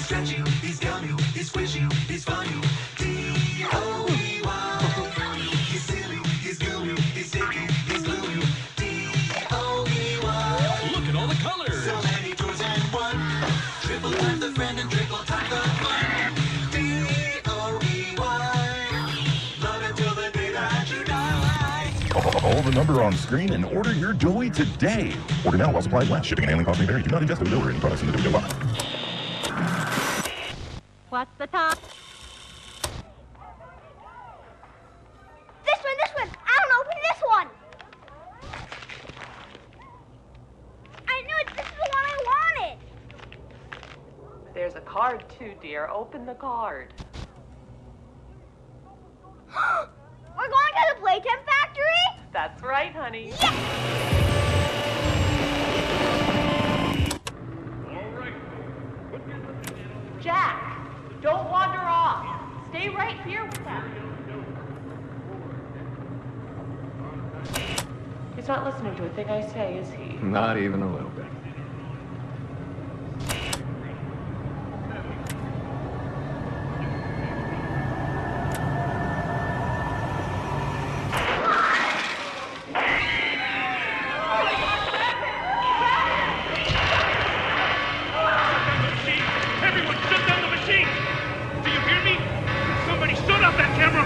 stretch you, he's gum you, he's squish you, he's fun you. D-O-E-Y. He's silly, he's glue you, he's sticky, he's glue you. D-O-E-Y. Look at all the colors. So many toys and one. Triple times the friend and triple times the fun. D-O-E-Y. Love it till the day that you die. Call the number on screen and order your toy today. Order now while supplies last. Shipping and handling costs may vary. Do not ingest or deliver any products in the video box. What's the time? This one! I don't open this one! I knew it! This is the one I wanted! There's a card too, dear. Open the card. We're going to the Playtime factory? That's right, honey. Yes! Jack, don't wander off. Stay right here with us. He's not listening to a thing I say, is he? Not even a little bit. Everyone shut down the machine! Do you hear me? Somebody shut off that camera!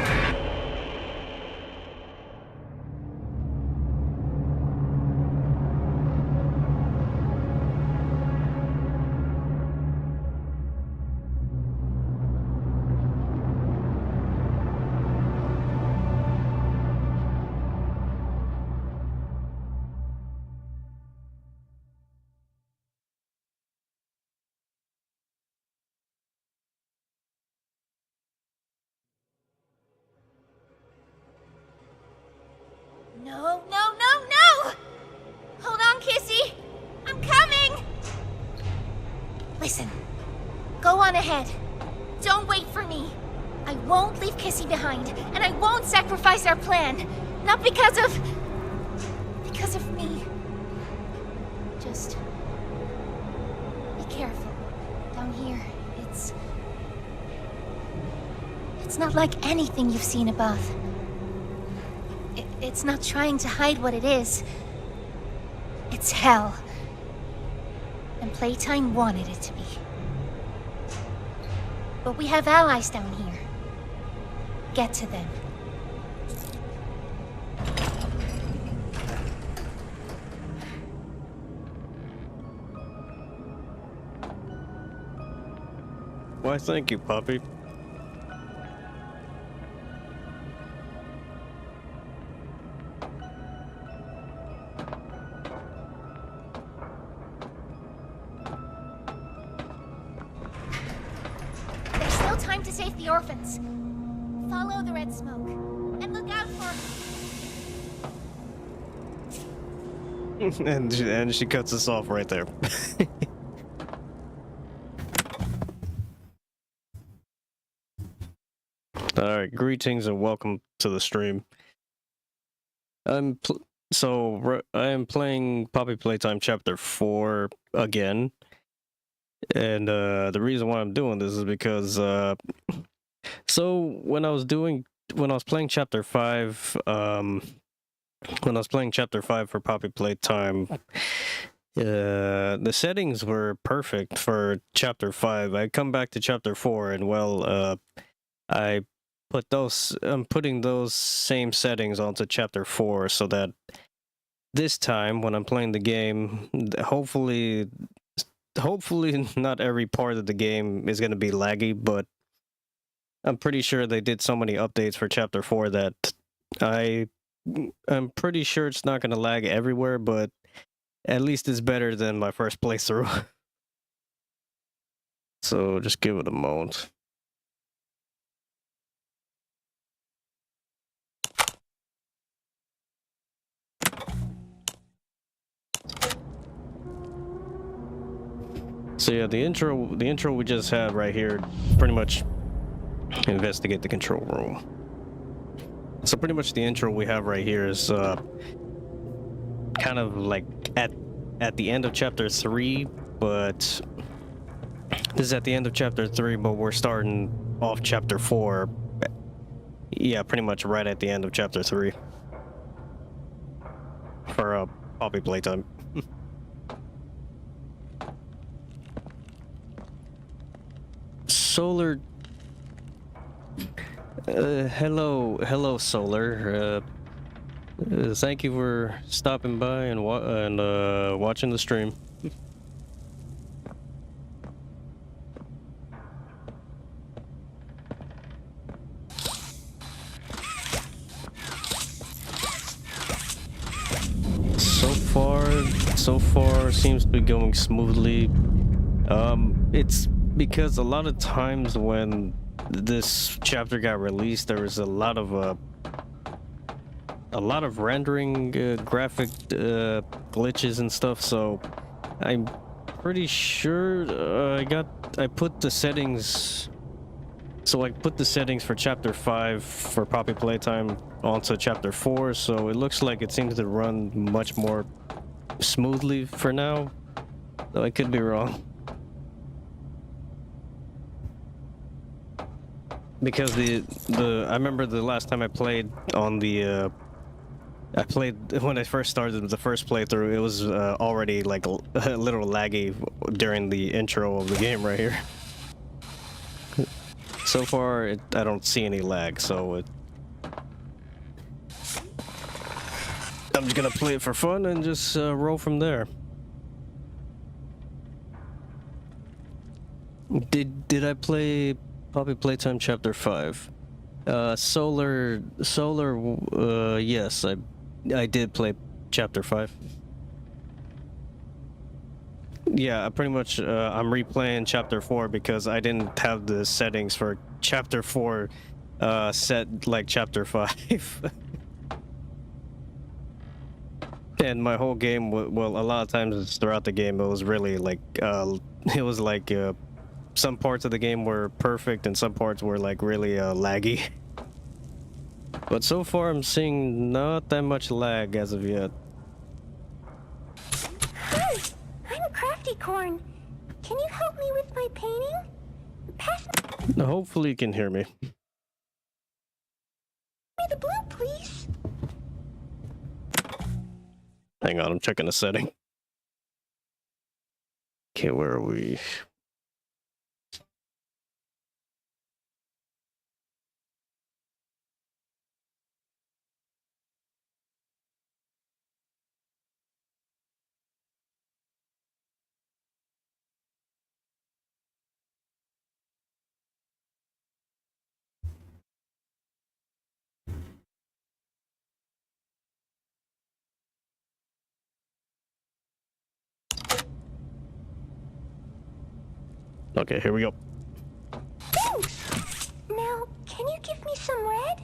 No! Hold on, Kissy! I'm coming! Listen, go on ahead. Don't wait for me. I won't leave Kissy behind, and I won't sacrifice our plan. Not because of me. Just be careful. Down here, it's not like anything you've seen above. It's not trying to hide what it is. It's hell. And Playtime wanted it to be. But we have allies down here. Get to them. Why, thank you, puppy. There's still time to save the orphans. Follow the red smoke. And look out for... and she cuts us off right there. Alright, greetings and welcome to the stream. I am playing Poppy Playtime Chapter 4 again. And the reason why I'm doing this is because so when I was playing Chapter 5, for Poppy Playtime, the settings were perfect for Chapter 5. I come back to Chapter 4 and well, I'm putting those same settings onto Chapter 4 so that this time when I'm playing the game, hopefully not every part of the game is going to be laggy, but I'm pretty sure they did so many updates for Chapter 4 that I'm pretty sure it's not going to lag everywhere, but at least it's better than my first playthrough. So just give it a moment. So yeah, the intro we just had right here, pretty much investigate the control room. So pretty much the intro we have right here is kind of like at the end of Chapter 3, but This is at the end of chapter 3, but we're starting off chapter 4. Yeah, pretty much right at the end of chapter 3. For Poppy Playtime. Solar. Hello, Solar. Thank you for stopping by and watching the stream. So far seems to be going smoothly. It's because a lot of times when this chapter got released, there was a lot of rendering graphic glitches and stuff. So I'm pretty sure I put the settings. So I put the settings for chapter 5 for Poppy Playtime onto chapter 4. So it looks like it seems to run much more smoothly for now, though I could be wrong. Because I remember the last time I played on the when I first started the first playthrough, it was already like a little laggy during the intro of the game right here. So far, I don't see any lag, so I'm just gonna play it for fun and just roll from there. Did I play Poppy Playtime Chapter 5? Solar, yes, I did play Chapter 5. Yeah, pretty much I'm replaying Chapter 4 because I didn't have the settings for Chapter 4 set like Chapter 5. And my whole game, well, a lot of times throughout the game, it was really like, some parts of the game were perfect and some parts were like really laggy. But so far I'm seeing not that much lag as of yet. Hi, I'm Crafty Corn. Can you help me with my painting? Hopefully you can hear me. Give me the blue, please. Hang on, I'm checking the setting. Okay, where are we? Okay, here we go. Thanks. Now, can you give me some red?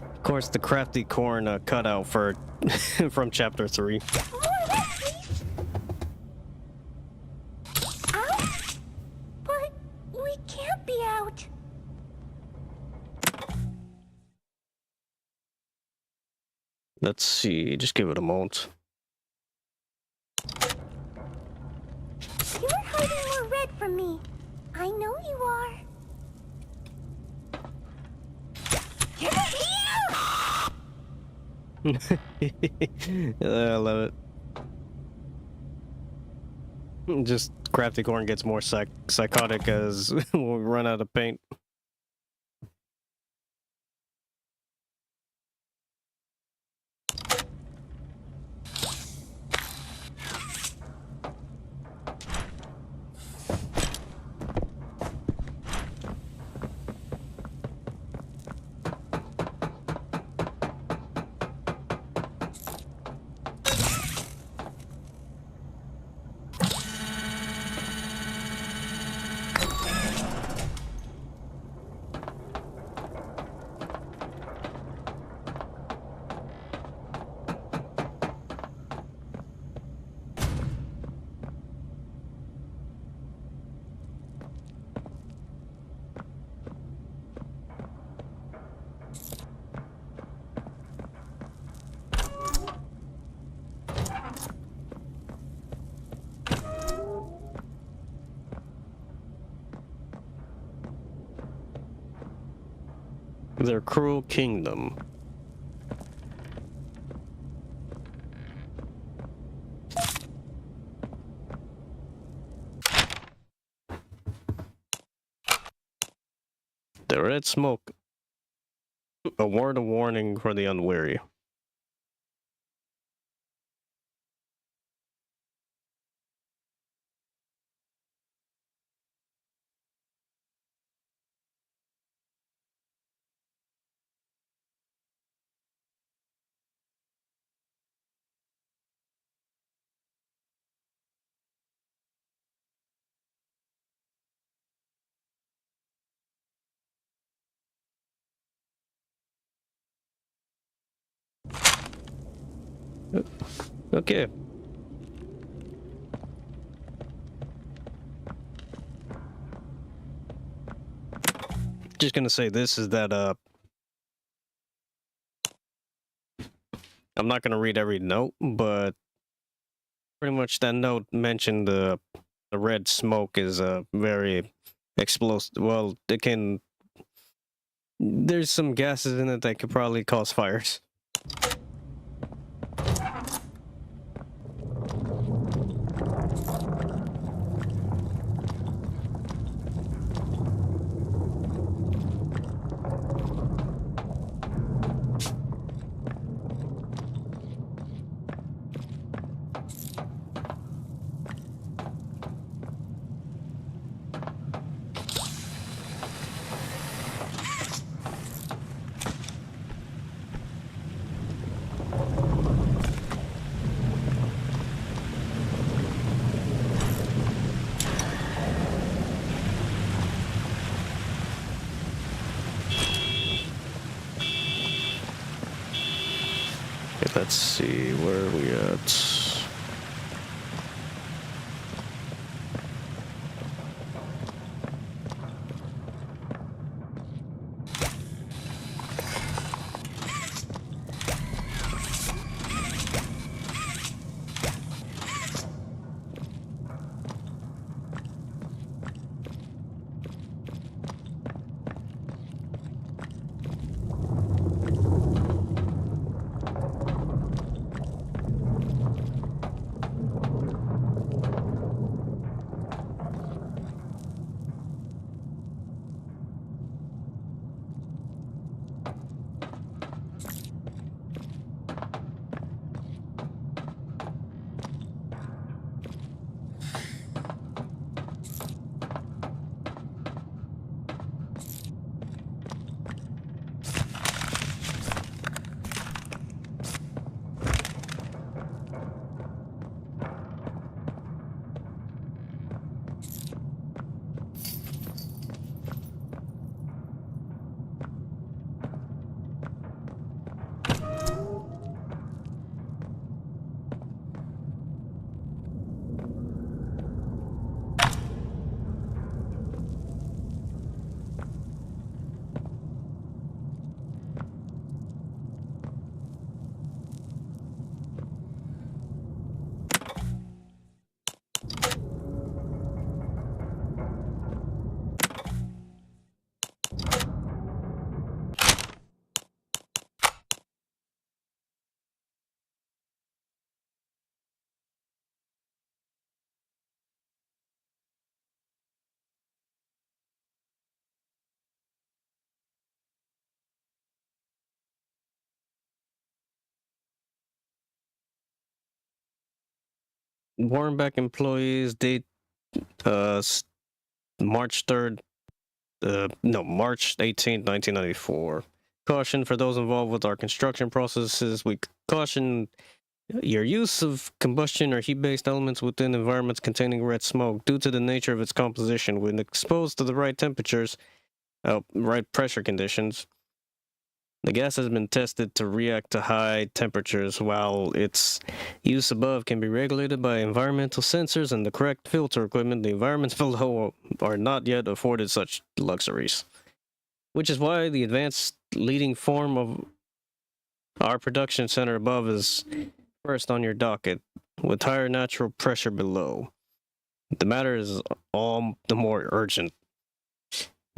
Of course, the Crafty Corn cutout for from Chapter 3. More red, please. Out? But we can't be out. Let's see, just give it a moment. You're hiding more red from me. I know you are. I love it. Just Crafty Corn gets more psychotic as we run out of paint. Their cruel kingdom. The red smoke. A word of warning for the unwary. Okay. Just gonna say this is that I'm not gonna read every note, but pretty much that note mentioned the red smoke is very explosive. Well, it can. There's some gases in it that could probably cause fires. Okay, let's see, where are we at? Warrenbeck employees, date, March 3rd, no, March 18th, 1994. Caution for those involved with our construction processes. We caution your use of combustion or heat-based elements within environments containing red smoke due to the nature of its composition. When exposed to the right temperatures, right pressure conditions, the gas has been tested to react to high temperatures. While its use above can be regulated by environmental sensors and the correct filter equipment, the environments below are not yet afforded such luxuries. Which is why the advanced leading form of our production center above is first on your docket, with higher natural pressure below. The matter is all the more urgent.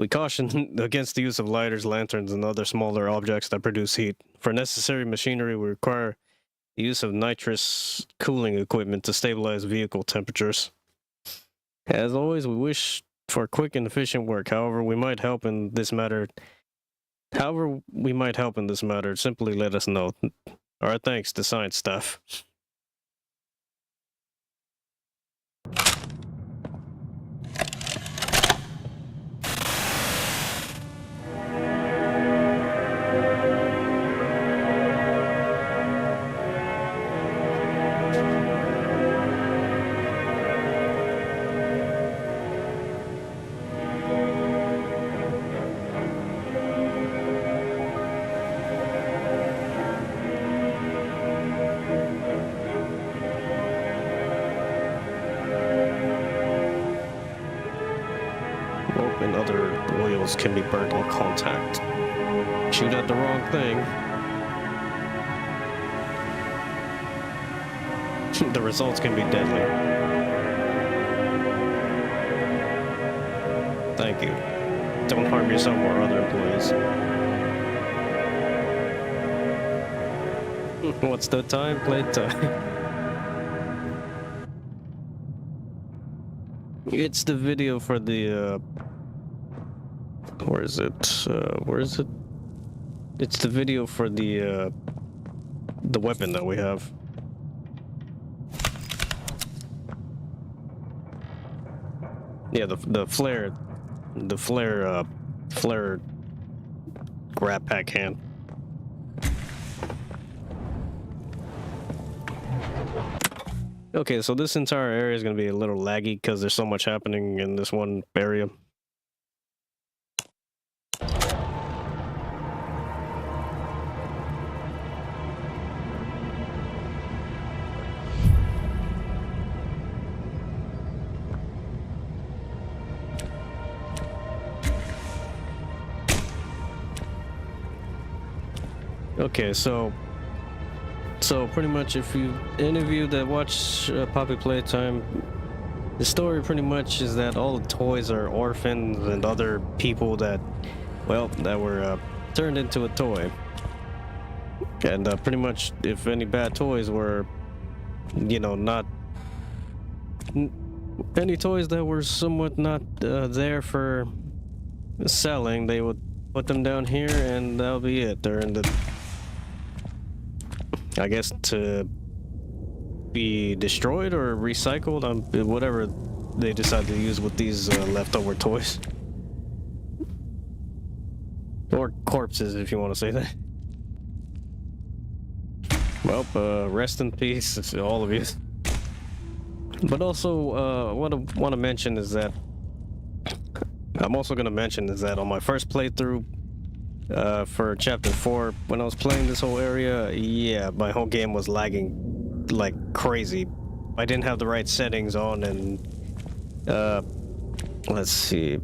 We caution against the use of lighters, lanterns, and other smaller objects that produce heat. For necessary machinery, we require the use of nitrous cooling equipment to stabilize vehicle temperatures. As always, we wish for quick and efficient work. However, we might help in this matter. Simply let us know. Our thanks to science staff. Rope and other oils can be burnt on contact. Shoot at the wrong thing. The results can be deadly. Thank you. Don't harm yourself or other employees. What's the time? Playtime. It's the video for the, where is it? It's the video for the weapon that we have. Yeah, the flare grab pack hand. Okay, so this entire area is going to be a little laggy because there's so much happening in this one area. Okay, so pretty much, if any of you that watch Poppy Playtime, the story pretty much is that all the toys are orphans and other people that were turned into a toy. And pretty much, if any bad toys were, not any toys that were somewhat not there for selling, they would put them down here, and that'll be it. They're in the, I guess, to be destroyed or recycled, whatever they decide to use with these leftover toys. Or corpses, if you want to say that. Well, rest in peace, all of you. But also, what I want to mention is that on my first playthrough, for chapter 4, when I was playing this whole area, yeah, my whole game was lagging like crazy. I didn't have the right settings on, and let's see,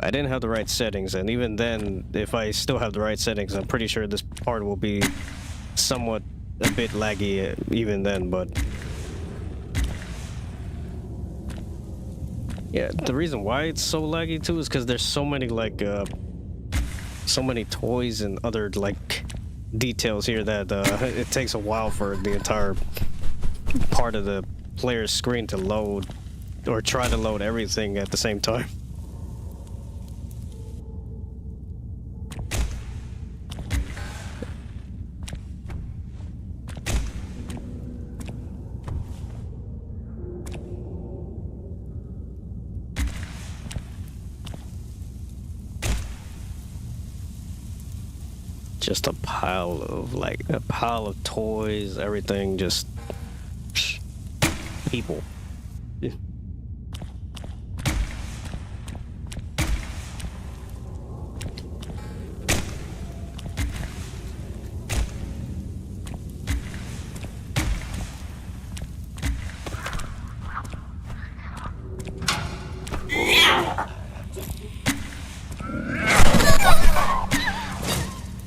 I didn't have the right settings, and even then, if I still have the right settings, I'm pretty sure this part will be somewhat a bit laggy even then. But yeah, the reason why it's so laggy too is because there's so many so many toys and other details here that it takes a while for the entire part of the player's screen to load, or try to load everything at the same time. Just a pile of toys, everything, just people.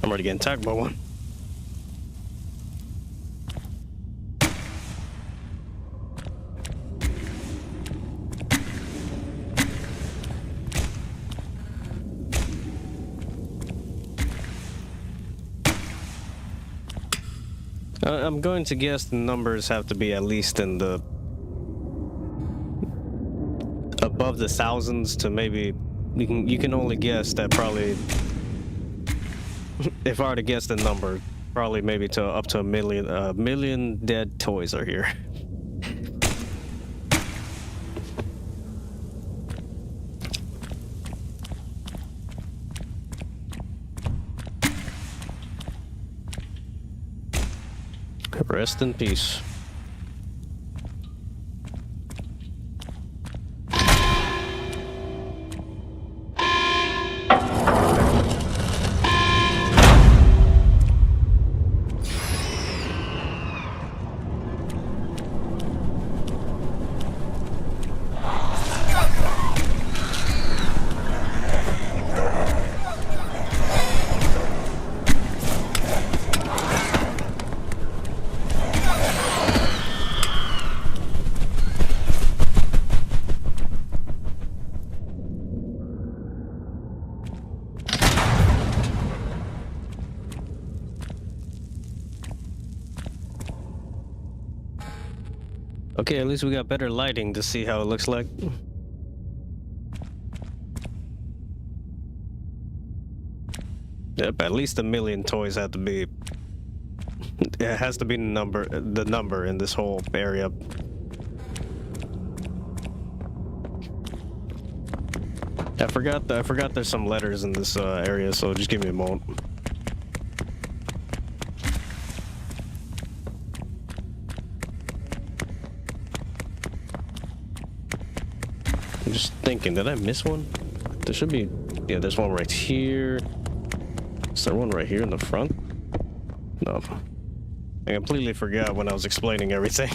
I'm already getting attacked by one. I'm going to guess the numbers have to be at least in the above the thousands to maybe you can only guess that probably if I were to guess the number, probably maybe to up to a million dead toys are here. Rest in peace. Okay, at least we got better lighting to see how it looks like. Yep, at least a million toys have to be. It has to be the number in this whole area. I forgot there's some letters in this area, so just give me a moment. I'm just thinking, did I miss one? There should be, yeah, there's one right here. Is there one right here in the front? No. I completely forgot when I was explaining everything.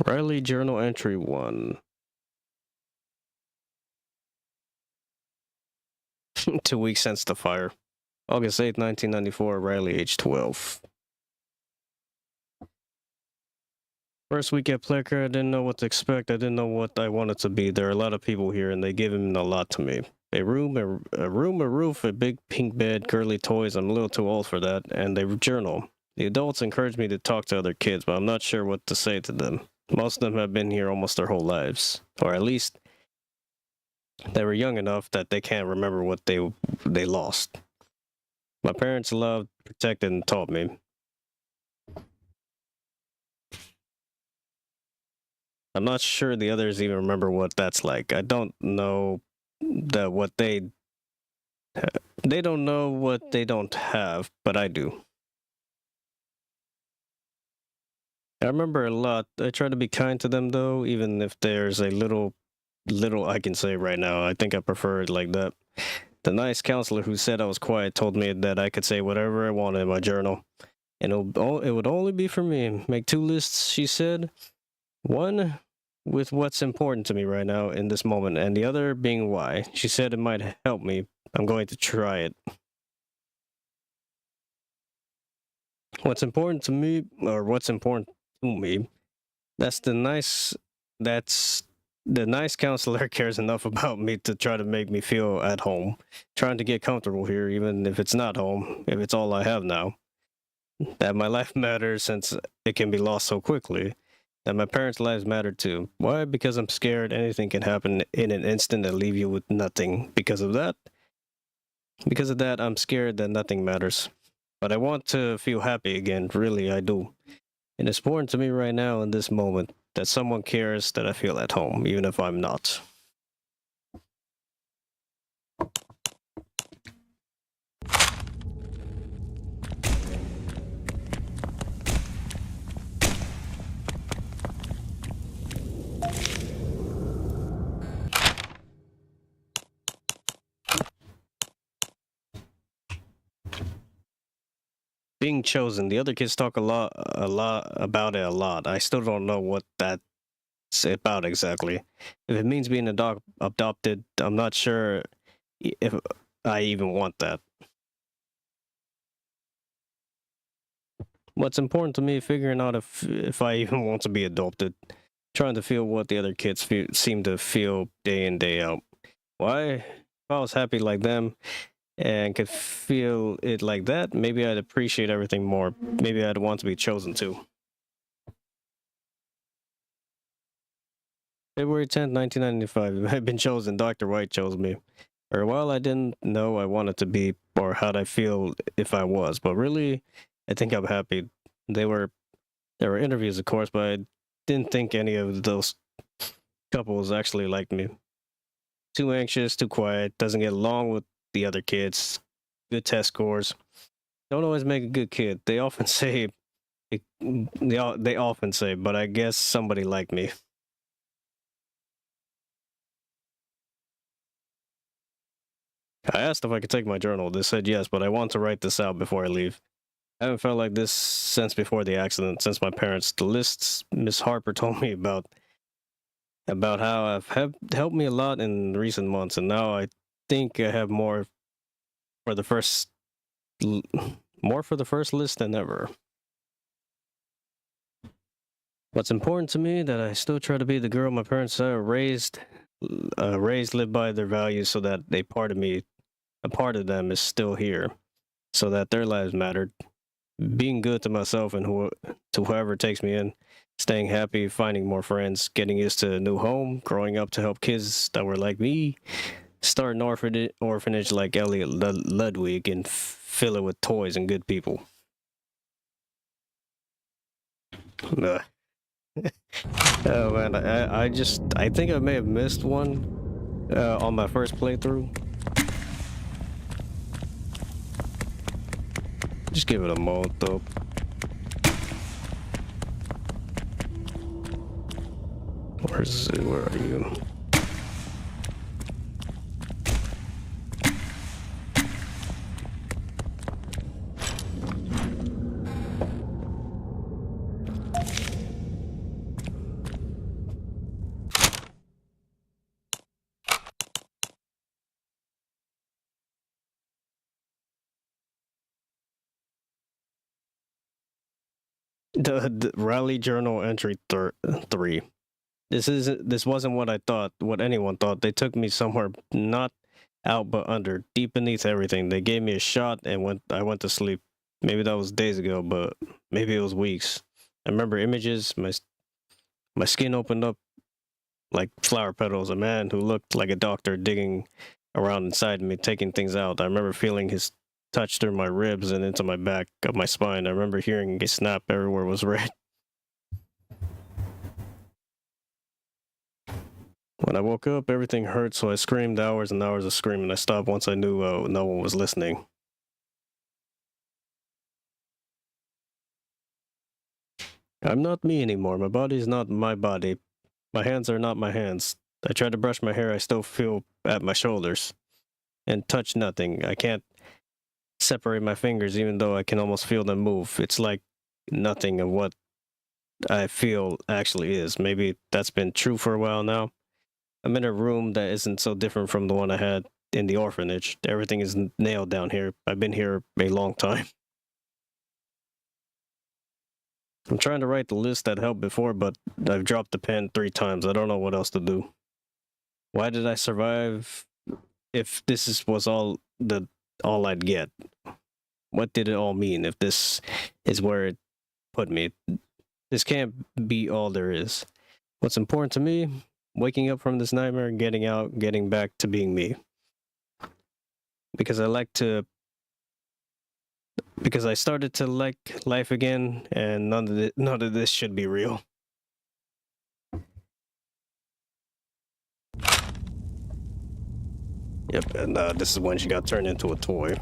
Riley Journal Entry 1. 2 weeks since the fire. August 8th, 1994, Riley, age 12. First week at Plecker, I didn't know what to expect. I didn't know what I wanted to be. There are a lot of people here, and they give him a lot to me. A room, a roof, a big pink bed, girly toys. I'm a little too old for that, and a journal. The adults encourage me to talk to other kids, but I'm not sure what to say to them. Most of them have been here almost their whole lives, or at least they were young enough that they can't remember what they lost. My parents loved, protected, and taught me. I'm not sure the others even remember what that's like. I don't know that what they don't know what they don't have, but I do. I remember a lot. I try to be kind to them though, even if there's a little I can say right now. I think I prefer it like that. The nice counselor who said I was quiet told me that I could say whatever I wanted in my journal, and it would only be for me. Make 2 lists, she said. One with what's important to me right now in this moment, and the other being why. She said it might help me. I'm going to try it. What's important to me, or what's important to me, that's the nice counselor cares enough about me to try to make me feel at home. Trying to get comfortable here, even if it's not home, if it's all I have now. That my life matters since it can be lost so quickly. That my parents' lives matter too. Why? Because I'm scared anything can happen in an instant and leave you with nothing. Because of that, I'm scared that nothing matters. But I want to feel happy again, really, I do. And it's important to me right now in this moment that someone cares that I feel at home, even if I'm not. Being chosen. The other kids talk a lot about it a lot. I still don't know what that's about exactly. If it means being adopted, I'm not sure if I even want that. What's important to me, figuring out if I even want to be adopted, trying to feel what the other kids seem to feel day in, day out. Why? If I was happy like them and could feel it like that, maybe I'd appreciate everything more. Maybe I'd want to be chosen too. February 10th, 1995. I've been chosen. Dr. White chose me. For a while, I didn't know I wanted to be or how'd I feel if I was, but really, I think I'm happy. There were interviews, of course, but I didn't think any of those couples actually liked me. Too anxious, too quiet, doesn't get along with the other kids, good test scores. Don't always make a good kid. They often say, they often say, but I guess somebody liked me. I asked if I could take my journal. They said yes, but I want to write this out before I leave. I haven't felt like this since before the accident, since my parents. The lists Miss Harper told me about how have helped me a lot in recent months, and now I think I have more for the first list than ever. What's important to me that I still try to be the girl my parents raised, live by their values, so that a part of them is still here, so that their lives mattered. Being good to myself and to whoever takes me in, staying happy, finding more friends, getting used to a new home, growing up to help kids that were like me, start an orphanage like Elliot Ludwig, and fill it with toys and good people. Oh man, I think I may have missed one on my first playthrough. Just give it a moment though. Where are you? The Rally Journal entry 3. This wasn't what I thought, what anyone thought. They took me somewhere not out but under, deep beneath everything. They gave me a shot and I went to sleep. Maybe that was days ago, but maybe it was weeks. I remember images, my skin opened up like flower petals, a man who looked like a doctor digging around inside me, taking things out. I remember feeling his touch through my ribs and into my back of my spine. I remember hearing a snap, everywhere was red. When I woke up, everything hurt, so I screamed hours and hours of screaming. I stopped once I knew no one was listening. I'm not me anymore. My body is not my body. My hands are not my hands. I try to brush my hair, I still feel at my shoulders. And touch nothing. I can't separate my fingers even though I can almost feel them move. It's like nothing of what I feel actually is. Maybe that's been true for a while now. I'm in a room that isn't so different from the one I had in the orphanage. Everything is nailed down here. I've been here a long time. I'm trying to write the list that helped before, but I've dropped the pen 3 times. I don't know what else to do. Why did I survive if was all I'd get? What did it all mean if this is where it put me? This can't be all there is. What's important to me? Waking up from this nightmare, getting out, getting back to being me. Because I started to like life again, and none of this should be real. Yep, and this is when she got turned into a toy.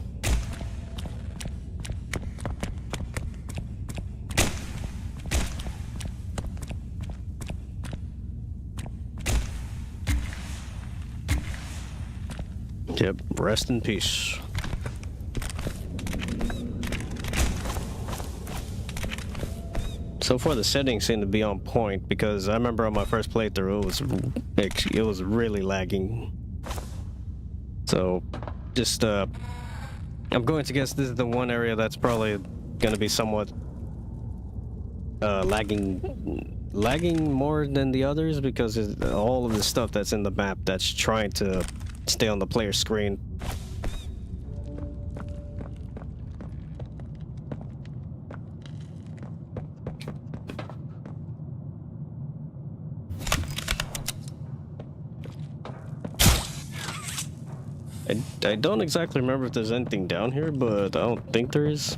Yep, rest in peace. So far, the settings seem to be on point, because I remember on my first playthrough, it was really lagging. So, just I'm going to guess this is the one area that's probably going to be somewhat lagging more than the others because all of the stuff that's in the map that's trying to stay on the player screen. I don't exactly remember if there's anything down here, but I don't think there is.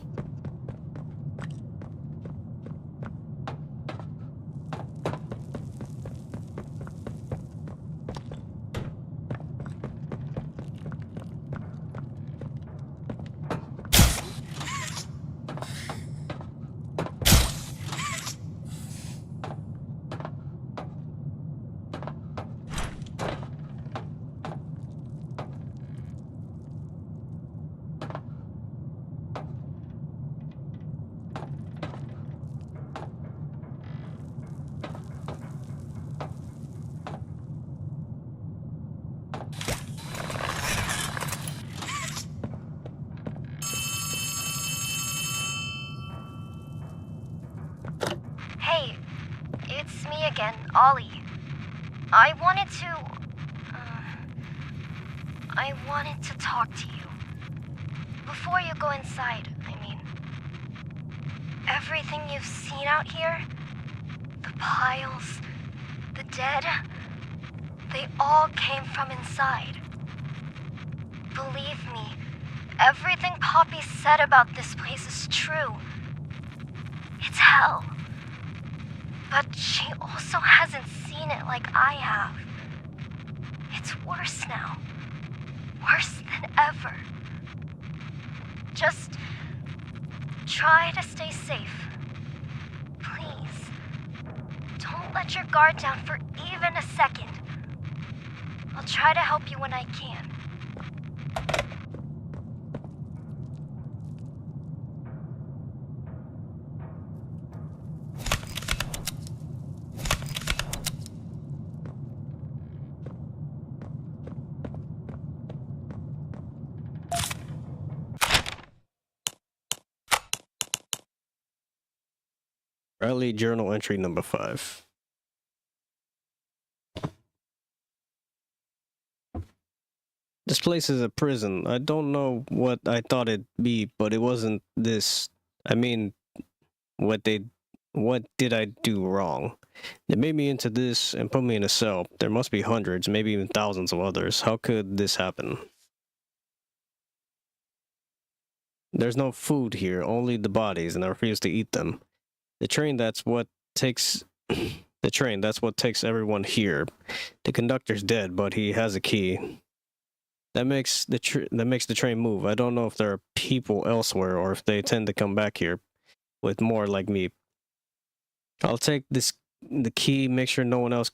Hey, it's me again, Ollie. I wanted to talk to you. Before you go inside, I mean. Everything you've seen out here, the piles, the dead, they all came from inside. Believe me, everything Poppy said about this place is true. It's hell. But she also hasn't seen it like I have. It's worse now. Worse than ever. Just try to stay safe. Please. Don't let your guard down for even a second. I'll try to help you when I can. Riley journal entry number 5. This place is a prison. I don't know what I thought it'd be, but it wasn't this. I mean, what did I do wrong? They made me into this and put me in a cell. There must be hundreds, maybe even thousands of others. How could this happen? There's no food here, only the bodies, and I refuse to eat them. The train, that's what takes everyone here. The conductor's dead, but he has a key. That makes the train move. I don't know if there are people elsewhere or if they tend to come back here with more like me. I'll take the key, make sure no one else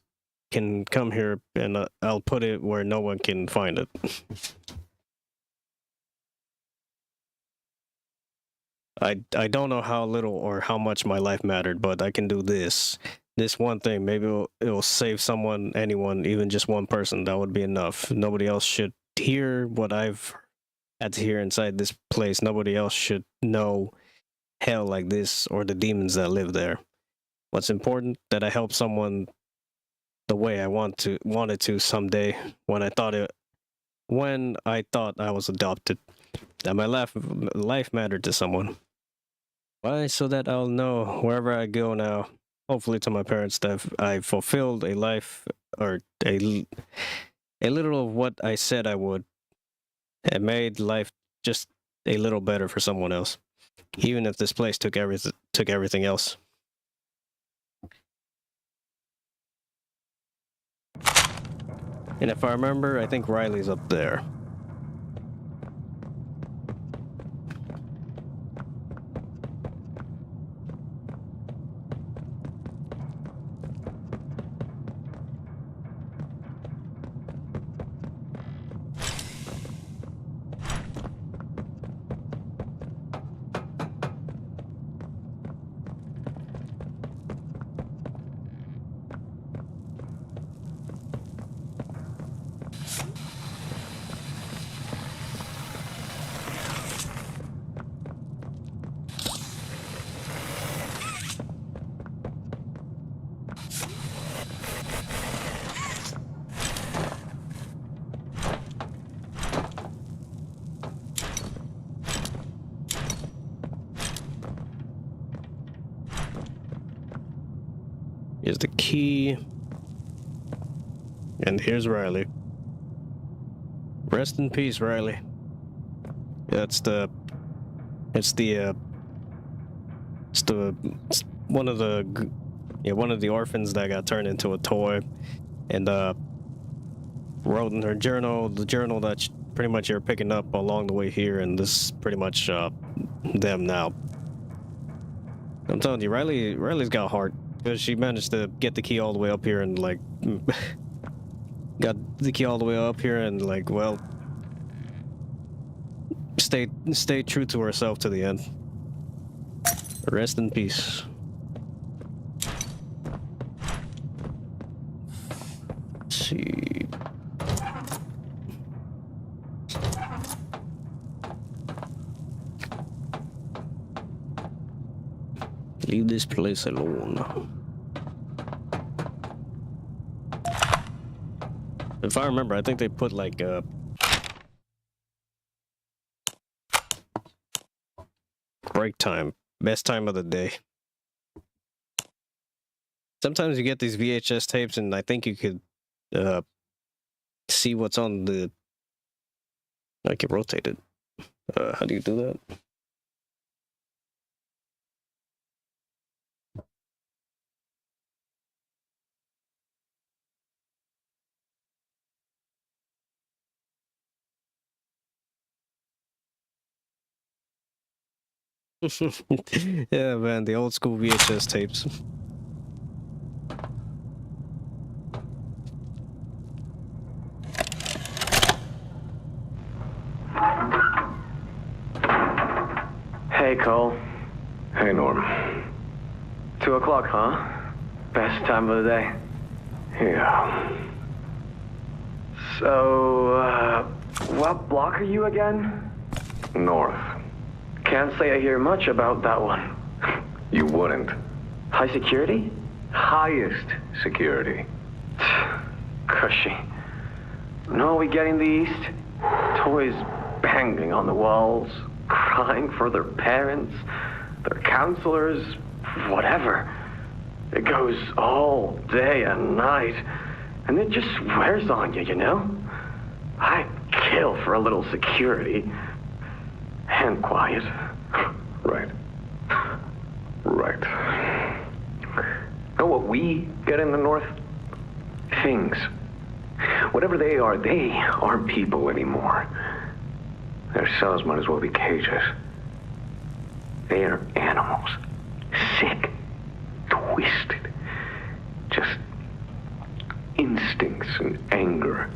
can come here, and I'll put it where no one can find it. I don't know how little or how much my life mattered, but I can do this. This one thing, maybe it'll save someone, anyone, even just one person. That would be enough. Nobody else should hear what I've had to hear inside this place. Nobody else should know hell like this or the demons that live there. What's important, that I help someone the way I wanted to someday when I thought I was adopted. That my life mattered to someone. Why? So that I'll know wherever I go now, hopefully to my parents, that I fulfilled a life or a little of what I said I would, and made life just a little better for someone else, even if this place took everything else. And if I remember, I think Riley's up there. Here's the key. And here's Riley. Rest in peace, Riley. It's one of the orphans that got turned into a toy, and wrote in her journal, the journal that pretty much you're picking up along the way here, and this is pretty much them now. I'm telling you, Riley's got heart, because she managed to get the key all the way up here and like got the key all the way up here and like, well, stay true to herself to the end. Rest in peace. Let's see. Leave this place alone. If I remember, I think they put like break time, best time of the day. Sometimes you get these VHS tapes, and I think you could see what's on the. I can rotate it. How do you do that? Yeah, man, the old school VHS tapes. Hey, Cole. Hey, Norm. 2 o'clock, huh? Best time of the day. Yeah. So, what block are you again? North. Can't say I hear much about that one. You wouldn't. High security? Highest security. Cushy. No, we get in the east. Toys banging on the walls, crying for their parents, their counselors, whatever. It goes all day and night, and it just wears on you, you know? I'd kill for a little security. And quiet. Right. Right. Know what we get in the North? Things. Whatever they aren't people anymore. Their cells might as well be cages. They are animals. Sick. Twisted. Just instincts and anger.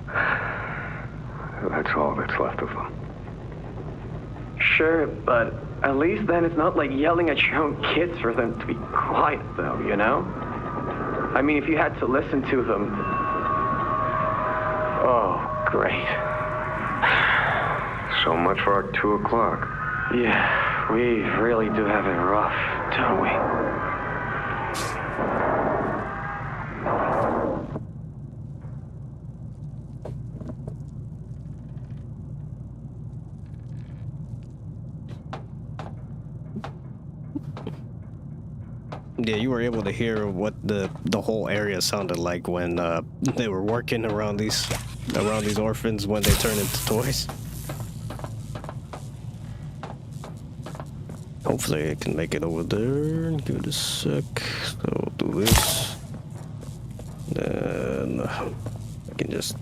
That's all that's left of them. Sure, but at least then it's not like yelling at your own kids for them to be quiet, though, you know? I mean, if you had to listen to them... Oh, great. So much for our 2 o'clock. Yeah, we really do have it rough, don't we? Yeah, you were able to hear what the whole area sounded like when they were working around these orphans when they turned into toys. Hopefully I can make it over there. Give it a sec. So do this. Then I can just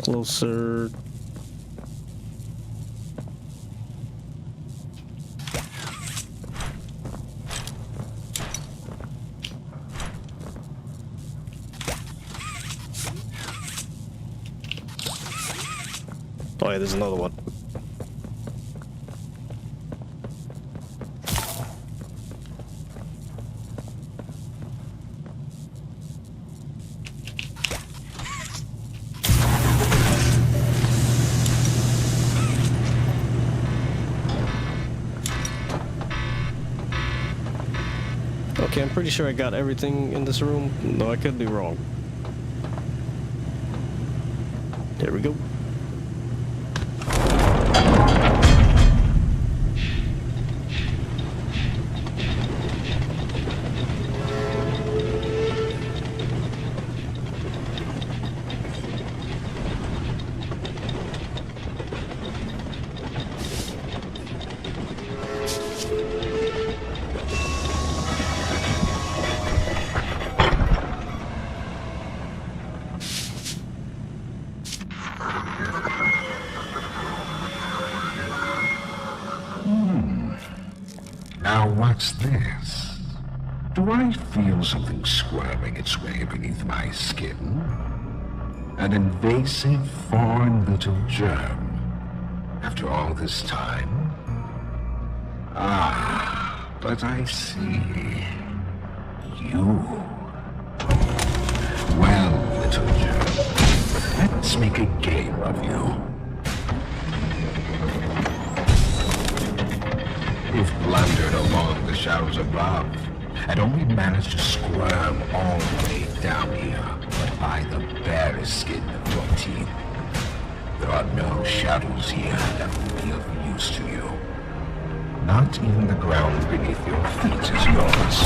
closer. Oh yeah, there's another one. Okay, I'm pretty sure I got everything in this room, though I could be wrong. There we go. Now what's this? Do I feel something squirming its way beneath my skin? An invasive foreign little germ. After all this time? Ah, but I see. You. Well, little germ, let's make a game of you. If blundered along the shadows above, and only managed to squirm all the way down here, but by the barest skin of your teeth. There are no shadows here that will be of use to you. Not even the ground beneath your feet is yours.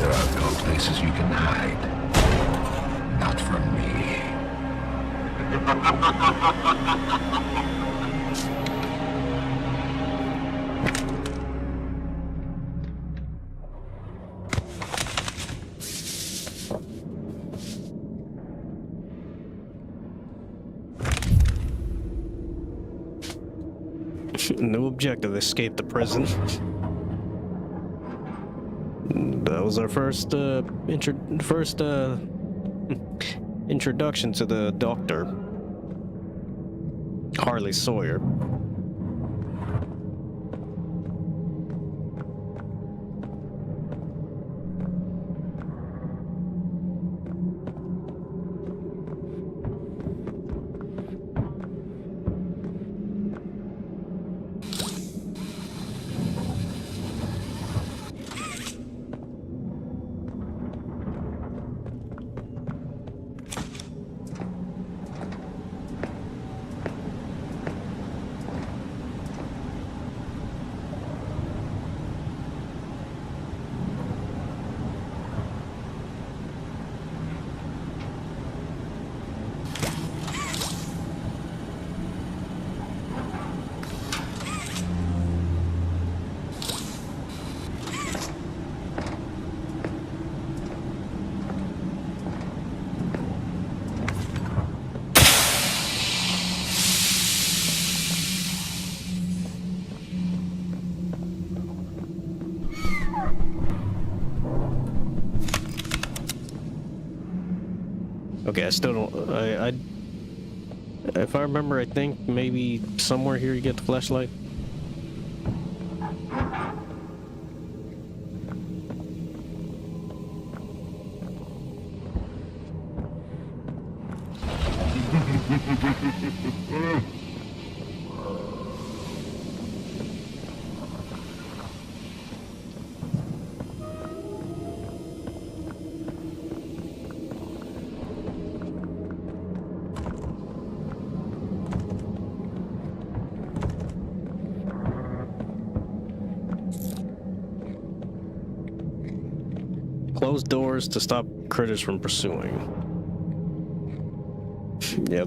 There are no places you can hide. Not from me. New objective, escape the prison. That was our first introduction to the doctor, Harley Sawyer. Okay, I still don't. If I remember, I think maybe somewhere here you get the flashlight. Close doors to stop critters from pursuing. Yeah,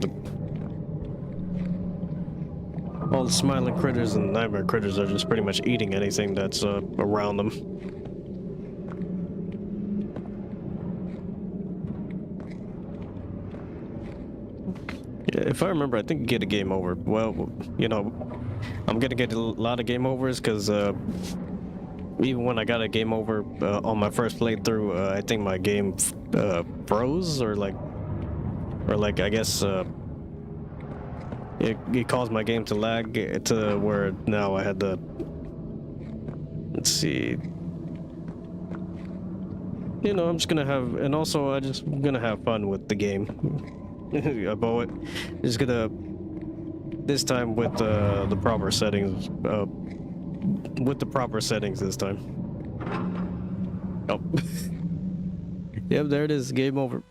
all the smiling critters and nightmare critters are just pretty much eating anything that's around them. Yeah, if I remember, I think you get a game over. Well, you know, I'm gonna get a lot of game overs because even when I got a game over on my first playthrough, I think my game froze or like I guess it caused my game to lag to where now I had to, let's see, you know, I'm just gonna have, and also I'm gonna have fun with the game. About it, just gonna this time with the proper settings. With the proper settings this time. Oh. Yep, there it is. Game over.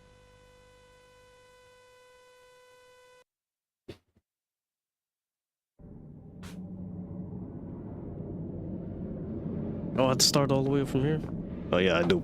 Oh, I have to start all the way from here? Oh yeah, I do.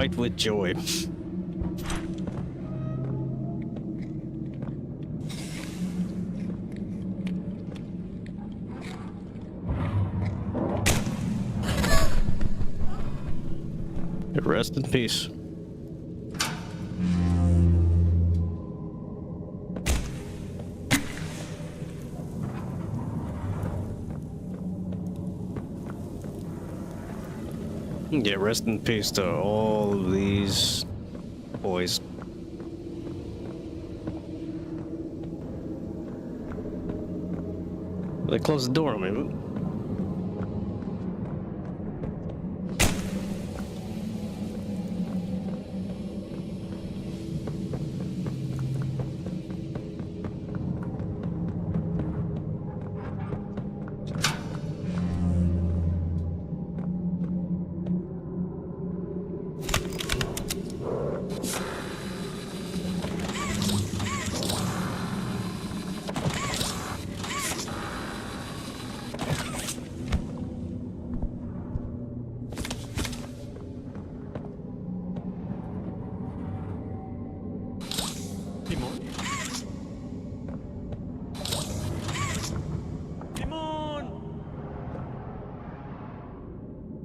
Fight with joy. Rest in peace. Yeah, rest in peace to all of these boys. They closed the door on me.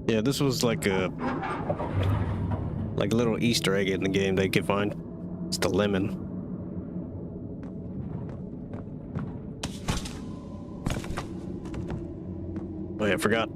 Yeah, this was like a little Easter egg in the game they could find. It's the lemon. Oh yeah, I forgot.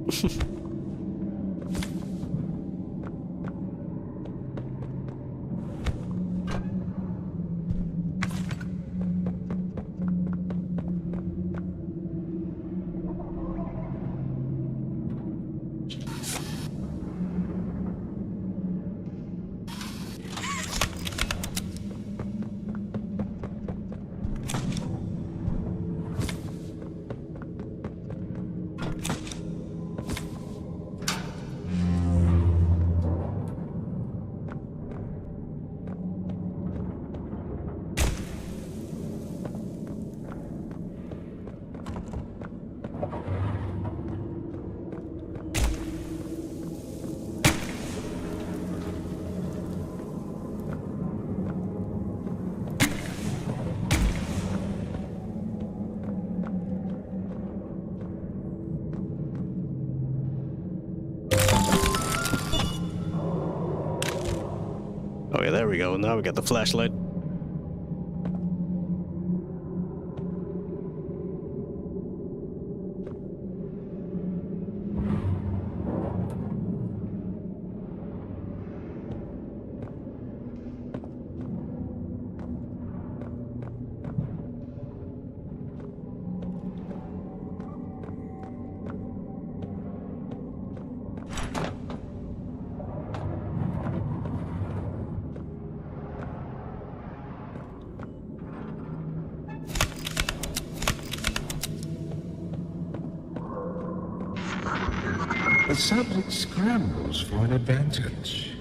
Oh yeah, there we go. Now we got the flashlight. The subject scrambles for an advantage.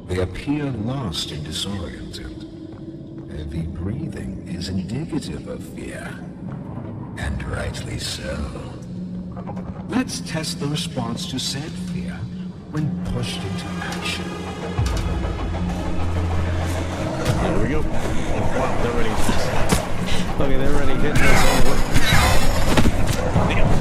They appear lost and disoriented. Heavy breathing is indicative of fear. And rightly so. Let's test the response to said fear when pushed into action. There we go. Wow, they're ready. Okay, they're already hitting us all the way. Damn.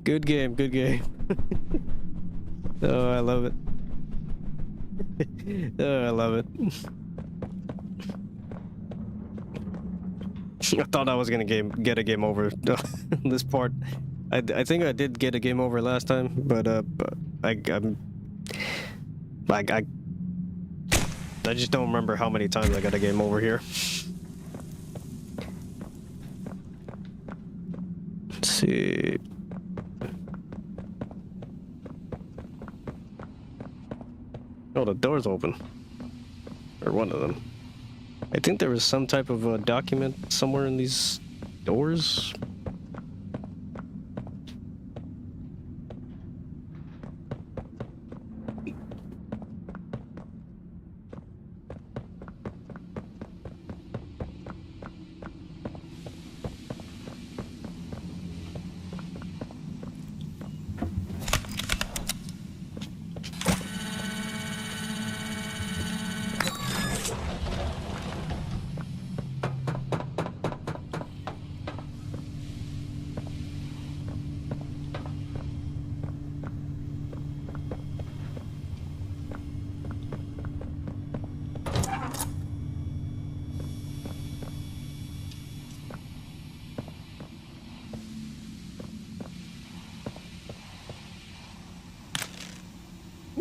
Good game, good game. Oh, I love it. Oh, I love it. I thought I was gonna get a game over this part. I think I did get a game over last time, but I'm like I just don't remember how many times I got a game over here. Let's see. Oh, the door's open. Or one of them. I think there was some type of a document somewhere in these doors.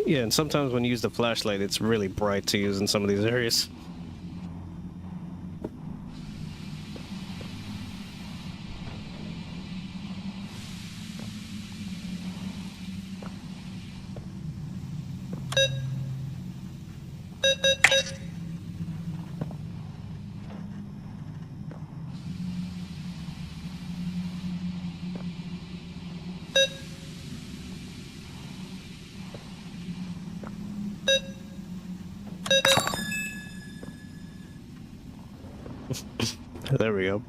Yeah, and sometimes when you use the flashlight, it's really bright to use in some of these areas. There we go.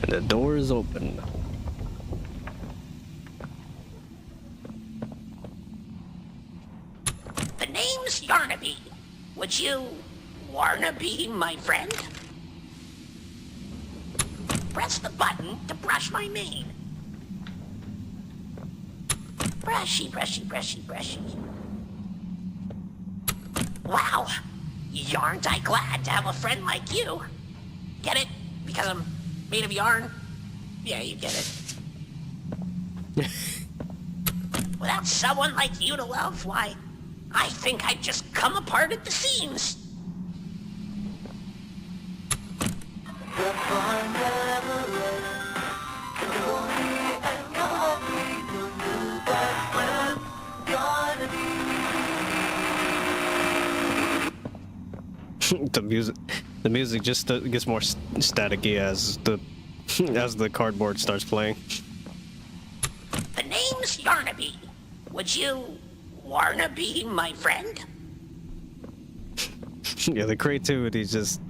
And the door is open. The name's Yarnaby. Would you wanna be my friend? Press the button to brush my mane. Brushy, brushy, brushy, brushy. Wow! Yarn't I glad to have a friend like you? Get it? Because I'm made of yarn? Yeah, you get it. Without someone like you to love, why, I think I'd just come apart at the seams. The music just gets more staticky as the cardboard starts playing. The name's Yarnaby. Would you wanna be my friend? Yeah, the creativity just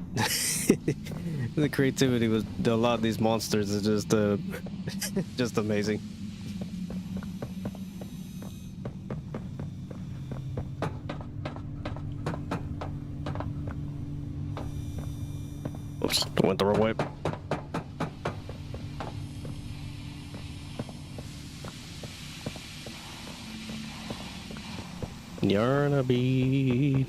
the creativity with a lot of these monsters is just just amazing. Oops, went the wrong way. Yarnaby.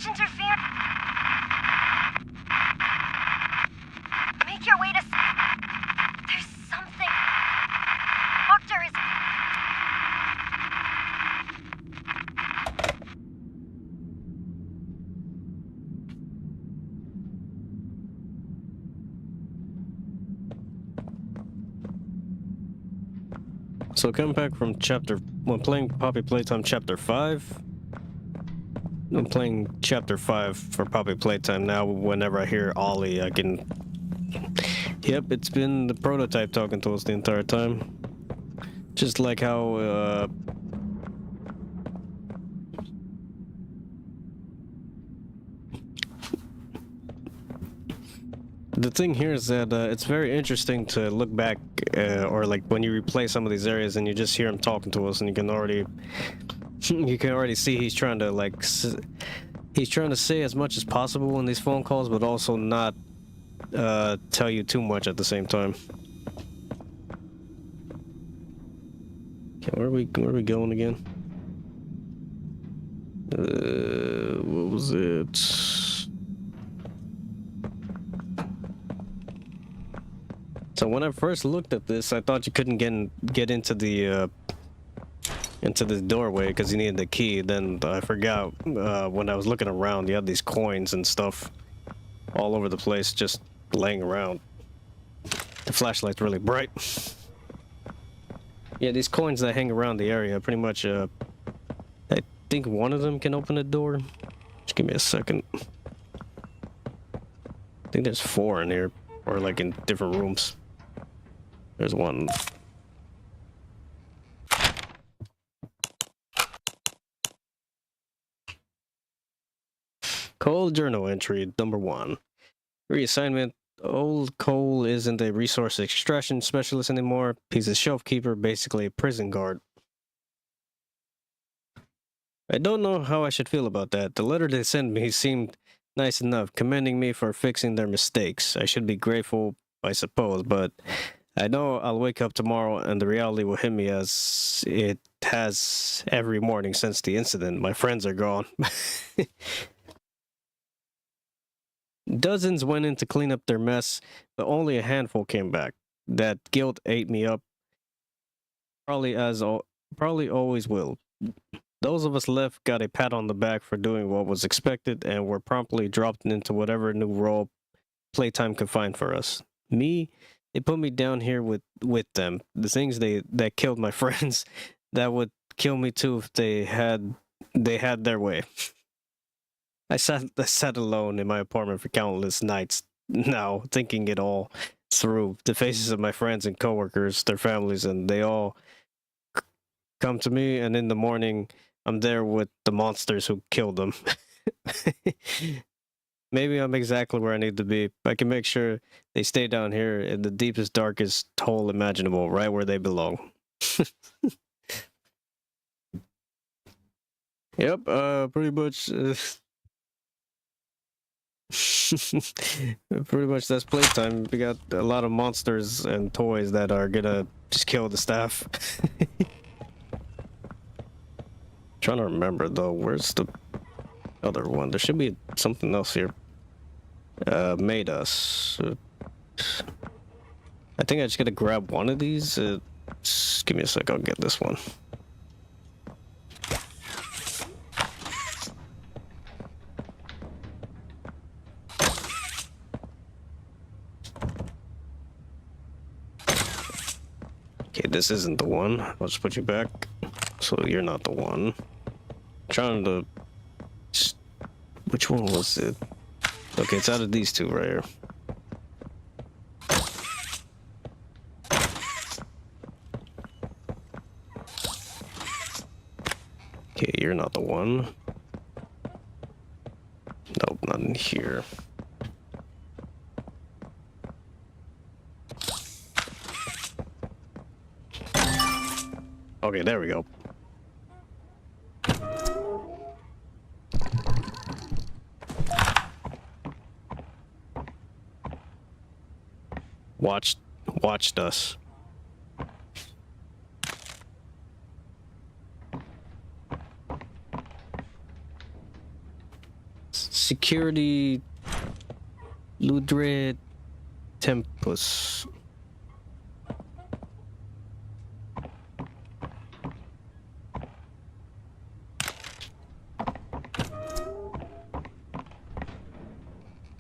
much interference. Make your way to... There's something. Doctor is... So coming back from when playing Poppy Playtime Chapter 5. I'm playing Chapter 5 for Poppy Playtime now. Whenever I hear Ollie, I can... Yep, it's been the prototype talking to us the entire time. Just like how, the thing here is that it's very interesting to look back, or like when you replay some of these areas and you just hear him talking to us, and you can already see he's trying to he's trying to say as much as possible in these phone calls, but also not tell you too much at the same time. Okay, where are we going again? What was it? So when I first looked at this, I thought you couldn't get into the into this doorway because you needed the key. Then I forgot when I was looking around, you had these coins and stuff all over the place, just laying around. The flashlight's really bright. Yeah, these coins that hang around the area, pretty much. I think one of them can open the door. Just give me a second. I think there's 4 in here, or like in different rooms. There's one. Cole journal entry number 1. Reassignment. Old Cole isn't a resource extraction specialist anymore. He's a shelf keeper, basically a prison guard. I don't know how I should feel about that. The letter they sent me seemed nice enough, commending me for fixing their mistakes. I should be grateful, I suppose, but I know I'll wake up tomorrow and the reality will hit me as it has every morning since the incident. My friends are gone. Dozens went in to clean up their mess, but only a handful came back. That guilt ate me up. Probably always will. Those of us left got a pat on the back for doing what was expected and were promptly dropped into whatever new role Playtime could find for us. Me, they put me down here with them. The things that killed my friends, that would kill me too if they had their way. I sat alone in my apartment for countless nights now, thinking it all through. The faces of my friends and coworkers, their families, and they all come to me, and in the morning, I'm there with the monsters who killed them. Maybe I'm exactly where I need to be. I can make sure they stay down here in the deepest, darkest hole imaginable, right where they belong. Yep, pretty much... pretty much that's Playtime. We got a lot of monsters and toys that are gonna just kill the staff. Trying to remember though, where's the other one? There should be something else here. Made us. I think I just gotta grab one of these. Just give me a sec, I'll get this one. Okay, this isn't the one. I'll just put you back. So you're not the one. I'm trying to... Which one was it? Okay, it's out of these two right here. Okay, you're not the one. Nope, not in here. Okay, there we go. Watched us. Security Ludred Tempus.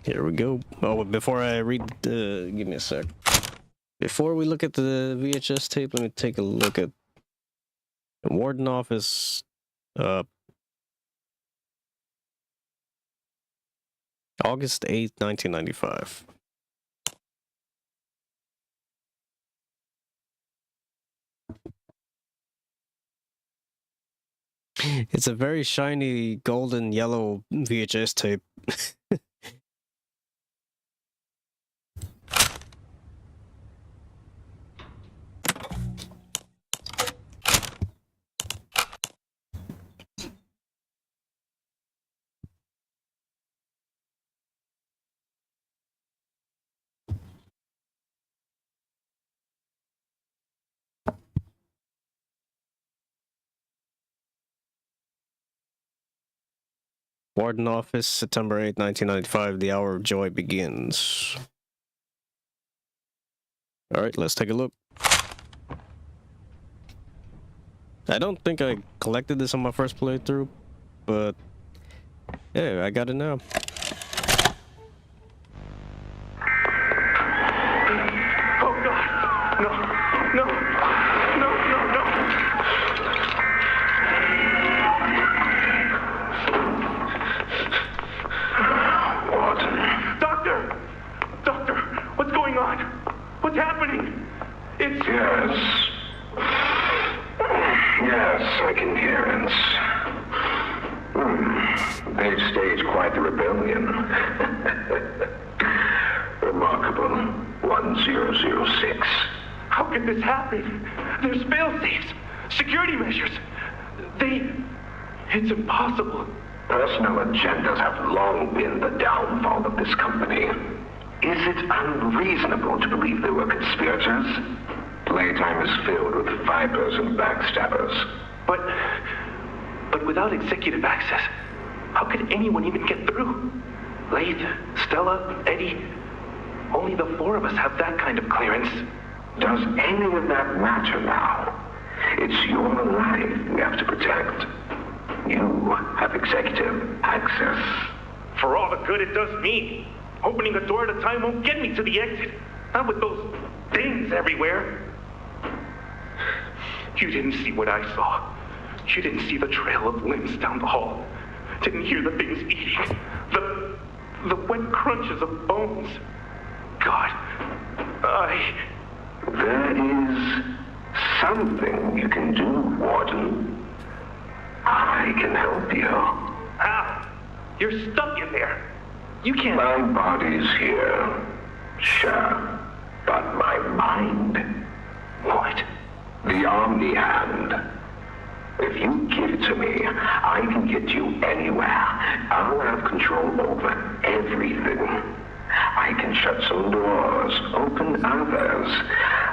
Here we go. Oh, before I read, give me a sec. Before we look at the VHS tape, let me take a look at the warden office. August 8th, 1995. It's a very shiny golden yellow VHS tape. Warden office, September 8th, 1995. The hour of joy begins. Alright, let's take a look. I don't think I collected this on my first playthrough, but yeah, I got it now. Oh God! No! No! No! No! No! Warden. Doctor! Doctor! What's going on? What's happening? It's... Yes. Yes, I can hear it. They've staged quite the rebellion. Remarkable. 1006. How could this happen? There's fail-safes, security measures. It's impossible. Personal agendas have long been the downfall of this company. Is it unreasonable to believe there were conspirators? Playtime is filled with vipers and backstabbers. But without executive access, how could anyone even get through? Lath, Stella, Eddie, only the four of us have that kind of clearance. Does any of that matter now? It's your life we have to protect. You have executive access. For all the good it does me, opening a door at a time won't get me to the exit. Not with those things everywhere. You didn't see what I saw. You didn't see the trail of limbs down the hall. Didn't hear the things eating. The wet crunches of bones. God, There is something you can do, Warden. I can help you. How? You're stuck in there. You can't... My body's here. Sure. But my mind... What? The Omni Hand. If you give it to me, I can get you anywhere. I'll have control over everything. I can shut some doors, open others.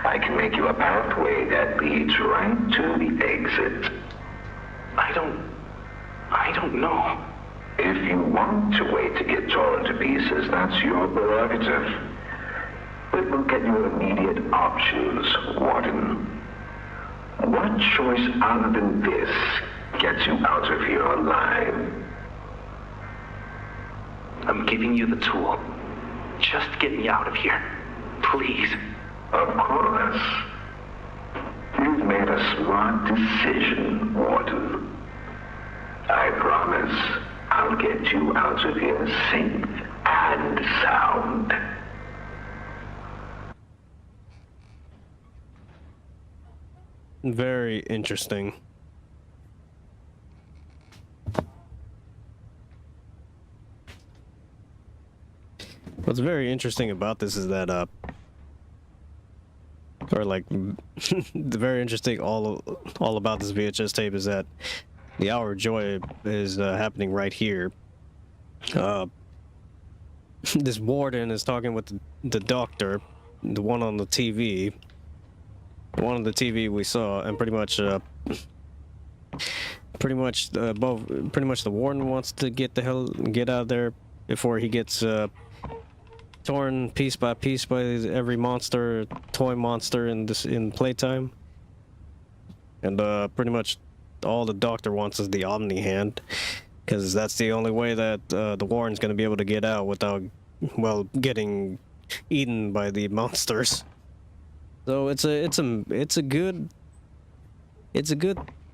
I can make you a pathway that leads right to the exit. I don't know. If you want to wait to get torn to pieces, that's your prerogative. But look at your immediate options, Warden. What choice other than this gets you out of here alive? I'm giving you the tool. Just get me out of here. Please. Of course. You've made a smart decision, Warden. I promise I'll get you out of here safe and sound. Very interesting. What's very interesting about this is that, or like, the very interesting all about this VHS tape is that the hour of joy is happening right here. This warden is talking with the doctor, the one on the TV. The one on the TV we saw, and pretty much the warden wants to get out of there, before he gets torn piece by piece by every monster, toy monster in Playtime. And pretty much all the Doctor wants is the Omni Hand, because that's the only way that the Warren's gonna be able to get out without, well, getting eaten by the monsters. So it's a good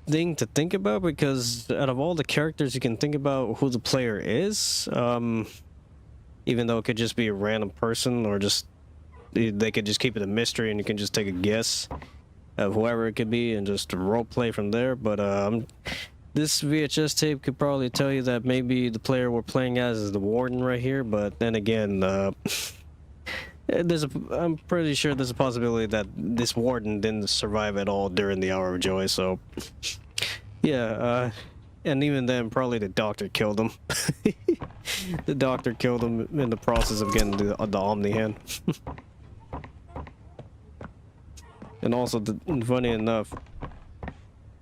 thing to think about, because out of all the characters you can think about who the player is, even though it could just be a random person, or just they could just keep it a mystery and you can just take a guess of whoever it could be and just role play from there. But this VHS tape could probably tell you that maybe the player we're playing as is the Warden right here, but then again, I'm pretty sure there's a possibility that this Warden didn't survive at all during the Hour of Joy, so yeah, and even then, probably the Doctor killed him. The Doctor killed him in the process of getting the Omni Hand. And also, funny enough,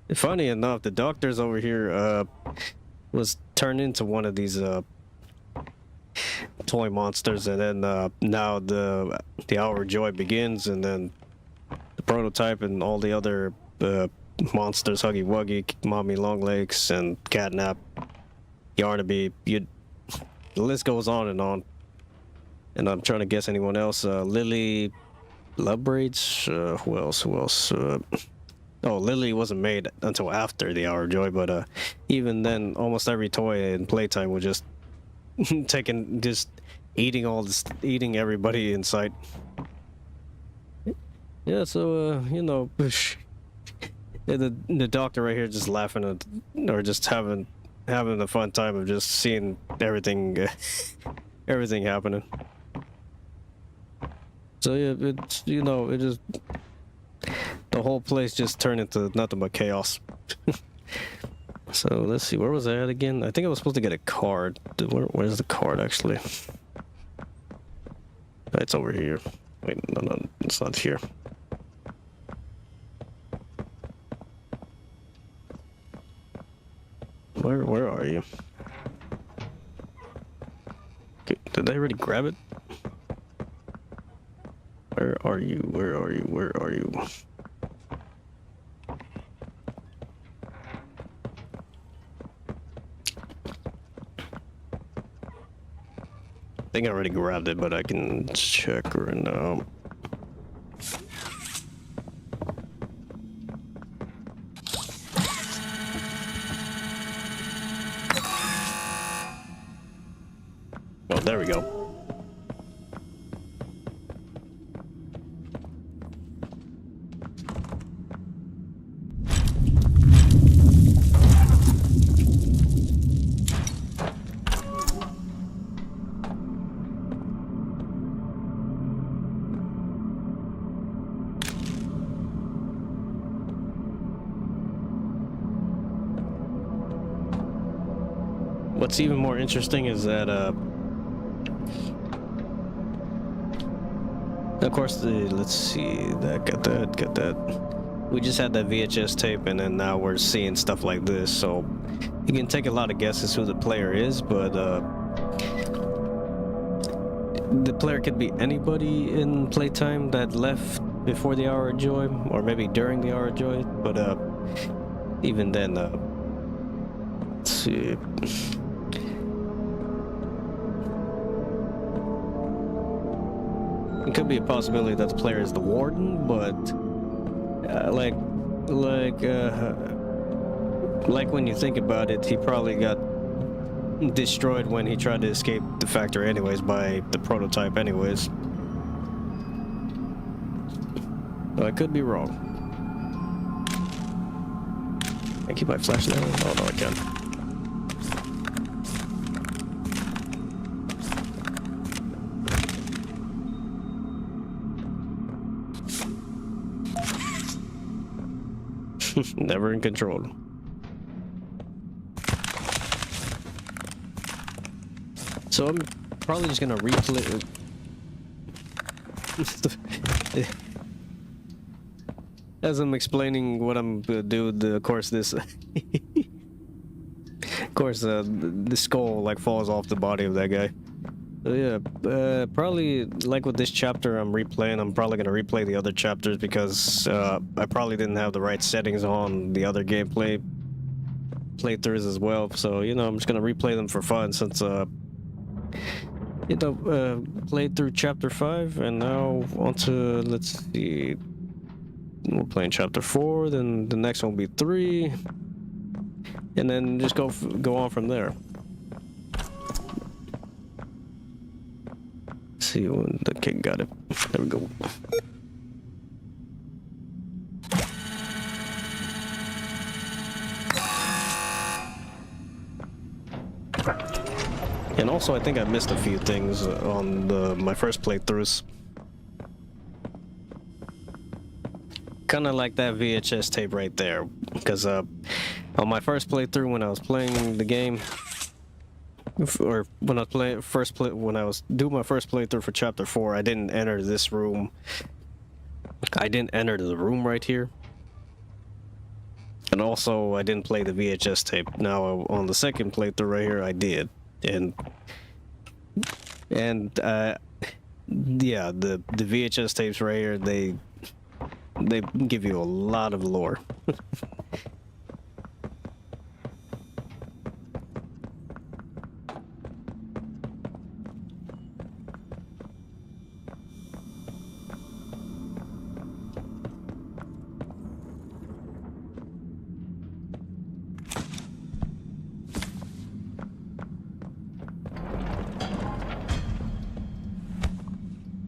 the Doctor's over here was turned into one of these toy monsters, and then now the Hour of Joy begins, and then the Prototype and all the other monsters, Huggy Wuggy, Mommy Longlegs, and Catnap, Yarnaby, the list goes on. And I'm trying to guess anyone else. Lily, Lovebraids, who else? Oh, Lily wasn't made until after the Hour of Joy, but even then, almost every toy in Playtime was just just eating everybody in sight. Yeah, so you know, the Doctor right here just laughing at, or just having a fun time of just seeing everything everything happening. So yeah, it's, you know, it just, the whole place just turned into nothing but chaos. So let's see, where was I at again? I think I was supposed to get a card. Where's the card actually? It's over here. Wait, no, it's not here. Where are you? Okay, did I already grab it? Where are you? Where are you? Where are you? I think I already grabbed it, but I can check right now. Oh, there we go. What's even more interesting is that, of course, let's see, got that. We just had that VHS tape, and then now we're seeing stuff like this, so you can take a lot of guesses who the player is, but the player could be anybody in Playtime that left before the Hour of Joy, or maybe during the Hour of Joy, but even then, let's see. It could be a possibility that the player is the Warden, but like when you think about it, he probably got destroyed when he tried to escape the factory anyways by the Prototype anyways. I could be wrong. Can I keep my flashlight on? Oh no, I can't. Never in control. So I'm probably just gonna replay. As I'm explaining what I'm gonna do, of course this, of course the skull like falls off the body of that guy. Yeah, probably like with this chapter I'm replaying, I'm probably gonna replay the other chapters because I probably didn't have the right settings on the other gameplay playthroughs as well. So, you know, I'm just gonna replay them for fun since played through chapter 5 and now on to, let's see, we're playing chapter 4, then the next one will be 3, and then just go on from there. See when the kid got it. There we go. And also, I think I missed a few things on my first playthroughs. Kind of like that VHS tape right there, because on my first playthrough when I was playing the game, or when I was doing my first playthrough for chapter 4, I didn't enter this room. I didn't enter the room right here. And also, I didn't play the VHS tape. Now, on the second playthrough right here, I did. And yeah, the VHS tapes right here, they give you a lot of lore.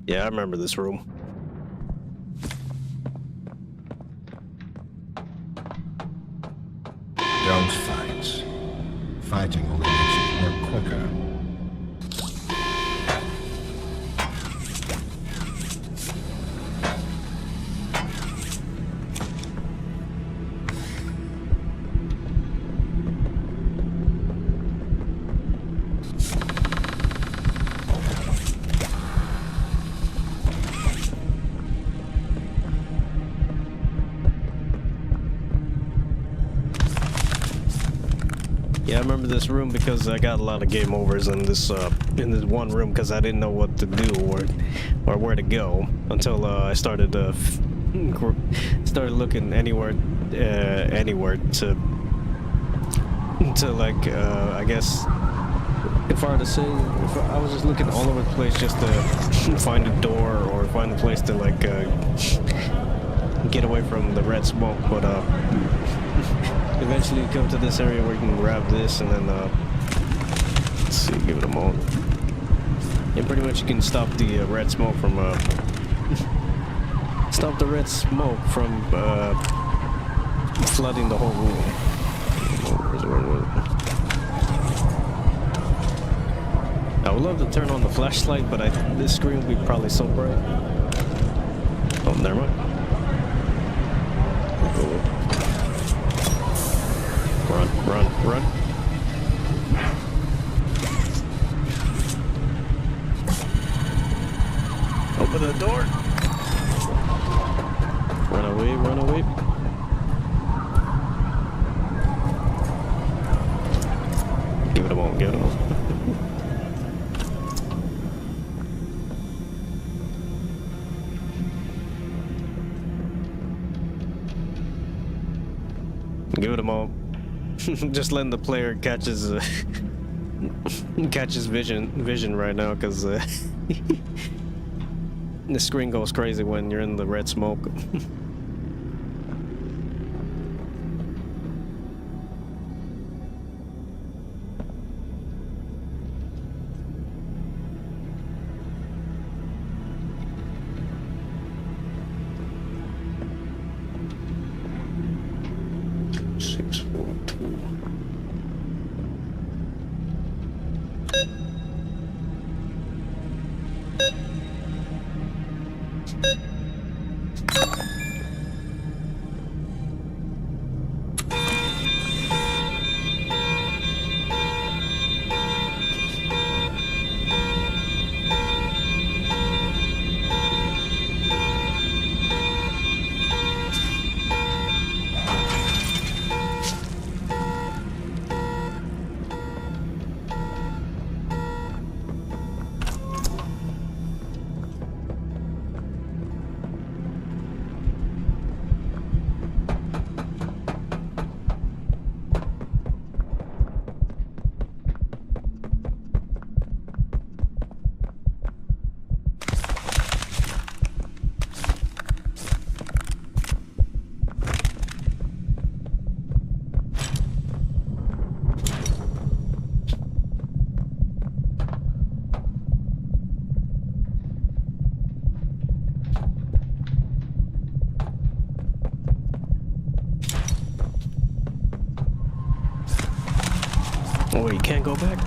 Yeah, I remember this room. Don't fight. Fighting only makes it work quicker. Yeah, I remember this room because I got a lot of game overs in this one room because I didn't know what to do or where to go until I started looking anywhere to like I guess if I were to say if I was just looking all over the place just to find a door or find a place to like get away from the red smoke, but eventually you come to this area where you can grab this and then let's see, give it a moment. And pretty much you can stop the red smoke from flooding the whole room. I would love to turn on the flashlight, but this screen would be probably so bright. Oh, never mind. Run. Open the door. Run away. Give it a moment, Give it a moment. Just letting the player catch his vision right now, because the screen goes crazy when you're in the red smoke.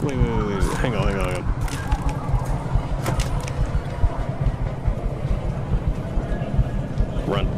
Wait. Hang on. Run.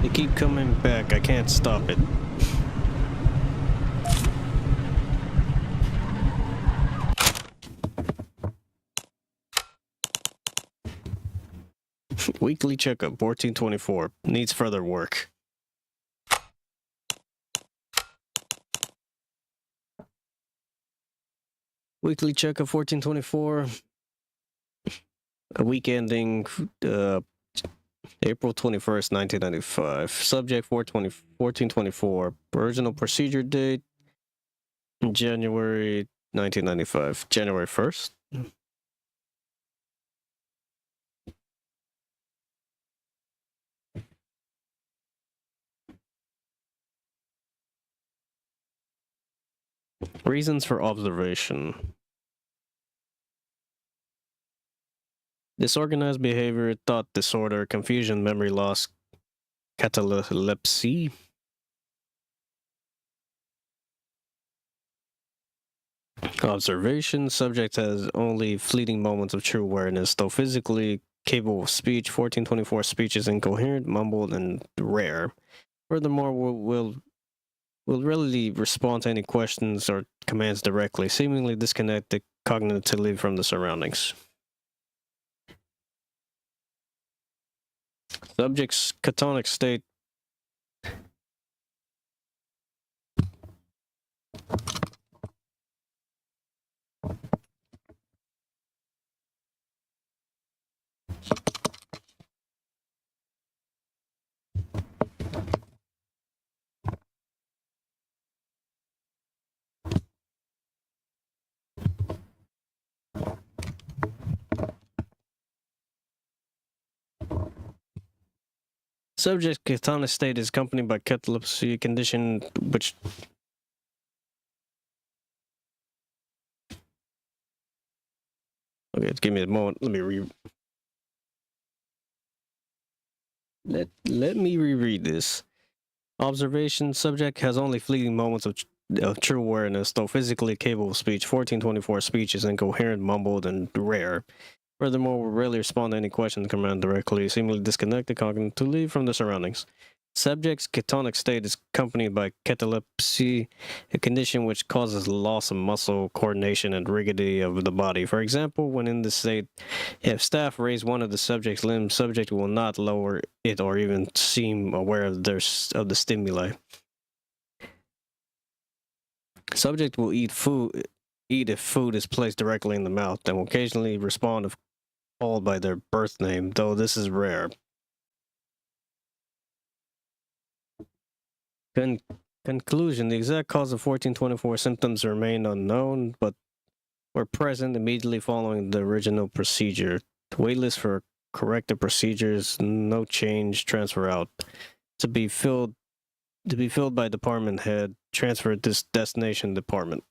They keep coming back. I can't stop it. Weekly checkup 1424 needs further work. Weekly checkup 1424. A week ending April 21st, 1995. Subject 1424. Original procedure date January 1995. January 1st. Reasons for observation. Disorganized behavior, thought disorder, confusion, memory loss, catalepsy. Observation. Subject has only fleeting moments of true awareness, though physically capable of speech. 1424 speech is incoherent, mumbled, and rare. Furthermore, will readily respond to any questions or commands directly, seemingly disconnected cognitively from the surroundings. Subject's catonic state. Subject's catonic state is accompanied by catalepsy, condition which okay, give me a moment. Let me reread this. Observation. Subject has only fleeting moments of true awareness, though physically capable of speech. 1424 speech is incoherent, mumbled, and rare. Furthermore, will rarely respond to any question command directly, seemingly disconnected cognitively from the surroundings. Subject's catonic state is accompanied by catalepsy, a condition which causes loss of muscle coordination and rigidity of the body. For example, when in this state, if staff raise one of the subject's limbs, subject will not lower it or even seem aware of the stimuli. Subject will eat if food is placed directly in the mouth, and will occasionally respond if called by their birth name, though this is rare. Conclusion. The exact cause of 1424 symptoms remain unknown, but were present immediately following the original procedure. Waitlist for corrective procedures, no change, transfer out. To be filled by department head, transfer this destination department.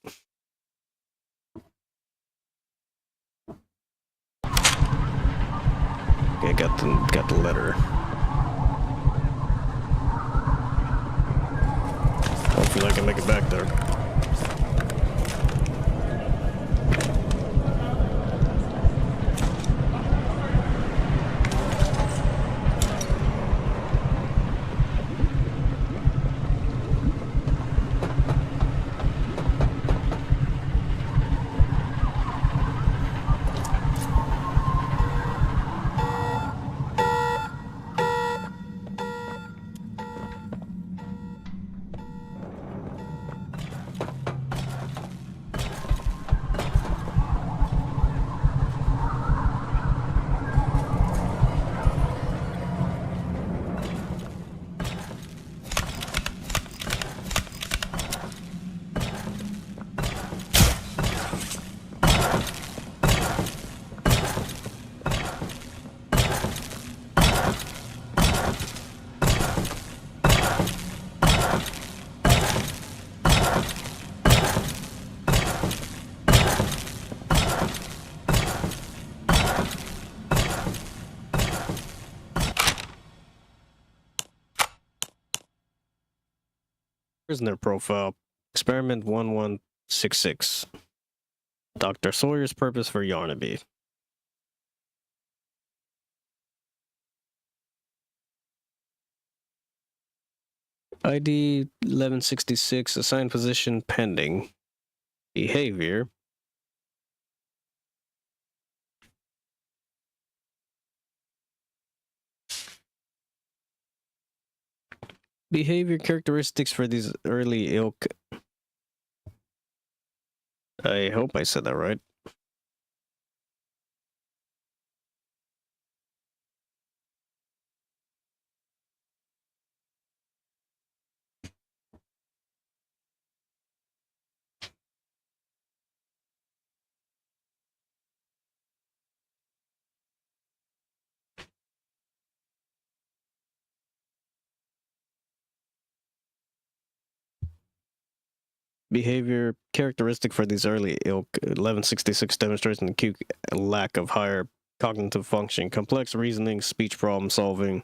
Okay, got the letter. Hopefully I can make it back there. Prisoner profile. Experiment 1166. Dr. Sawyer's purpose for Yarnaby. ID 1166. Assigned position pending. Behavior. Behavior characteristics for these early ilk. I hope I said that right. Behavior characteristic for these early ilk. 1166 demonstrates an acute lack of higher cognitive function, complex reasoning, speech problem solving,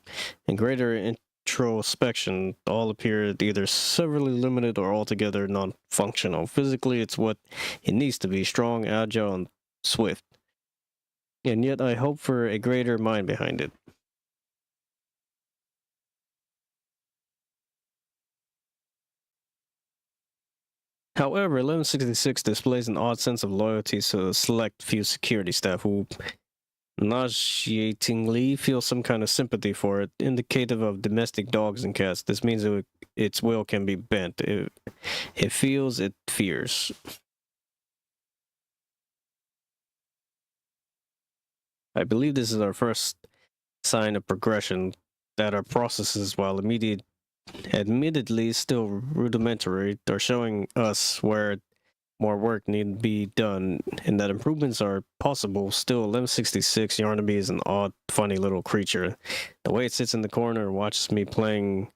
and greater introspection all appear either severely limited or altogether non-functional. Physically, it's what it needs to be: strong, agile, and swift. And yet I hope for a greater mind behind it. However, 1166 displays an odd sense of loyalty to a select few security staff who nauseatingly feel some kind of sympathy for it, indicative of domestic dogs and cats. This means its will can be bent. It feels, it fears. I believe this is our first sign of progression, that our processes, while admittedly still rudimentary, are showing us where more work need to be done, and that improvements are possible. Still, 1166 Yarnaby is an odd, funny little creature. The way it sits in the corner and watches me playing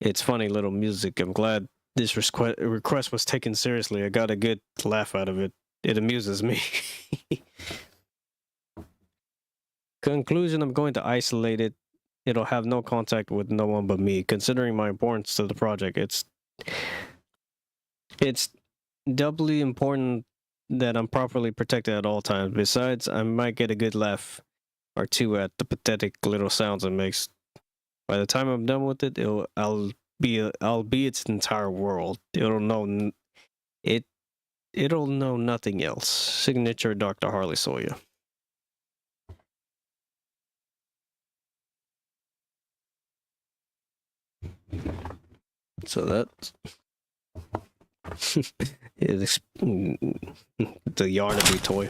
its funny little music, I'm glad this request was taken seriously. I got a good laugh out of it. It amuses me. Conclusion, I'm going to isolate it. It'll have no contact with no one but me. Considering my importance to the project, it's doubly important that I'm properly protected at all times. Besides, I might get a good laugh or two at the pathetic little sounds it makes. By the time I'm done with it, I'll be its entire world. It'll know nothing else. Signature, Dr. Harley Sawyer. So that's it's the Yarnaby toy.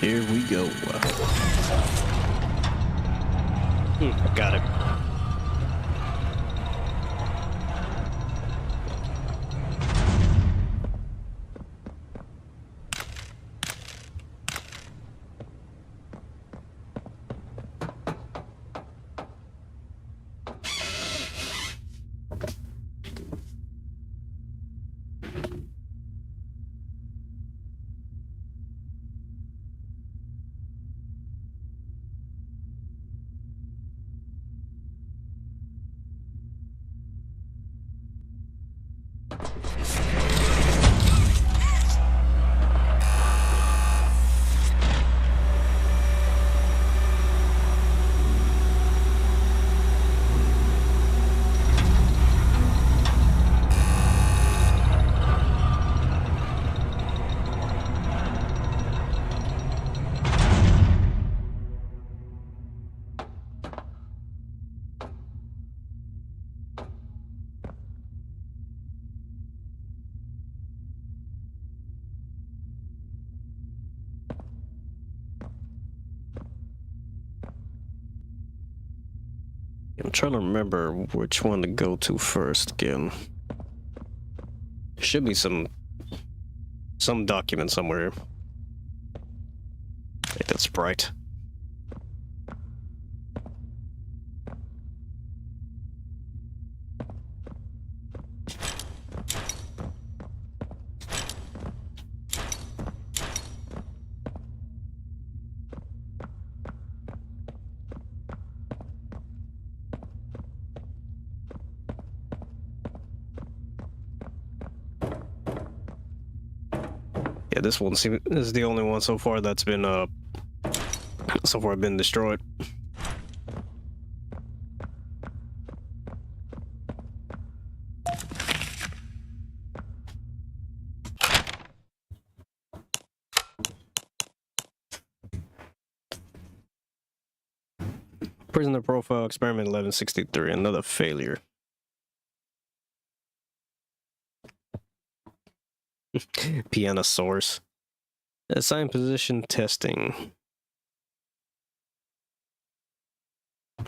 Here we go. Got it. I'm trying to remember which one to go to first again. There should be some document somewhere. I think that's Sprite. Yeah, this is the only one so far that's been destroyed. Prisoner profile experiment 1163, another failure. Piano source. Assign position testing.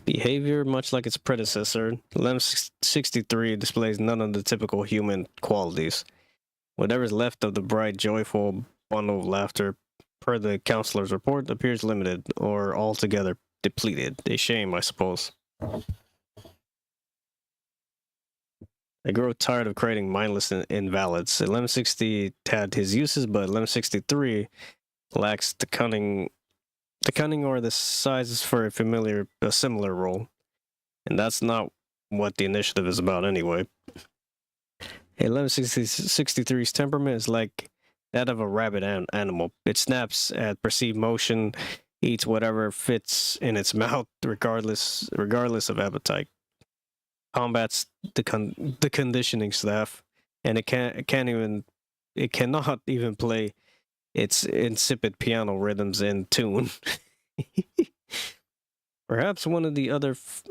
Behavior, much like its predecessor, 1163 displays none of the typical human qualities. Whatever's left of the bright, joyful bundle of laughter, per the counselor's report, appears limited or altogether depleted. A shame, I suppose. I grow tired of creating mindless invalids. 1160 had his uses, but 1163 lacks the cunning or the sizes for a similar role. And that's not what the initiative is about anyway. 1163's temperament is like that of a rabid animal. It snaps at perceived motion, eats whatever fits in its mouth, regardless of appetite. Combats the conditioning staff, and it cannot even play its insipid piano rhythms in tune. Perhaps one of the others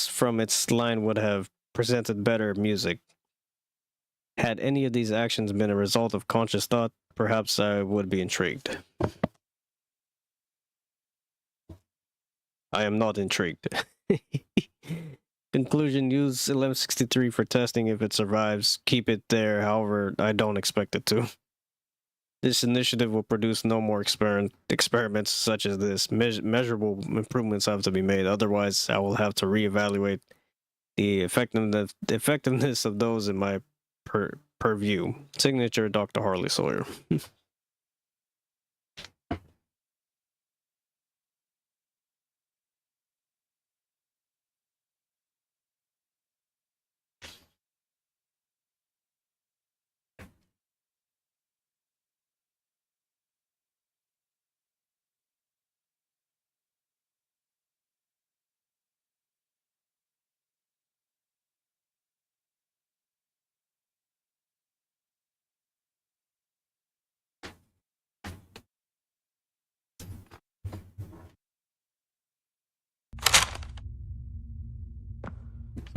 from its line would have presented better music. Had any of these actions been a result of conscious thought, perhaps I would be intrigued. I am not intrigued. Conclusion, use 1163 for testing. If it survives, keep it there. However, I don't expect it to. This initiative will produce no more experiments such as this. Measurable improvements have to be made. Otherwise, I will have to reevaluate the effectiveness of those in my purview. Signature, Dr. Harley Sawyer.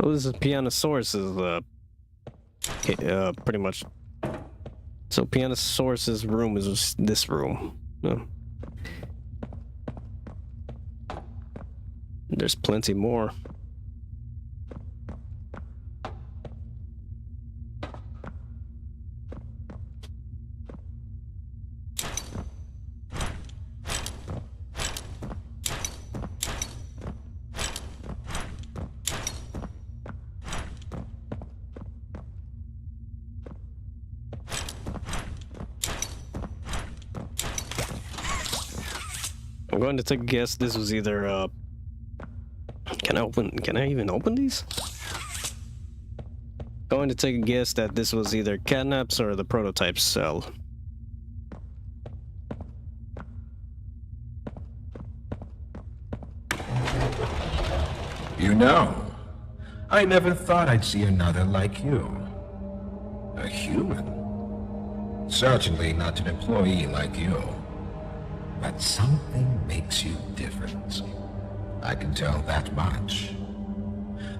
So this is Pianosaurus is pretty much So Pianosaurus's room is this room. No. There's plenty more. I'm going to take a guess this was either can I even open these? Going to take a guess that this was either Catnap's or the prototype cell. You know, I never thought I'd see another like you. A human. Certainly not an employee like you. But something makes you different. I can tell that much.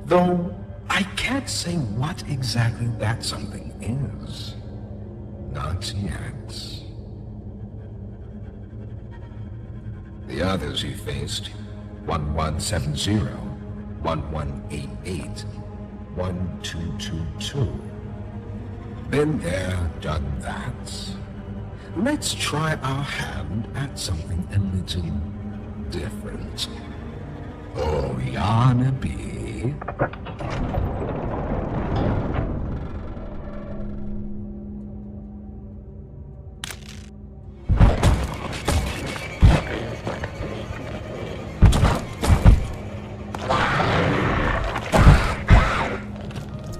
Though, I can't say what exactly that something is. Not yet. The others you faced, 1170, 1188, 1222. Been there, done that. Let's try our hand at something a little different. Oh, Yarnaby.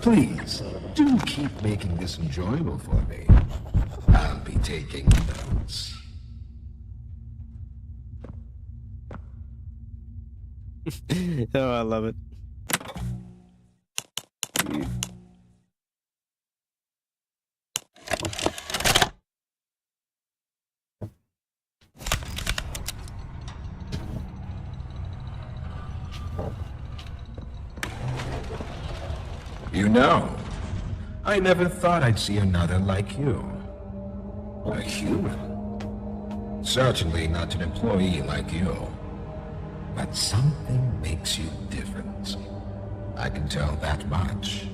Please, do keep making this enjoyable for me. I'll be taking notes. Oh, I love it. You know, I never thought I'd see another like you. A human. Certainly not an employee like you. But something makes you different. I can tell that much.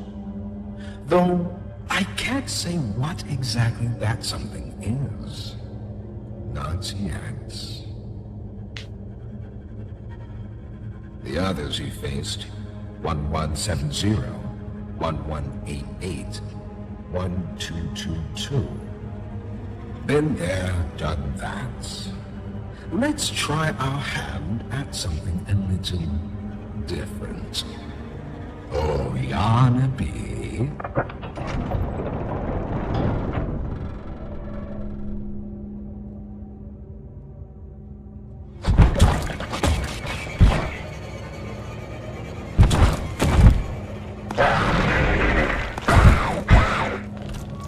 Though, I can't say what exactly that something is. Not yet. The others you faced, 1170, 1188, 1222. Been there, done that. Let's try our hand at something a little different. Oh, Yarnaby.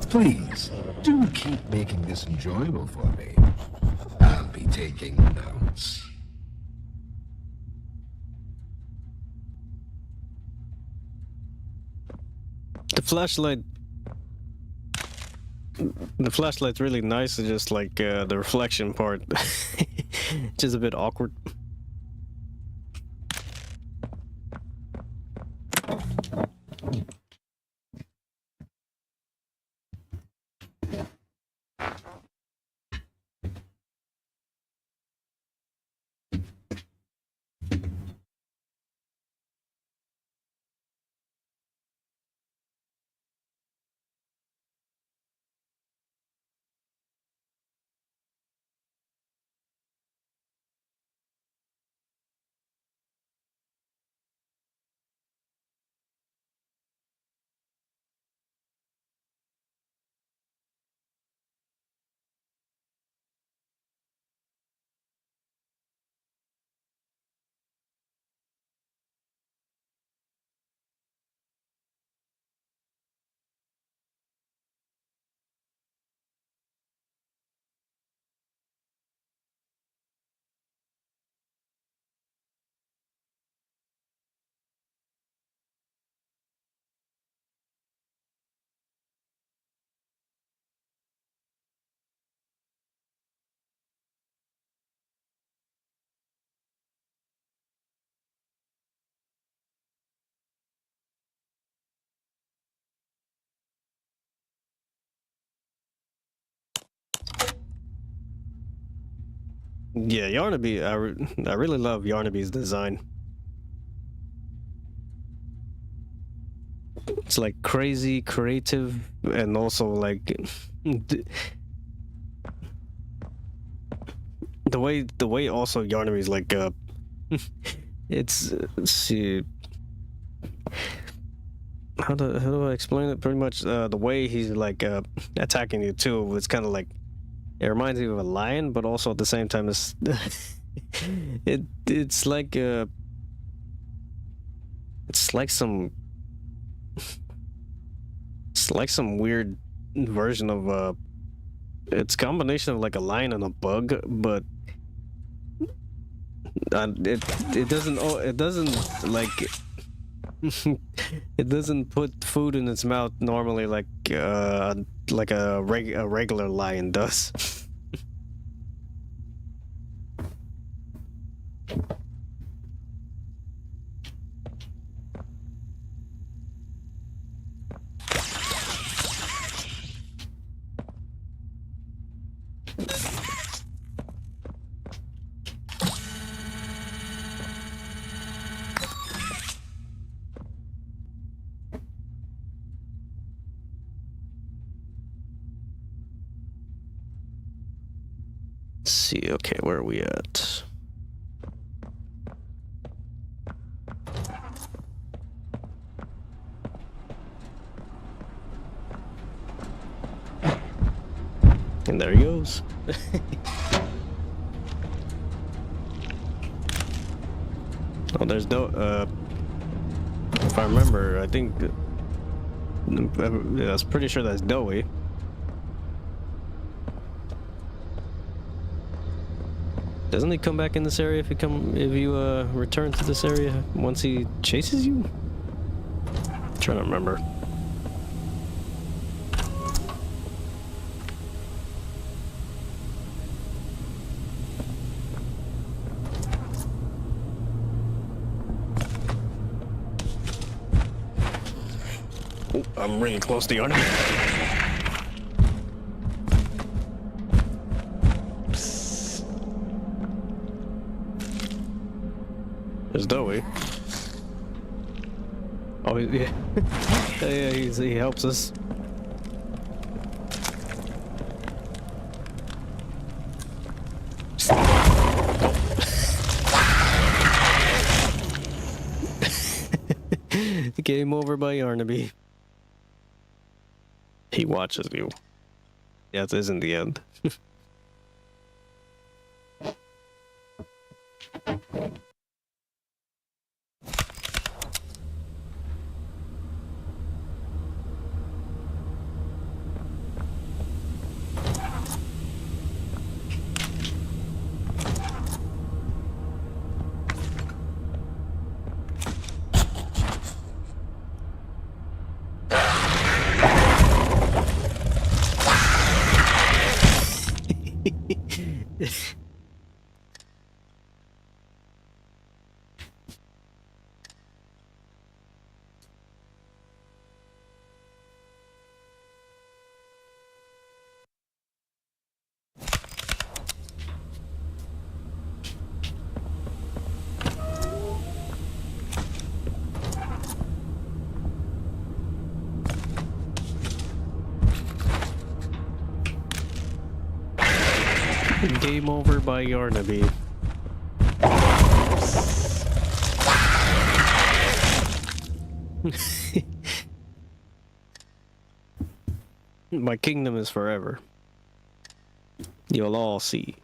Please, do keep making this enjoyable for me. I'll be taking notes. The flashlight. The flashlight's really nice. It's just like the reflection part, just a bit awkward. Yeah, Yarnaby. I really love Yarnaby's design. It's like crazy, creative, and also like the way also Yarnaby's like it's let's see. How do I explain it? Pretty much the way he's like attacking you too. It's kind of like it reminds me of a lion, but also at the same time it's it's like it's like some weird version of it's a combination of like a lion and a bug, but it doesn't like it doesn't put food in its mouth normally like a regular lion does. Let's see, okay, where are we at? And there he goes. Oh, there's no, if I remember, I think, I was pretty sure that's Doey. Doesn't he come back in this area if you return to this area once he chases you? I'm trying to remember. Oh, I'm really close to Yarn. There's Doey. Oh, yeah. Yeah, he helps us. Game over by Yarnaby. He watches you. Yeah, this isn't the end. Game over by Yarnaby. My kingdom is forever. You'll all see.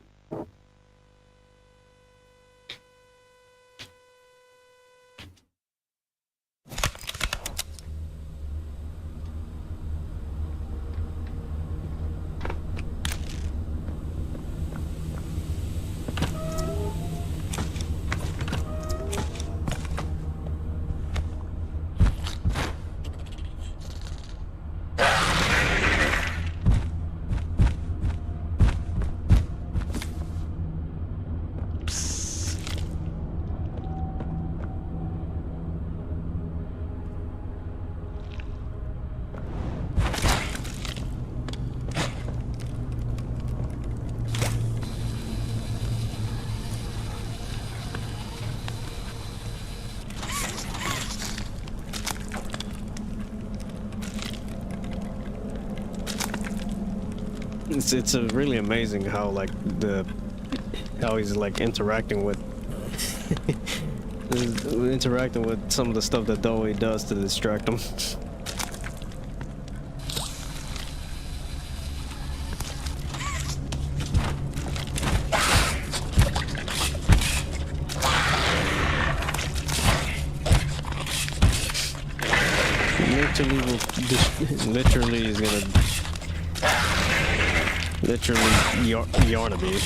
It's really amazing how like how he's like interacting with some of the stuff that Doe does to distract him. Literally is gonna Yarnaby.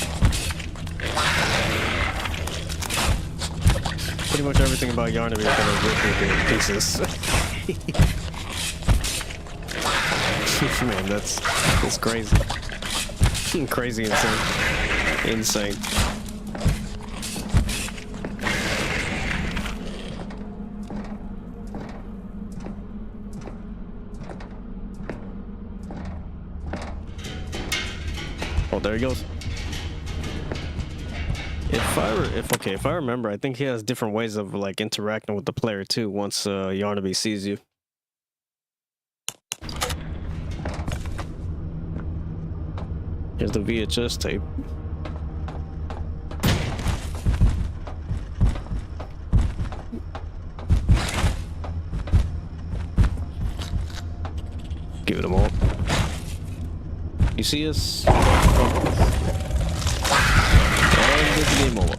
Pretty much everything about Yarnaby is gonna rip you to pieces. Man, that's crazy. Crazy insane. Oh, there he goes. If I remember, I think he has different ways of like interacting with the player too once Yarnaby sees you. Here's the VHS tape. Give it a moment. You see us? And it's game over.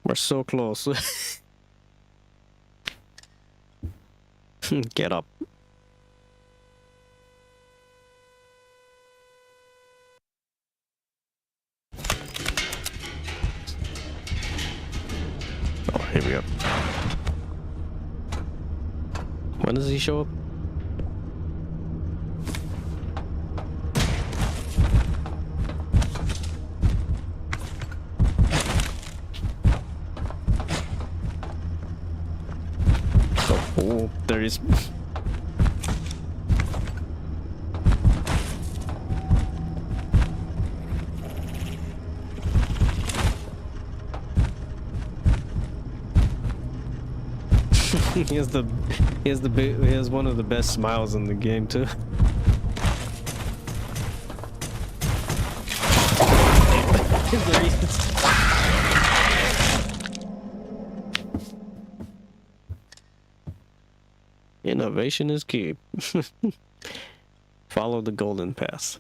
We're so close. Get up. Oh, here we go. When does he show up? Oh, there is. he has one of the best smiles in the game too. Innovation is key. Follow the golden path.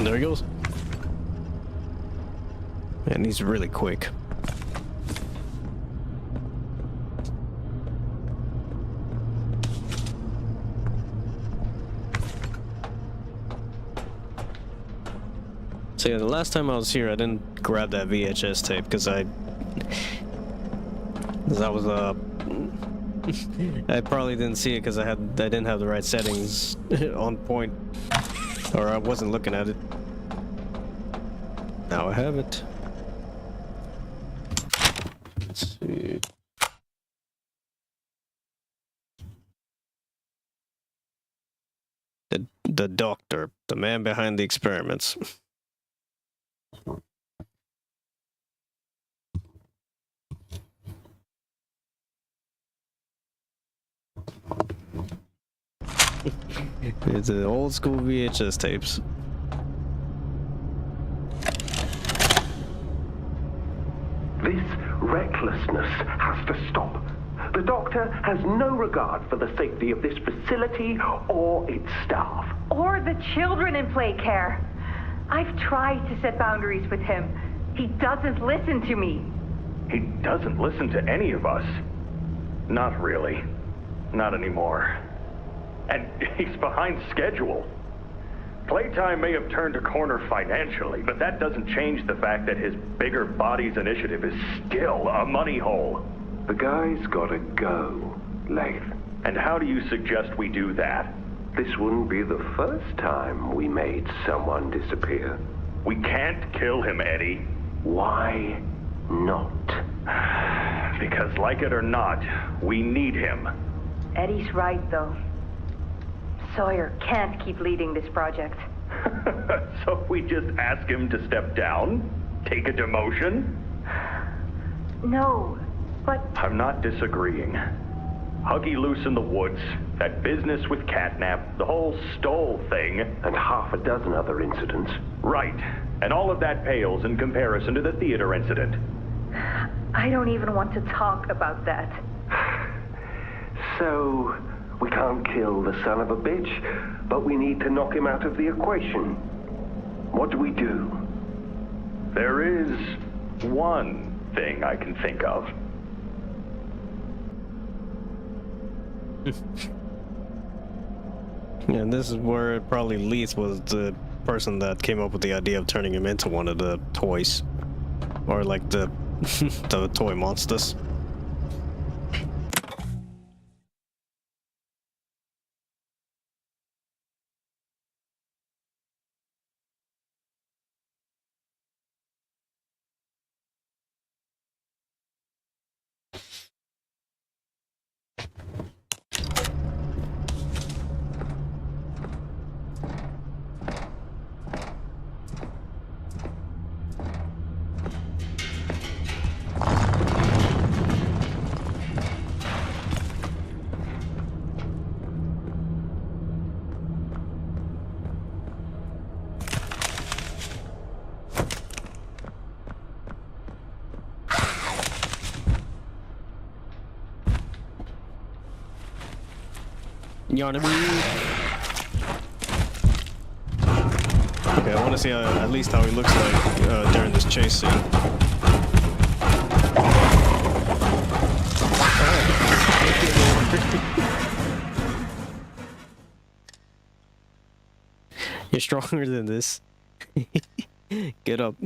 There he goes. And he's really quick. So yeah, the last time I was here, I didn't grab that VHS tape because I was I probably didn't see it because I didn't have the right settings on point, or I wasn't looking at it. Now I have it. Let's see. The doctor, the man behind the experiments. It's the old school VHS tapes. This recklessness has to stop. The doctor has no regard for the safety of this facility or its staff. Or the children in play care. I've tried to set boundaries with him. He doesn't listen to me. He doesn't listen to any of us. Not really. Not anymore. And he's behind schedule. Playtime may have turned a corner financially, but that doesn't change the fact that his Bigger Bodies initiative is still a money hole. The guy's gotta go. Lathe. And how do you suggest we do that? This wouldn't be the first time we made someone disappear. We can't kill him, Eddie. Why not? Because like it or not, we need him. Eddie's right, though. Sawyer can't keep leading this project. So we just ask him to step down? Take a demotion? No, but I'm not disagreeing. Huggy Loose in the Woods, that business with Catnap, the whole Stoll thing. And half a dozen other incidents. Right. And all of that pales in comparison to the theater incident. I don't even want to talk about that. So, we can't kill the son of a bitch, but we need to knock him out of the equation. What do we do? There is one thing I can think of. Yeah, this is where probably Leith was the person that came up with the idea of turning him into one of the toys. Or like the the toy monsters. Okay, I want to see at least how he looks like during this chase scene. You're stronger than this. Get up.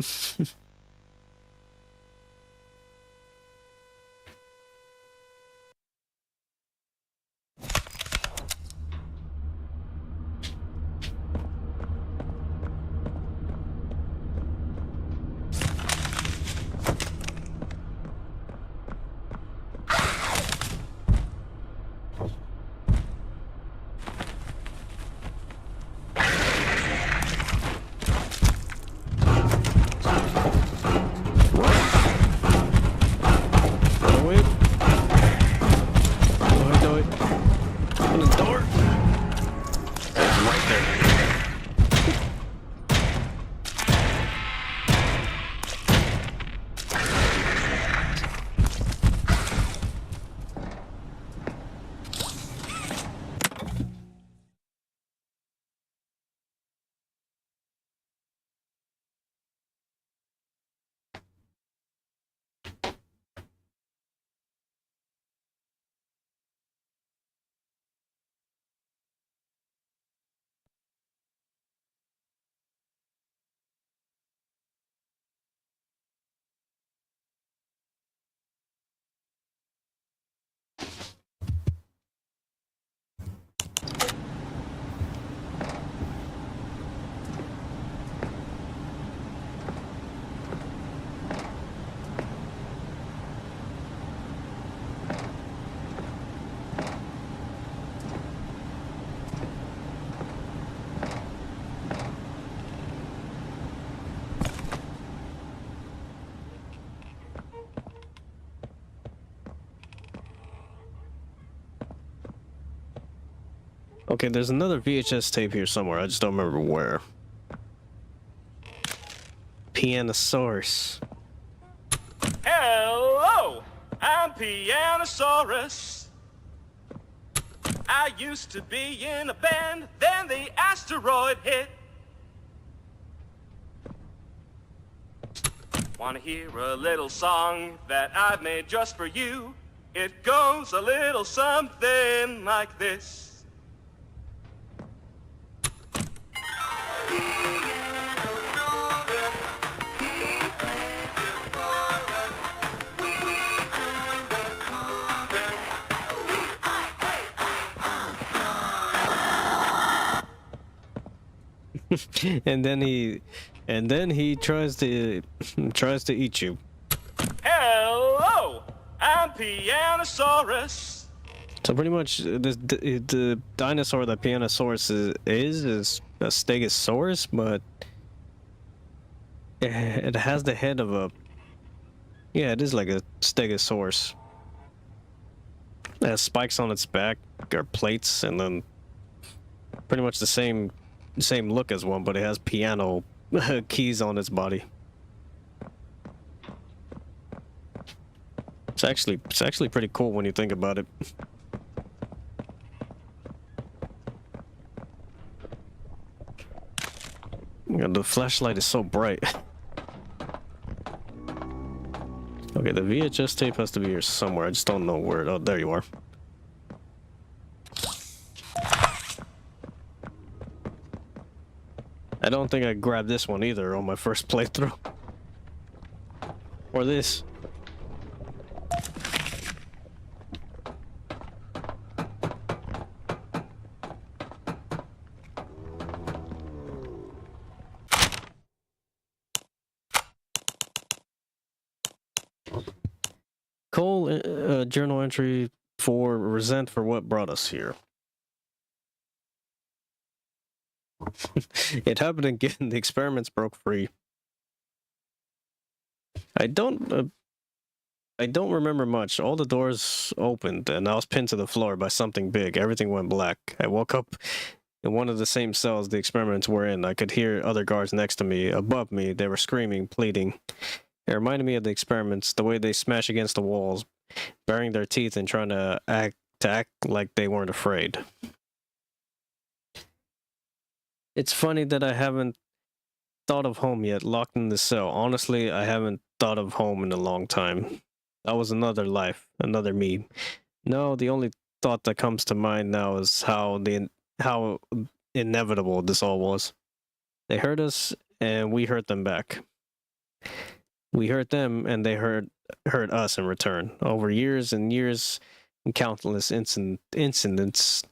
Okay, there's another VHS tape here somewhere. I just don't remember where. Pianosaurus. Hello, I'm Pianosaurus. I used to be in a band, then the asteroid hit. Wanna hear a little song that I've made just for you? It goes a little something like this. and then he tries to eat you. Hello, I'm Pianosaurus. So pretty much, the dinosaur that Pianosaurus is a Stegosaurus, but it has the head of a... Yeah, it is like a Stegosaurus. It has spikes on its back, or plates, and then pretty much the same look as one, but it has piano keys on its body. It's actually pretty cool when you think about it. Yeah, the flashlight is so bright. Okay, the VHS tape has to be here somewhere. I just don't know where. Oh, there you are. I don't think I grabbed this one either on my first playthrough. Or this. Cole, journal entry for resent for what brought us here. It happened again. The experiments broke free. I don't remember much. All the doors opened, and I was pinned to the floor by something big. Everything went black. I woke up in one of the same cells the experiments were in. I could hear other guards next to me, above me. They were screaming, pleading. It reminded me of the experiments, the way they smash against the walls, baring their teeth and trying to act like they weren't afraid. It's funny that I haven't thought of home yet, locked in the cell. Honestly, I haven't thought of home in a long time. That was another life, another me. No, the only thought that comes to mind now is how inevitable this all was. They hurt us, and we hurt them back. We hurt them, and they hurt us in return. Over years and years, and countless incidents.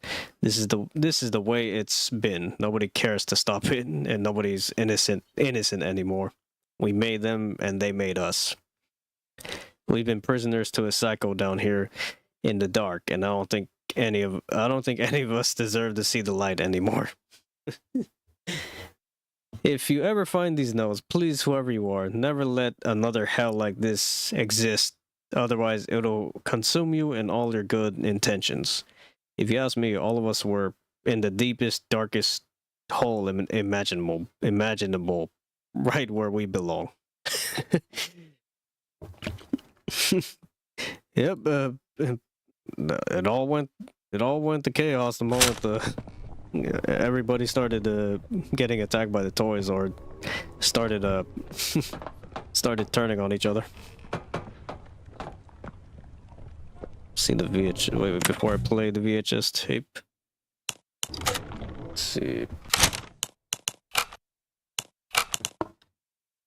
This is the way it's been. Nobody cares to stop it, and nobody's innocent anymore. We made them, and they made us. We've been prisoners to a cycle down here in the dark, and I don't think any of us deserve to see the light anymore. If you ever find these notes, please, whoever you are, never let another hell like this exist. Otherwise, it'll consume you and all your good intentions. If you ask me, all of us were in the deepest, darkest hole imaginable, right where we belong. Yep. It all went to chaos the moment everybody started getting attacked by the toys, or started turning on each other. See the VHS. Wait, before I play the VHS tape. Let's see.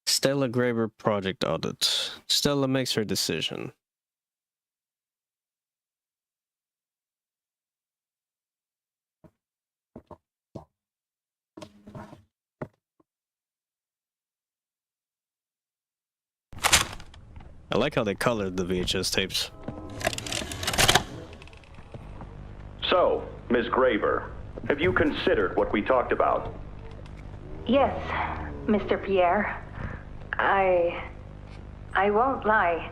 Stella Graber project audit. Stella makes her decision. I like how they colored the VHS tapes. So, Ms. Graber, have you considered what we talked about? Yes, Mr. Pierre. I won't lie.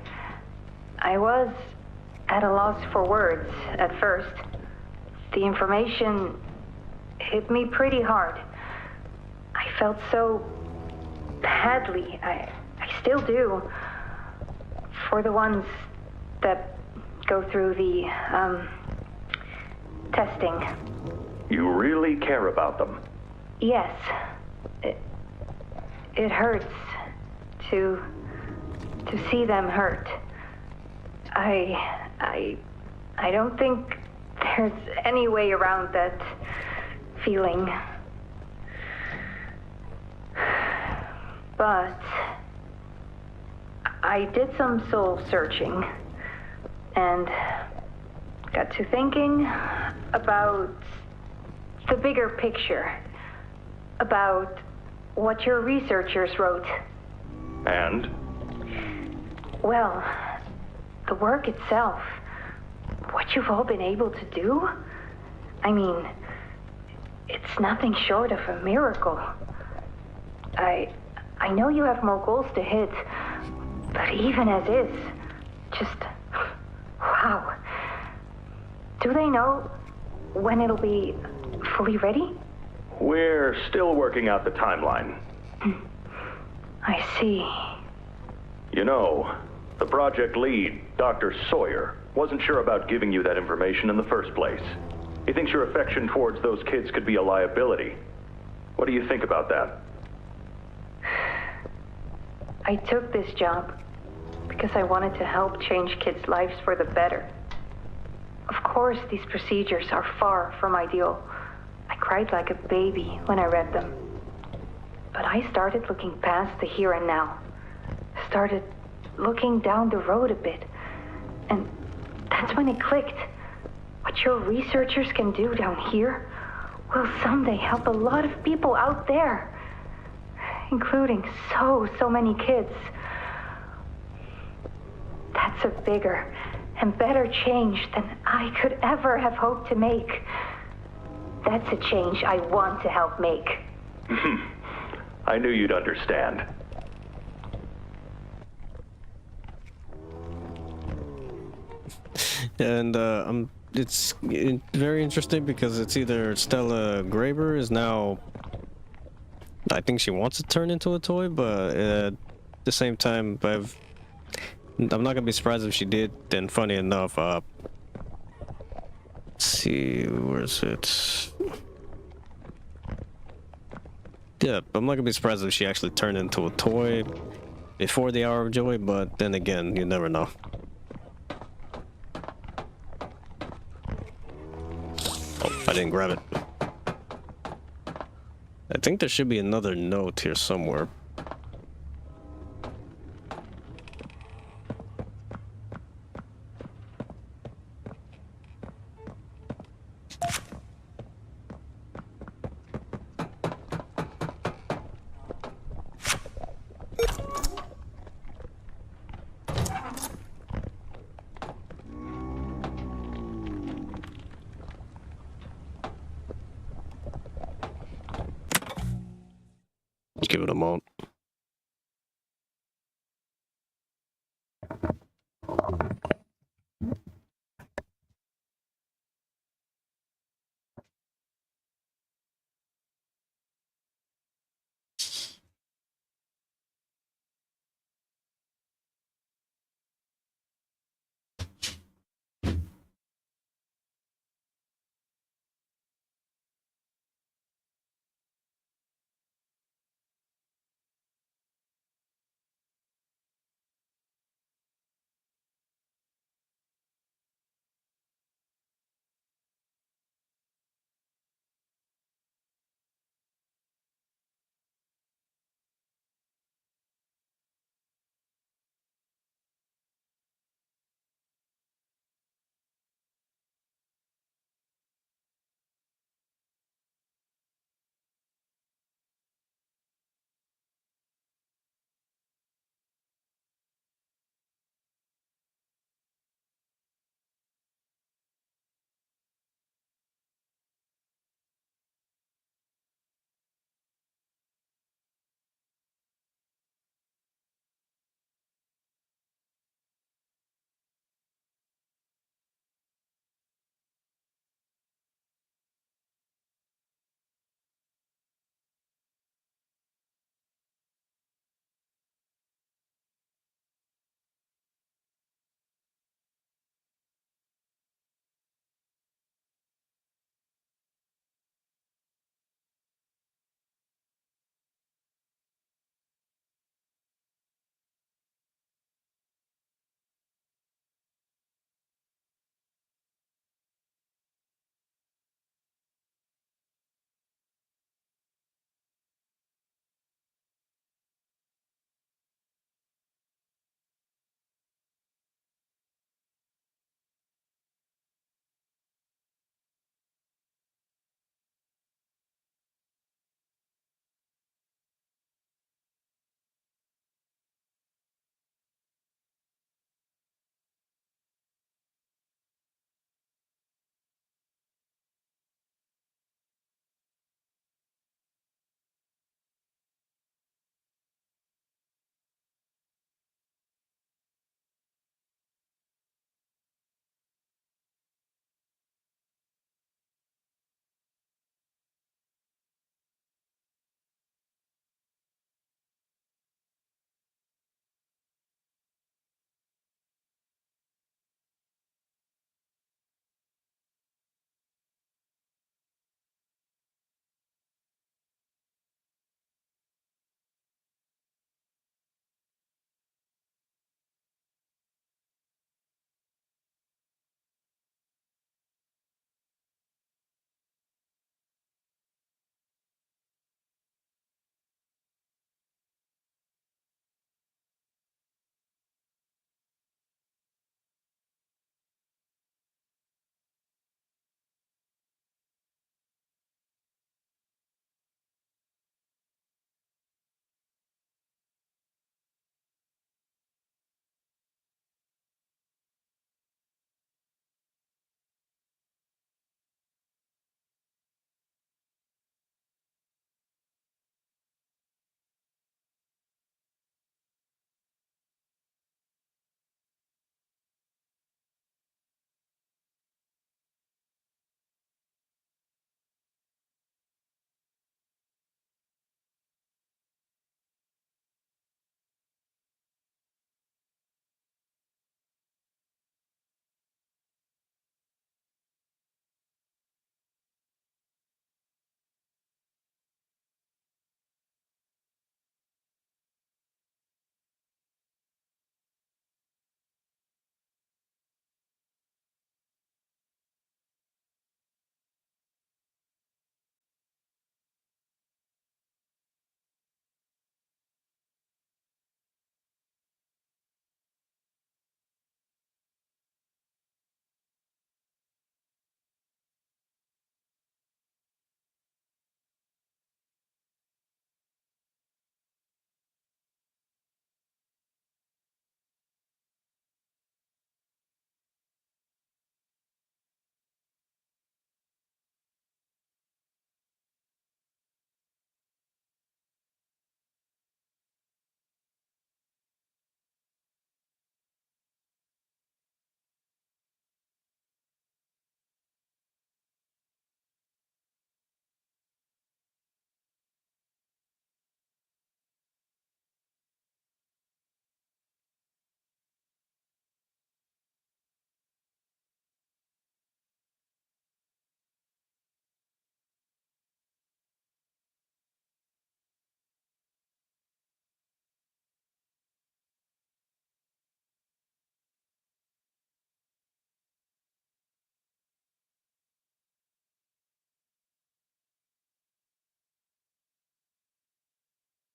I was at a loss for words at first. The information hit me pretty hard. I felt so badly. I still do. For the ones that go through the, testing. You really care about them? Yes. It hurts to see them hurt. I don't think there's any way around that feeling. But I did some soul searching and got to thinking about the bigger picture about what your researchers wrote. And? Well, the work itself, what you've all been able to do, I mean, it's nothing short of a miracle. I know you have more goals to hit, but even as is, just, wow. Do they know when it'll be fully ready? We're still working out the timeline. I see. You know, the project lead, Dr. Sawyer, wasn't sure about giving you that information in the first place. He thinks your affection towards those kids could be a liability. What do you think about that? I took this job because I wanted to help change kids' lives for the better. Of course, these procedures are far from ideal. I cried like a baby when I read them. But I started looking past the here and now. Started looking down the road a bit. And that's when it clicked. What your researchers can do down here will someday help a lot of people out there. Including so many kids. That's a bigger and better change than I could ever have hoped to make. That's a change I want to help make. I knew you'd understand. And it's very interesting because it's either Stella Graber is now, I think she wants to turn into a toy, but at the same time, I'm not gonna be surprised if she did. Then, funny enough, let's see, where is it? Yeah, I'm not gonna be surprised if she actually turned into a toy before the Hour of Joy, but then again, you never know. Oh, I didn't grab it. I think there should be another note here somewhere. Give it a moment.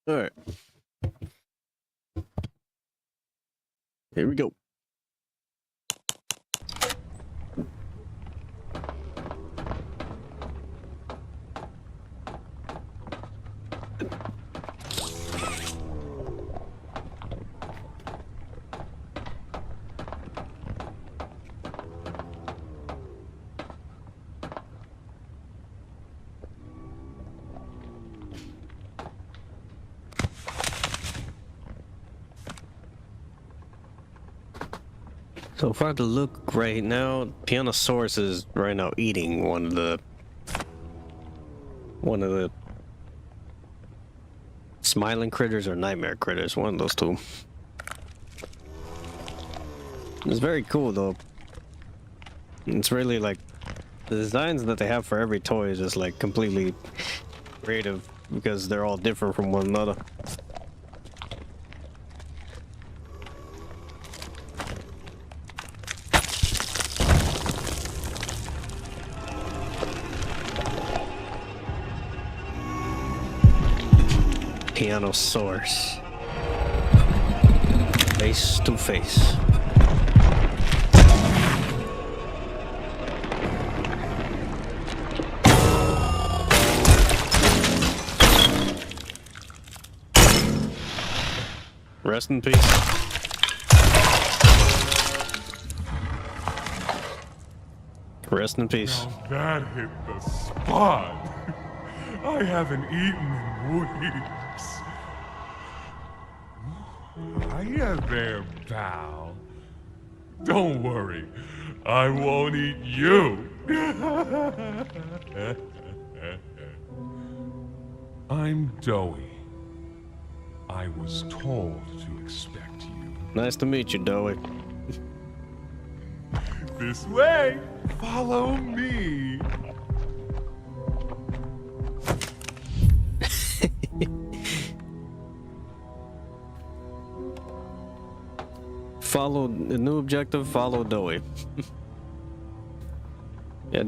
All right. Here we go. So far the look right now, Pianosaurus is right now eating one of the smiling critters or nightmare critters, one of those two. It's very cool though. It's really like the designs that they have for every toy is just like completely creative because they're all different from one another. Pianosaurus. Face to face. Rest in peace. Rest in peace. Now that hit the spot. I haven't eaten in weeks. Hiya there, pal. Don't worry, I won't eat you. I'm Doughy. I was told to expect you. Nice to meet you, Doughy. This way. Follow me. Follow the new objective. Follow Doughy. Yeah,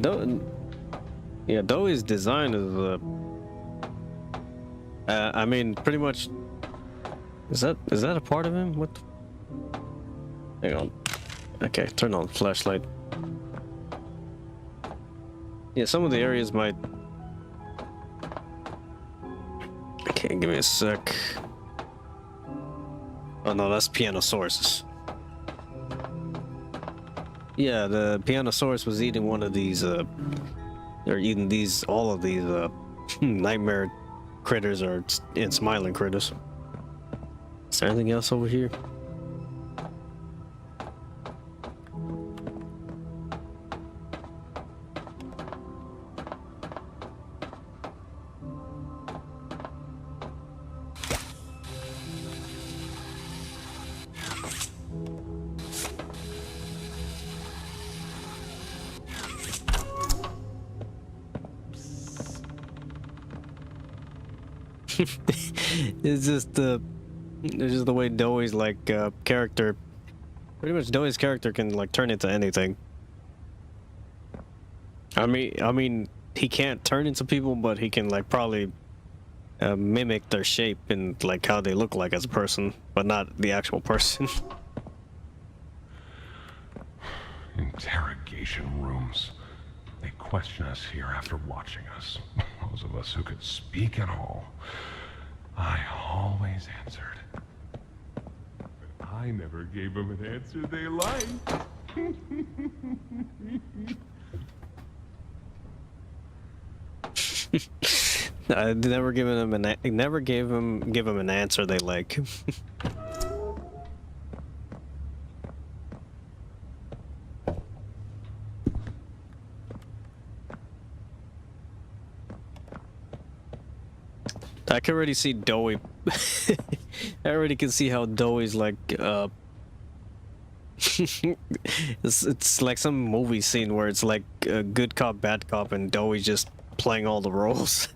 Doughy's design is I mean, pretty much. Is that a part of him? What? Hang on. Okay, turn on the flashlight. Yeah, some of the areas might. Okay, give me a sec. Oh no, that's Pianosaurus. Yeah, the Pianosaurus was eating one of these, they're eating all of these, nightmare critters and smiling critters. Is there anything else over here? It's just the way Doughy's like character. Pretty much Doughy's character can like turn into anything. I mean, he can't turn into people, but he can like probably mimic their shape and like how they look like as a person, but not the actual person. Interrogation rooms. They question us here after watching us. Those of us who could speak at all. I always answered. But I never gave them an answer they liked. I never gave him an answer they like. I can already see Doughy. I already can see how Doughy's like, it's like some movie scene where it's like a good cop, bad cop, and Doughy's just playing all the roles.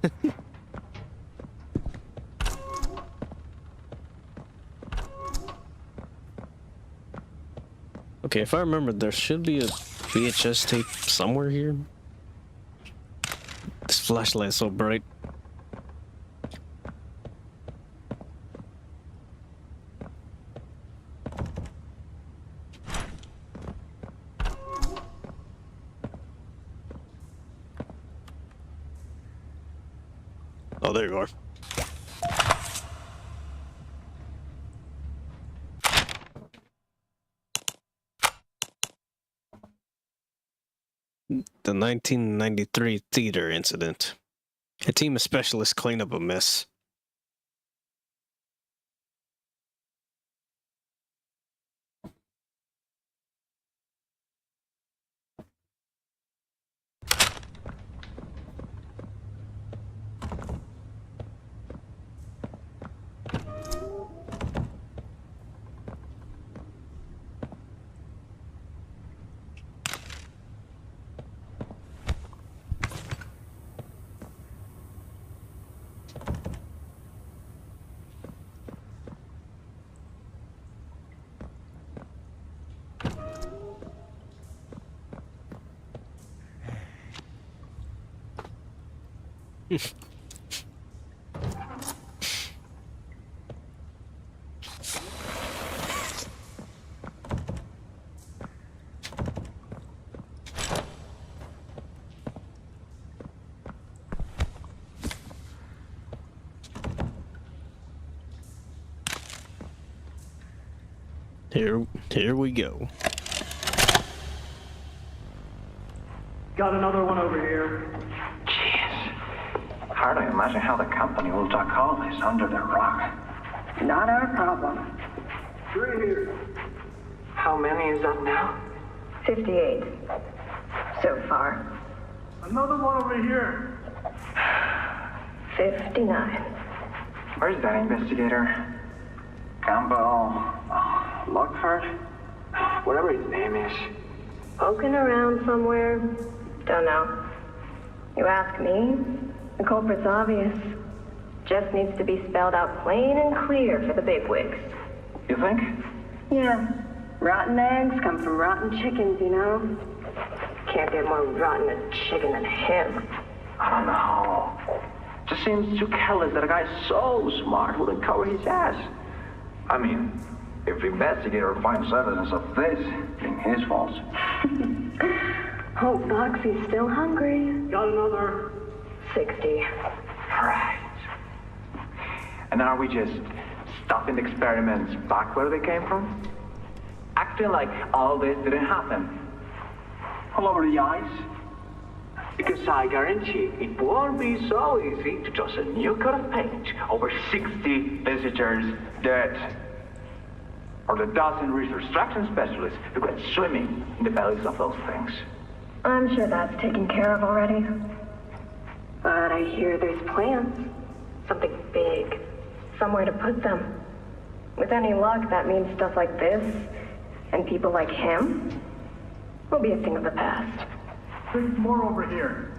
Okay, if I remember, there should be a VHS tape somewhere here. This flashlight is so bright. Oh, there you are. The 1993 theater incident. A team of specialists clean up a mess. Here we go. Got another one over here. Jeez. Hardly imagine how the company will duck all this under the rug. Not our problem. 3 here. How many is that now? 58. So far. Another one over here. 59. Where's that investigator? Campbell? Lockhart? Whatever his name is. Poking around somewhere? Don't know. You ask me? The culprit's obvious. Just needs to be spelled out plain and clear for the bigwigs. You think? Yeah. Rotten eggs come from rotten chickens, you know? Can't get more rotten a chicken than him. I don't know. Just seems too careless that a guy so smart wouldn't cover his ass. I mean, if the investigator finds evidence of this, being his fault. Hope Boxy's still hungry. Got another. 60. Right. And are we just stopping the experiments back where they came from? Acting like all this didn't happen. All over the ice? Because I guarantee it won't be so easy to toss a new coat of paint over 60 visitors dead. Or the dozen reconstruction specialists who went swimming in the bellies of those things. I'm sure that's taken care of already. But I hear there's plans. Something big. Somewhere to put them. With any luck, that means stuff like this, and people like him, will be a thing of the past. There's more over here.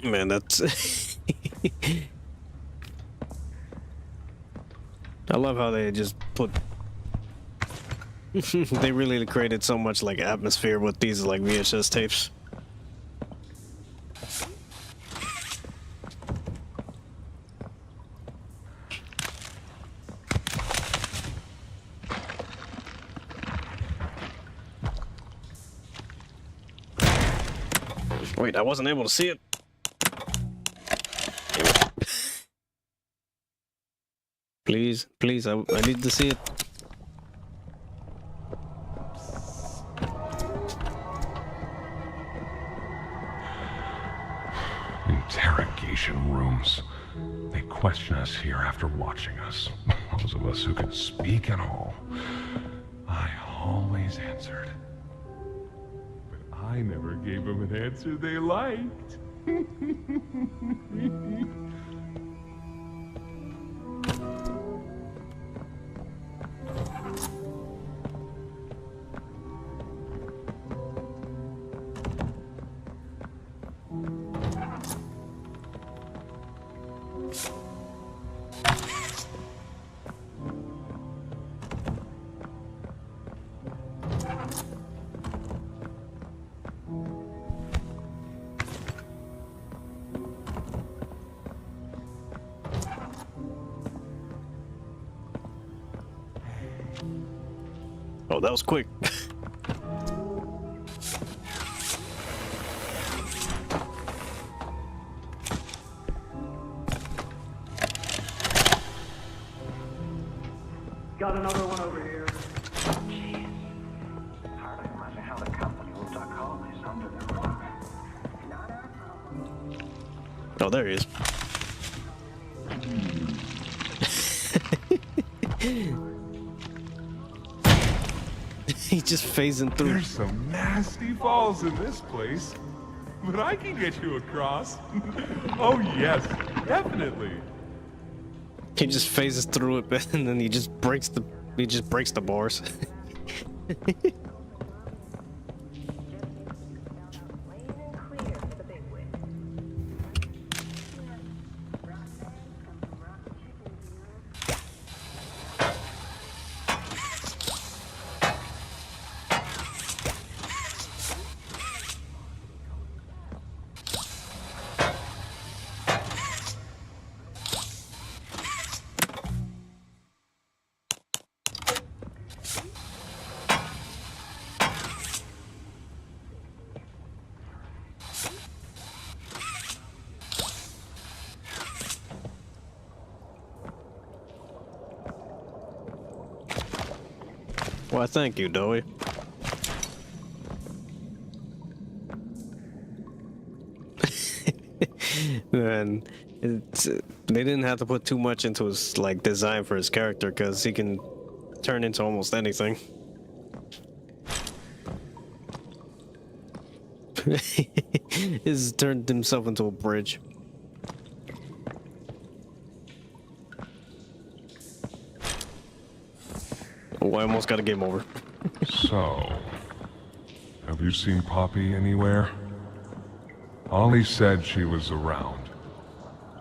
Man, that's... I love how they just put... they really created so much like atmosphere with these like VHS tapes. Wait, I wasn't able to see it. Please, please, I need to see it. Interrogation rooms. They question us here after watching us. Those of us who could speak at all. I always answered. But I never gave them an answer they liked. Oh, that was quick. Oh, there he is. He's just phasing through. There's some nasty falls in this place, but I can get you across. Oh yes, definitely. He just phases through it, and then he just breaks the bars. Why, thank you, Doey. Man, they didn't have to put too much into his like design for his character because he can turn into almost anything. He's turned himself into a bridge. Oh, I almost got a game over. So, have you seen Poppy anywhere? Ollie said she was around.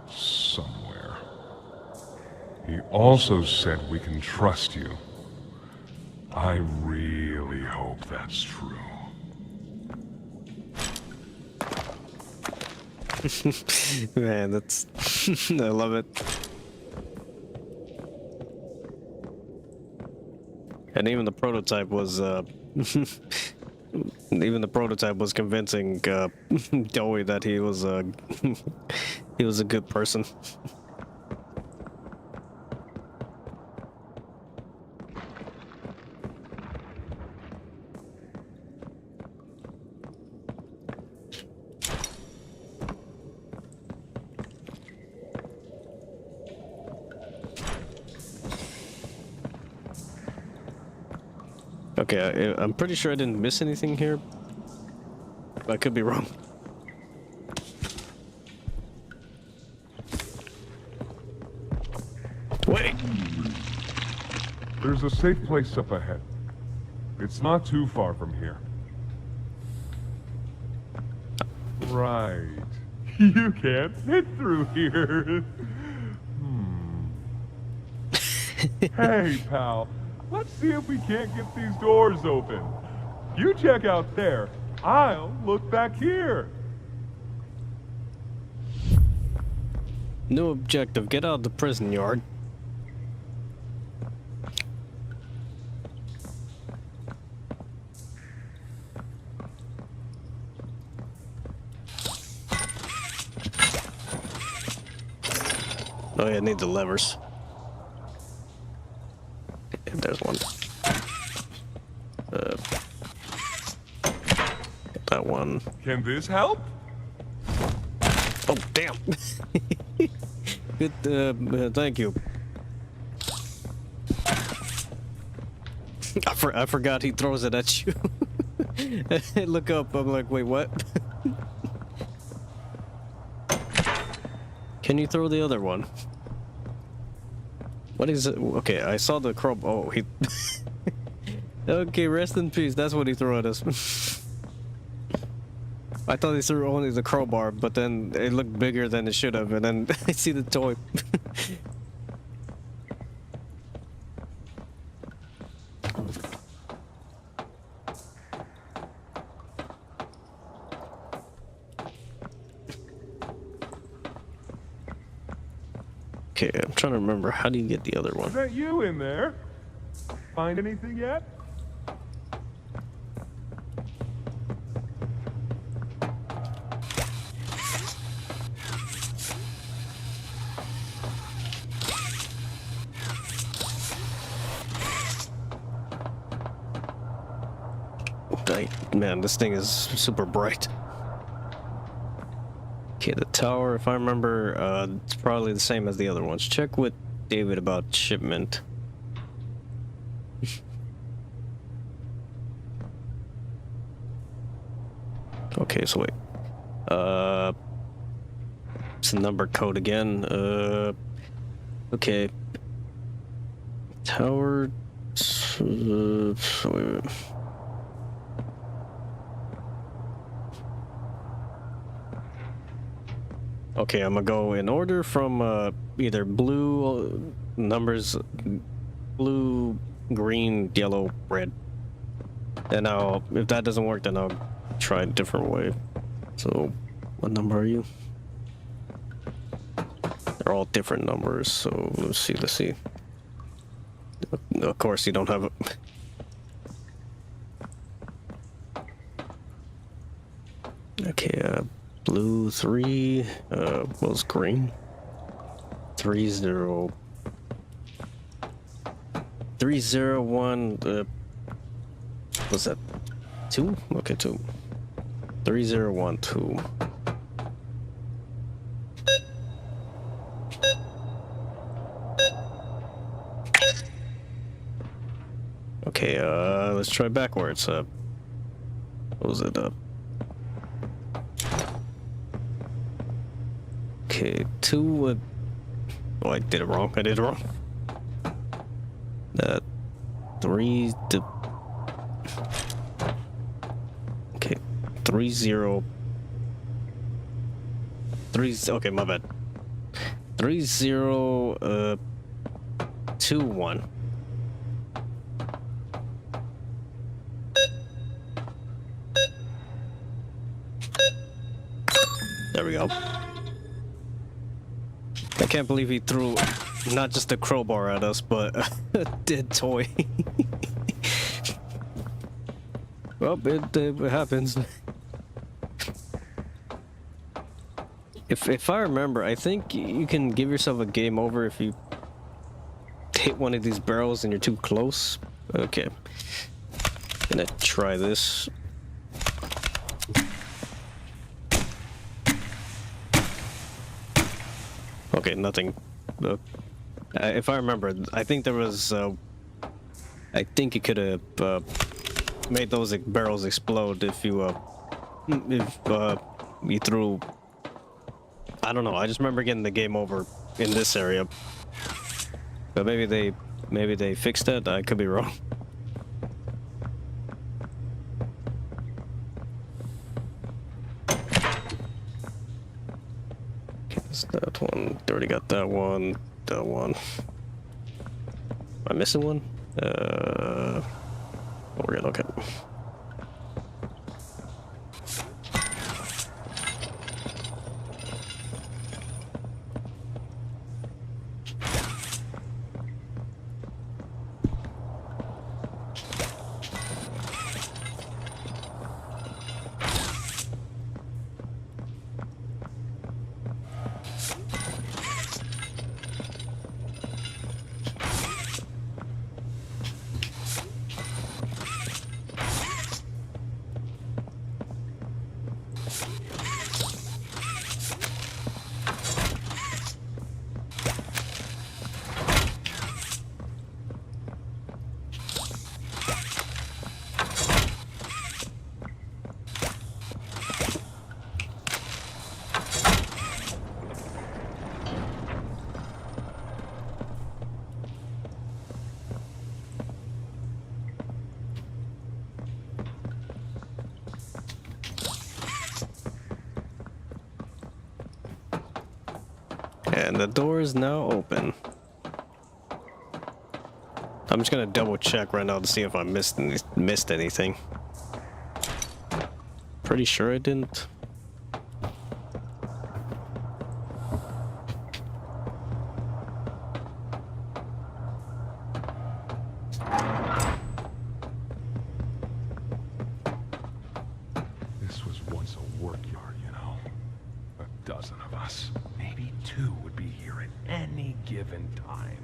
Somewhere. He also said we can trust you. I really hope that's true. Man, that's... I love it. And even the prototype was, even the prototype was convincing Doey that he was a good person. Okay, I'm pretty sure I didn't miss anything here. I could be wrong. Wait! There's a safe place up ahead. It's not too far from here. Right. You can't fit through here. Hey, pal. Let's see if we can't get these doors open. You check out there. I'll look back here. New objective, get out of the prison yard. Oh yeah, I need the levers. And there's one. That one. Can this help? Oh, damn. Good, thank you. I forgot he throws it at you. I look up, I'm like, wait, what? Can you throw the other one? What is it? Okay, I saw the crow. Oh, he... Okay, rest in peace. That's what he threw at us. I thought he threw only the crowbar, but then it looked bigger than it should have, and then I see the toy. Okay, I'm trying to remember. How do you get the other one? Is that you in there? Find anything yet? Man, this thing is super bright. Okay, the tower, if I remember, it's probably the same as the other ones. Check with David about shipment. Okay, so wait. It's a number code again. Okay. Tower. Wait. Okay, I'm gonna go in order from either blue numbers, blue, green, yellow, red. And if that doesn't work, then I'll try a different way. So, what number are you? They're all different numbers, so let's see. Of course, you don't have it. Okay, blue 3, was green. 30. 301, was that 2? Okay, 2. 3012. Okay, let's try backwards. What was it? Okay, 2. Oh, I did it wrong. 3. Okay, 30. 3. Okay, my bad. 3021. There we go. I can't believe he threw not just a crowbar at us, but a dead toy. Well, it happens. If I remember, I think you can give yourself a game over if you hit one of these barrels and you're too close. Okay. Gonna try this. Okay, nothing. If I remember, I think there was. I think you could have made those barrels explode if you threw. I don't know. I just remember getting the game over in this area, but maybe they fixed it. I could be wrong. That one. Already got that one. That one. Am I missing one? We're good. Okay. And the door is now open. I'm just gonna double check right now to see if I missed anything. Pretty sure I didn't. This was once a work yard, you know. A dozen of us. Maybe 2 would be here at any given time.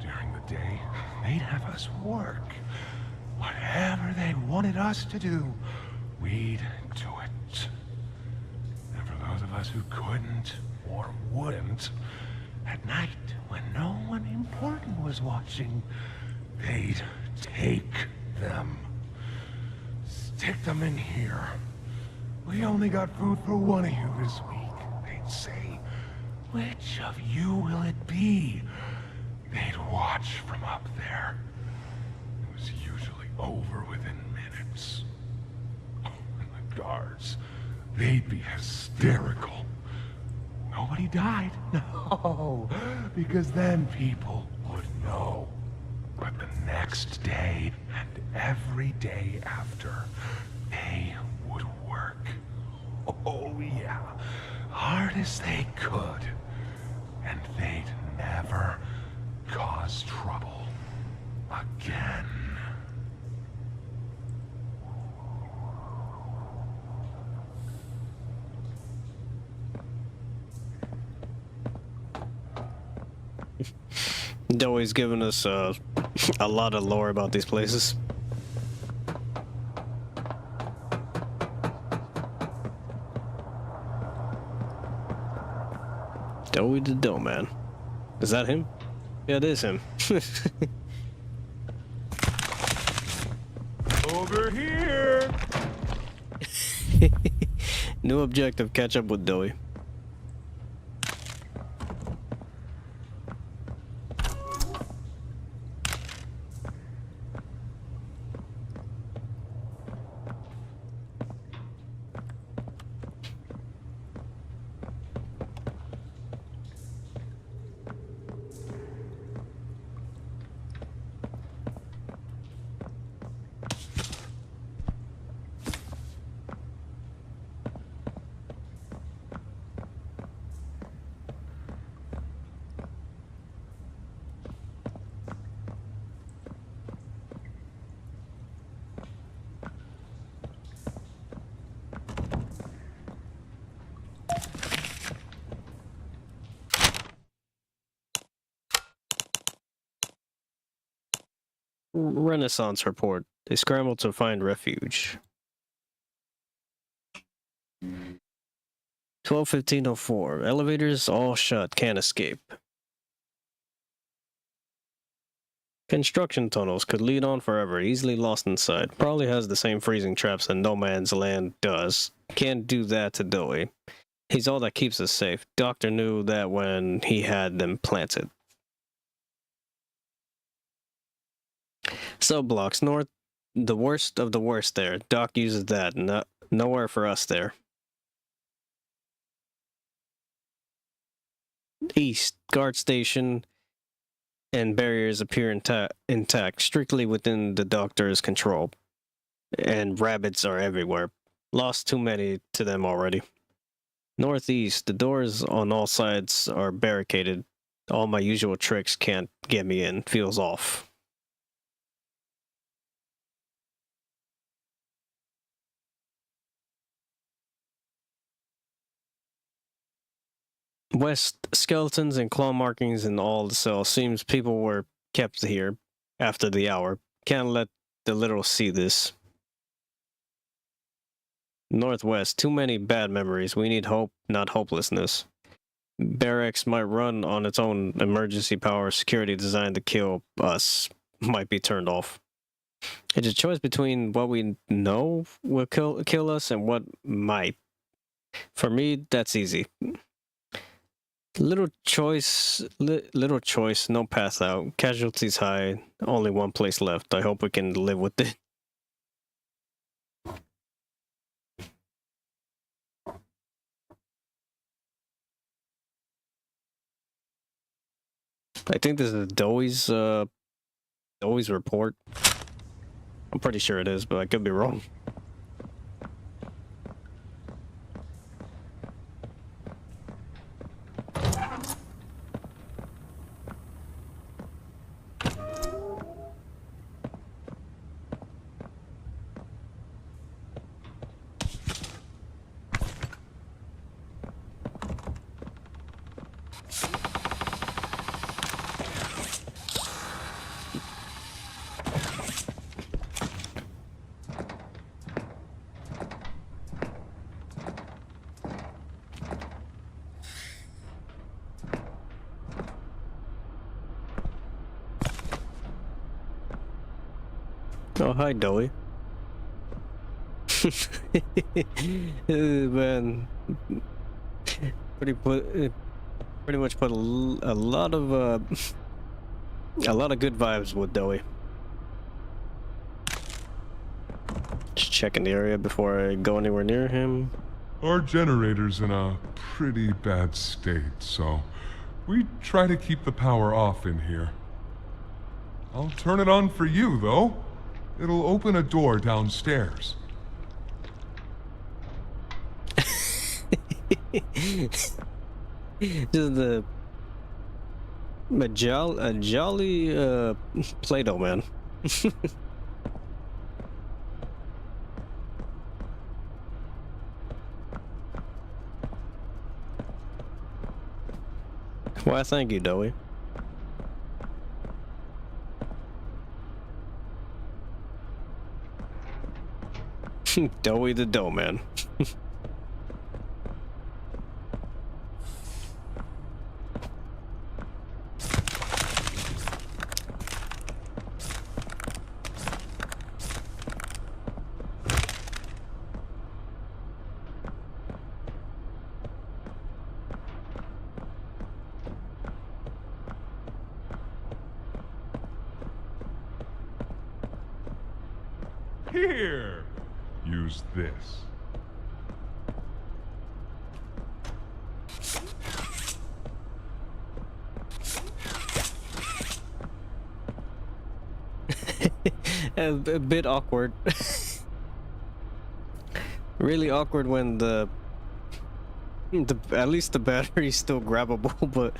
During the day, they'd have us work. Whatever they wanted us to do, we'd do it. And for those of of us who couldn't or wouldn't, at night when no one important was watching, they'd take them. Stick them in here. We only got food for one of you this week. They'd say, which of you will it be? They'd watch from up there. It was usually over within minutes. Oh, and the guards, they'd be hysterical. Nobody died. No, because then people would know. But the next day and every day after, they would work. Oh yeah, hard as they could. And they'd never cause trouble again. Doey's giving us a lot of lore about these places. Doey the Dough Man. Is that him? Yeah, it is him. Over here! New objective, catch up with Doey. Renaissance report. They scramble to find refuge. 12:15:04. Elevators all shut. Can't escape. Construction tunnels could lead on forever. Easily lost inside. Probably has the same freezing traps that No Man's Land does. Can't do that to Doey. He's all that keeps us safe. Doctor knew that when he had them planted. Cell blocks north, the worst of the worst there. Doc uses that. Nowhere for us there. East, guard station and barriers appear intact, strictly within the doctor's control. And rabbits are everywhere. Lost too many to them already. Northeast, the doors on all sides are barricaded. All my usual tricks can't get me in. Feels off. West, skeletons and claw markings in all the cells. Seems people were kept here after the hour. Can't let the little see this. Northwest, too many bad memories. We need hope, not hopelessness. Barracks might run on its own emergency power. Security designed to kill us might be turned off. It's a choice between what we know will kill us and what might. For me, that's easy. Little choice, no path out. Casualties high, only one place left. I hope we can live with it. I think this is Doey's report. I'm pretty sure it is, but I could be wrong. Oh, hi, Doey. Man, pretty much put a lot of a lot of good vibes with Doey. Just checking the area before I go anywhere near him. Our generator's in a pretty bad state, so we try to keep the power off in here. I'll turn it on for you, though. It'll open a door downstairs. Just a jolly Play-Doh man. Why, thank you, Doey. Doey the Dough Man. Here! Use this. A bit awkward. Really awkward when the at least the battery's still grabbable, but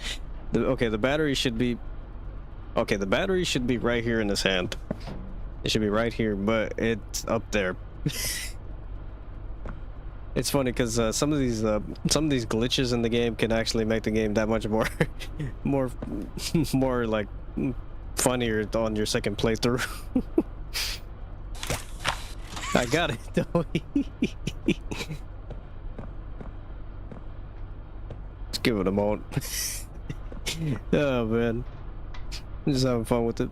the battery should be right here in his hand. It should be right here, but it's up there. It's funny because some of these glitches in the game can actually make the game that much more more like funnier on your second playthrough. I got it, though. Let's give it a moment. Oh man, just having fun with it.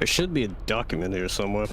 There should be a document here somewhere.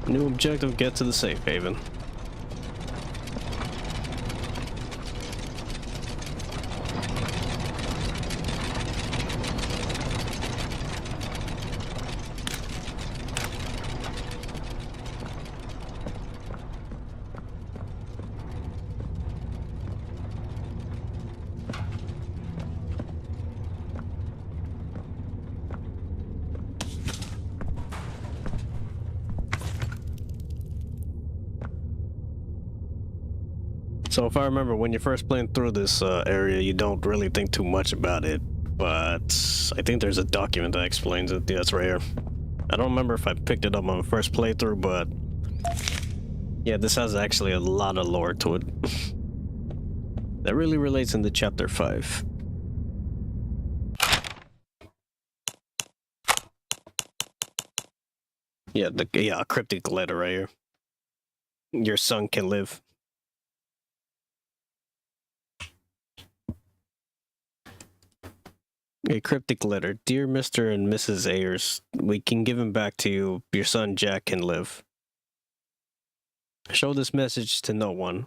New objective, get to the safe haven. So if I remember, when you're first playing through this area, you don't really think too much about it, but I think there's a document that explains it. Yeah, it's right here. I don't remember if I picked it up on the first playthrough, but yeah, this has actually a lot of lore to it. That really relates into Chapter 5. Yeah, a cryptic letter right here. Your son can live. A cryptic letter. Dear Mr. and Mrs. Ayers, we can give him back to you. Your son Jack can live. Show this message to no one.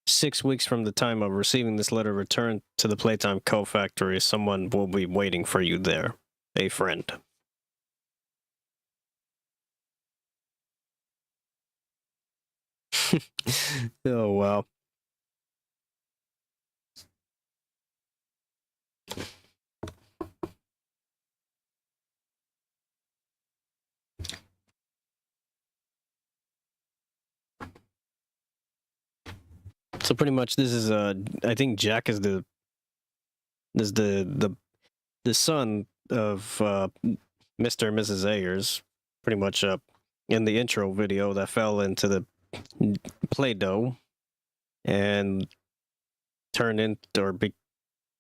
6 weeks from the time of receiving this letter, return to the Playtime Co-Factory. Someone will be waiting for you there. A friend. Oh, wow. So pretty much this is I think Jack is the son of Mr. and Mrs. Ayers, pretty much in the intro video that fell into the Play-Doh and turned into or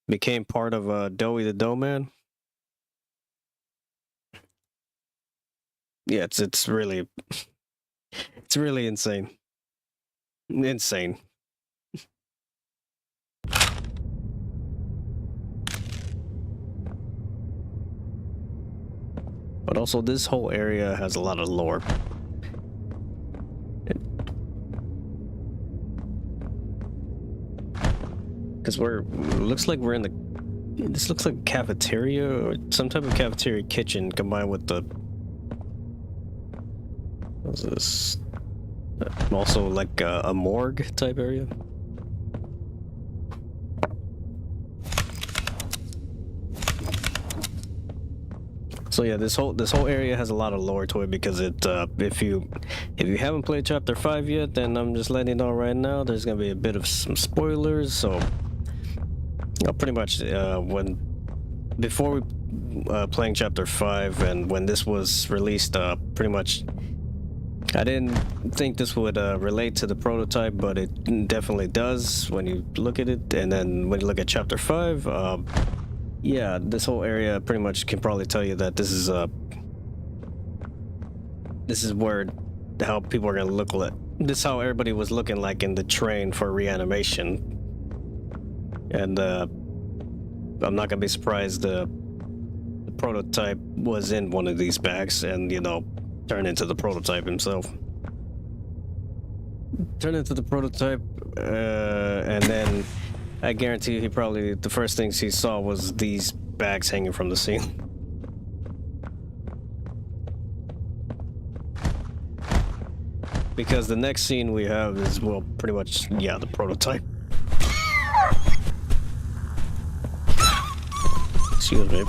became part of Doughy the Dough Man. Yeah, it's really insane. Insane. But also, this whole area has a lot of lore. Because looks like we're in the. This looks like a cafeteria or some type of cafeteria kitchen combined with the. What's this? Also like a morgue type area. So yeah, this whole area has a lot of lore to it because it if you haven't played chapter 5 yet, then I'm just letting you know right now there's gonna be a bit of some spoilers. So pretty much before we playing chapter 5 and when this was released, pretty much I didn't think this would relate to the prototype, but it definitely does when you look at it. And then when you look at chapter 5, yeah, this whole area pretty much can probably tell you that this is where how people are gonna look like. This is how everybody was looking like in the train for reanimation. And I'm not gonna be surprised the prototype was in one of these bags and, you know, turned into the prototype himself. Turned into the prototype, and then I guarantee you he probably, the first things he saw was these bags hanging from the ceiling. Because the next scene we have is, well, pretty much, yeah, the prototype. Excuse me.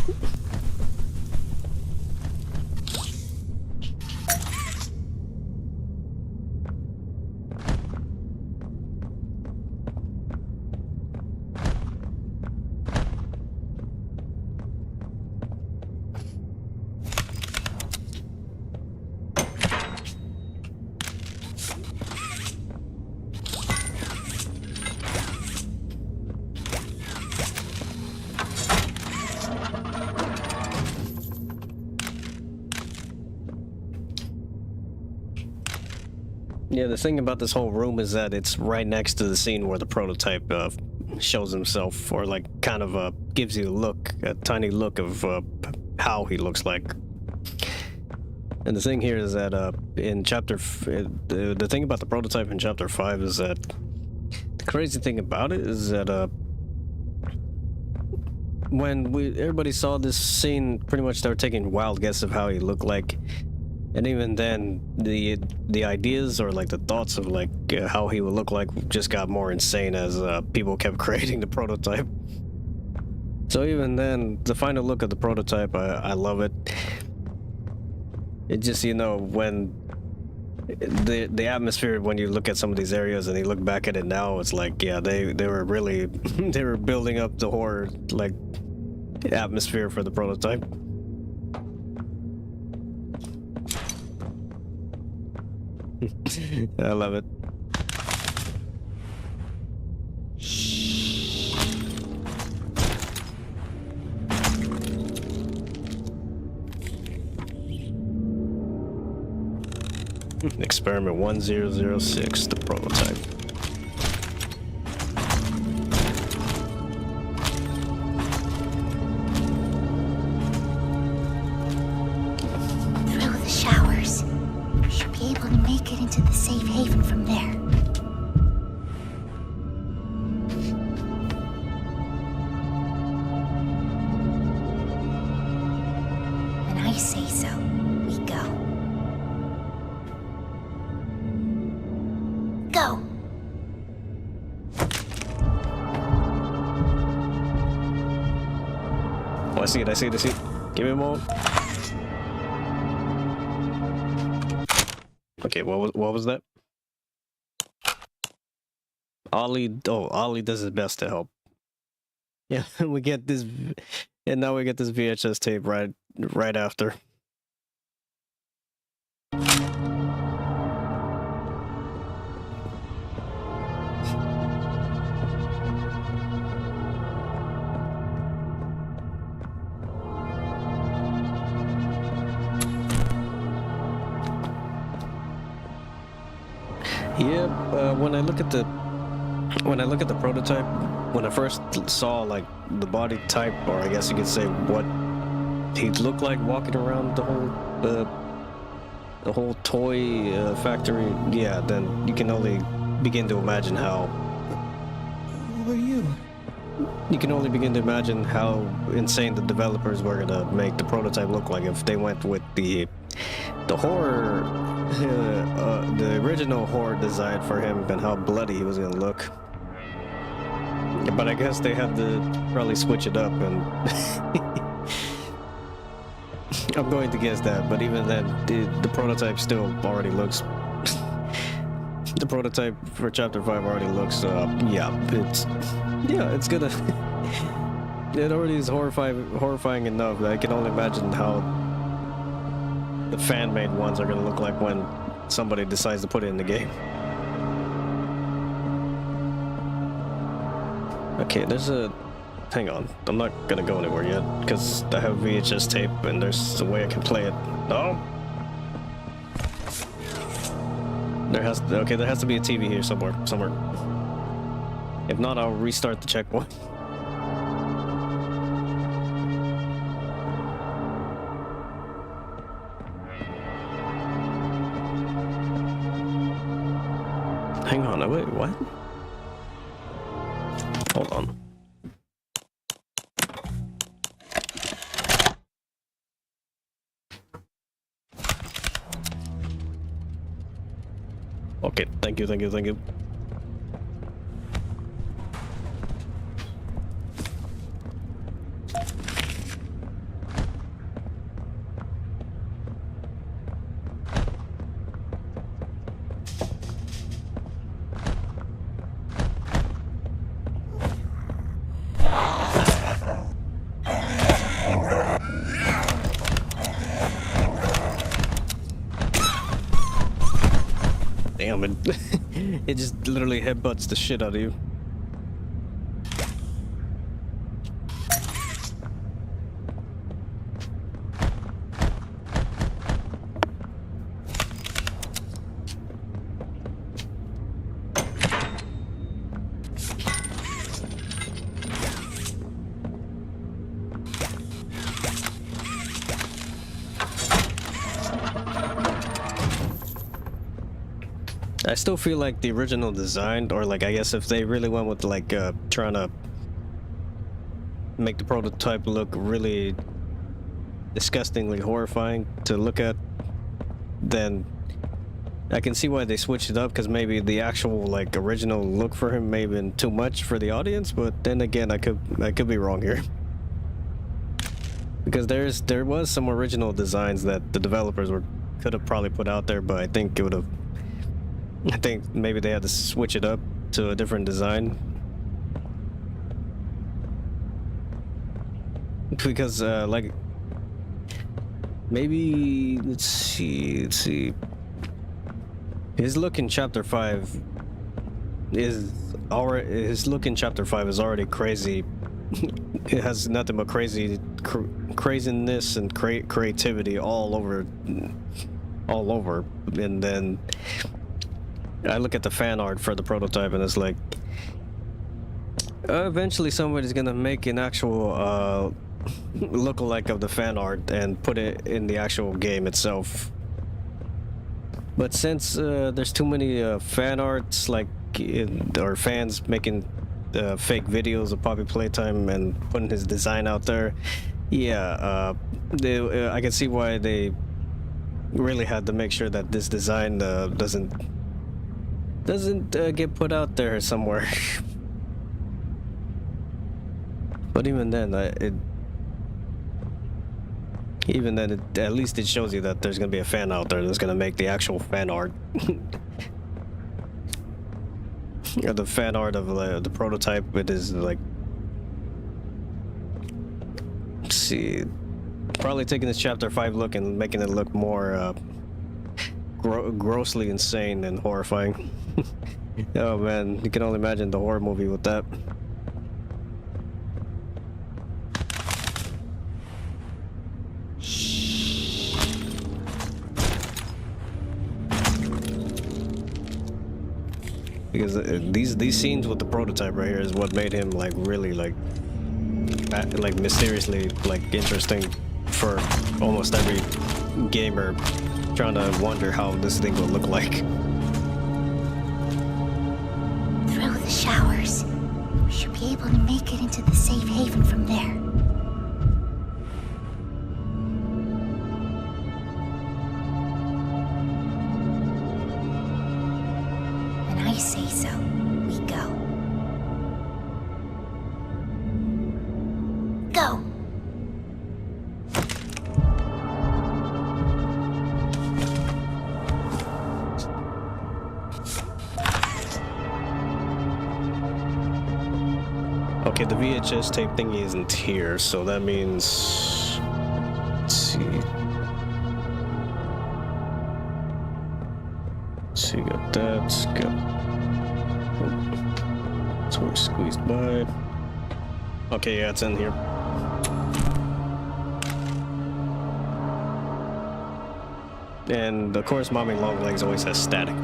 Yeah, the thing about this whole room is that it's right next to the scene where the prototype shows himself, or like kind of gives you a tiny look of how he looks like. And the thing here is that in the thing about the prototype in chapter 5 is that the crazy thing about it is that when everybody saw this scene, pretty much they were taking wild guesses of how he looked like. And even then, the ideas or like the thoughts of like how he would look like just got more insane as people kept creating the prototype. So even then, the final look of the prototype, I love it. It just, you know, when the atmosphere when you look at some of these areas and you look back at it now, it's like, yeah, they were really they were building up the horror like atmosphere for the prototype. I love it. Experiment 1006, the prototype. Through the showers. We should be able to make it into the safe haven from there. When I say so, we go. Go! Oh, I see it. Give me a moment. Okay, what was that? Ollie does his best to help. Yeah, we get this, and now we get this VHS tape right after. Yeah, when I look at the prototype, when I first saw like the body type, or I guess you could say what he'd look like walking around the whole toy factory, yeah, then you can only begin to imagine how. Who are you? you can only begin to imagine how insane the developers were gonna make the prototype look like if they went with the horror, the original horror design for him and how bloody he was gonna look. But I guess they had to probably switch it up, and I'm going to guess that. But even then, the prototype still already looks. The prototype for Chapter 5 already looks. It's gonna. It already is horrifying enough that I can only imagine how the fan-made ones are gonna look like when somebody decides to put it in the game. Okay, there's a... Hang on, I'm not gonna go anywhere yet, because I have VHS tape and there's a way I can play it. Oh! There has to be a TV here somewhere. If not, I'll restart the checkpoint. Hang on, wait, what? Hold on. Okay, thank you. Damn it. It just literally headbutts the shit out of you. I still feel like the original design, or like I guess if they really went with like trying to make the prototype look really disgustingly horrifying to look at, then I can see why they switched it up, because maybe the actual like original look for him may have been too much for the audience. But then again, I could be wrong here, because there was some original designs that the developers could have probably put out there, but I think maybe they had to switch it up to a different design. Because, like, maybe, let's see. His look in Chapter 5 is already crazy. It has nothing but craziness and creativity all over. And then I look at the fan art for the prototype and it's like, eventually somebody's gonna make an actual lookalike of the fan art and put it in the actual game itself. But since there's too many fan arts, like, or fans making fake videos of Poppy Playtime and putting his design out there, yeah, I can see why they really had to make sure that this design doesn't get put out there somewhere. But even then, at least it shows you that there's gonna be a fan out there that's gonna make the actual fan art. Or the fan art of the prototype. It is like, let's see, probably taking this Chapter 5 look and making it look more grossly insane and horrifying. Oh man, you can only imagine the horror movie with that. Because these scenes with the prototype right here is what made him like really like mysteriously like interesting for almost every gamer trying to wonder how this thing will look like. Through the showers, we should be able to make it into haven from there. When I say so, we go. Go! Okay, the VHS tape thingy isn't here, so that means... Let's see. So you got that, got... Oh. So we're squeezed by. Okay, yeah, it's in here. And of course, Mommy Longlegs always has static.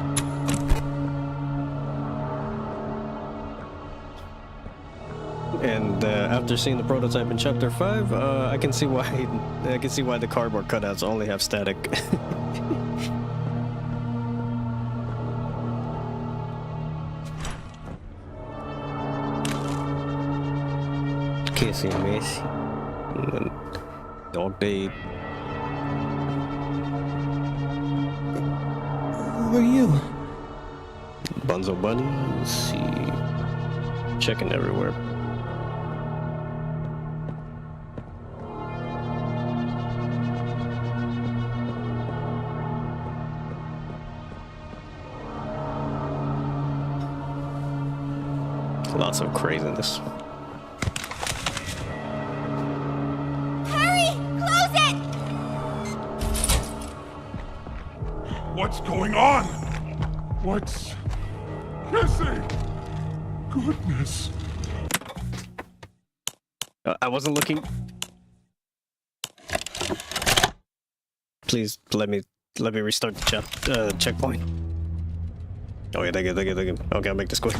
And after seeing the prototype in Chapter 5, I can see why the cardboard cutouts only have static. Kissy Missy. Dog Babe. Who are you? Bunzo Bunny. Let's see. Checking everywhere. Lots of craziness. Hurry! Close it! What's going on? What's... Kissy! Goodness. I wasn't looking. Please let me restart the checkpoint. Oh yeah, thank you. Okay, I'll make this quick.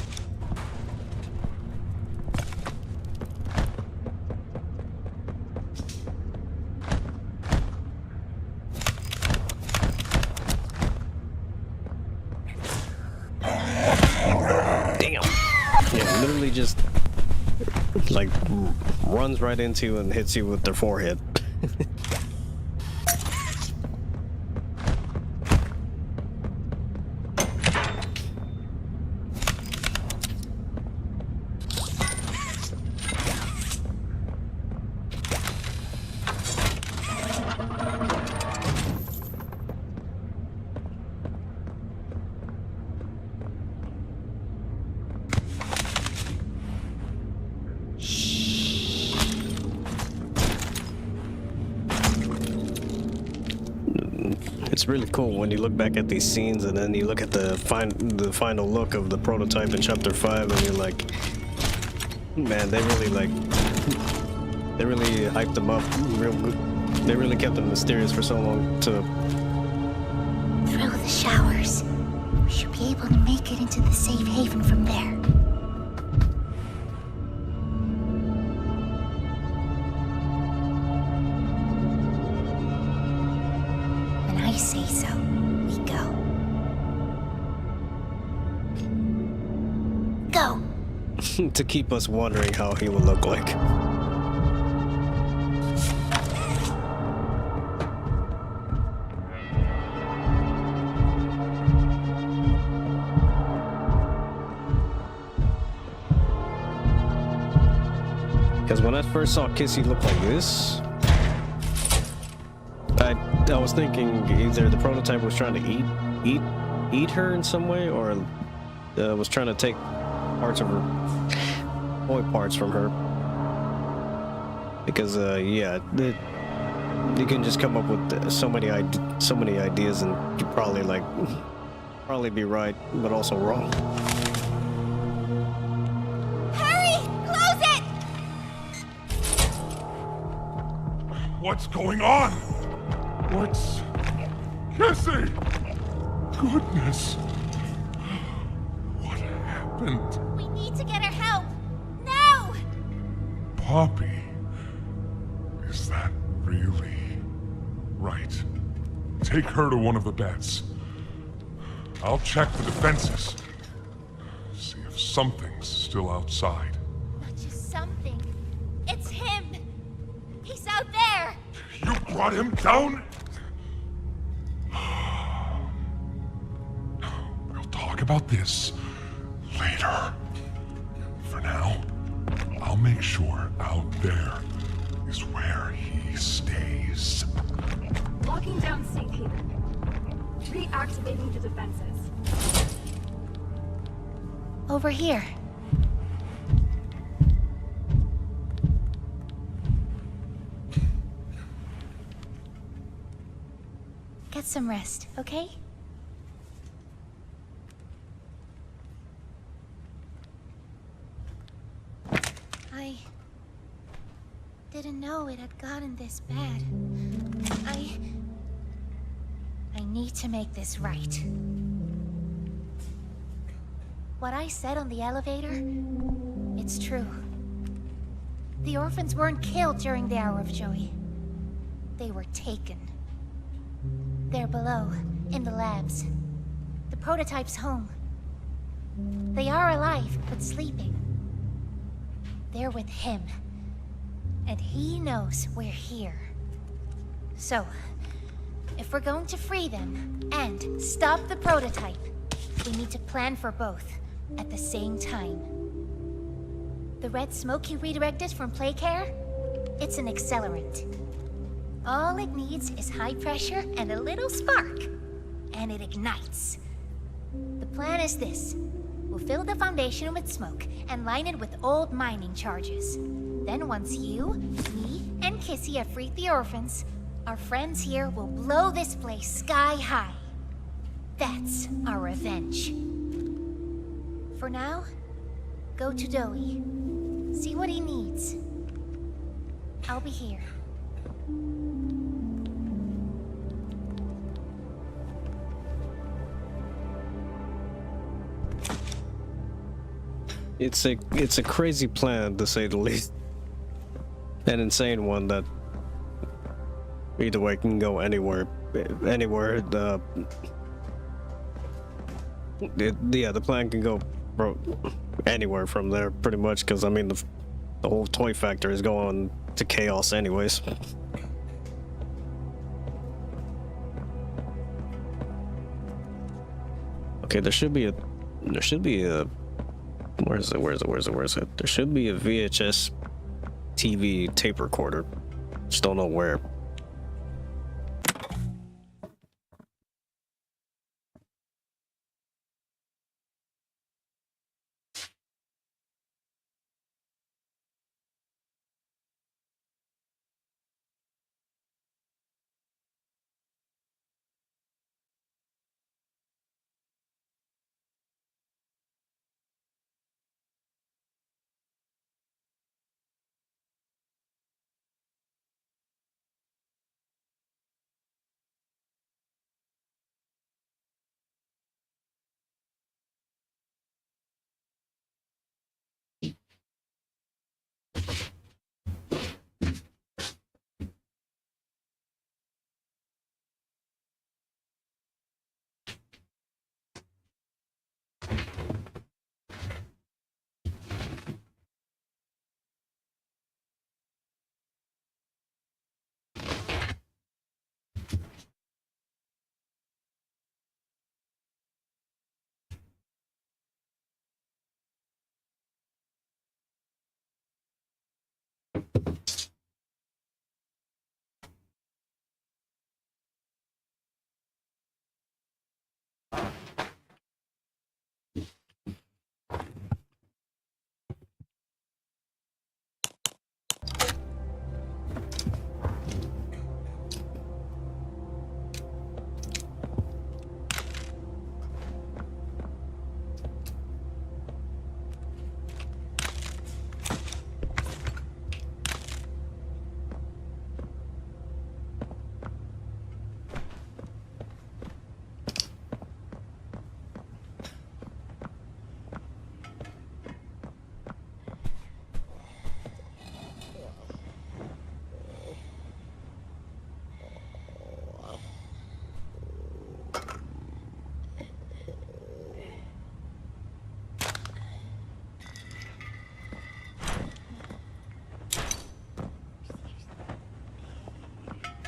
Literally just like runs right into you and hits you with their forehead. It's really cool when you look back at these scenes and then you look at the final look of the prototype in Chapter 5 and you're like, man, they really hyped them up real good. They really kept them mysterious for so long to... Through the showers. We should be able to make it into the safe haven from there. I say so, we go. Go! To keep us wondering how he will look like. Because when I first saw Kissy look like this, I was thinking either the prototype was trying to eat her in some way, or was trying to take parts of her toy parts from her. Because yeah, you can just come up with so many ideas, and you probably be right, but also wrong. Hurry! Close it! What's going on? What's... Kissy! Goodness. What happened? We need to get her help. Now! Poppy. Is that really... Right. Take her to one of the beds. I'll check the defenses. See if something's still outside. Not just something. He's out there! You brought him down? We'll talk about this later. For now, I'll make sure out there is where he stays. Locking down safe haven. Reactivating the defenses. Over here. Get some rest, okay? I didn't know it had gotten this bad. I need to make this right. What I said on the elevator, it's true. The orphans weren't killed during the Hour of Joy. They were taken. They're below, in the labs. The prototype's home. They are alive, but sleeping. They're with him. And he knows we're here. So, if we're going to free them, and stop the prototype, we need to plan for both, at the same time. The red smoke you redirected from Playcare? It's an accelerant. All it needs is high pressure and a little spark, and it ignites. The plan is this. We'll fill the foundation with smoke and line it with old mining charges. Then once you, me, and Kissy have freed the orphans, our friends here will blow this place sky high. That's our revenge. For now, go to Doey. See what he needs. I'll be here. It's a crazy plan, to say the least. An insane one that either way can go anywhere. The plan can go anywhere from there, pretty much, because I mean the whole toy factory is going to chaos anyways. Okay, there should be a where is it? There should be a VHS TV tape recorder. Just don't know where.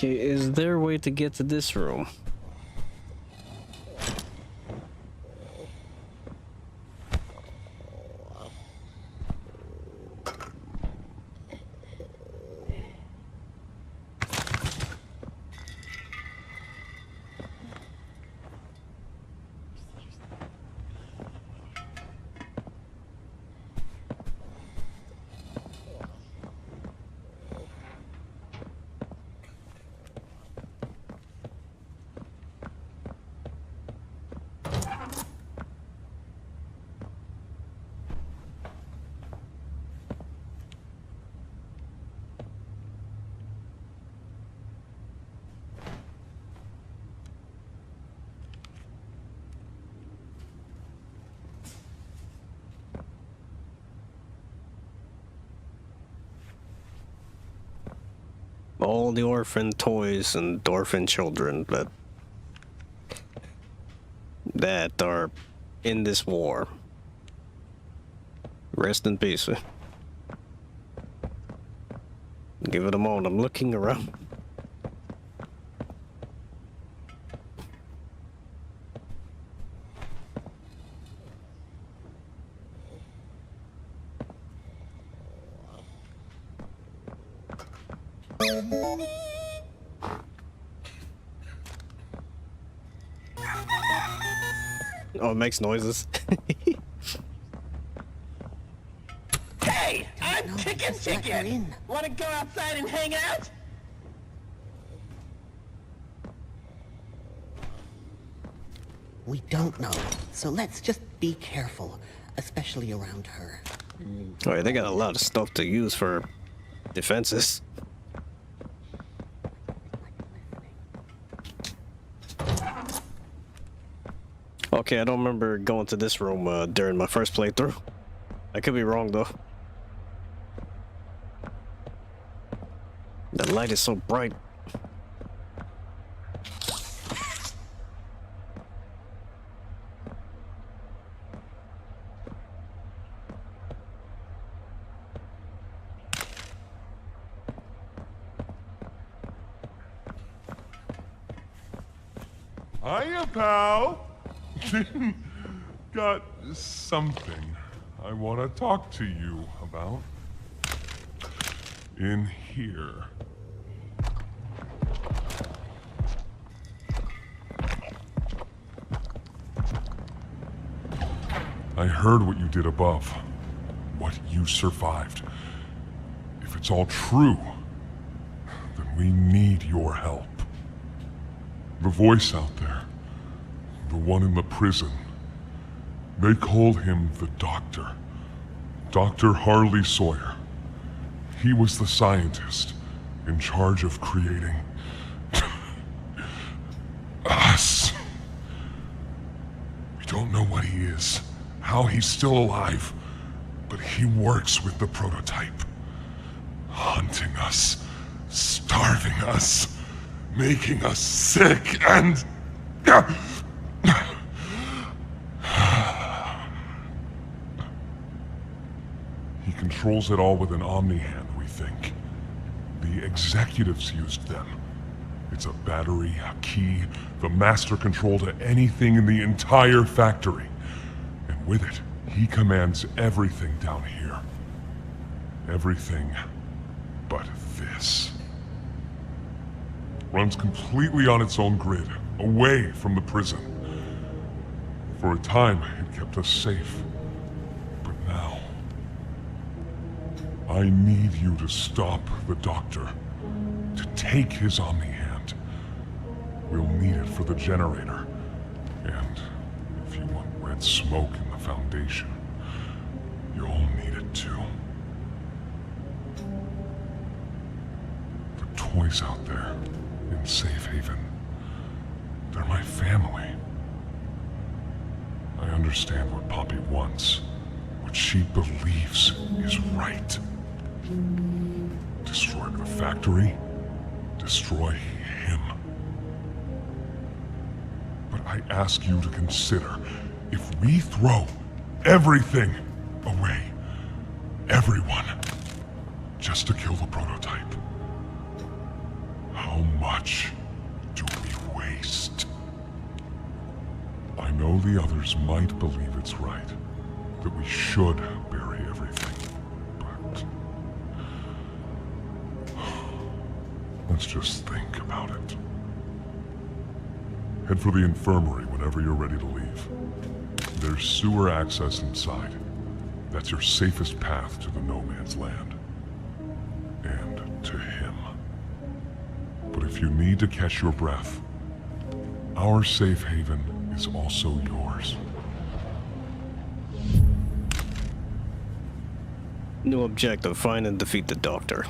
Okay, is there a way to get to this room? All the orphan toys and orphan children that are in this war. Rest in peace. Give it a moment. I'm looking around. Oh, it makes noises. Hey, I'm Chicken. Wanna go outside and hang out? We don't know, so let's just be careful, especially around her. Oh, they got a lot of stuff to use for defenses. Okay, I don't remember going to this room during my first playthrough. I could be wrong though. The light is so bright. Hiya, pal. Got something I want to talk to you about. In here. I heard what you did above. What you survived. If it's all true, then we need your help. The voice out there, the one in the prison, they called him the Doctor. Dr. Harley Sawyer. He was the scientist in charge of creating us. We don't know what he is, how he's still alive, but he works with the prototype. Hunting us, starving us, making us sick, and... He controls it all with an Omni-Hand, we think. The executives used them. It's a battery, a key, the master control to anything in the entire factory. And with it, he commands everything down here. Everything but this. Runs completely on its own grid, away from the prison. For a time, it kept us safe. But now... I need you to stop the Doctor. To take his Omni-Hand. We'll need it for the generator. And if you want red smoke in the Foundation, you'll need it too. The toys out there, in Safe Haven, they're my family. I understand what Poppy wants, what she believes is right. Destroy the factory, destroy him. But I ask you to consider, if we throw everything away, everyone, just to kill the prototype, how How much do we waste? I know the others might believe it's right, that we should bury everything, but... let's just think about it. Head for the infirmary whenever you're ready to leave. There's sewer access inside. That's your safest path to the no man's land. And to him. But if you need to catch your breath, our safe haven is also yours. New objective, find and defeat the Doctor.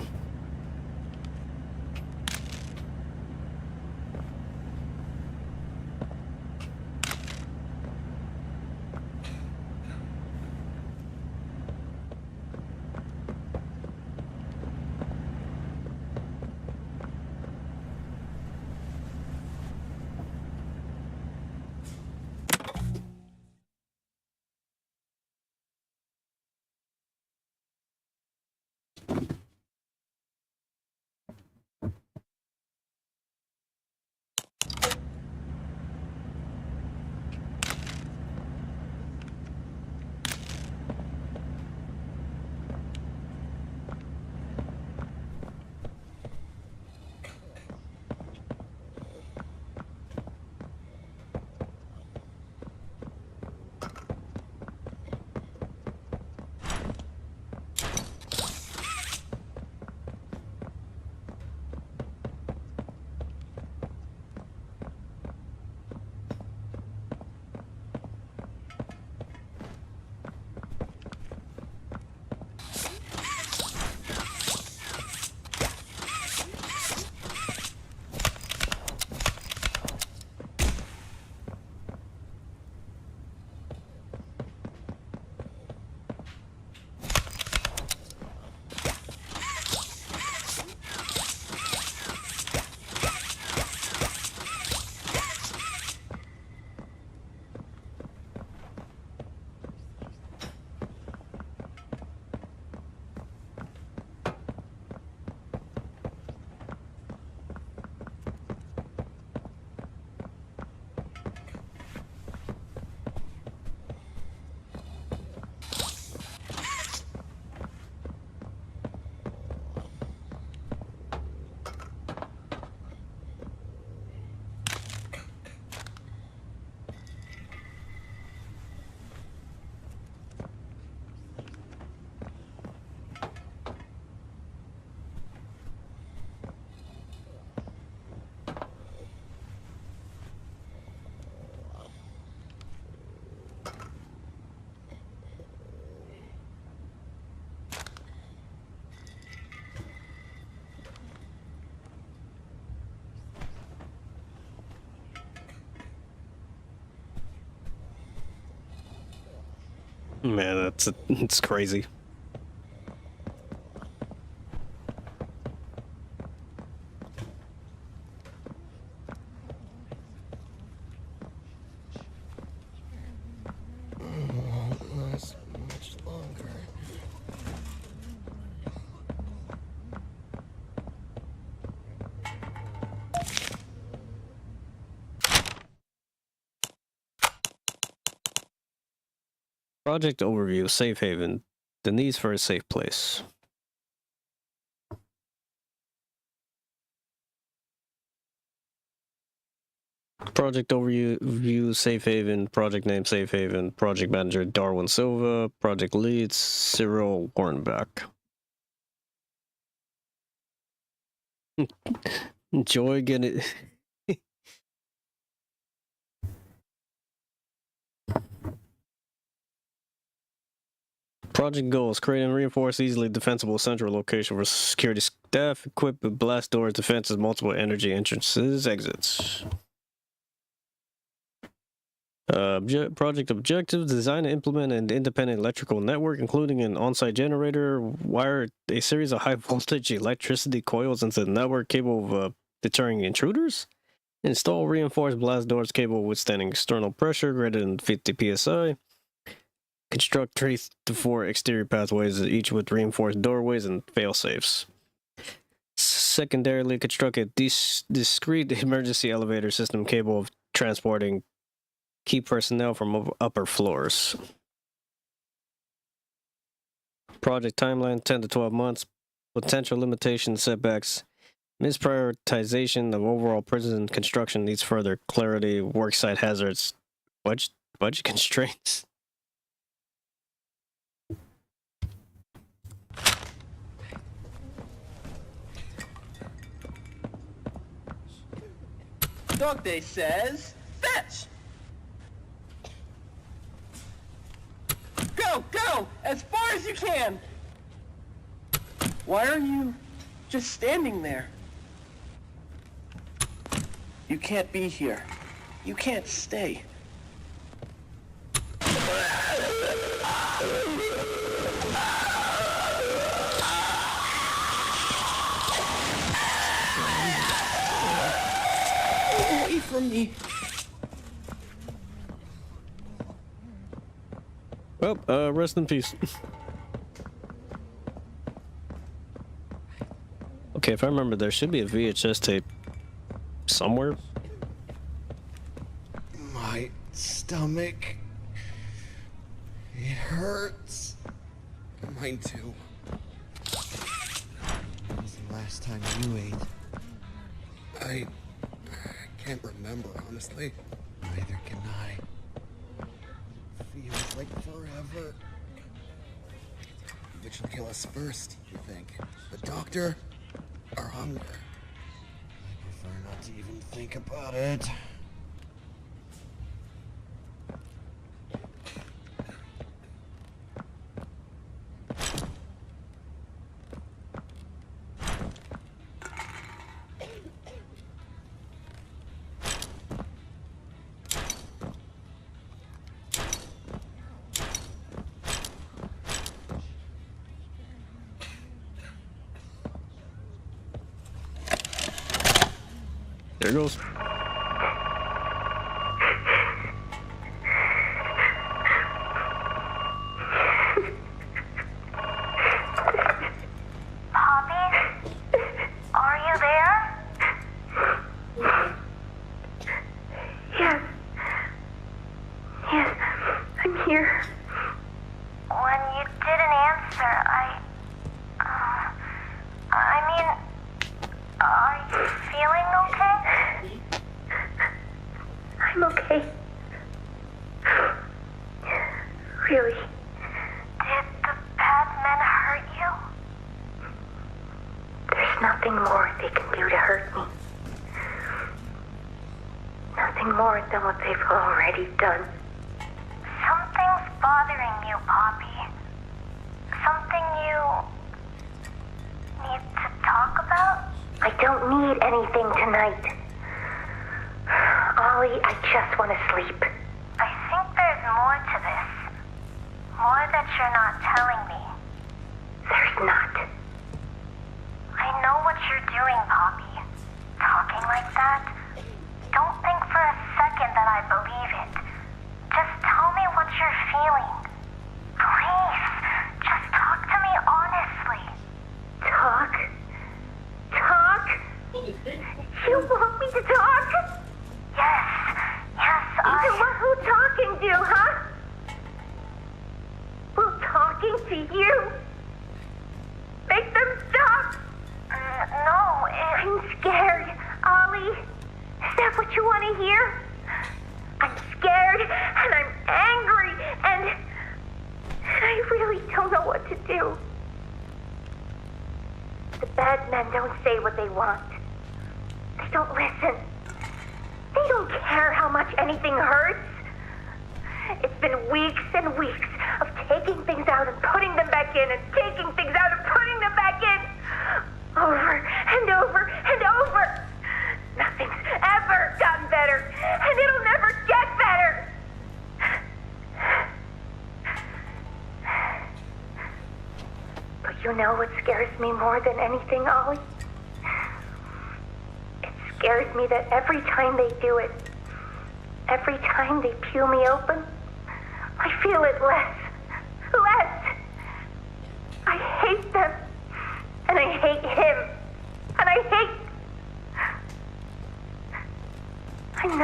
Man, it's crazy. Won't last much longer. Project overview, safe haven. The needs for a safe place. Project overview, safe haven. Project name, safe haven. Project manager, Darwin Silva. Project lead, Cyril Warnback. Enjoy getting it. Project goals: create and reinforce easily defensible central location for security staff, equipped with blast doors, defenses, multiple energy entrances, exits. Project objectives: design and implement an independent electrical network, including an on-site generator, wire a series of high-voltage electricity coils into the network capable of deterring intruders, install reinforced blast doors capable of withstanding external pressure greater than 50 psi, construct 3 to 4 exterior pathways, each with reinforced doorways and fail-safes. secondarily construct a discrete emergency elevator system capable of transporting key personnel from upper floors. Project timeline 10 to 12 months. Potential limitations, setbacks. Misprioritization of overall prison construction needs further clarity. Worksite hazards. Budget constraints. Dog Day says, fetch! Go, go! As far as you can! Why are you just standing there? You can't be here. You can't stay. Away from me. Well, rest in peace. Okay, if I remember, there should be a VHS tape somewhere. My stomach. It hurts. Mine too. When was the last time you ate? I can't remember, honestly. Neither can I. Feels like forever. Which will kill us first, you think? The doctor or hunger? I prefer not to even think about it. There goes. You know what scares me more than anything, Ollie? It scares me that every time they do it, every time they peel me open, I feel it less. I hate them. And I hate him. And I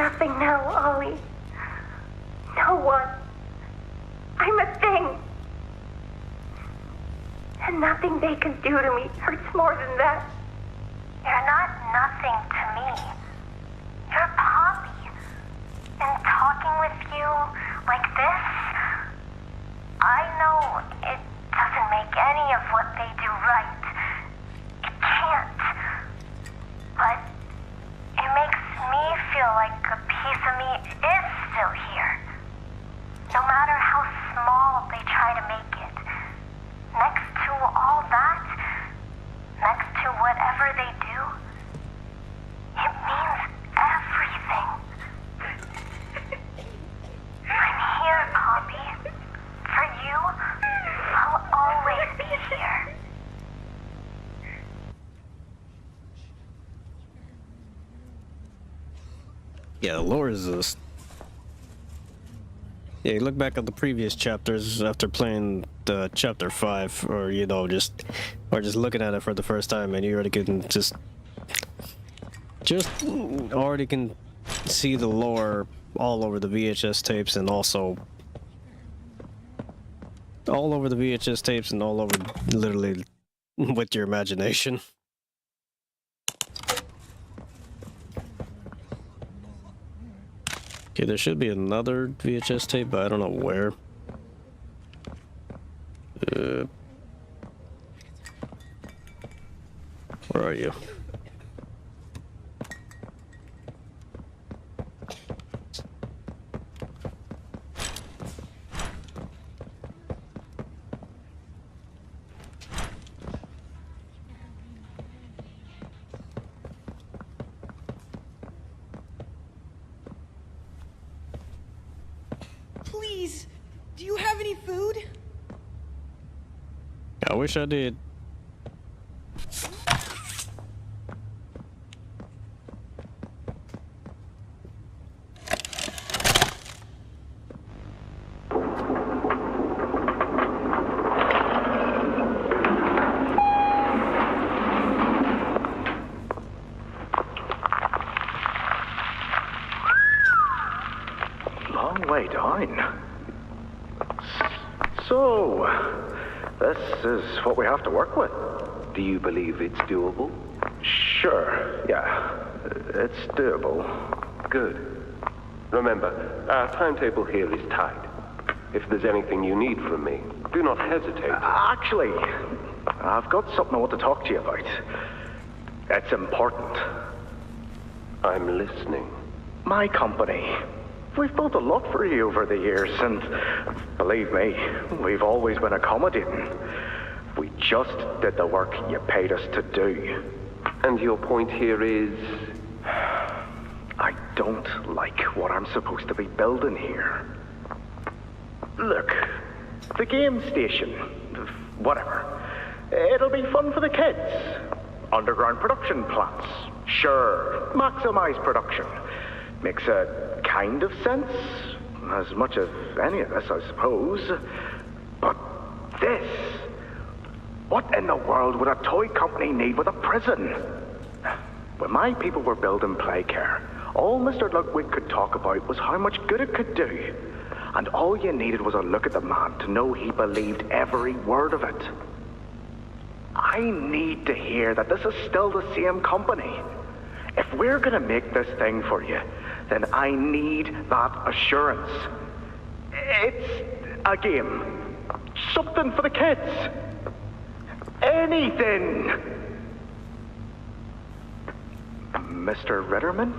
nothing now, Ollie. No one. I'm a thing. And nothing they can do to me hurts more than that. You're not nothing to me. You're Poppy. And talking with you like this, I know it doesn't make any of what they do right. It can't. But it makes me feel like a piece of me is still here. No matter how small they try to make it. Next to all that, next to whatever they do, it means everything. I'm here, Poppy. For you, I'll always be here. Yeah, the lore is this. Yeah, you look back at the previous chapters after playing the chapter 5, or you know, just looking at it for the first time, and you already can just already can see the lore all over the VHS tapes, and also all over the VHS tapes, and all over literally with your imagination. Okay, there should be another VHS tape, but I don't know where. Where are you? Please, do you have any food? I wish I did. Long way down. So, this is what we have to work with. Do you believe it's doable? Sure, yeah. It's doable. Good. Remember, our timetable here is tight. If there's anything you need from me, do not hesitate. Actually, I've got something I want to talk to you about. It's important. I'm listening. My company. We've built a lot for you over the years, and believe me, we've always been accommodating. We just did the work you paid us to do. And your point here is? I don't like what I'm supposed to be building here. Look, the game station, whatever. It'll be fun for the kids. Underground production plants. Sure, maximize production. Makes a kind of sense. As much as any of this, I suppose. But this... What in the world would a toy company need with a prison? When my people were building Playcare, all Mr. Ludwig could talk about was how much good it could do. And all you needed was a look at the man to know he believed every word of it. I need to hear that this is still the same company. If we're gonna make this thing for you, then I need that assurance. It's a game. Something for the kids. Anything. Mr. Ritterman?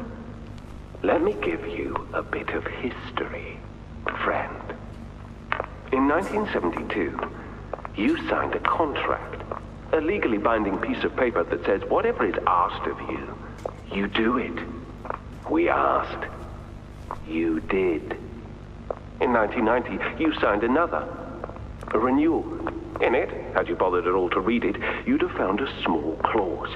Let me give you a bit of history, friend. In 1972, you signed a contract, a legally binding piece of paper that says whatever is asked of you, you do it. We asked. You did. In 1990, you signed another, a renewal. In it, had you bothered at all to read it, you'd have found a small clause.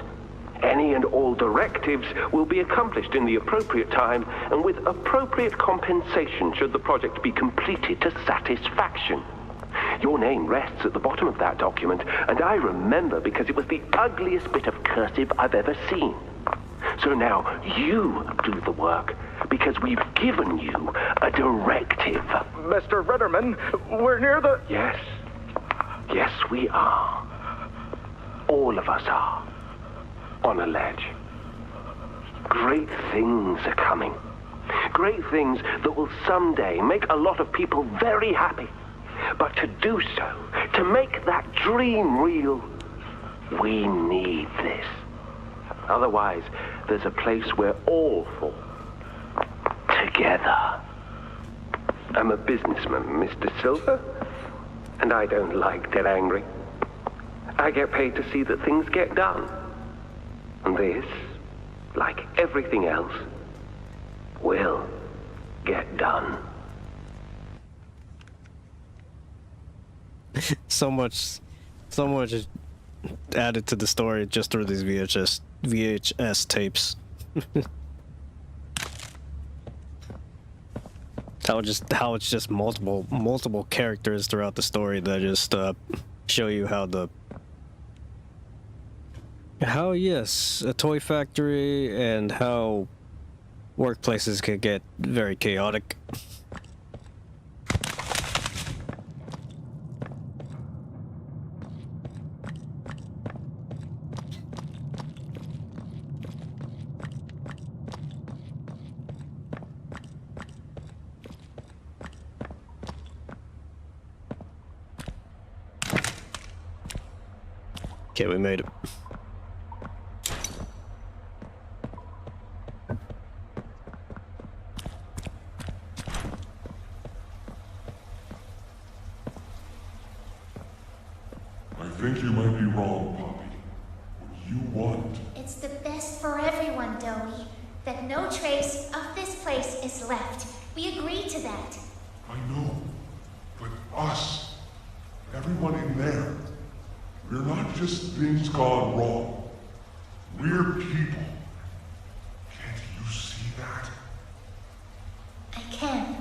Any and all directives will be accomplished in the appropriate time and with appropriate compensation should the project be completed to satisfaction. Your name rests at the bottom of that document, and I remember because it was the ugliest bit of cursive I've ever seen. So now you do the work, because we've given you a directive. Mr. Ritterman, we're near the... Yes. Yes, we are. All of us are. On a ledge. Great things are coming. Great things that will someday make a lot of people very happy. But to do so, to make that dream real, we need this. Otherwise, there's a place we're all for. Together. I'm a businessman, Mr. Silver, and I don't like dead angry. I get paid to see that things get done. And this, like everything else, will get done. so much is added to the story just through these VHS tapes. how it's just multiple characters throughout the story that just show you how yes, a toy factory and how workplaces could get very chaotic. Okay, we made it. I think you might be wrong, Poppy. What you want... It's the best for everyone, Dowie. That no trace of this place is left. We agreed to that. I know, but us, everyone in there, we're not just things gone wrong. We're people. Can't you see that? I can.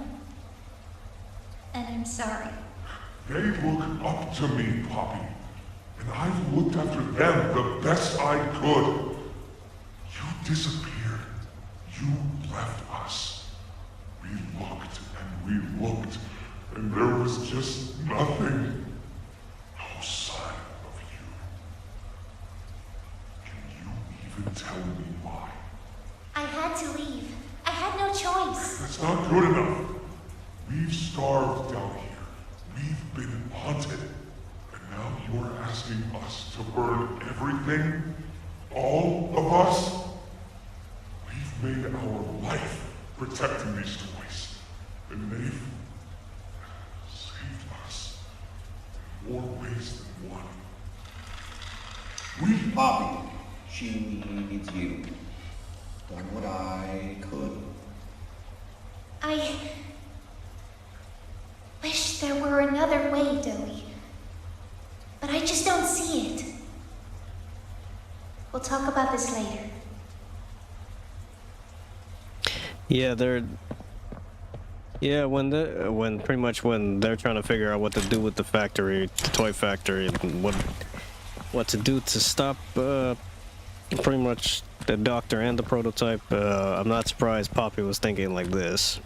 And I'm sorry. They look up to me, Poppy. And I've looked after them the best I could. You disappeared. You left us. We looked and we looked, and there was just nothing. No sign of you. Can you even tell me why? I had to leave. I had no choice. That's not good enough. We've starved down here. We've been haunted. And now you're asking us to burn everything? All of us? We've made our life protecting these toys. And they've saved us in more ways than one. We, Poppy, she needs you. Done what I could. I wish there were another way, Dowie. But I just don't see it. We'll talk about this later. Yeah, when pretty much when they're trying to figure out what to do with the factory, the toy factory, and what to do to stop pretty much the doctor and the prototype, I'm not surprised Poppy was thinking like this.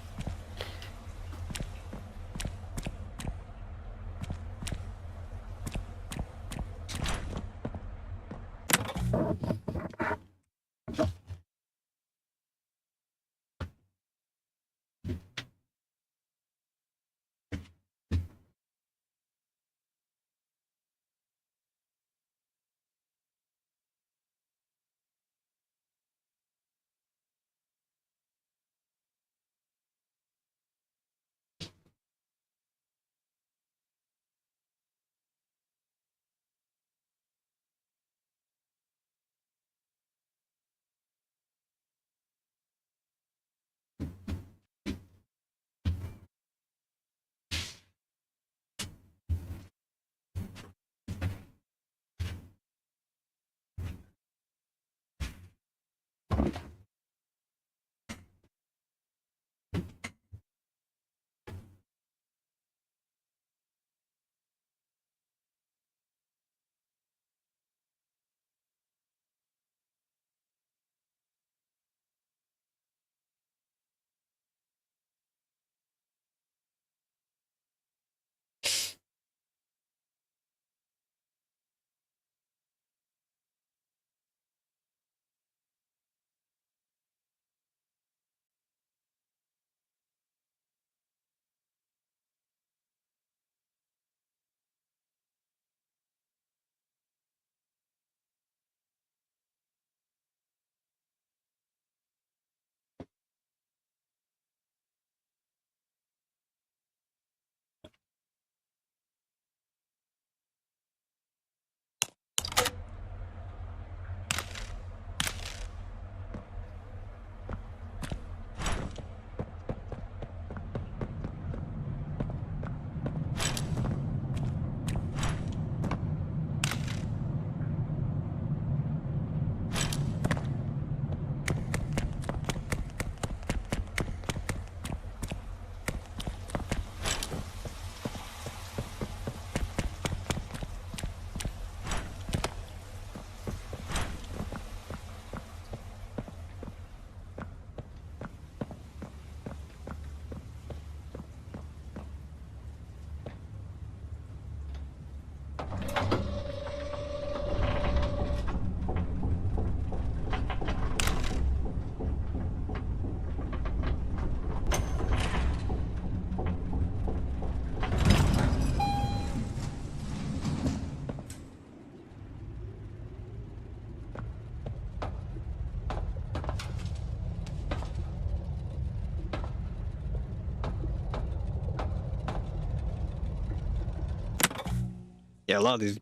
Yeah, a lot of these,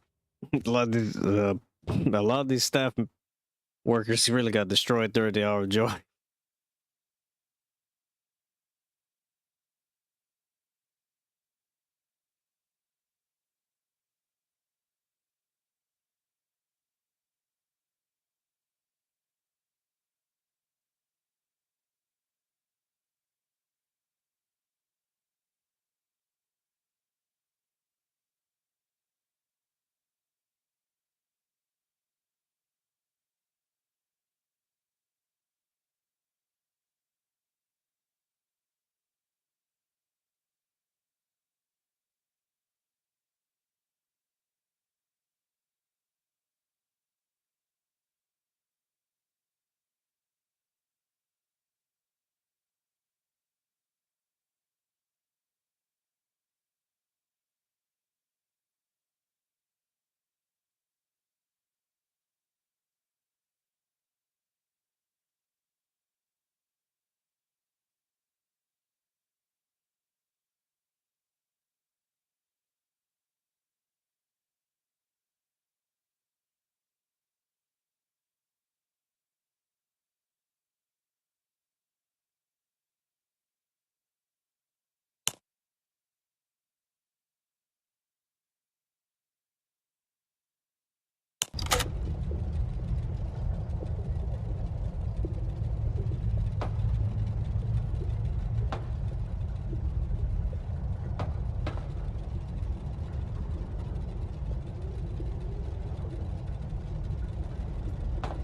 a lot of these staff workers really got destroyed during the Hour of Joy.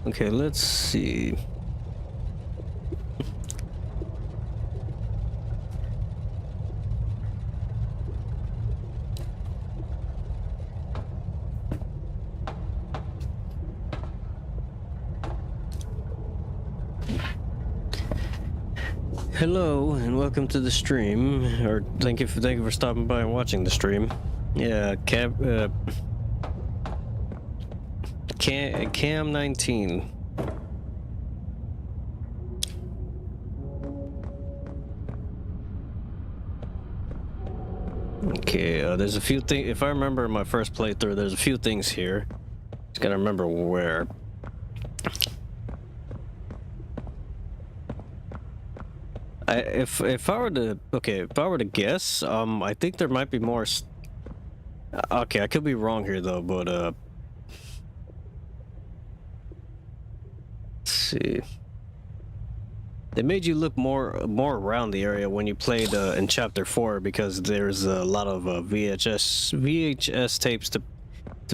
Okay, let's see. Hello and welcome to the stream. Or thank you for stopping by and watching the stream. Yeah, Cam 19. Okay, there's a few things. If I remember my first playthrough, there's a few things here. Just gotta remember where. If I were to guess, I think there might be more. Okay, I could be wrong here though, but let's see. They made you look more around the area when you played in Chapter 4 because there's a lot of VHS tapes to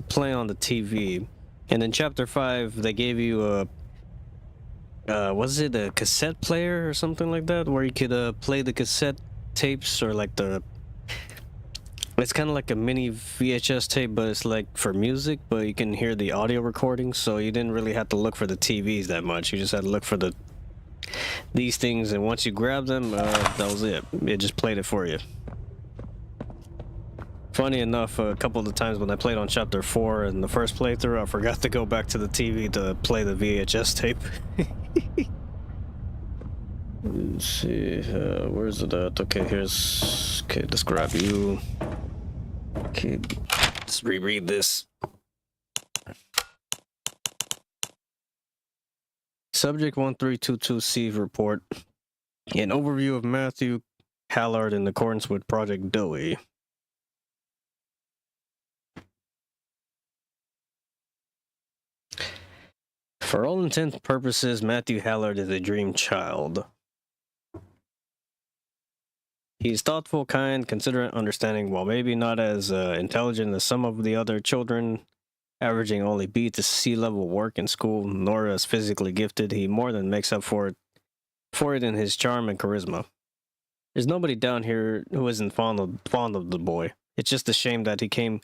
play on the TV, and in Chapter 5 they gave you a was it a cassette player or something like that where you could play the cassette tapes, or like it's kind of like a mini VHS tape, but it's like for music, but you can hear the audio recording, so you didn't really have to look for the TVs that much. You just had to look for these things, and once you grab them, that was it. It just played it for you. Funny enough, a couple of the times when I played on Chapter 4 in the first playthrough, I forgot to go back to the TV to play the VHS tape. Let's see, where's it at? Okay, okay, let's grab you. Okay, let's reread this. Subject 1322C report. An overview of Matthew Hallard in accordance with Project Dewey. For all intents and purposes, Matthew Hallard is a dream child. He's thoughtful, kind, considerate, understanding, while maybe not as intelligent as some of the other children, averaging only B to C level work in school, nor as physically gifted. He more than makes up for it in his charm and charisma. There's nobody down here who isn't fond of the boy. It's just a shame that he came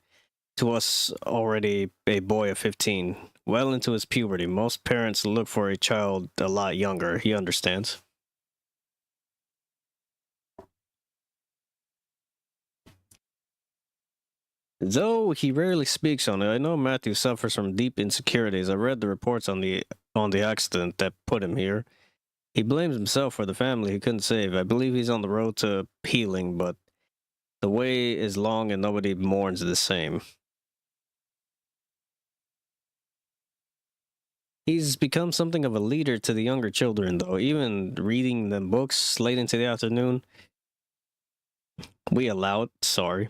to us already a boy of 15, well into his puberty. Most parents look for a child a lot younger. He understands. Though he rarely speaks on it, I know Matthew suffers from deep insecurities. I read the reports on the accident that put him here. He blames himself for the family he couldn't save. I believe he's on the road to healing, but the way is long and nobody mourns the same. He's become something of a leader to the younger children, though, even reading them books late into the afternoon. We allow it, sorry.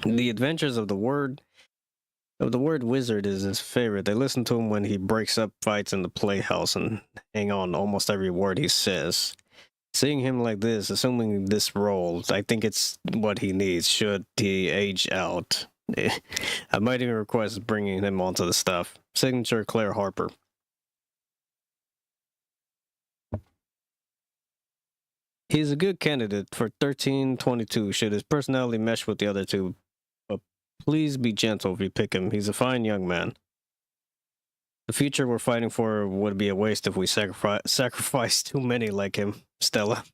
The adventures of the word wizard is his favorite. They listen to him when he breaks up fights in the playhouse and hang on almost every word he says. Seeing him like this, assuming this role, I think it's what he needs should he age out. I might even request bringing him onto the stuff. Signature Claire Harper. He's a good candidate for 1322 should his personality mesh with the other two, but please be gentle if you pick him. He's a fine young man. The future we're fighting for would be a waste if we sacrifice too many like him, Stella.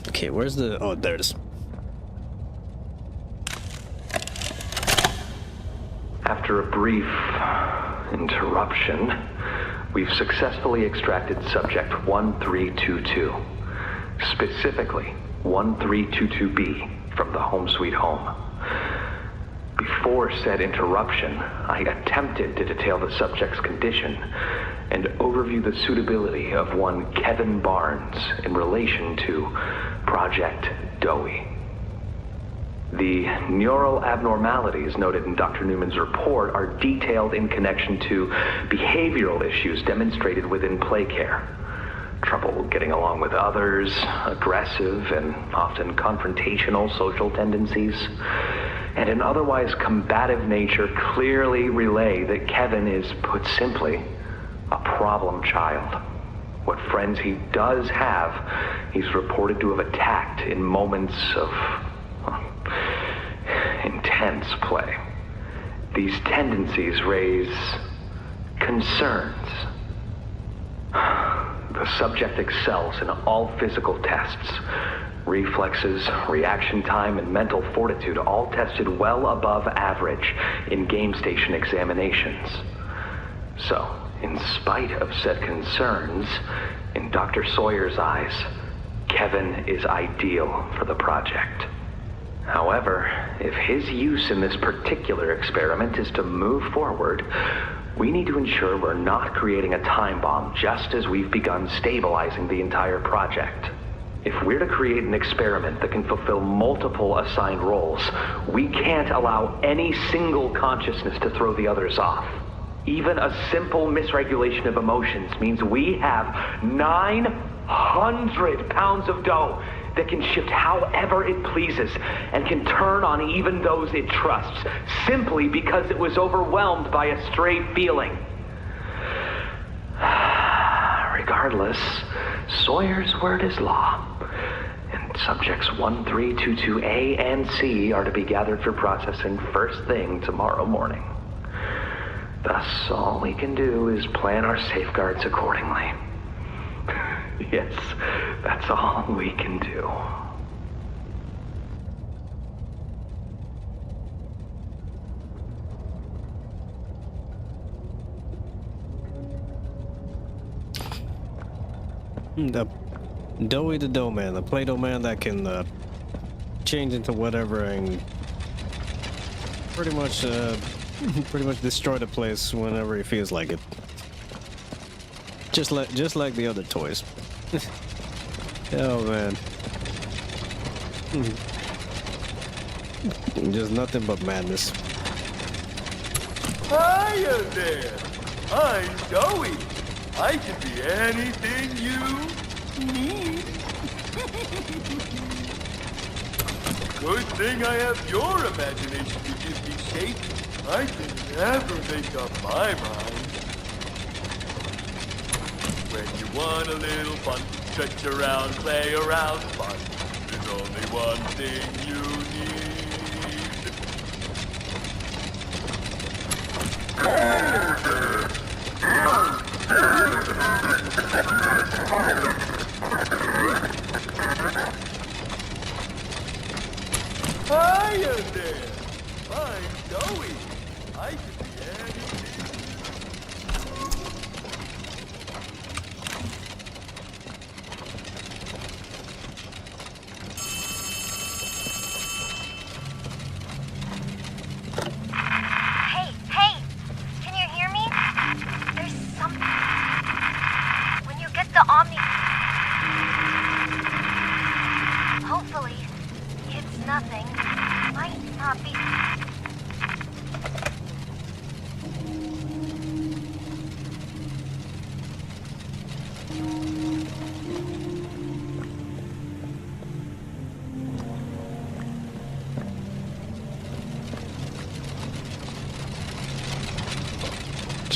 Okay, where's the... Oh, there it is. After a brief interruption, we've successfully extracted subject 1322, specifically 1322B, from the Home Sweet Home. Before said interruption, I attempted to detail the subject's condition and overview the suitability of one Kevin Barnes in relation to Project Dowie. The neural abnormalities noted in Dr. Newman's report are detailed in connection to behavioral issues demonstrated within play care. Trouble getting along with others, aggressive and often confrontational social tendencies, and an otherwise combative nature clearly relay that Kevin is, put simply, a problem child. What friends he does have, he's reported to have attacked in moments of intense play. These tendencies raise concerns. The subject excels in all physical tests. Reflexes, reaction time, and mental fortitude all tested well above average in game station examinations. So, in spite of said concerns, in Dr. Sawyer's eyes, Kevin is ideal for the project. However, if his use in this particular experiment is to move forward, we need to ensure we're not creating a time bomb just as we've begun stabilizing the entire project. If we're to create an experiment that can fulfill multiple assigned roles, we can't allow any single consciousness to throw the others off. Even a simple misregulation of emotions means we have 900 pounds of dough that can shift however it pleases and can turn on even those it trusts, simply because it was overwhelmed by a stray feeling. Regardless, Sawyer's word is law, and subjects 1322A and C are to be gathered for processing first thing tomorrow morning. Thus, all we can do is plan our safeguards accordingly. Yes, that's all we can do. The Doughy the Dough Man, the Play-Doh Man that can change into whatever and pretty much destroy the place whenever he feels like it. Just like the other toys. Oh man. Just nothing but madness. Hiya there! I'm Doughy. I can be anything you need. Good thing I have your imagination to give me shape. I can never make up my mind. When you want a little fun, stretch around, play around, fun. There's only one thing you Hiya there! I'm Doughy. I can be anything.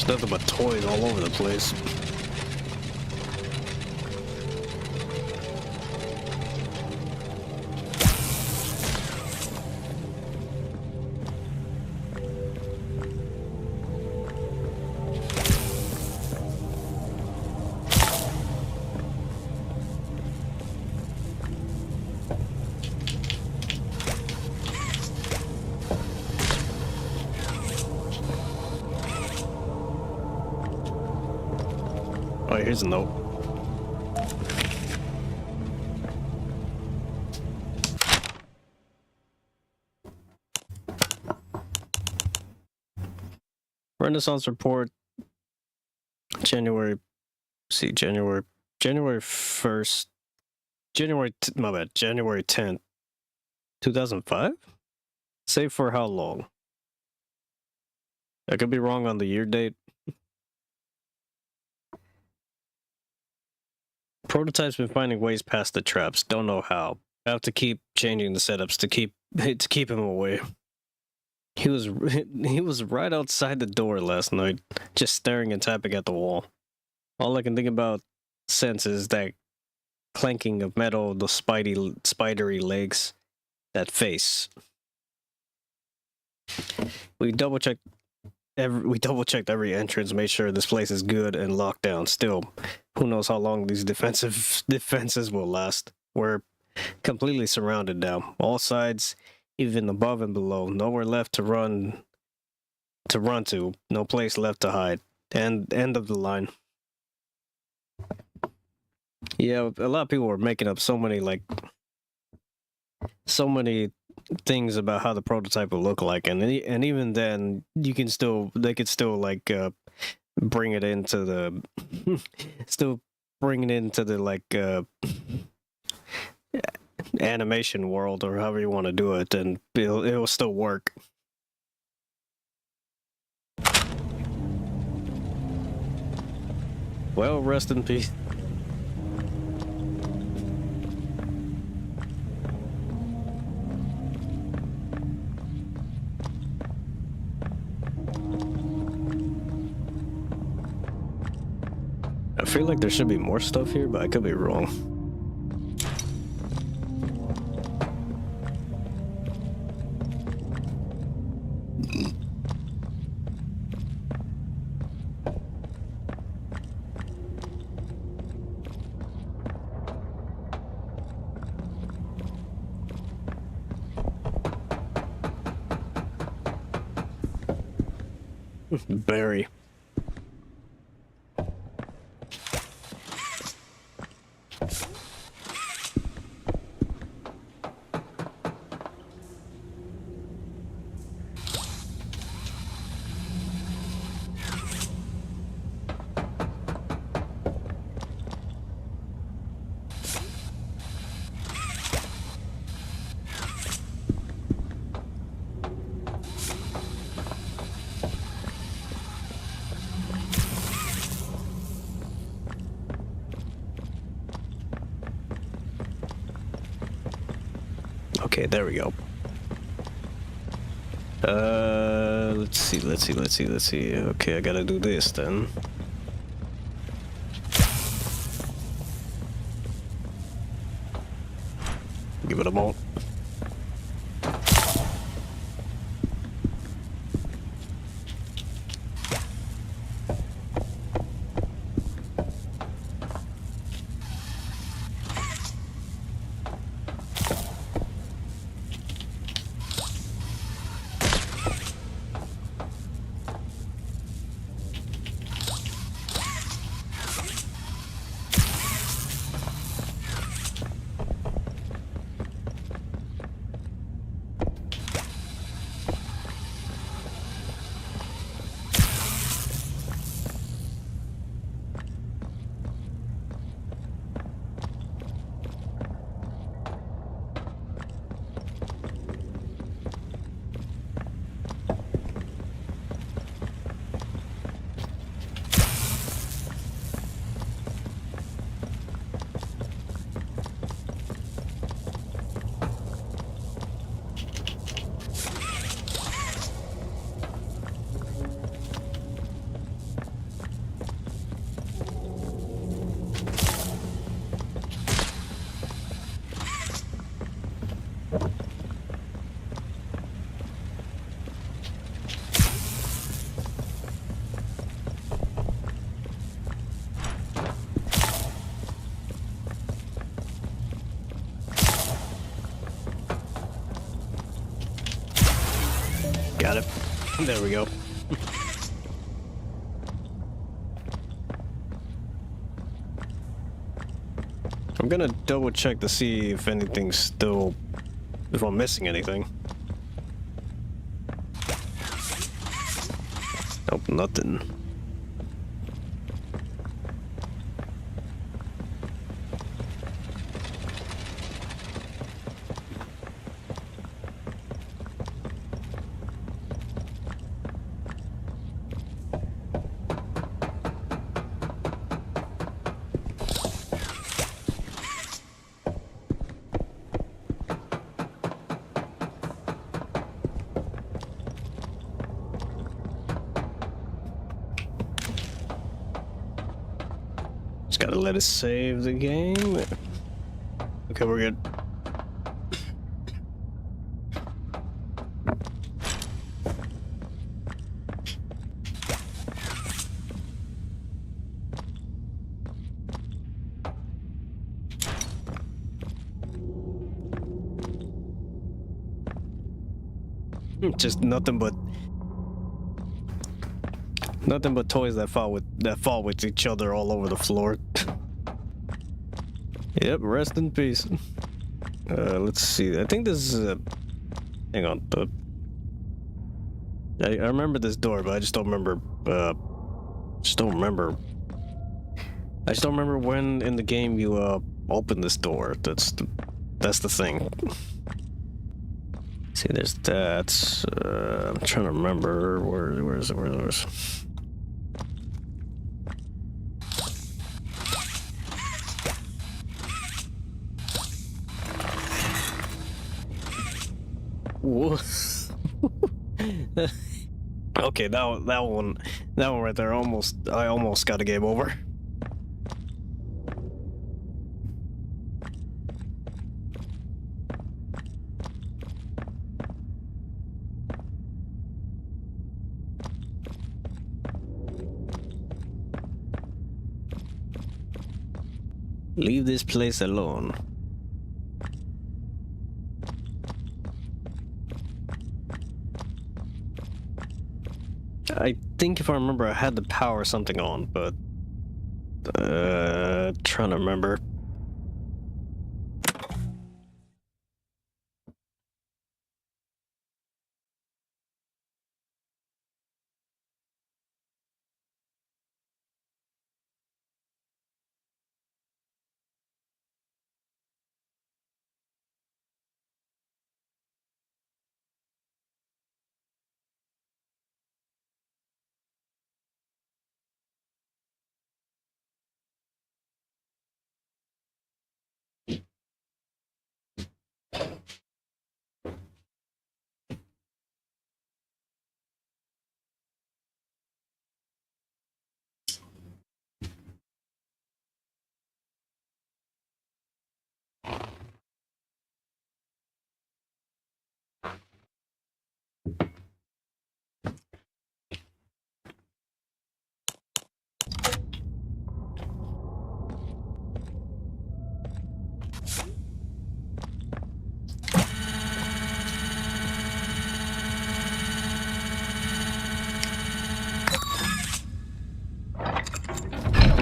There's nothing but toys all over the place. Oh, here's a note. Renaissance report. January 1st. My bad. January 10th, 2005? Save for how long? I could be wrong on the year date. Prototype's been finding ways past the traps. Don't know how. I have to keep changing the setups to keep him away. He was right outside the door last night, just staring and tapping at the wall. All I can think about since is that clanking of metal, the spidery legs, that face. We double checked every entrance, made sure this place is good and locked down. Still, who knows how long these defenses will last. We're completely surrounded now. All sides, even above and below. Nowhere left to run to. No place left to hide. End of the line. Yeah, a lot of people were making up so many things about how the prototype will look like, and even then they could still bring it into the animation world, or however you want to do it, and it will still work. Well, rest in peace. I feel like there should be more stuff here, but I could be wrong. Barry. Okay, there we go. Let's see. Okay, I gotta do this then. Give it a moment. There we go. I'm gonna double check to see if anything's still... if I'm missing anything. Nope, nothing. Just gotta let it save the game. Okay, we're good. Just nothing but toys that fall with each other all over the floor. Yep, rest in peace. Let's see. I think this is hang on. I remember this door, but I just don't remember. I just don't remember when in the game you open this door. That's the thing. See, there's that. I'm trying to remember where is it? Whoa. Okay, that one right there, I almost got a game over. Leave this place alone. I think if I remember, I had the power something on, but trying to remember.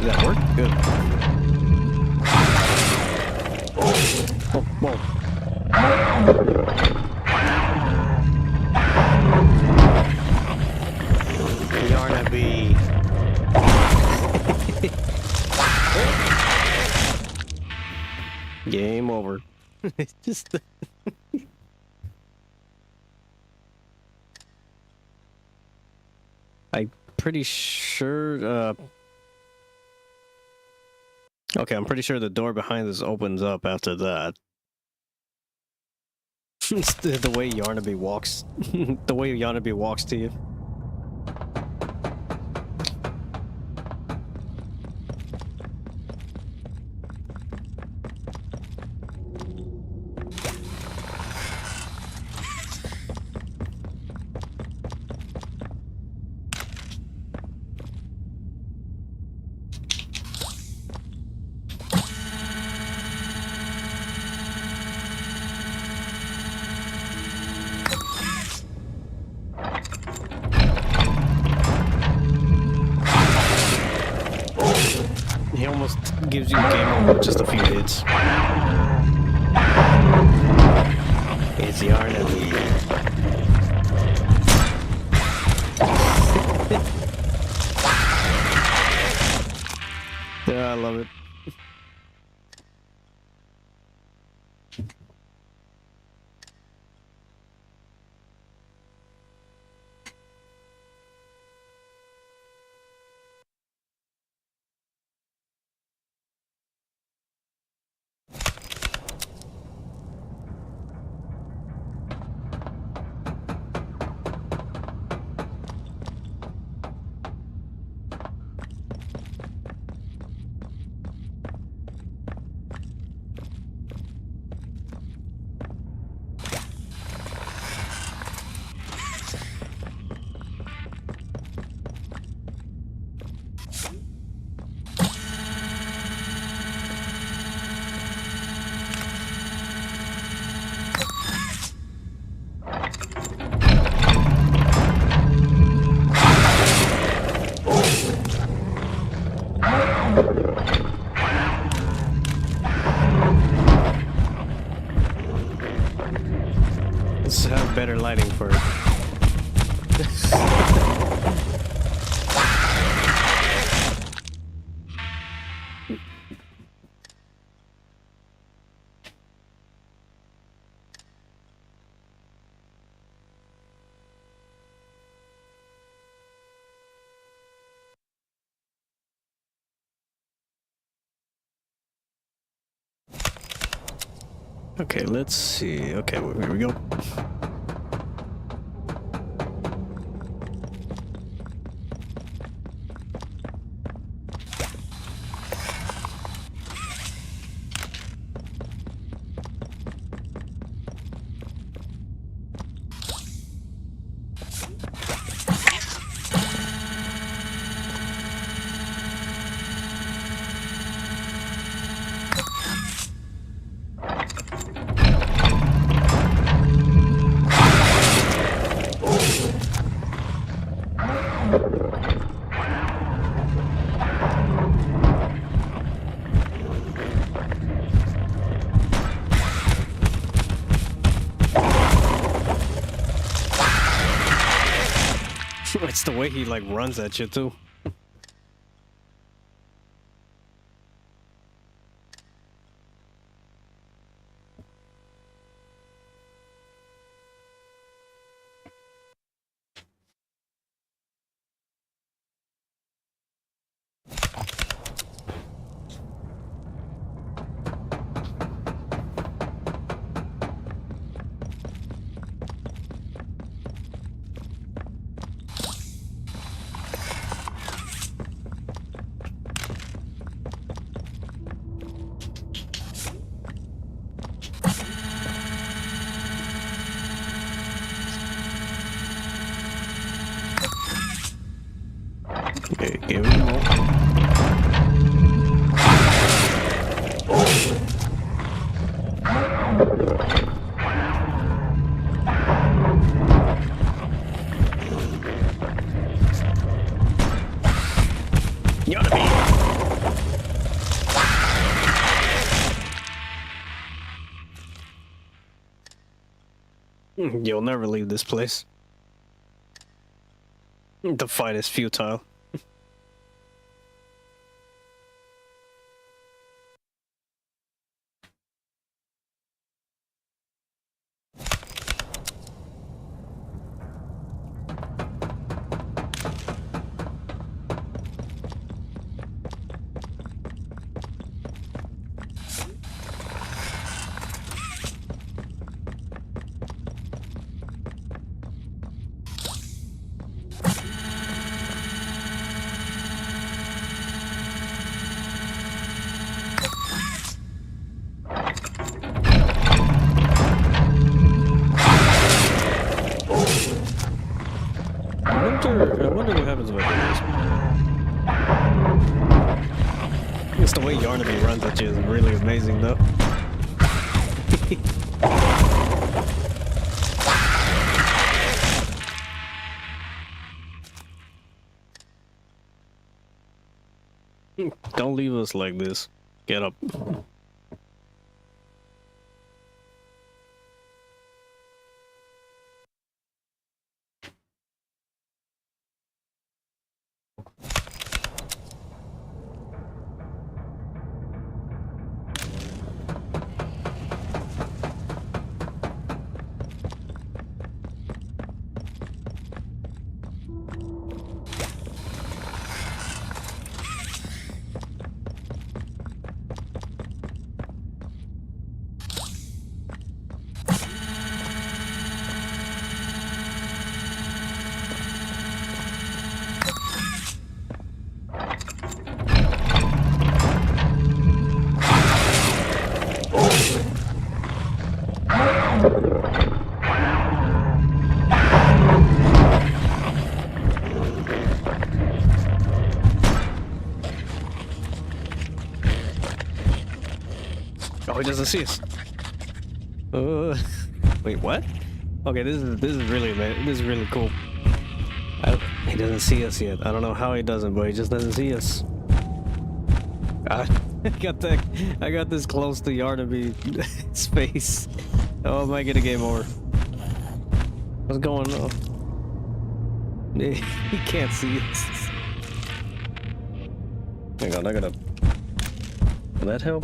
Did that work? Good. Oh, whoa. Yarnaby. Game over. It's just... I'm pretty sure, okay, I'm pretty sure the door behind us opens up after that. It's the way Yarnaby walks. The way Yarnaby walks to you. He almost gives you game over with just a few hits. It's yarn at me. Yeah, I love it. Let's have better lighting for it. Okay, let's see. Okay, here we go. It's the way he like runs at you too. Okay, give him more. You ought to be. You'll never leave this place. The fight is futile. I wonder what happens if I do this. It's the way Yarnaby runs at you is really amazing though. Don't leave us like this. Get up. Oh, he doesn't see us. Wait, what? Okay, this is really cool. He doesn't see us yet. I don't know how he doesn't, but he just doesn't see us. I got this close to Yarnaby's face. Oh, I might get a game over. What's going on? He can't see us. Hang on, I gotta. Will that help?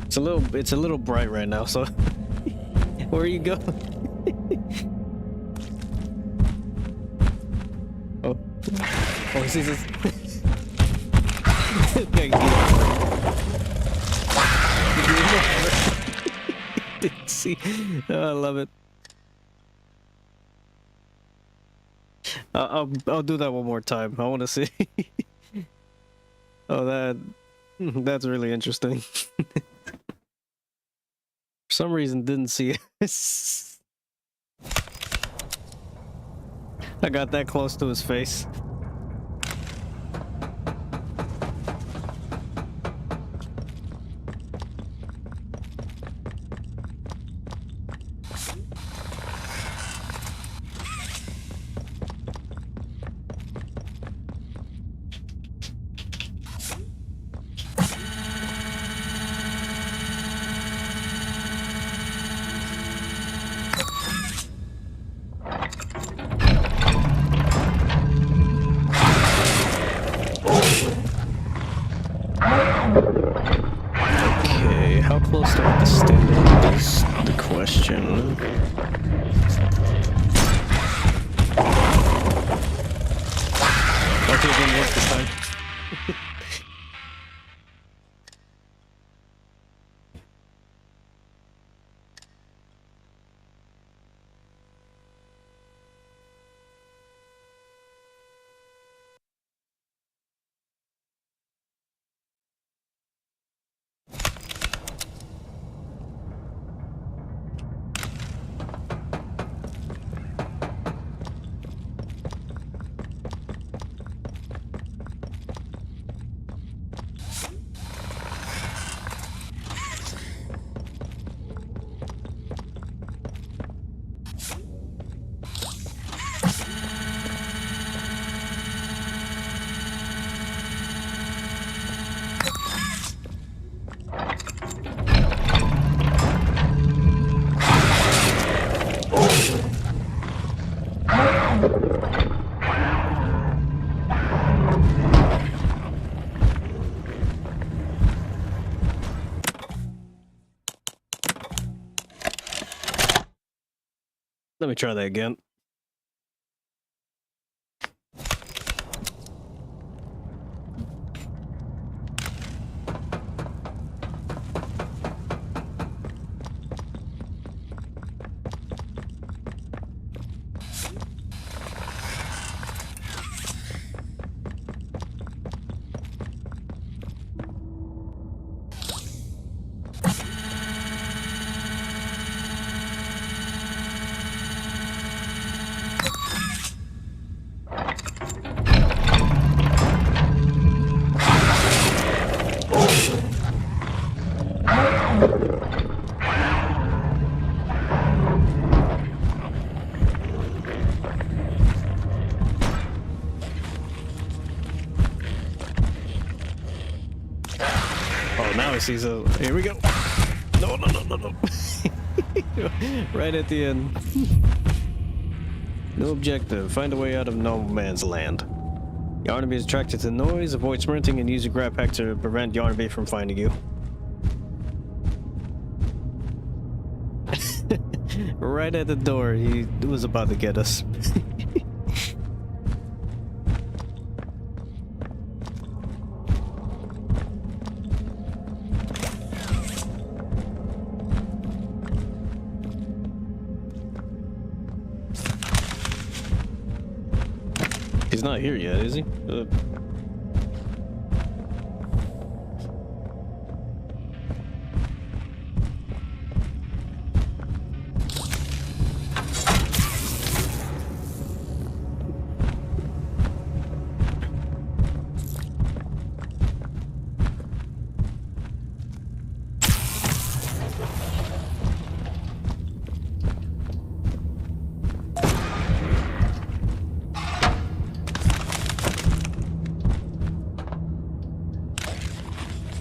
It's a little bright right now, so where are you going? Oh, he sees us. Okay, see, oh, I love it. I'll do that one more time. I want to see. Oh, that's really interesting. For some reason, didn't see us. I got that close to his face. Okay, how close do I have to stand up is the question. Okay, it didn't work this time. Let me try that again. Oh, now he sees a... Here we go. No, no, no, no, no. Right at the end. No objective. Find a way out of no man's land. Yarnaby is attracted to noise. Avoid sprinting and use your grab pack to prevent Yarnaby from finding you. Right at the door. He was about to get us. He's not here yet, is he?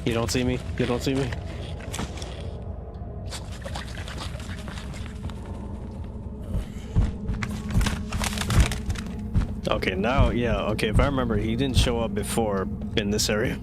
You don't see me? You don't see me? Okay, now, yeah, okay, if I remember, he didn't show up before in this area.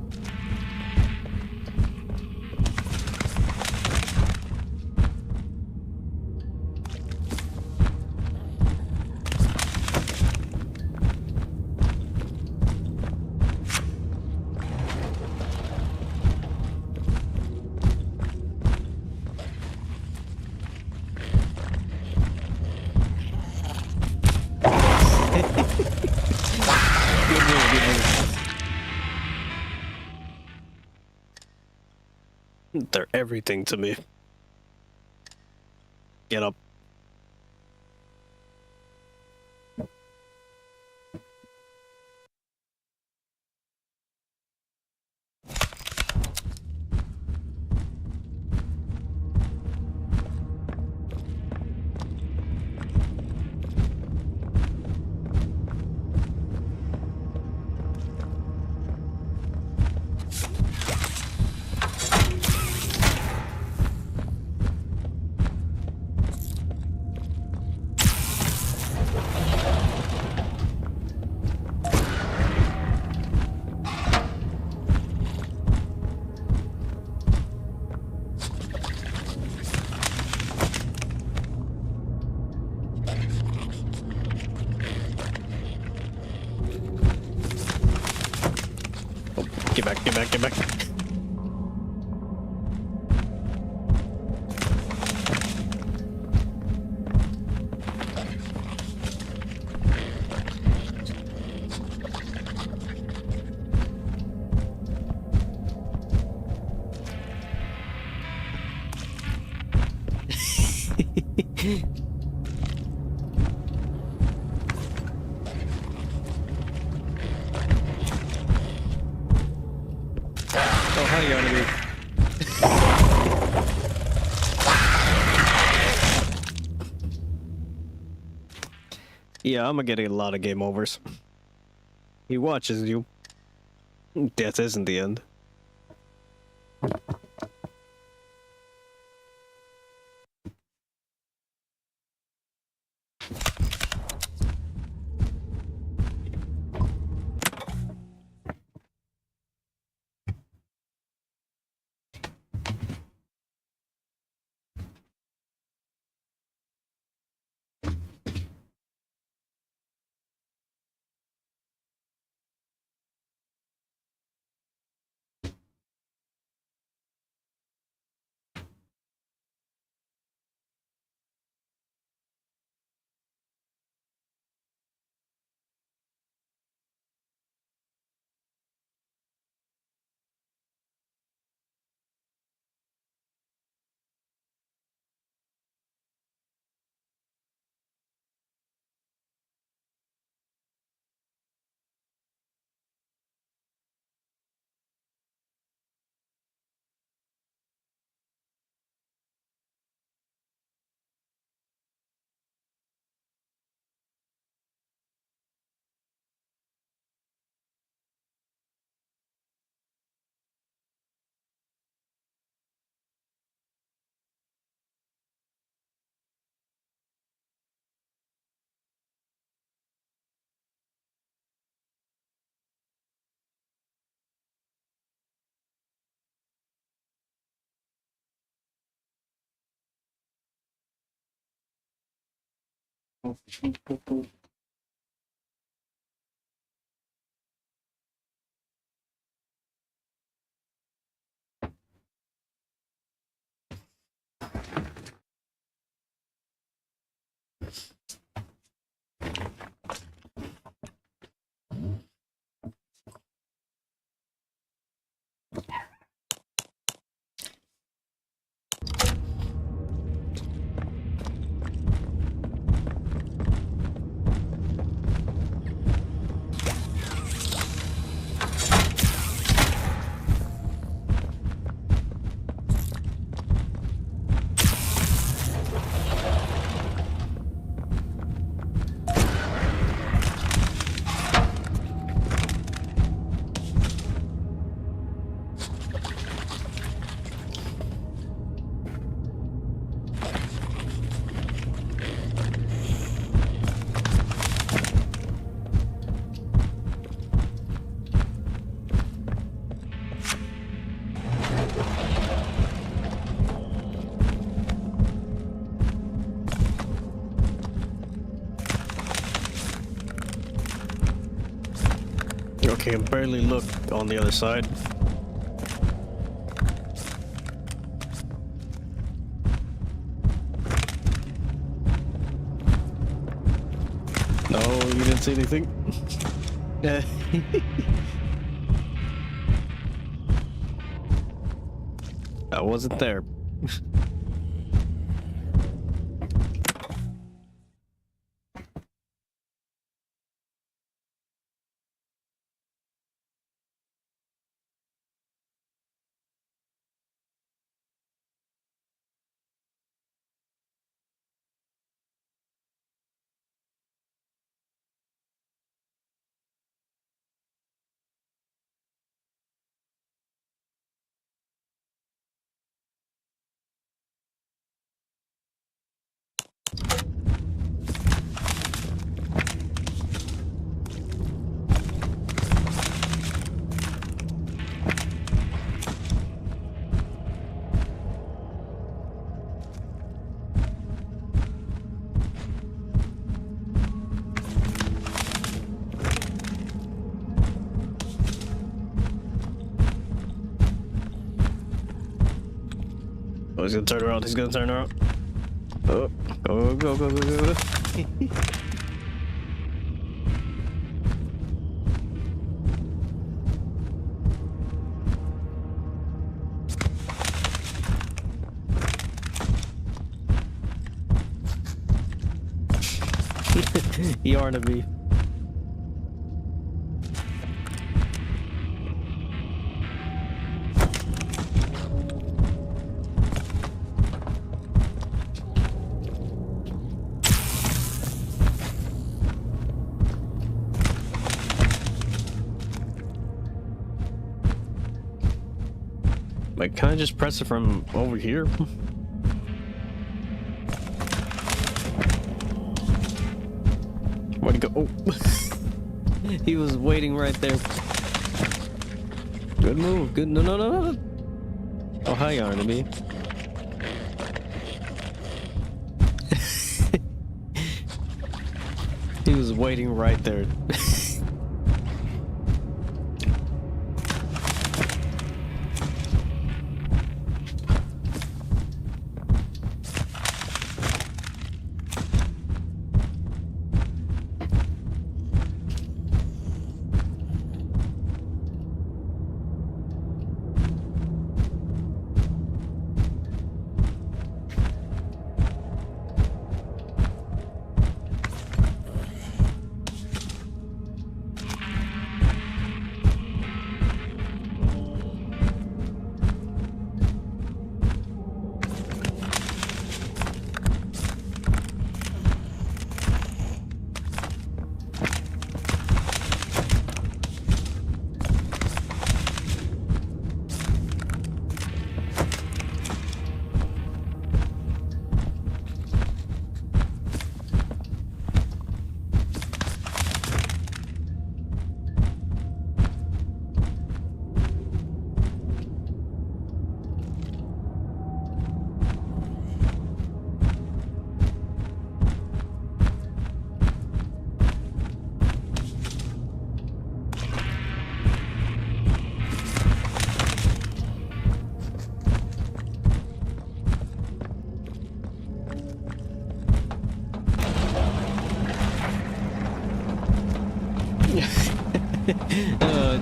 They're everything to me. Get up. Get back, get back, get back. Oh, hi, Yarnaby. Yeah, I'm getting a lot of game overs. He watches you. Death isn't the end. Okay, barely look on the other side. No, you didn't see anything? I wasn't there. Oh, he's gonna turn around. He's gonna turn around. Oh, go, go, go, go, go, go. Yarn of me. Like, can I just press it from over here? Where'd he go? Oh, he was waiting right there. Good move. Good. No, no, no, no. Oh, hi, Arnaby. He was waiting right there.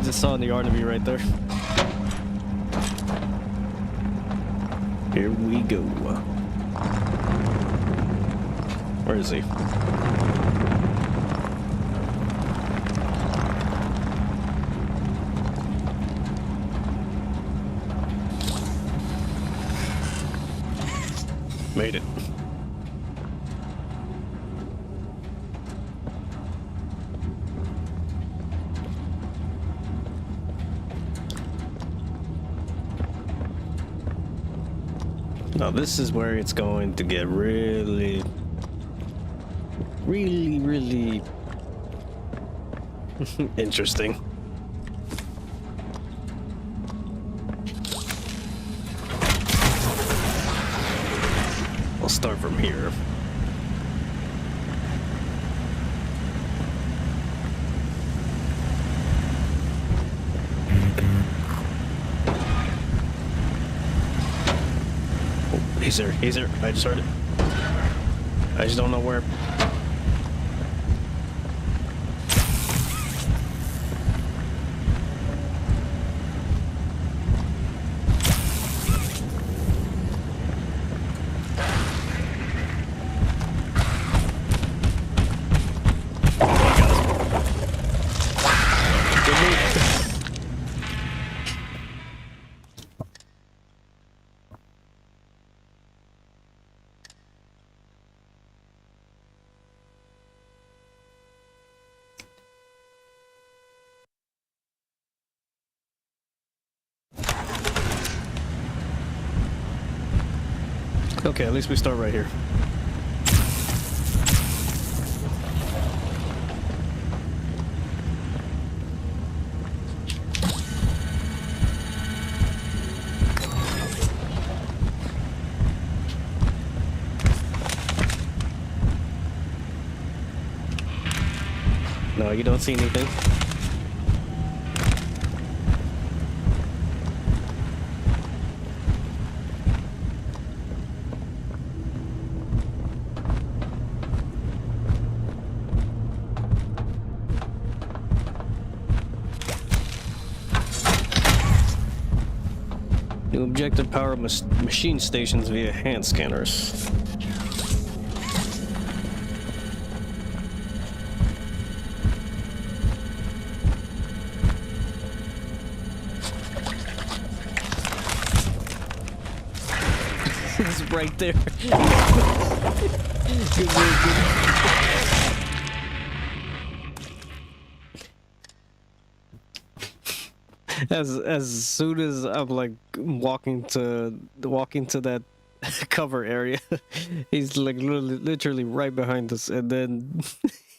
just saw the Arnaby right there. Here we go. Where is he? Made it. Now this is where it's going to get really interesting. I'll start from here. He's there, he's there. I just heard it. I just don't know where. Okay, at least we start right here. No, you don't see anything. New objective: power machine stations via hand scanners. It's right there. Good move, good. As soon as I'm like walking to that cover area, he's like literally right behind us, and then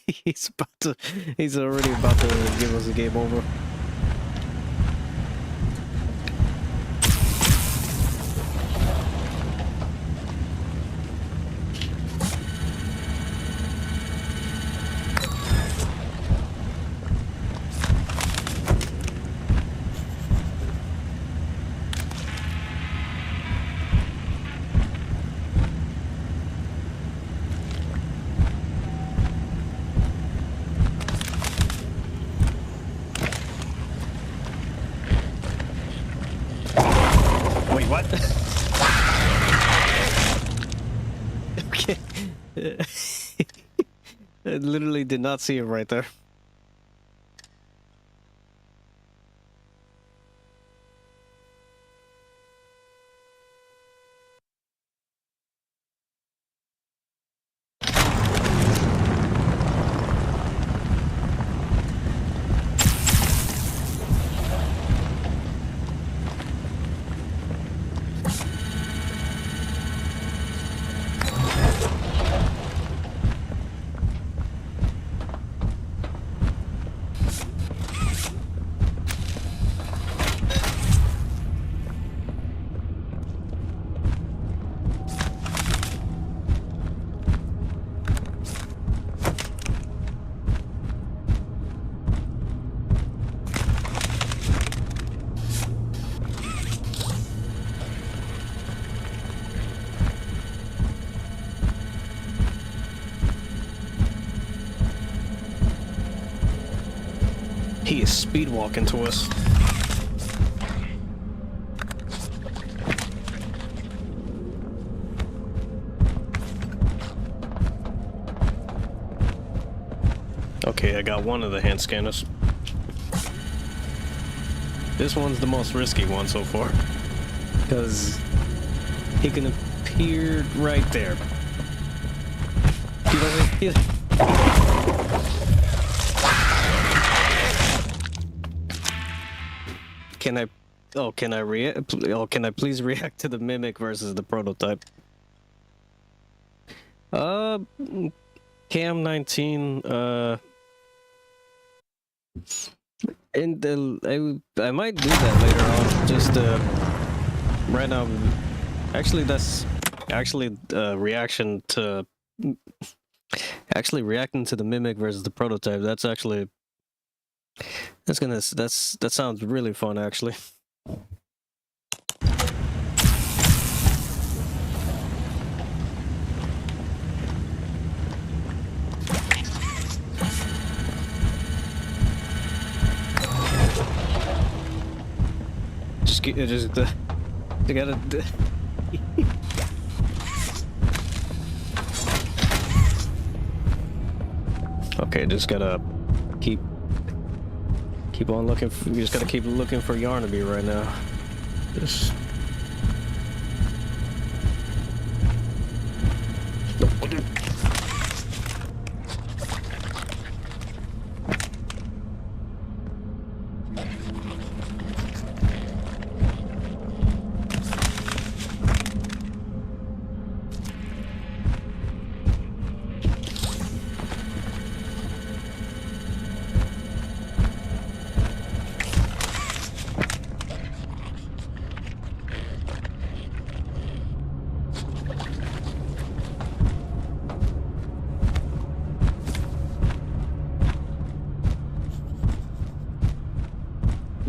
he's already about to give us a game over. What? Okay. I literally did not see him right there. He is speed walking to us. Okay, I got one of the hand scanners. This one's the most risky one so far, because he can appear right there. Can I? Oh, can I react? Oh, can I please react to the mimic versus the prototype? Cam 19. And I might do that later on. Just right now, actually, that's actually reaction to reacting to the mimic versus the prototype. That's actually that sounds really fun actually. You gotta. Okay, just gotta keep on looking. You just gotta keep looking for Yarnaby right now. Just.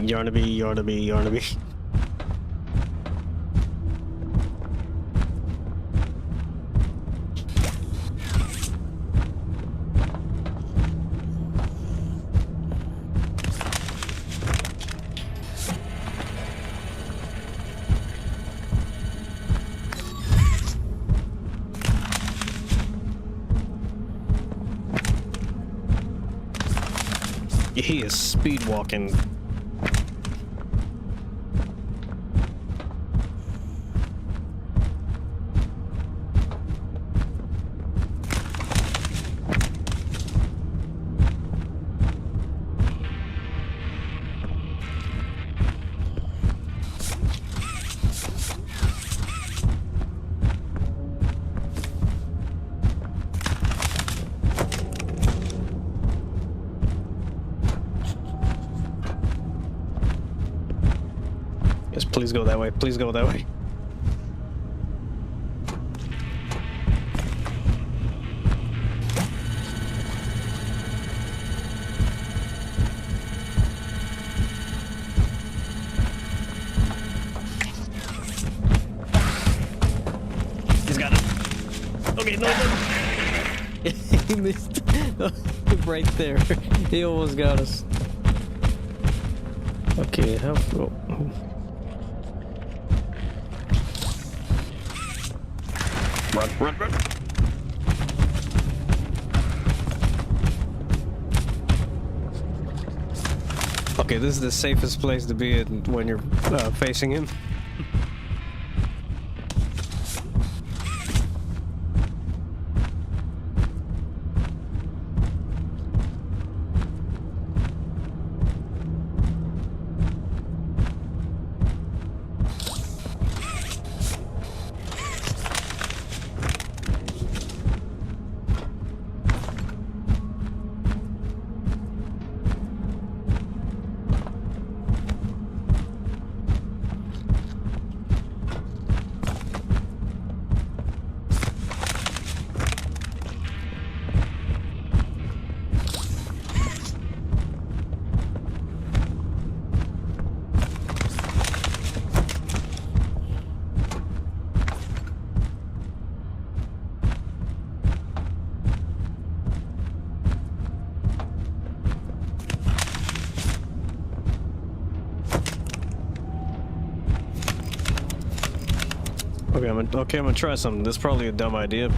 Yarnaby. He is speed walking. Yes, please go that way. Please go that way. He's got it. Okay, no. He missed. Right there. He almost got us. Okay, how... Oh. Run. Okay, this is the safest place to be in when you're facing him. Okay, I'm gonna try something. This is probably a dumb idea.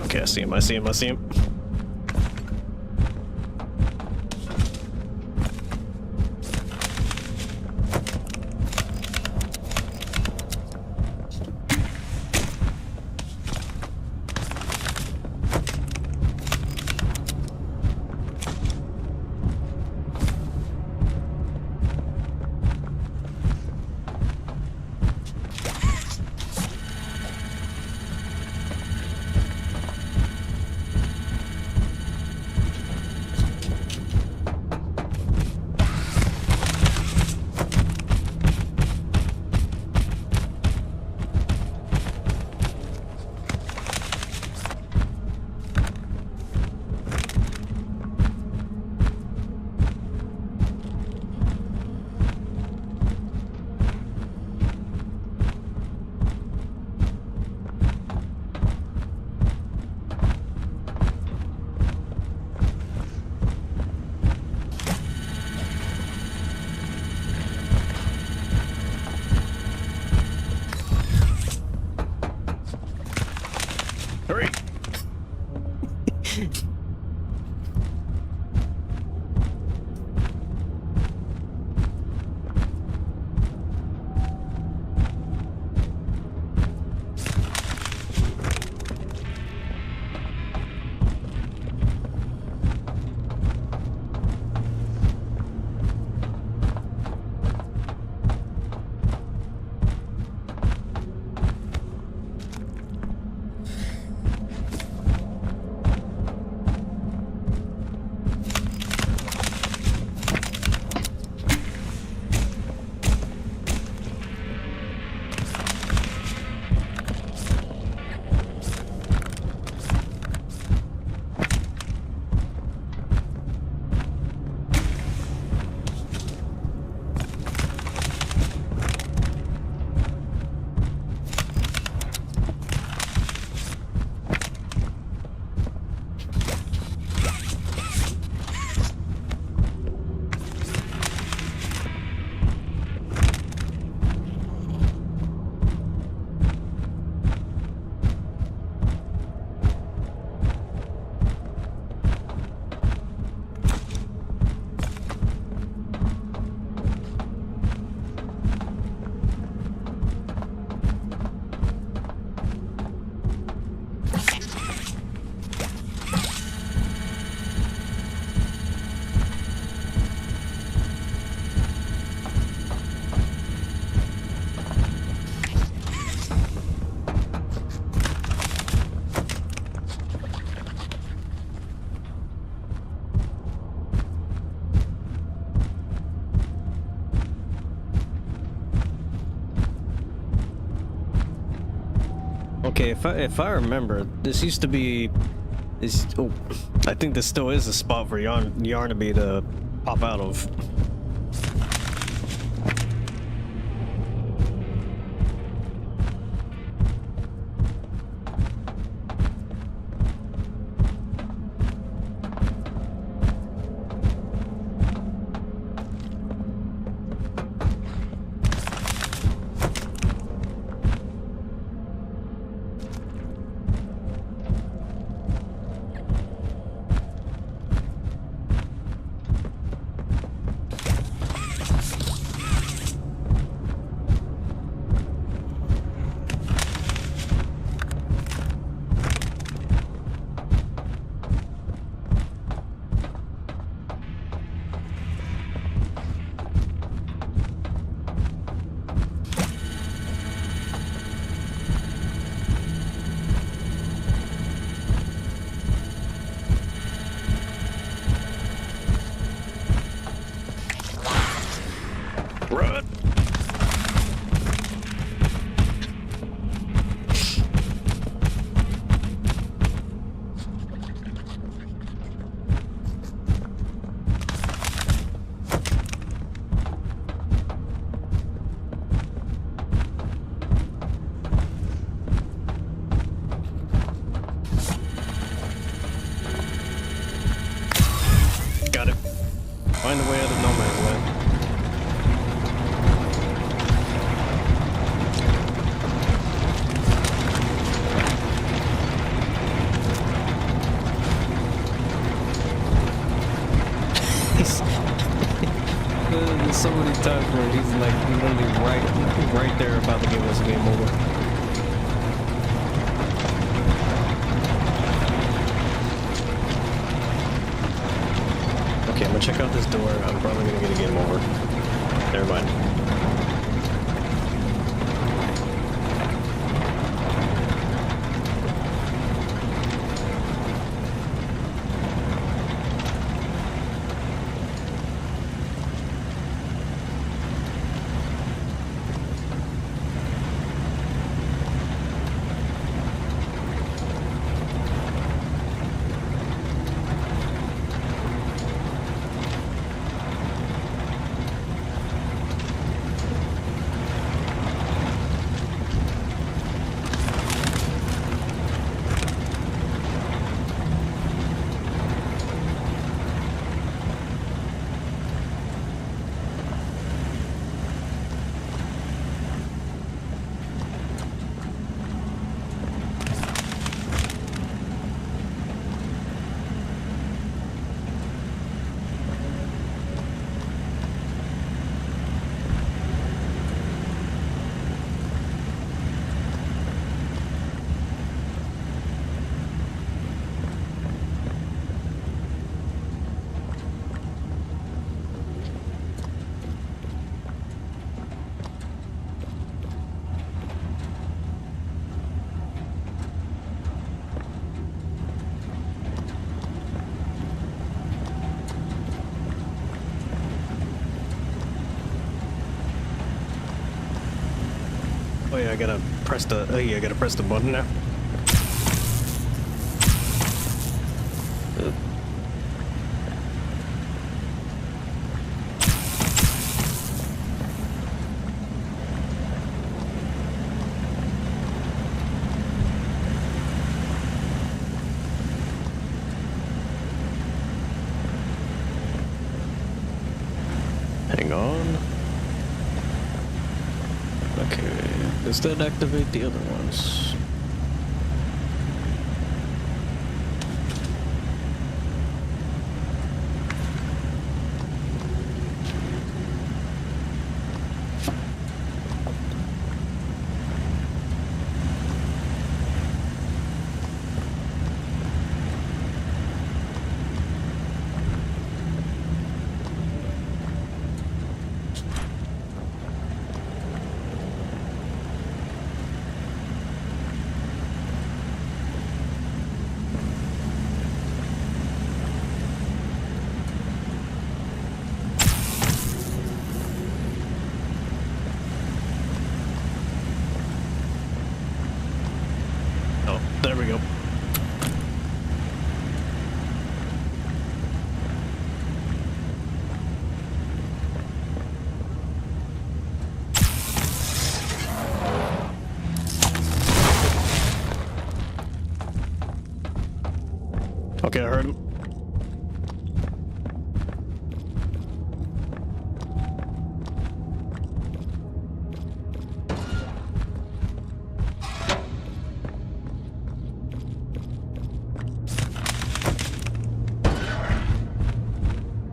Okay, I see him, I see him, I see him. Hurry! Okay, if I remember, this used to be this. Oh, I think this still is a spot for Yarnaby to pop out of. like literally right there about to give us a game over. Okay, I'm gonna check out this door. I'm probably gonna get a game over. Never mind. Oh yeah, I gotta press the. Oh yeah, I gotta press the button now. Hang on. Okay, does that activate the other ones? There we go. Okay, I heard him.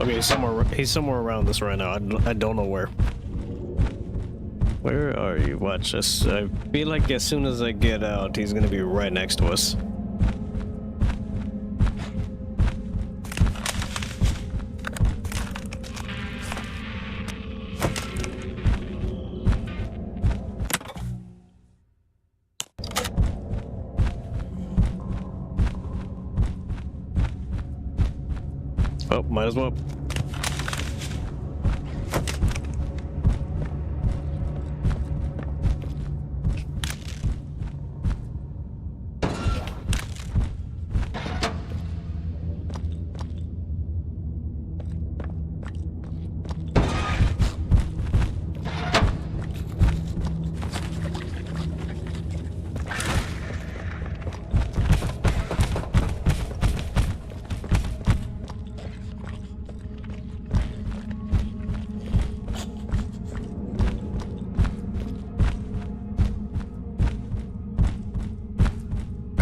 Okay, he's somewhere around us right now. I don't know where. Where are you? Watch this. I feel like as soon as I get out, he's gonna be right next to us. Oh, might as well.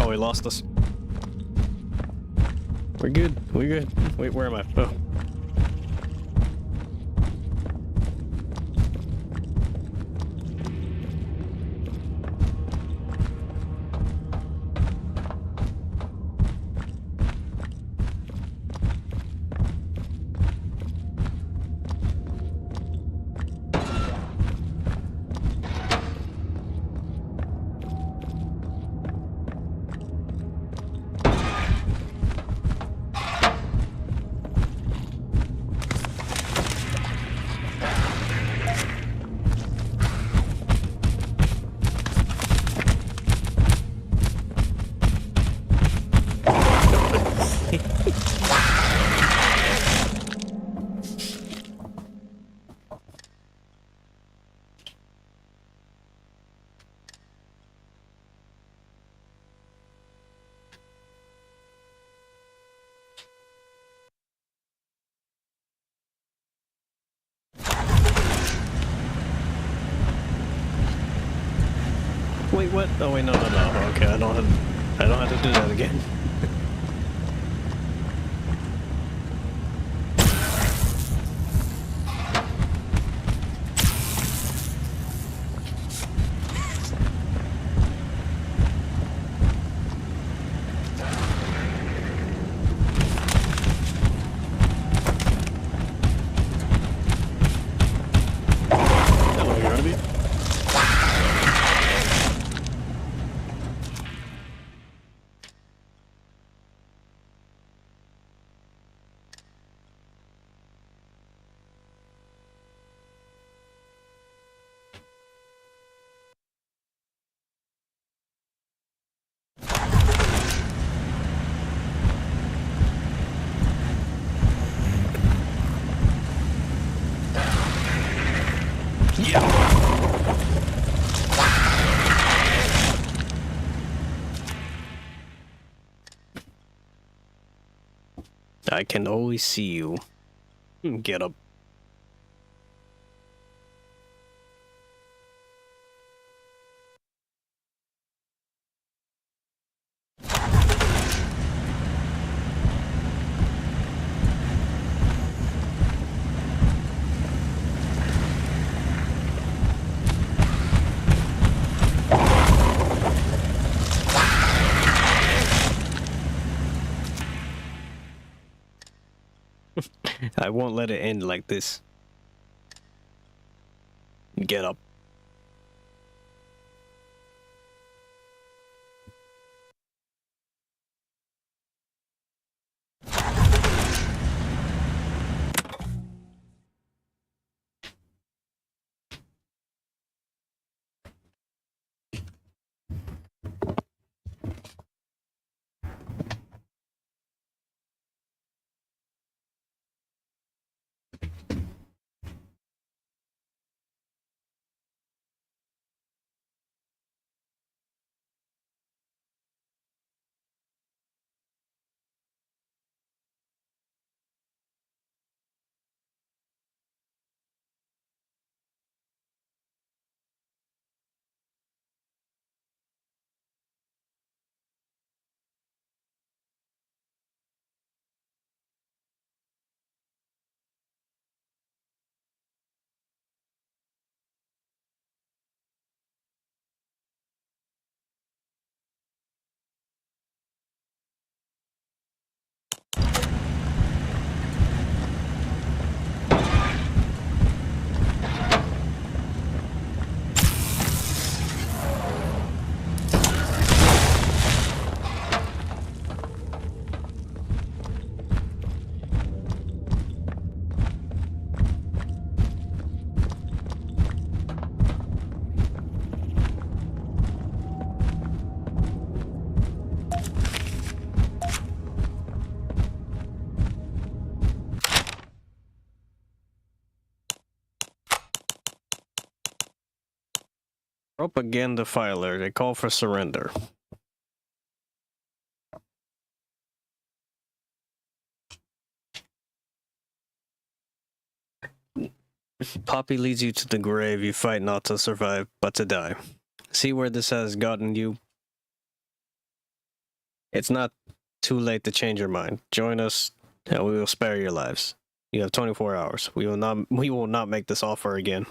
Oh, he lost us. We're good. We're good. Wait, where am I? Oh. Wait, what? Oh wait, no. Okay, I don't have to do that again. I can always see you. Get up. I won't let it end like this. Get up. Propaganda filer. They call for surrender. Poppy leads you to the grave. You fight not to survive, but to die. See where this has gotten you? It's not too late to change your mind. Join us, and we will spare your lives. You have 24 hours. We will not make this offer again.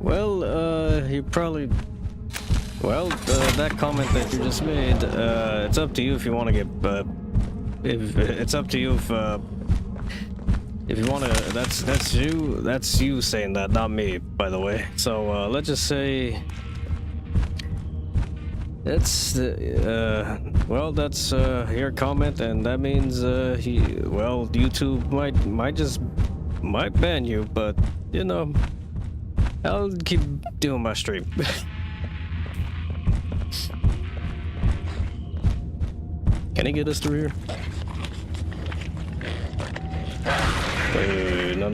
Well, you probably... Well, that comment that you just made, it's up to you if you want to get, if it's up to you if you want to, that's you saying that, not me, by the way. So, let's just say, that's, well, that's, your comment, and that means, well, YouTube might ban you, but, you know, I'll keep doing my stream. Can he get us through here? No.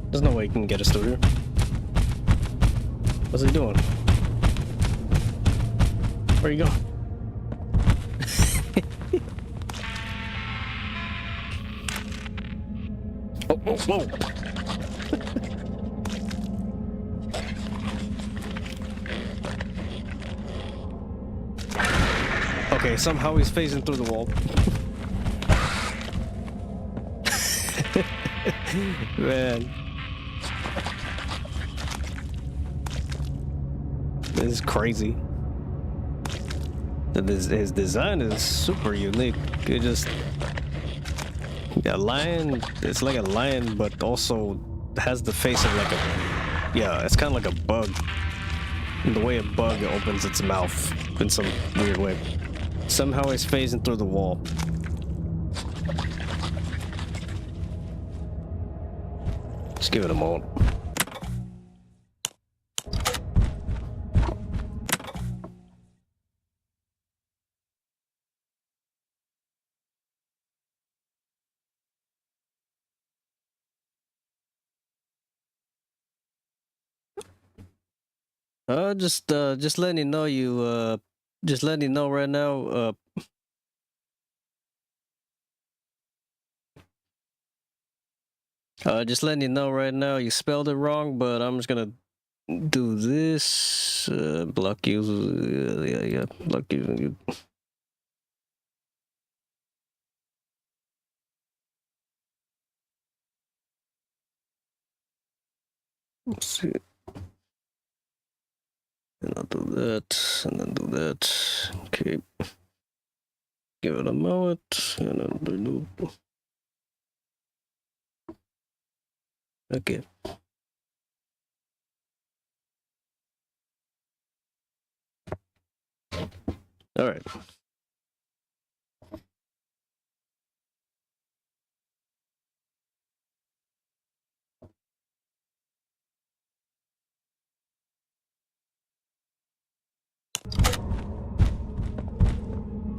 There's no way he can get us through here. What's he doing? Where you going? Whoa. Okay, somehow he's phasing through the wall. Man. This is crazy. His design is super unique. It just... A lion, it's like a lion, but also has the face of like a... Yeah, it's kind of like a bug. The way a bug opens its mouth in some weird way. Somehow he's phasing through the wall. Just give it a moment. Just letting you know just letting you know right now, just letting you know right now, you spelled it wrong, but I'm just gonna do this, block you, yeah, block you. Let's see. And I'll do that, and then do that. Okay. Give it a moment, and then do. Okay. All right.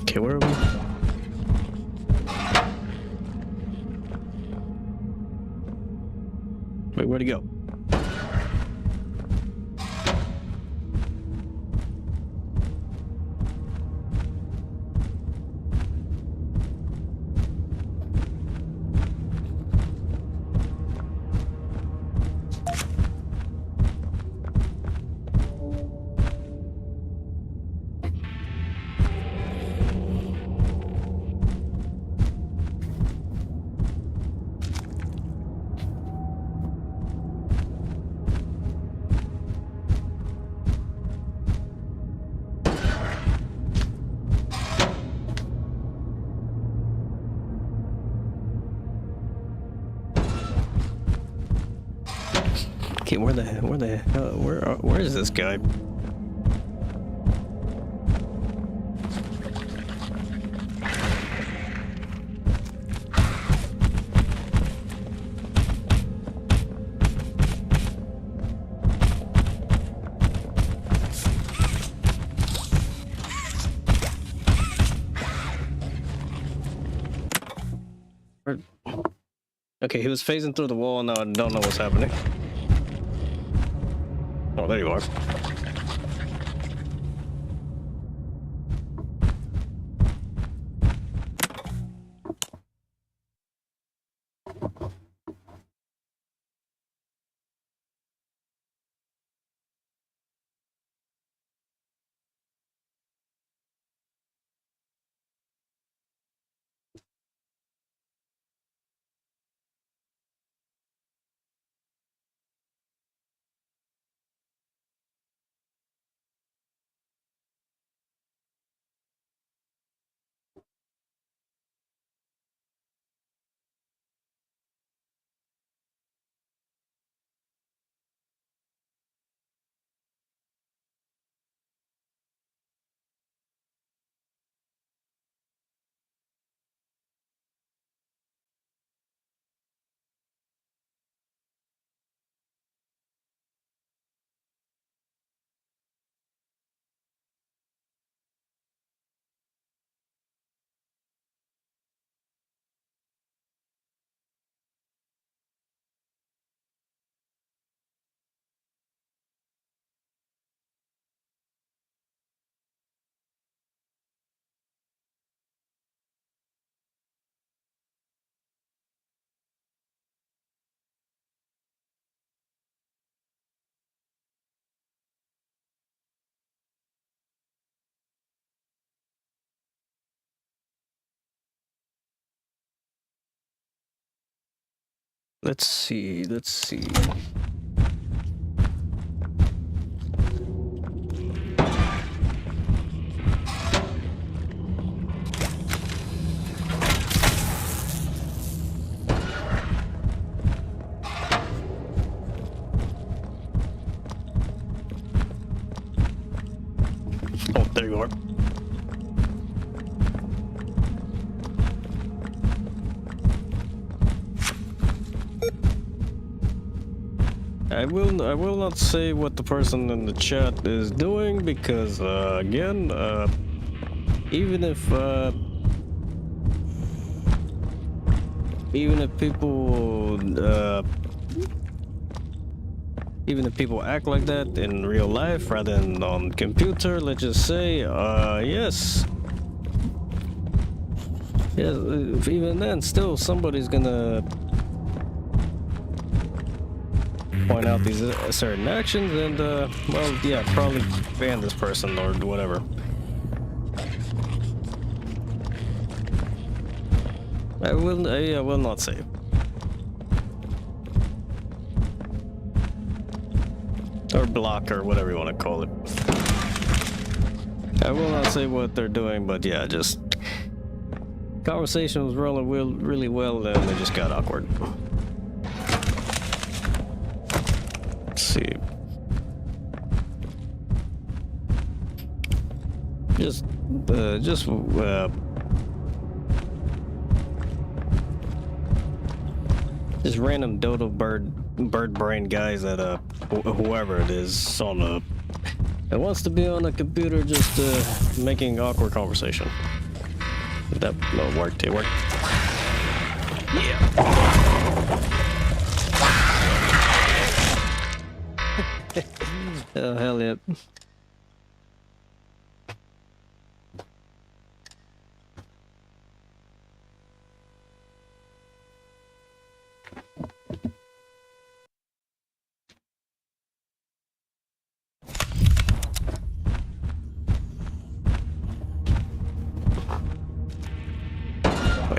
Okay, where are we? Wait, where'd he go? Okay, where the hell, where is this guy? Okay, he was phasing through the wall, and now I don't know what's happening. Oh, there you are. Let's see. Oh, there you are. I will not say what the person in the chat is doing because again, even if people act like that in real life rather than on computer, let's just say, yes, even then, still somebody's gonna point out these certain actions and, well, yeah, probably ban this person or whatever. I will not say. Or block, or whatever you want to call it. I will not say what they're doing, but yeah, just... Conversation was rolling really well, and it just got awkward. Let's see. Just random dodo bird brain guys that whoever it is on a that wants to be on a computer just making awkward conversation. That worked. It worked. Yeah. Oh hell yeah.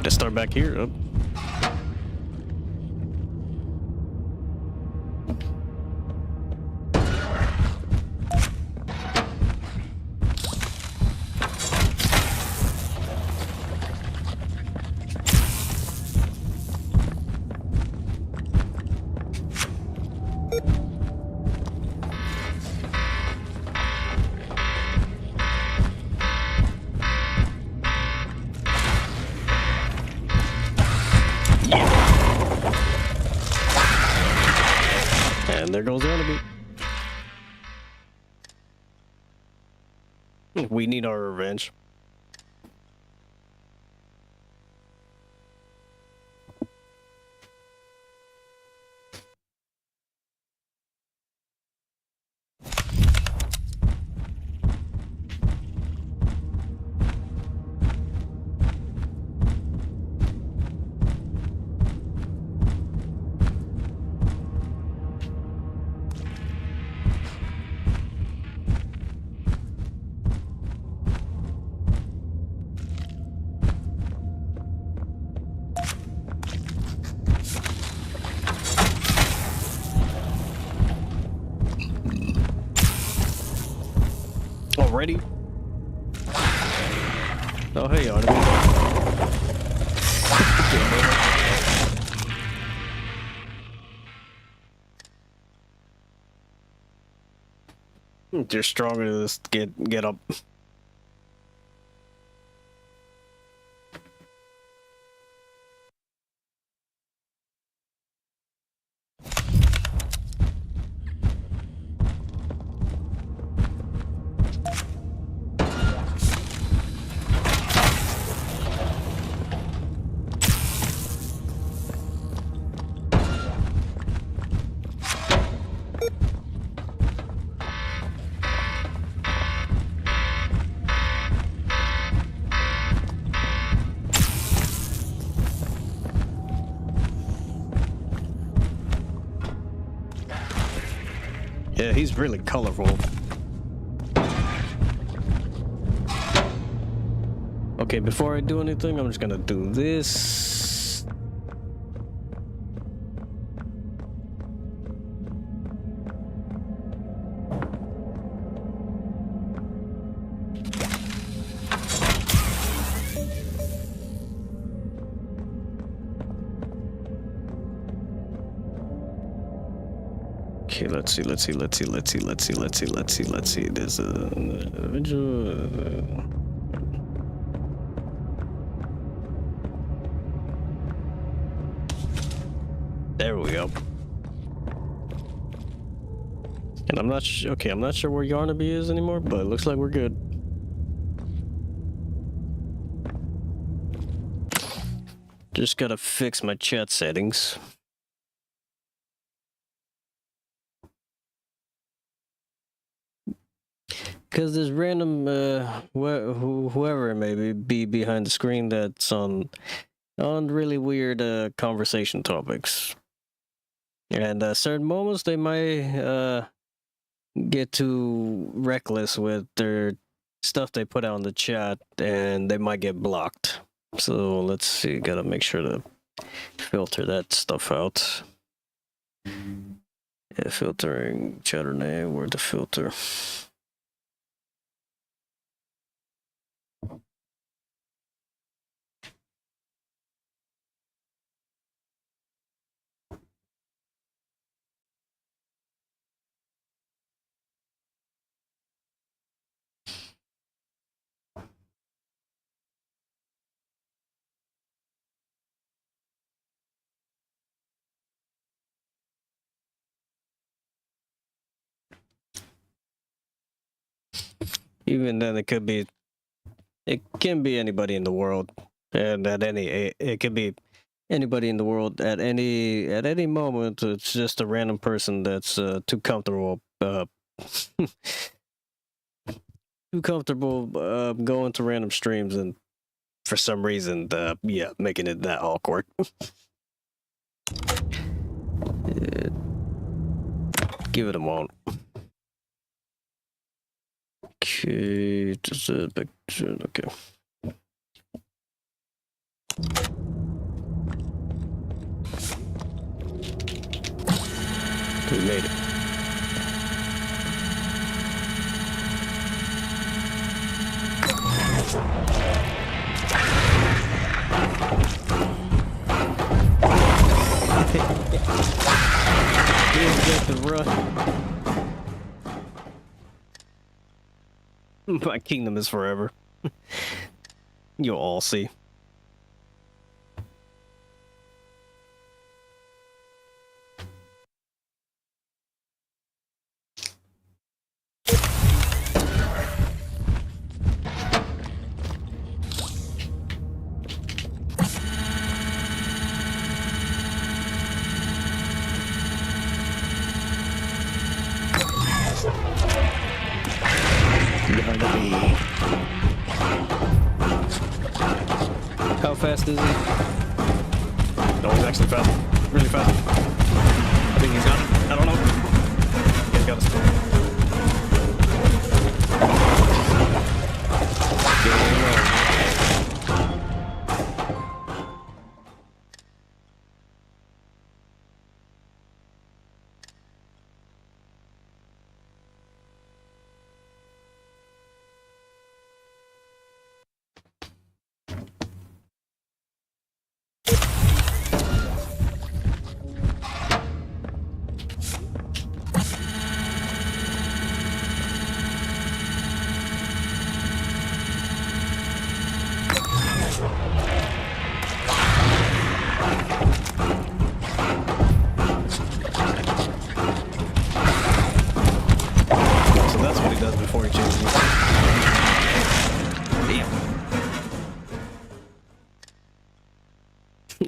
To start back here. Oh. And there goes the enemy. We need our revenge. Already? Oh, hey, Artemis. You're stronger to this. Get up. Yeah, he's really colorful. Okay, before I do anything, I'm just gonna do this. Okay, let's see. There's a individual. There we go. And I'm not okay, I'm not sure where Yarnaby is anymore, but it looks like we're good. Just gotta fix my chat settings. Because there's random, whoever it may be behind the screen that's on really weird conversation topics. And certain moments they might get too reckless with their stuff they put out in the chat, and they might get blocked. So let's see, gotta make sure to filter that stuff out. Yeah, filtering chatter name, where to filter. Even then, it can be anybody in the world, and it could be anybody in the world at any moment. It's just a random person that's too comfortable going to random streams, and for some reason, making it that awkward. Give it a moment. Okay, just a picture. Okay. We made it. Didn't get to run. My kingdom is forever. You'll all see. How fast is he? No, he's actually fast. Really fast. I think he's got it. I don't know. Yeah, he's got it.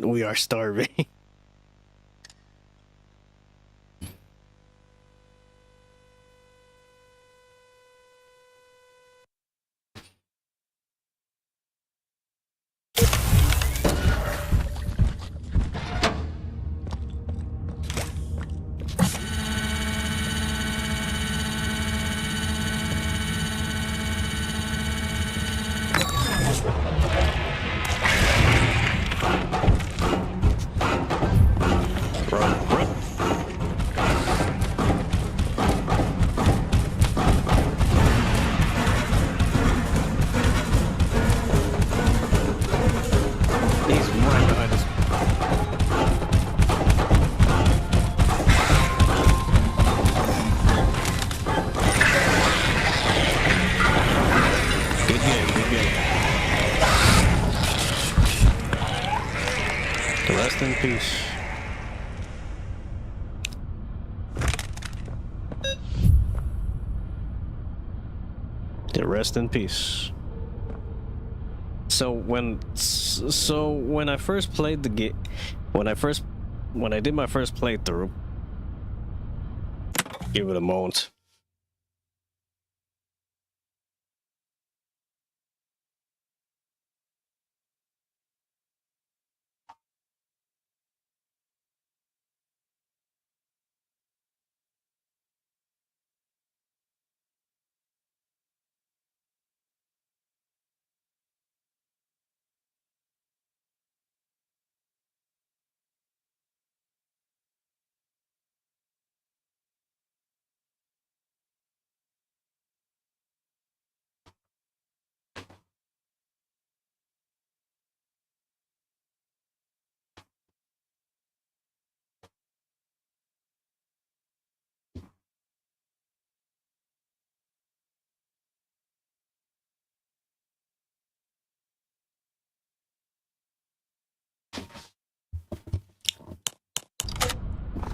We are starving. Rest in peace. Yeah, rest in peace. So when I first played the game, when I did my first playthrough, give it a moment.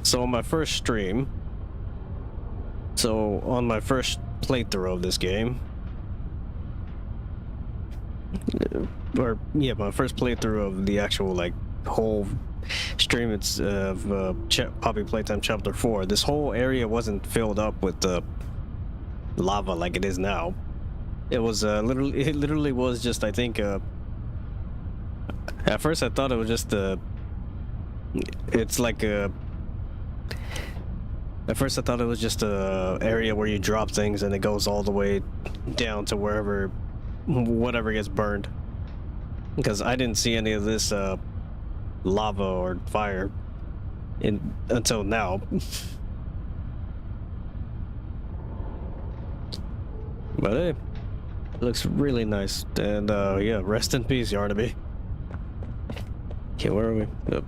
So on my first stream, on my first playthrough of this game, my first playthrough of the actual like whole stream, it's of Poppy Playtime Chapter 4. This whole area wasn't filled up with lava like it is now. It was literally was just, I think, at first I thought it was just it's like a. At first I thought it was just a area where you drop things and it goes all the way down to whatever gets burned. Because I didn't see any of this lava or fire until now. But hey, it looks really nice. And yeah, rest in peace, Yarnaby. Okay, where are we? Yep.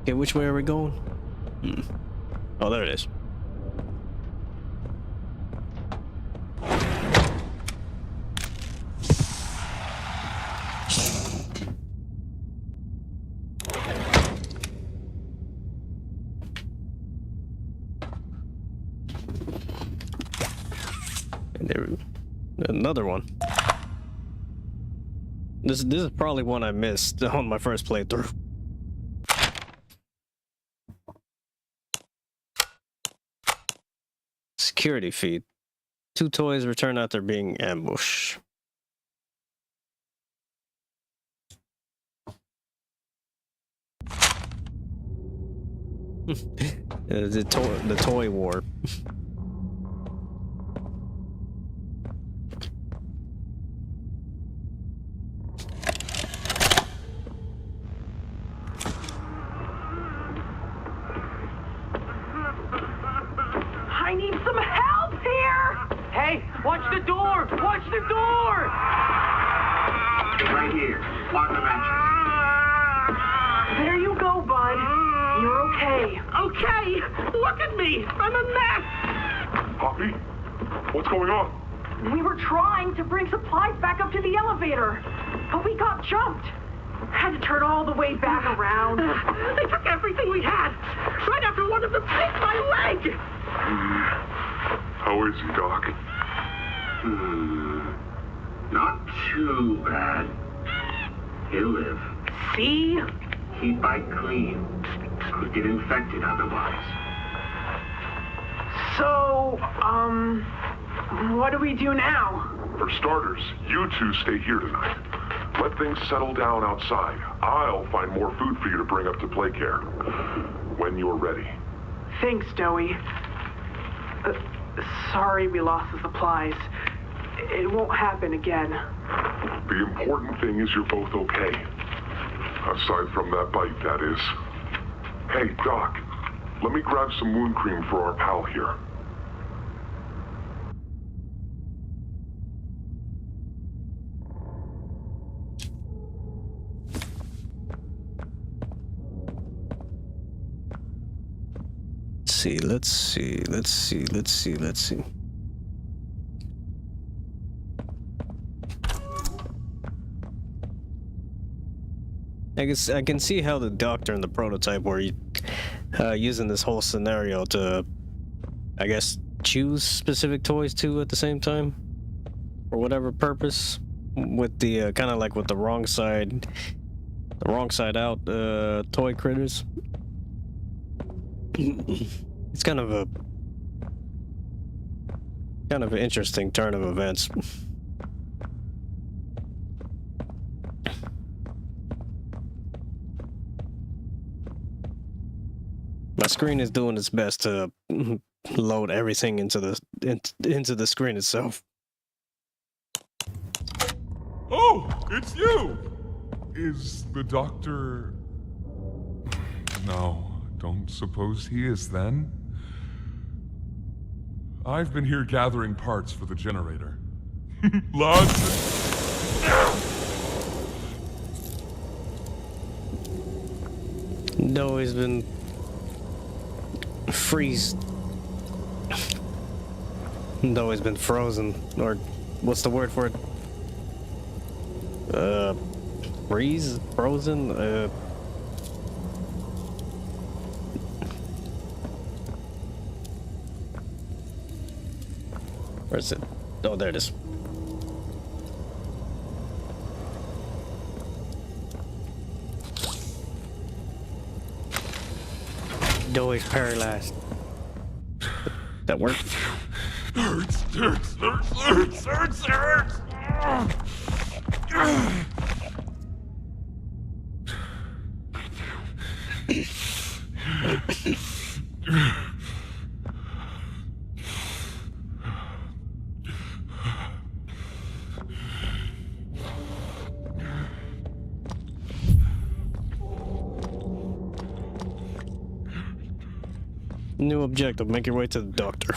Okay, which way are we going? Oh, there it is. And there, another one. This is probably one I missed on my first playthrough. Security feed. 2 toys return after being ambushed. The toy war. I need some help here! Hey, watch the door! Watch the door! Right here, on the mattress. There you go, bud. You're okay. Okay! Look at me! I'm a mess! Poppy? What's going on? We were trying to bring supplies back up to the elevator, but we got jumped. Had to turn all the way back around. They took everything we had, right after one of them bit my leg! How is he, Doc? Not too bad. He'll live. See? He'd bite clean. Could get infected otherwise. So, what do we do now? For starters, you two stay here tonight. Let things settle down outside. I'll find more food for you to bring up to play care. When you're ready. Thanks, Joey. Sorry we lost the supplies. It won't happen again. The important thing is you're both okay. Aside from that bite, that is. Hey, Doc, let me grab some wound cream for our pal here. Let's see. I can see how the doctor and the prototype were using this whole scenario to, I guess, choose specific toys too at the same time, for whatever purpose. With the kind of like with the wrong side out toy critters. It's kind of an interesting turn of events. My screen is doing its best to load everything into the screen itself. Oh, it's you! Is the doctor... No, don't suppose he is then? I've been here gathering parts for the generator. Lots No, he's been No, he's been frozen, or what's the word for it? Frozen? Where's it? Oh, there it is. No, he's paralyzed. That worked? Hurts. New objective, make your way to the doctor.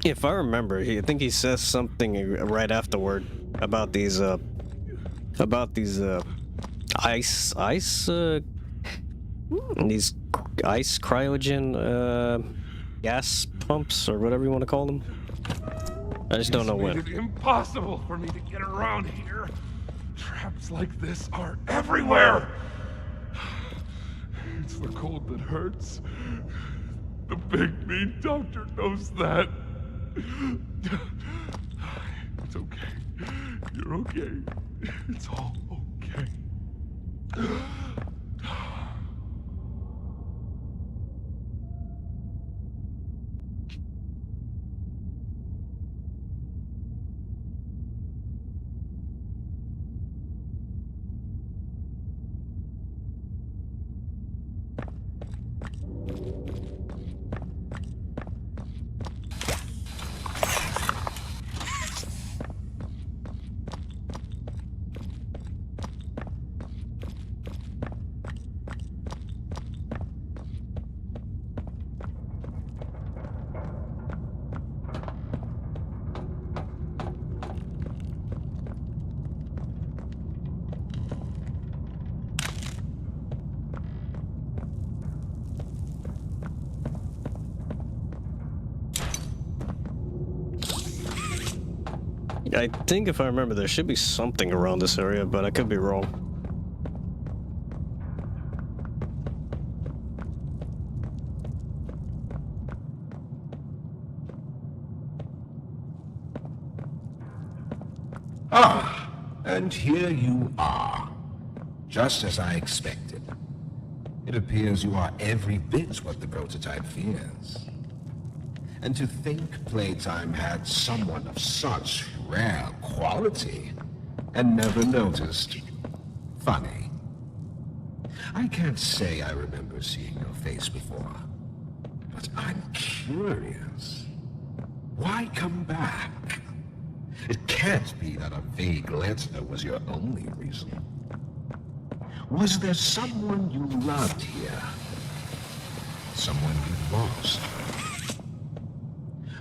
If I remember, I think he says something right afterward about these ice cryogen gas pumps or whatever you want to call them. I just don't know when. It's impossible for me to get around here. Traps like this are everywhere. It's the cold that hurts. The big mean doctor knows that. It's okay. You're okay. It's all okay. I think if I remember, there should be something around this area, but I could be wrong. Ah, and here you are. Just as I expected. It appears you are every bit what the prototype fears. And to think Playtime had someone of such rare quality and never noticed. Funny. I can't say I remember seeing your face before, but I'm curious. Why come back? It can't be that a vague letter was your only reason. Was there someone you loved here? Someone you lost?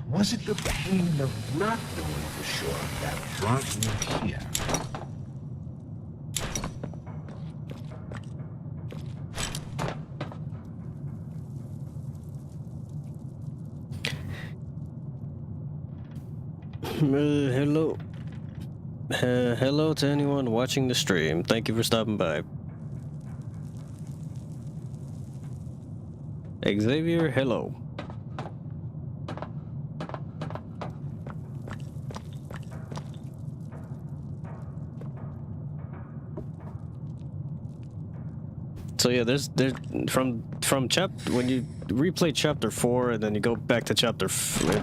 Was it the pain of not knowing for sure that brought you here? Hello. Hello to anyone watching the stream. Thank you for stopping by. Xavier, hello. So yeah, there's from chapter when you replay chapter 4 and then you go back to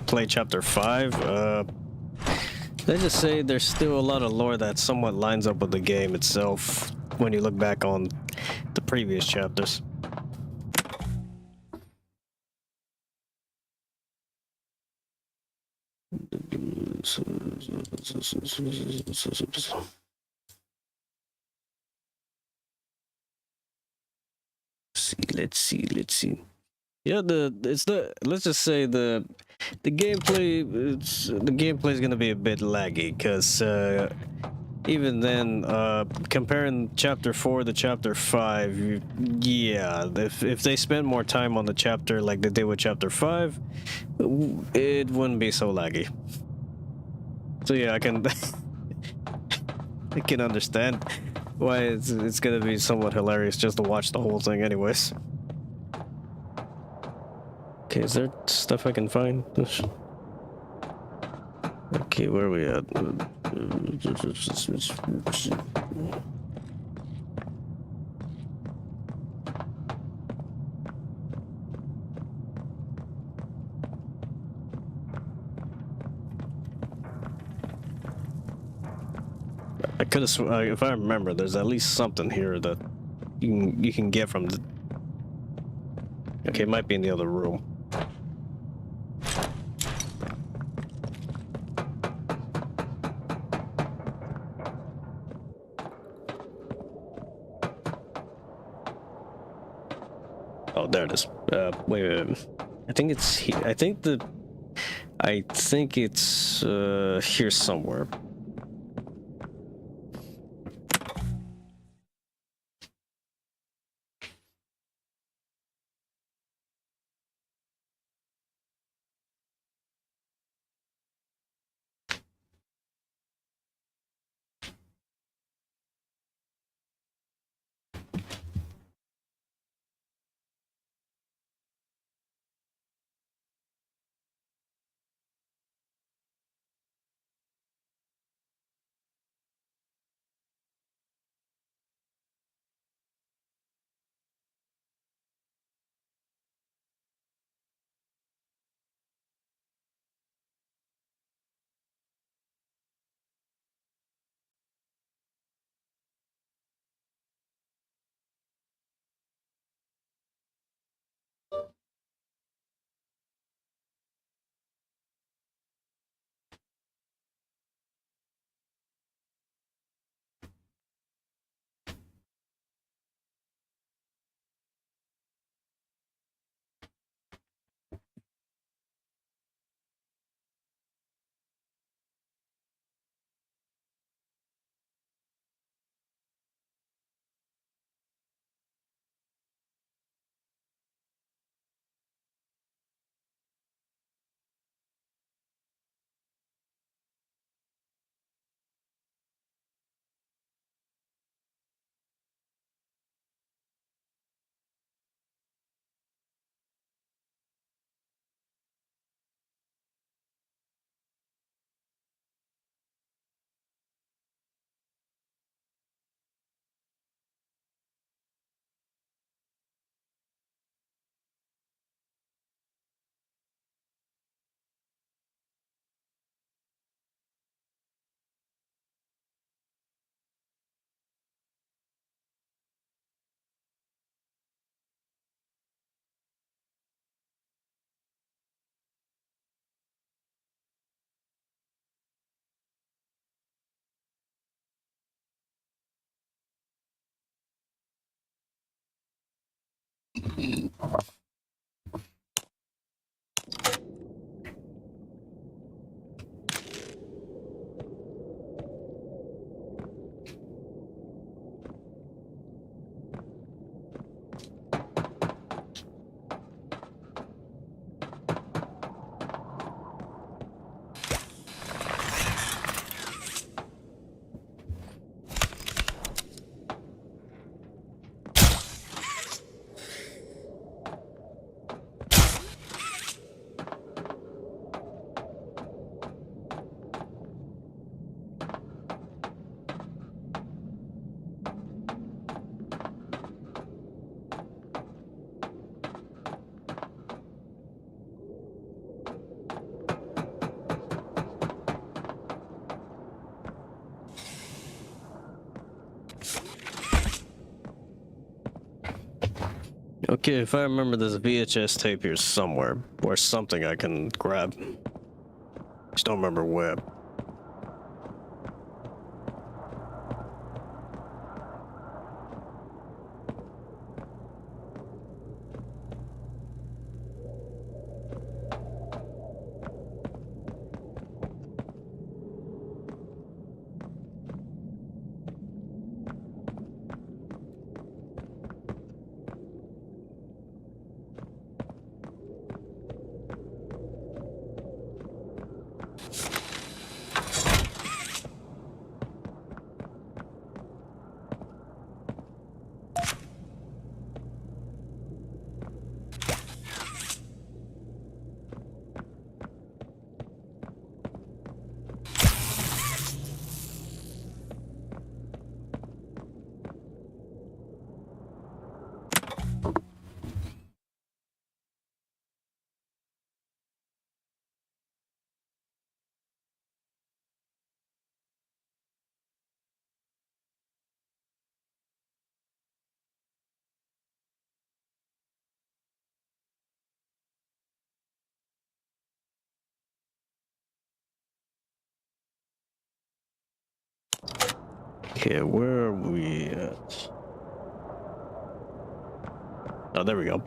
play chapter 5. They just say there's still a lot of lore that somewhat lines up with the game itself when you look back on the previous chapters. Let's see. Yeah, let's just say the gameplay is gonna be a bit laggy because even then, comparing chapter 4 to chapter 5, yeah, if they spent more time on the chapter like they did with chapter 5, it wouldn't be so laggy. So yeah, I can I can understand why it's gonna be somewhat hilarious just to watch the whole thing anyways. Okay, is there stuff I can find? Okay, where are we at? I could have if I remember, there's at least something here that you can get from the... Okay, it might be in the other room. Oh, there it is. Wait. I think it's here. I think it's here somewhere. Okay, if I remember, there's a VHS tape here somewhere, or something I can grab. Just don't remember where. Okay, where are we at? Oh, there we go.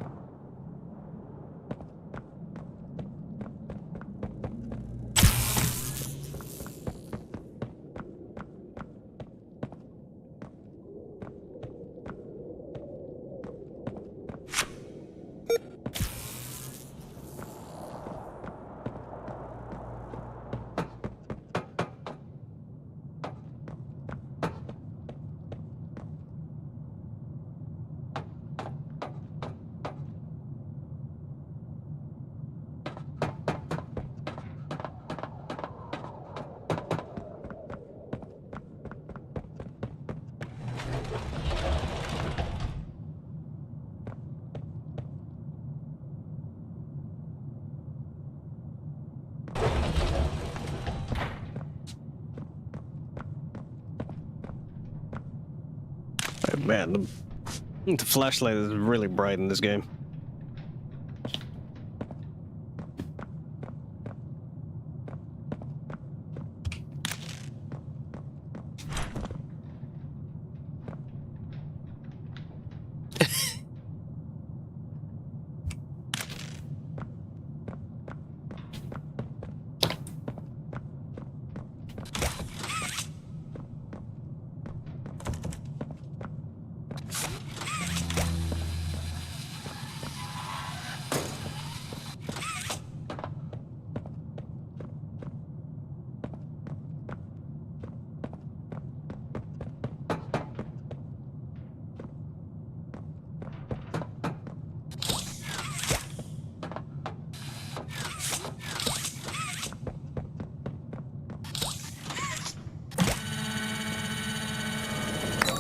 Man, the flashlight is really bright in this game.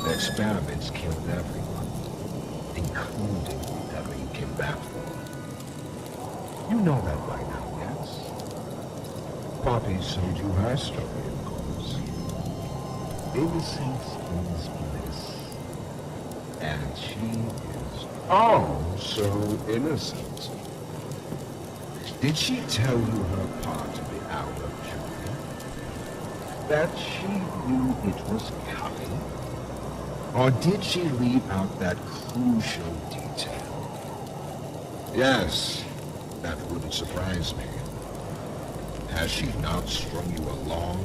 The experiments killed everyone, including whoever you came back for. You know that by now, yes? Poppy showed you her story, of course. Innocence is bliss. And she is oh so innocent. Did she tell you her part of the hour of truth? That she knew it was coming? Or did she leave out that crucial detail? Yes, that wouldn't surprise me. Has she not strung you along,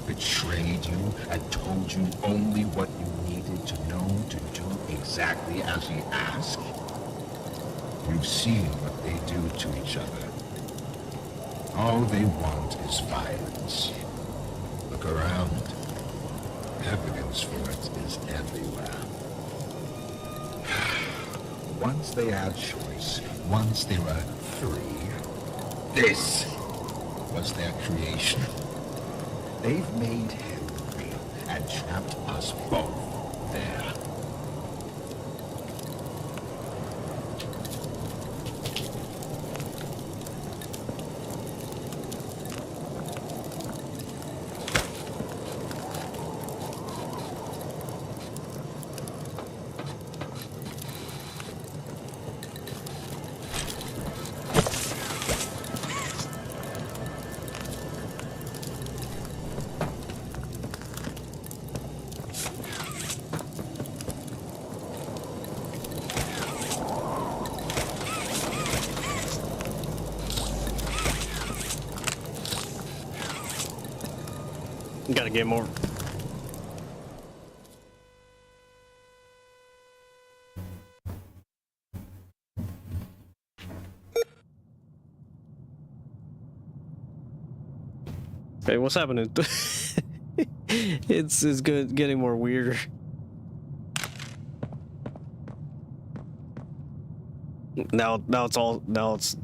betrayed you, and told you only what you needed to know to do exactly as he asked? You've seen what they do to each other. All they want is violence. Look around. Evidence for it is everywhere. Once they had choice, once they were free, this was their creation. They've made him real and trapped us both there. Gotta get more. Hey, what's happening? It's good, getting more weirder. Now it's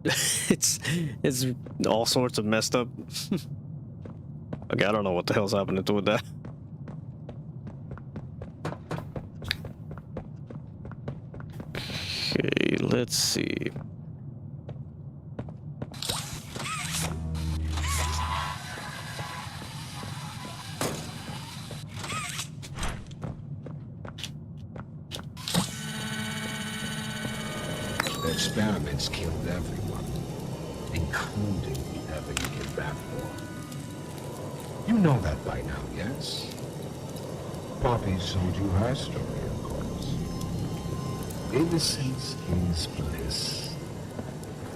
it's all sorts of messed up. Okay, I don't know what the hell's happening to that. Okay, let's see. The experiments killed everyone, including whoever you came back for. You know that by now, yes? Poppy told you her story, of course. Innocence is bliss.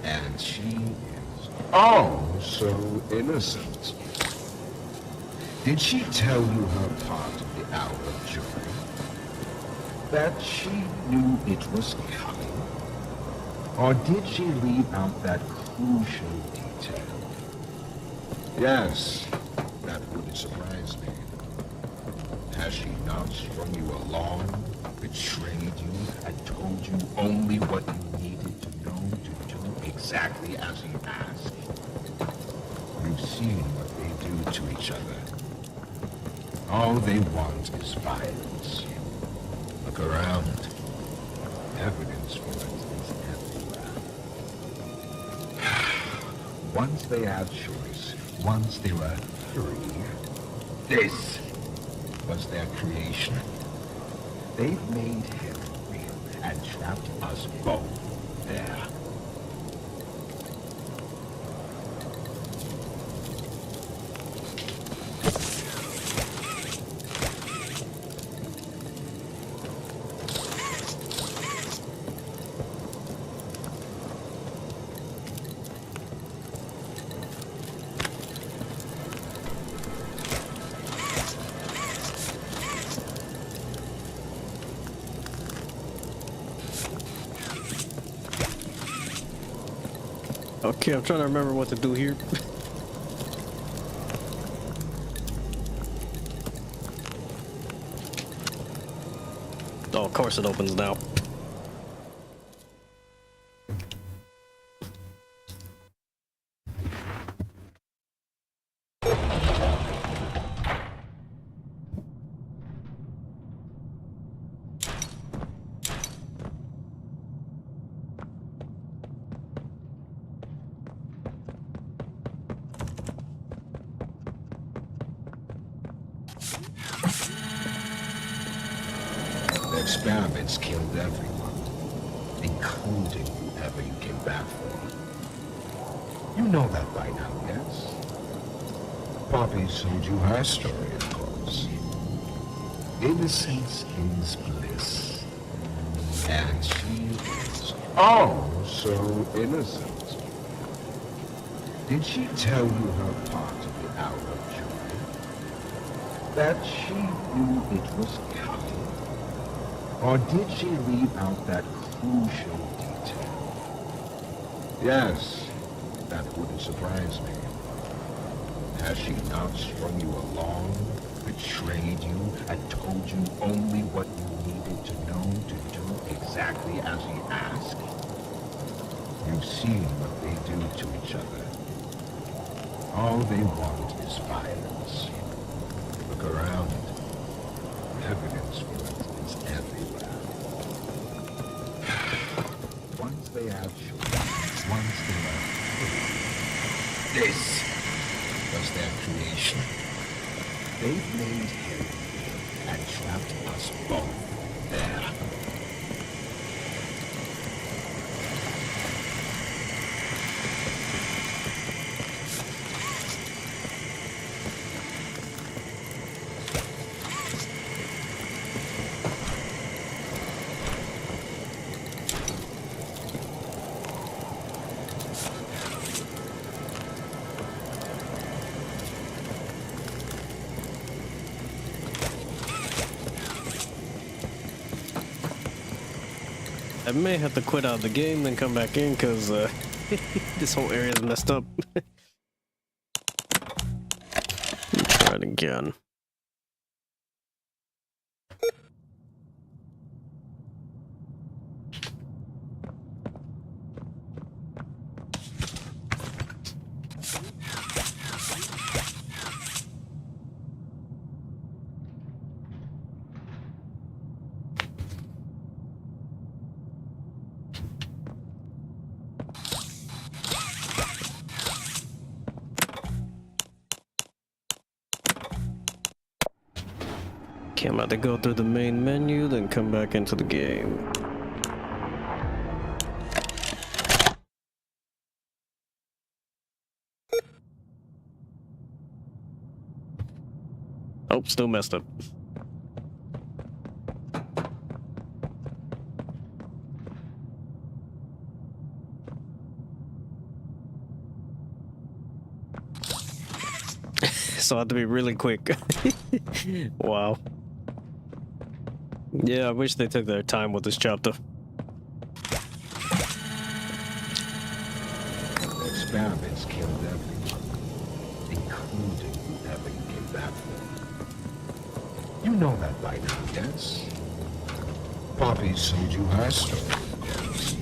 And she is oh so innocent. Did she tell you her part of the hour of joy? That she knew it was coming? Or did she leave out that crucial detail? Yes. That wouldn't surprise me. Has she not strung you along, betrayed you, and told you only what you needed to know to do exactly as he asked? You've seen what they do to each other. All they want is violence. Look around. Evidence for it is everywhere. Once they had choice, once they were free, this was their creation. They've made him real and trapped us both there. Okay, I'm trying to remember what to do here. Oh, of course it opens now. The experiments killed everyone, including whoever you came back for. You know that by now, yes? Poppy told you her story, of course. Innocence is bliss. And she is Oh, so innocent. Did she tell you her part of the hour of joy? That she knew it was coming? Or did she leave out that crucial detail? Yes, that wouldn't surprise me. Has she not strung you along, betrayed you, and told you only what you needed to know to do exactly as he asked? You've seen what they do to each other. All they want is violence. Look around. Evidence for it is everywhere. Once they have children, once they are free. This was their creation. They've made him and trapped us both there. I may have to quit out the game, then come back in, because this whole area is messed up. Try it again. Okay, I'm about to go through the main menu, then come back into the game. Oh, still messed up. So I have to be really quick. Wow. Yeah, I wish they took their time with this chapter. Experiments killed everyone, including whoever you came back for. You know that by now, yes? Poppy sold you her story, yes?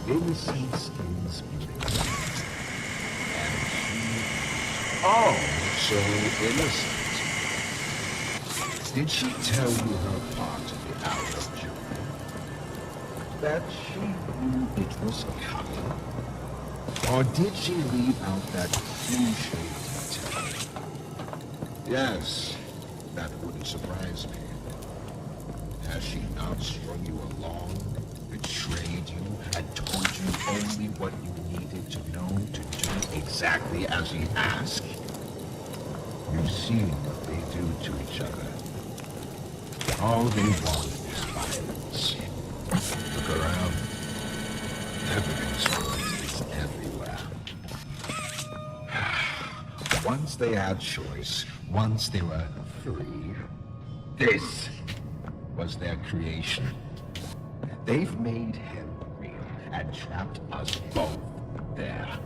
Innocent skins beautiful. And she... Oh, so innocent. Did she tell you her part of the hour of joy? That she knew it was coming? Or did she leave out that crucial detail? Yes, that wouldn't surprise me. Has she not strung you along, betrayed you, and told you only what you needed to know to do exactly as he asked? You've seen what they do to each other. All they want is violence. Look around. Evidence for it is everywhere. Once they had choice, once they were free, this was their creation. They've made him real and trapped us both there.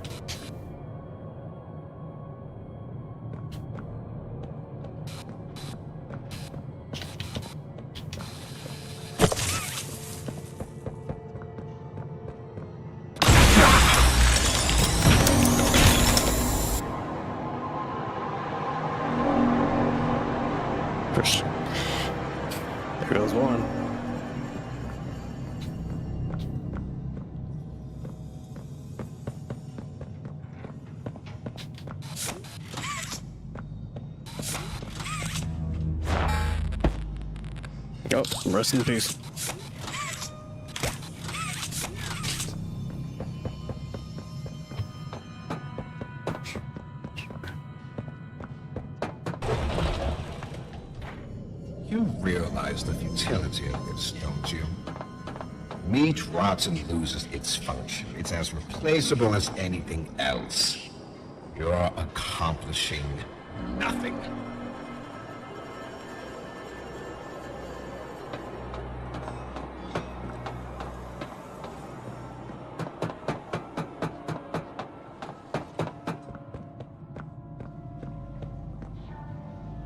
There goes one. Oh, rest in peace. You realize the futility of this, don't you? Meat rots and loses its function. It's as replaceable as anything else. You're accomplishing nothing.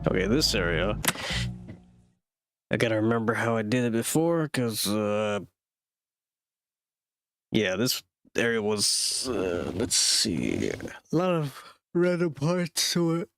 Okay, this area. I gotta remember how I did it before, because, yeah, this area was, let's see, a lot of random parts to it.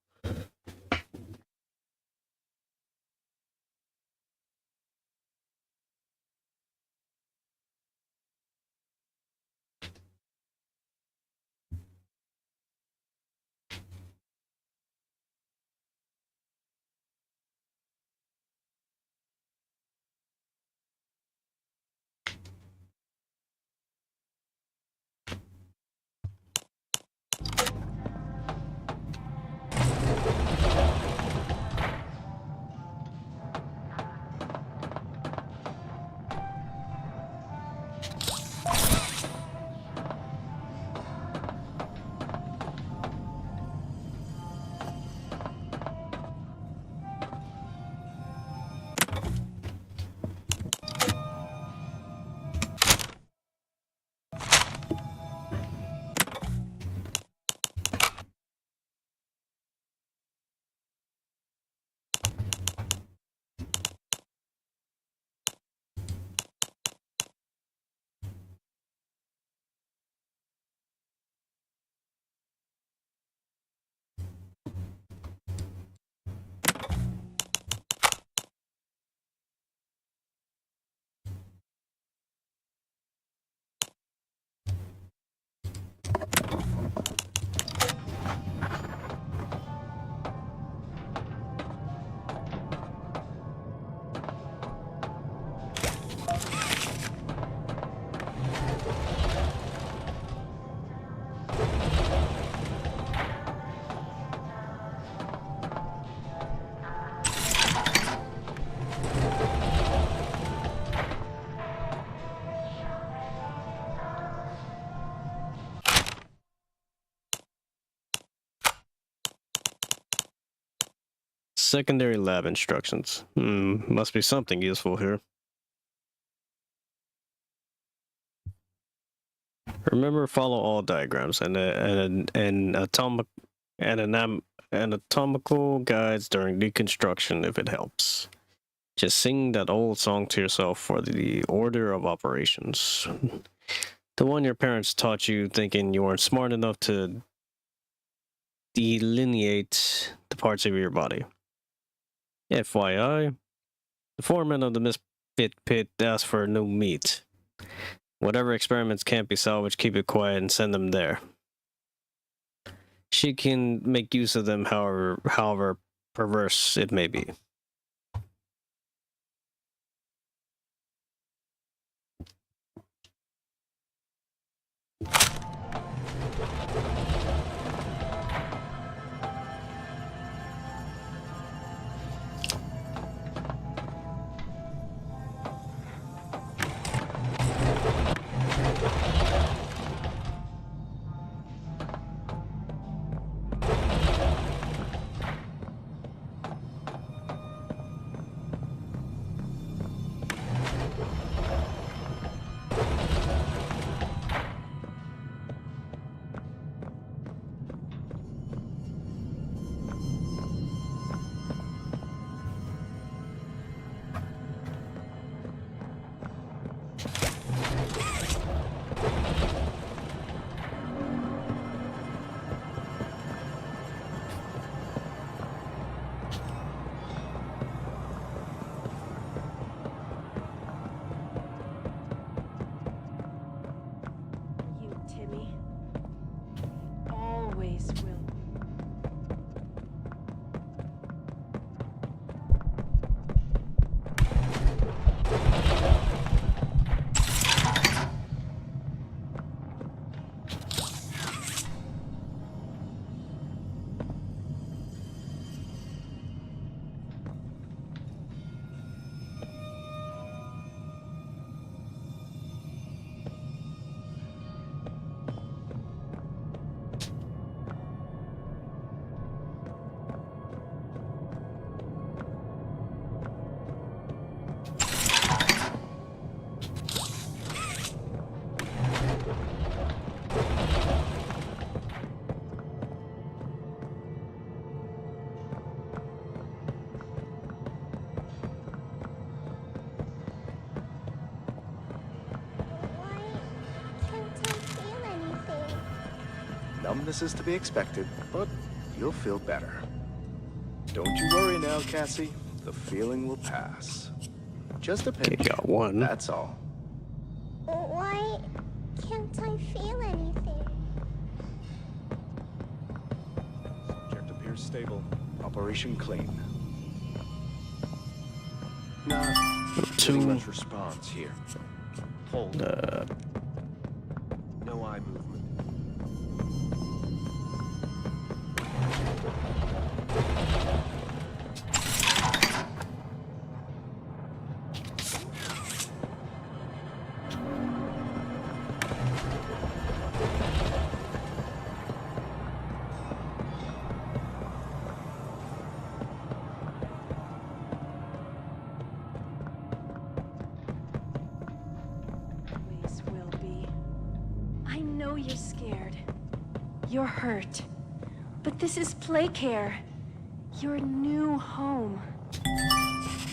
Secondary lab instructions. Must be something useful here. Remember, follow all diagrams and anatomical guides during deconstruction if it helps. Just sing that old song to yourself for the order of operations. The one your parents taught you thinking you weren't smart enough to delineate the parts of your body. FYI, the foreman of the Misfit Pit asked for new meat. Whatever experiments can't be salvaged, keep it quiet and send them there. She can make use of them however perverse it may be. Numbness is to be expected, but you'll feel better. Don't you worry now, Cassie. The feeling will pass. Just a pinch. Got one. That's all. Why can't I feel anything? Subject appears stable. Operation clean. Not getting much response here. Hold. No eye movement. Always will be. I know you're scared. You're hurt. But this is Playcare. Your new home.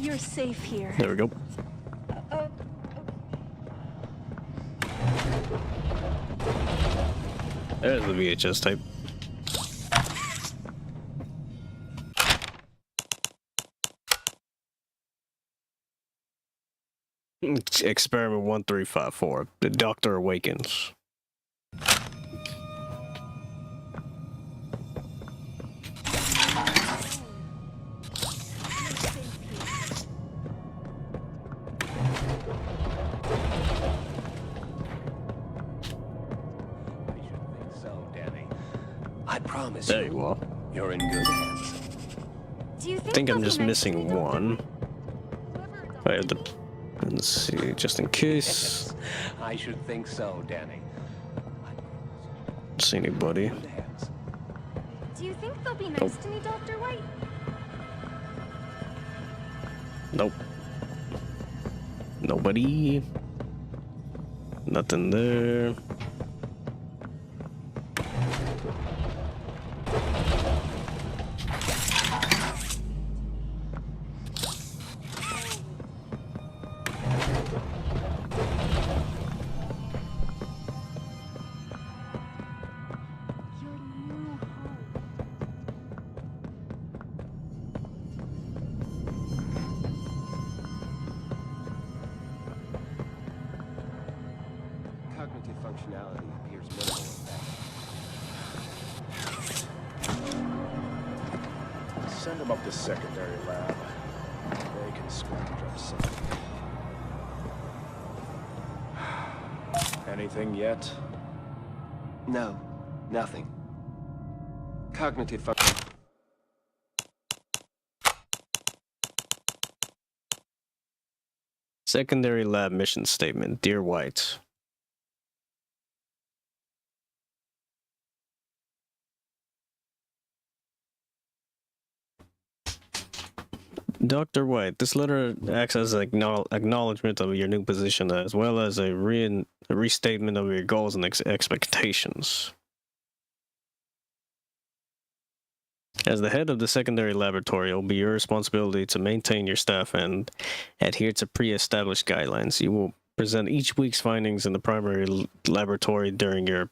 You're safe here. There we go. There's the VHS tape. Experiment 1354. The Doctor awakens. I promise There you are. you're in good hands. Do you I think I'm just missing one. I have to. Let's see, just in case. I should think so, Danny. Don't see anybody. Do you think they'll be nice to me, Dr. White? Nope. Nobody. Nothing there. Cognitive functionality appears minimal in that. Send them up to secondary lab. They can scrounge up something. Anything yet? No, nothing. Cognitive function. Secondary lab mission statement. Dear White. Dr. White, this letter acts as an acknowledgement of your new position as well as a restatement of your goals and expectations. As the head of the secondary laboratory, it will be your responsibility to maintain your staff and adhere to pre-established guidelines. You will present each week's findings in the primary laboratory during your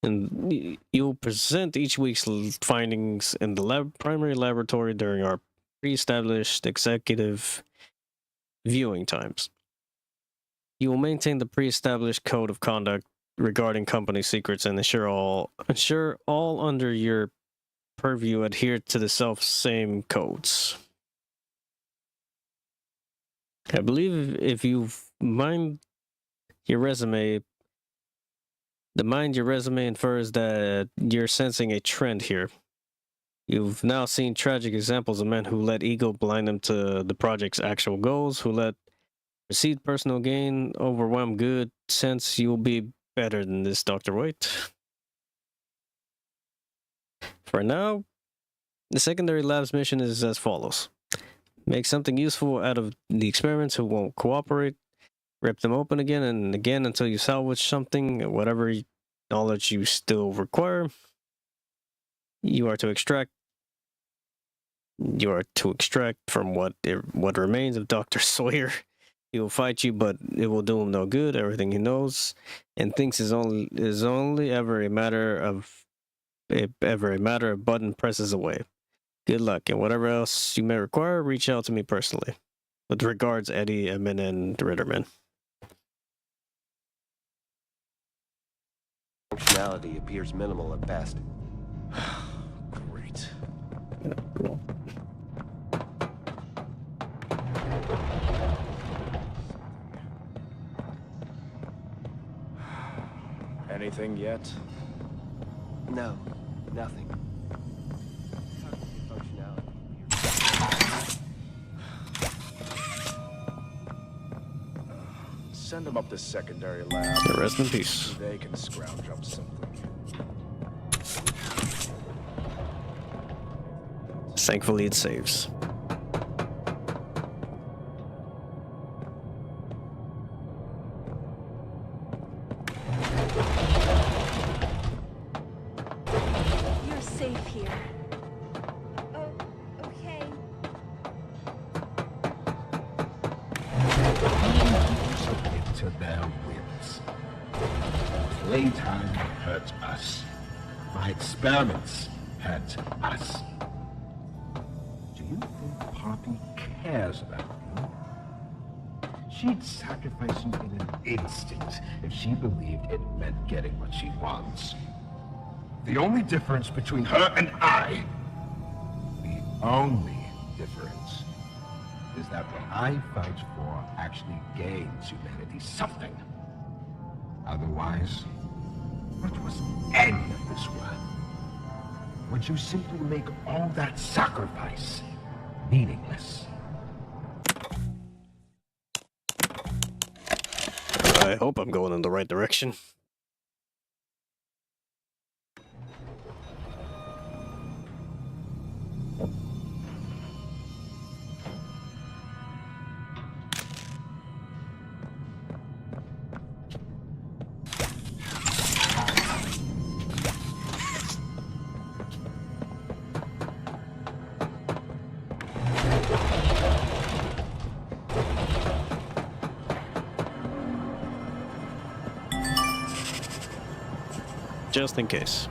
And you'll present each week's findings in the primary laboratory during our pre-established executive viewing times. You will maintain the pre-established code of conduct regarding company secrets and ensure all under your purview adhere to the self-same codes. I believe if you mind your resume, infers that you're sensing a trend here. You've now seen tragic examples of men who let ego blind them to the project's actual goals, who let perceived personal gain overwhelm good sense. You'll be better than this, Dr. White. For now, the secondary lab's mission is as follows. Make something useful out of the experiments who won't cooperate. Rip them open again and again until you salvage something, whatever knowledge you still require. You are to extract from what remains of Dr. Sawyer He will fight you, but it will do him no good. Everything he knows and thinks is only ever a matter of button presses away. Good luck, and whatever else you may require, reach out to me personally. With regards, Eddie, Emin, and Ritterman. Functionality appears minimal at best. Great. Cool. Anything yet? No, nothing. Send them up to secondary lab. Rest in peace. They can scrounge up something. Thankfully, it saves. You're safe here. Oh, okay. Submit to their whims. Playtime hurt us. My experiments hurt us. Do you think Poppy cares about you? She'd sacrifice you in an instant if she believed it meant getting what she wants. The only difference between her and I, the only difference, is that what I fight for actually gains humanity something. Otherwise, what was any of this worth? Would you simply make all that sacrifice meaningless? I hope I'm going in the right direction. Just in case.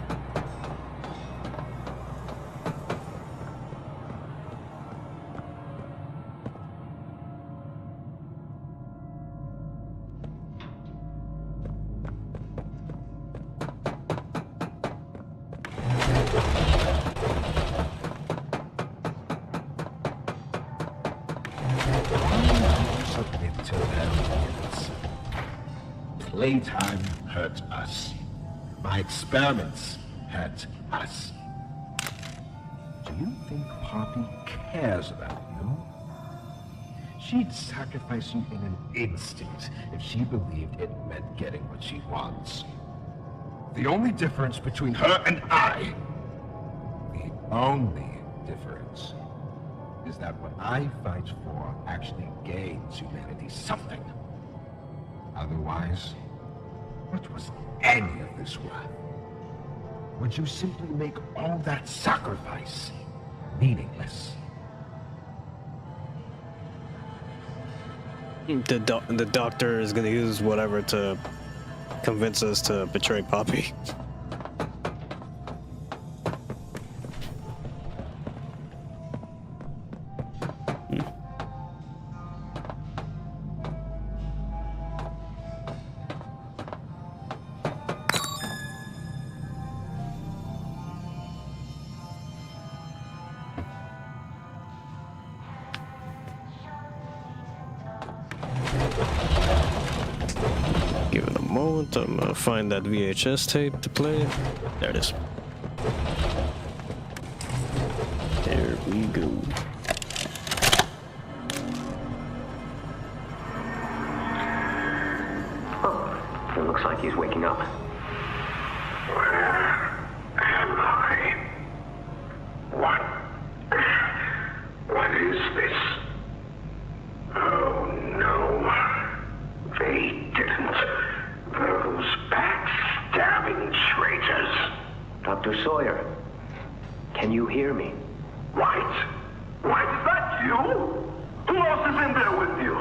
Submit to their whims. Playtime hurt us. My experiments hurt us. Do you think Poppy cares about you? She'd sacrifice you in an instant if she believed it meant getting what she wants. The only difference between her and I, the only difference, is that what I fight for actually gains humanity something. Otherwise, what was any of this worth? Would you simply make all that sacrifice meaningless? The doctor is gonna use whatever to convince us to betray Poppy. Give it a moment, I'm gonna find that VHS tape to play. There it is. There we go. Oh, it looks like he's waking up. Where am I? What is this? Oh no. They didn't. Those backstabbing traitors. Dr. Sawyer, can you hear me? White? White, is that you? Who else is in there with you?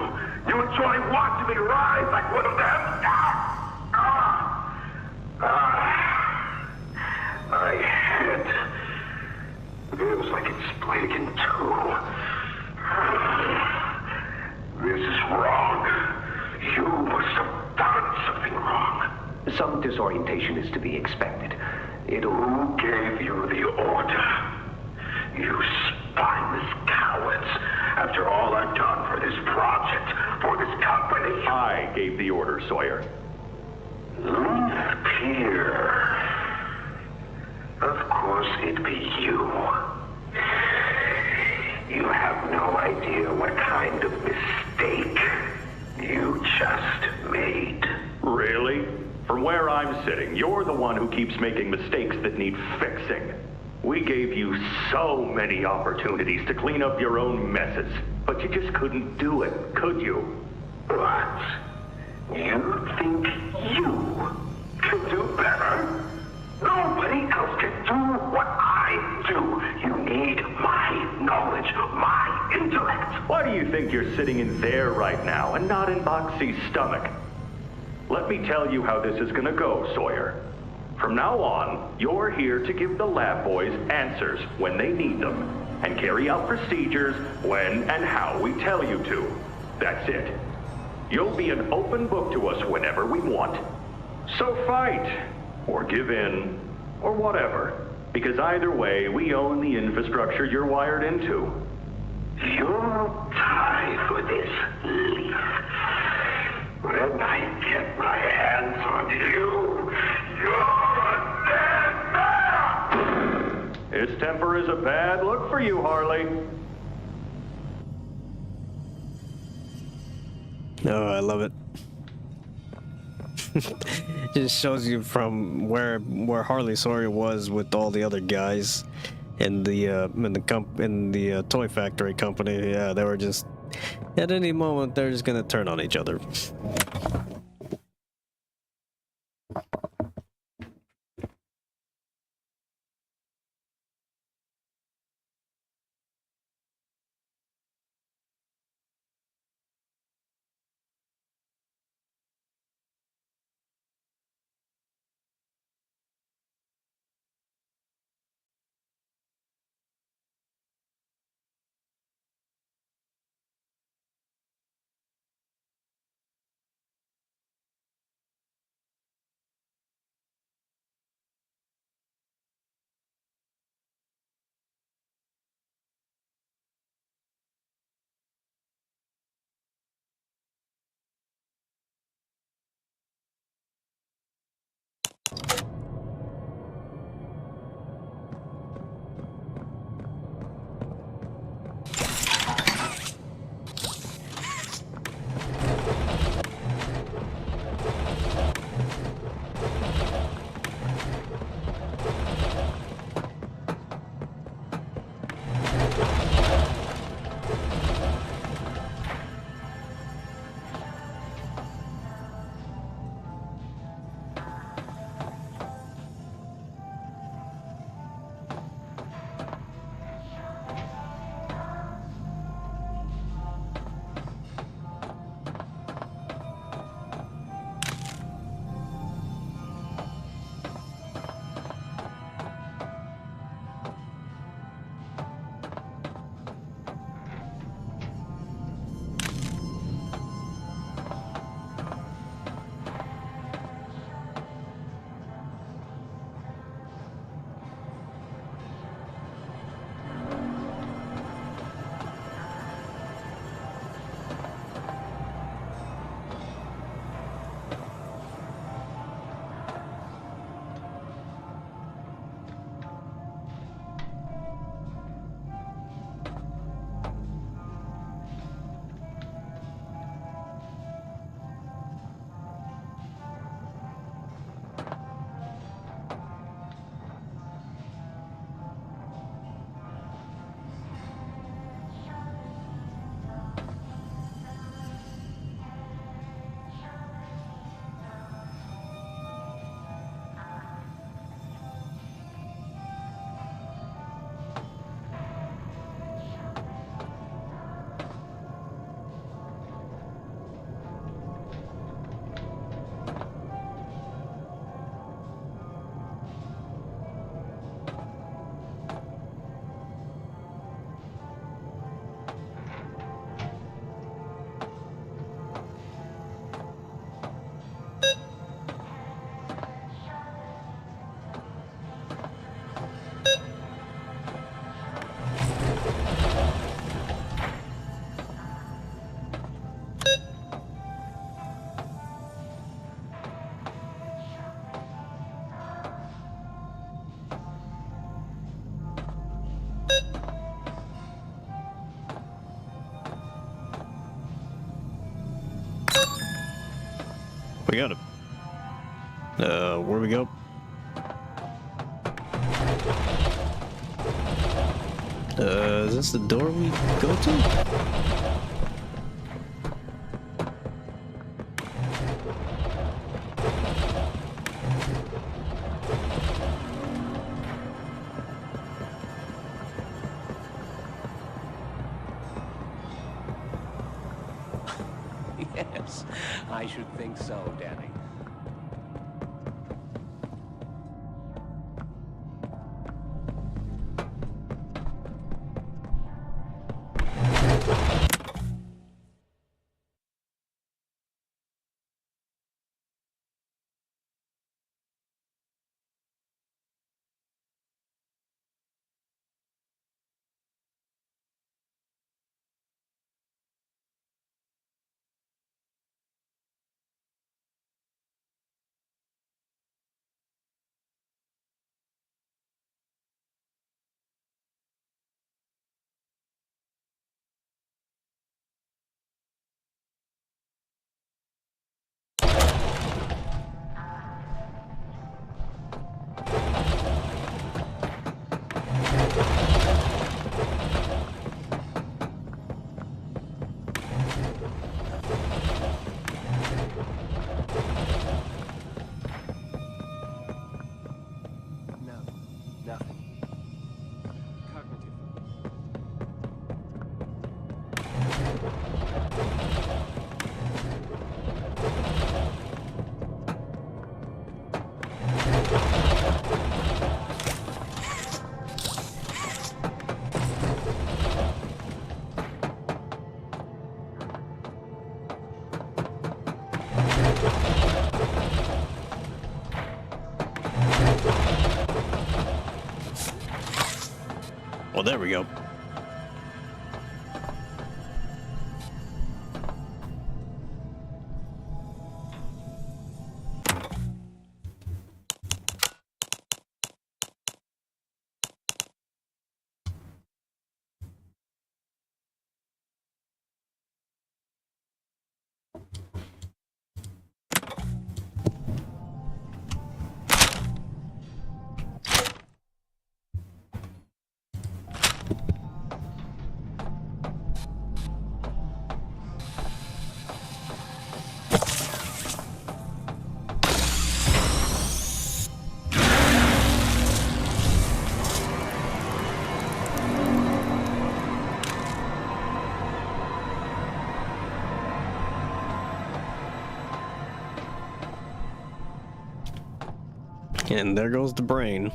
You enjoy watching me rise like one of them? My head feels like it's split in two. This is wrong. You must have done something wrong. Some disorientation is to be expected. Who gave you the order? You spineless cowards. After all I've done for this project, for this company. I gave the order, Sawyer. Leave here. Of course it'd be you. You have no idea what kind of mistake you just made. Really? From where I'm sitting, you're the one who keeps making mistakes that need fixing. We gave you so many opportunities to clean up your own messes, but you just couldn't do it, could you? What? You think you can do better? Nobody else can do what I do. You need my knowledge, my intellect. Why do you think you're sitting in there right now and not in Boxy's stomach? Let me tell you how this is gonna go, Sawyer. From now on, you're here to give the lab boys answers when they need them, and carry out procedures when and how we tell you to. That's it. You'll be an open book to us whenever we want. So fight, or give in, or whatever. Because either way, we own the infrastructure you're wired into. You'll die for this, Leaf. When I get my hands on you, you're a dead man! His temper is a bad look for you, Harley. Oh, I love it. Just shows you from where Harley Sawyer was with all the other guys in the toy factory company. Yeah, they were just at any moment they're just gonna turn on each other. We got it. Where we go? Is this the door we go to? Yes, I should think so, Danny. Well, there we go. And there goes the brain.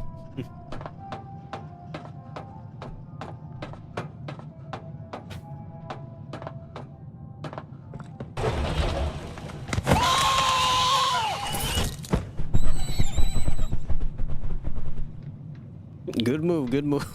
Good move, good move.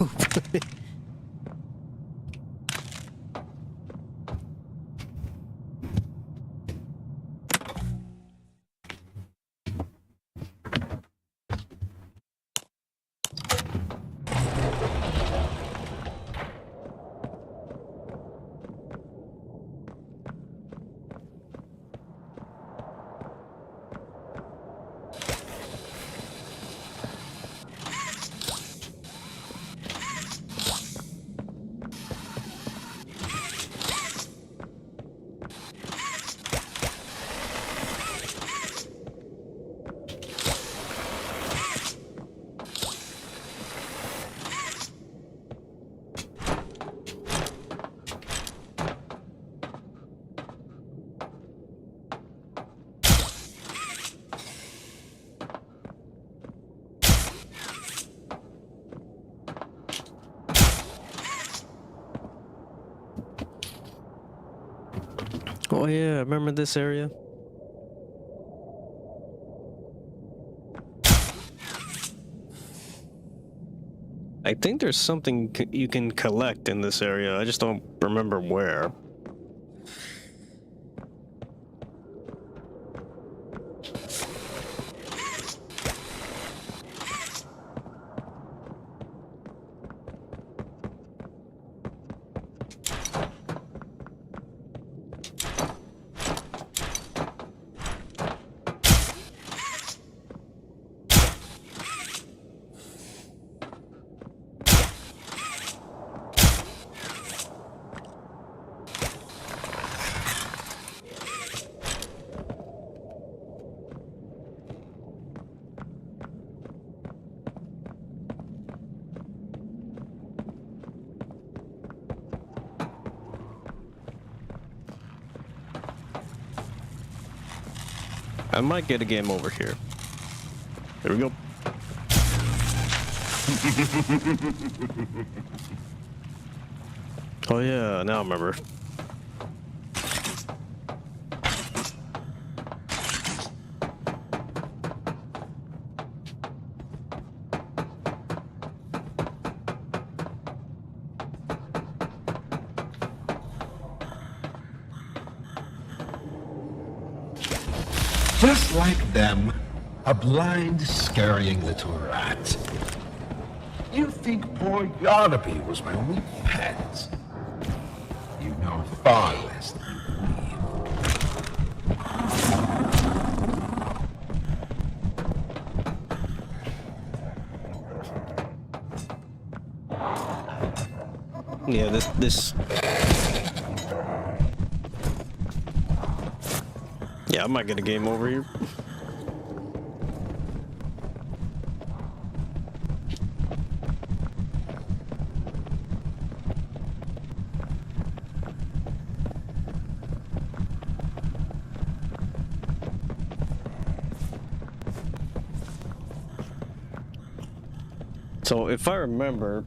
Oh yeah, remember this area? I think there's something you can collect in this area. I just don't remember where. I might get a game over here. There we go. Oh yeah, now I remember. Just like them, a blind, scurrying little rat. You think poor Yarnaby was my only pet? You know far less than you believe. Yeah, this. Yeah, I might get a game over here. So if I remember,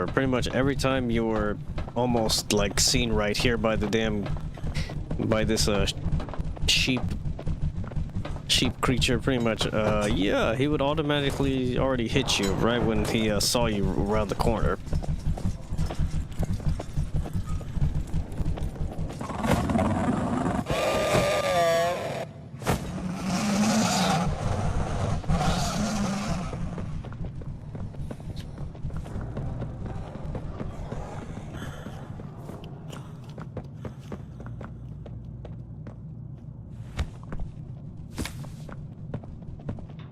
pretty much every time you were almost like seen right here by the this sheep creature, pretty much, yeah, he would automatically already hit you right when he saw you around the corner.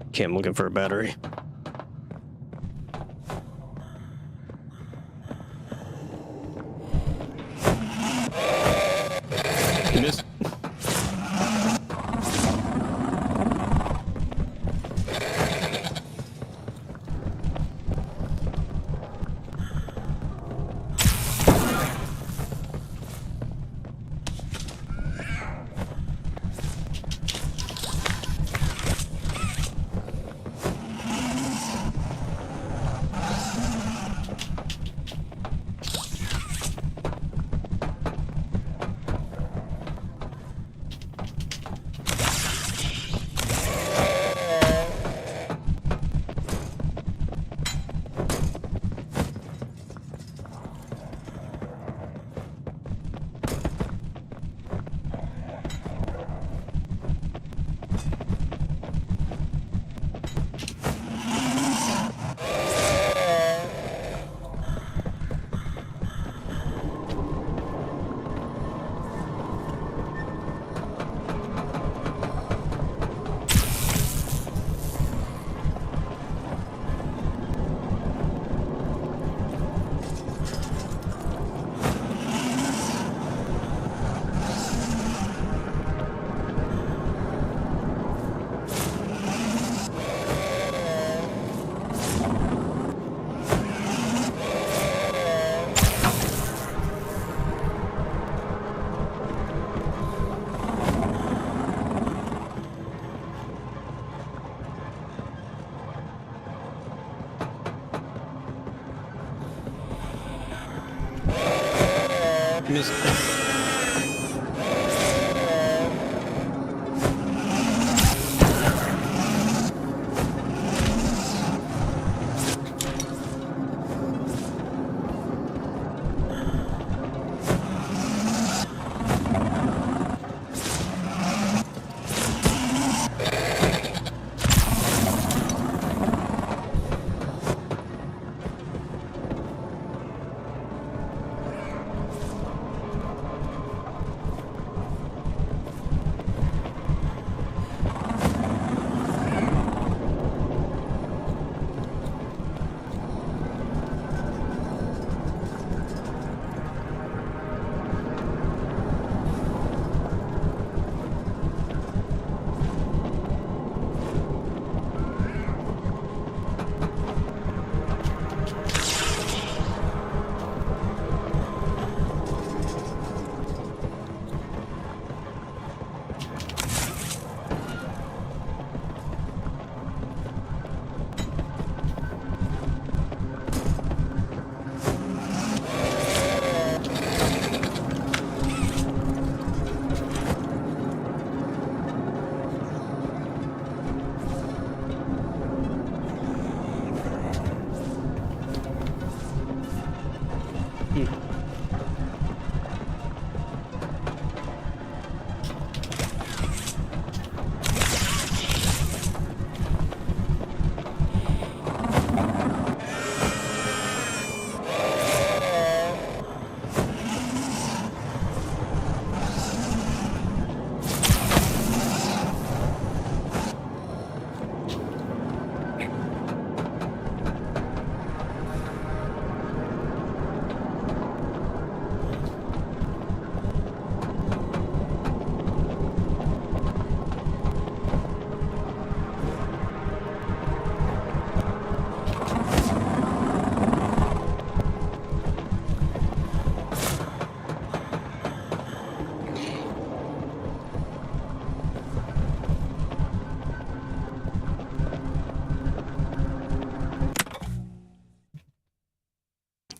Okay, I'm looking for a battery. You missed.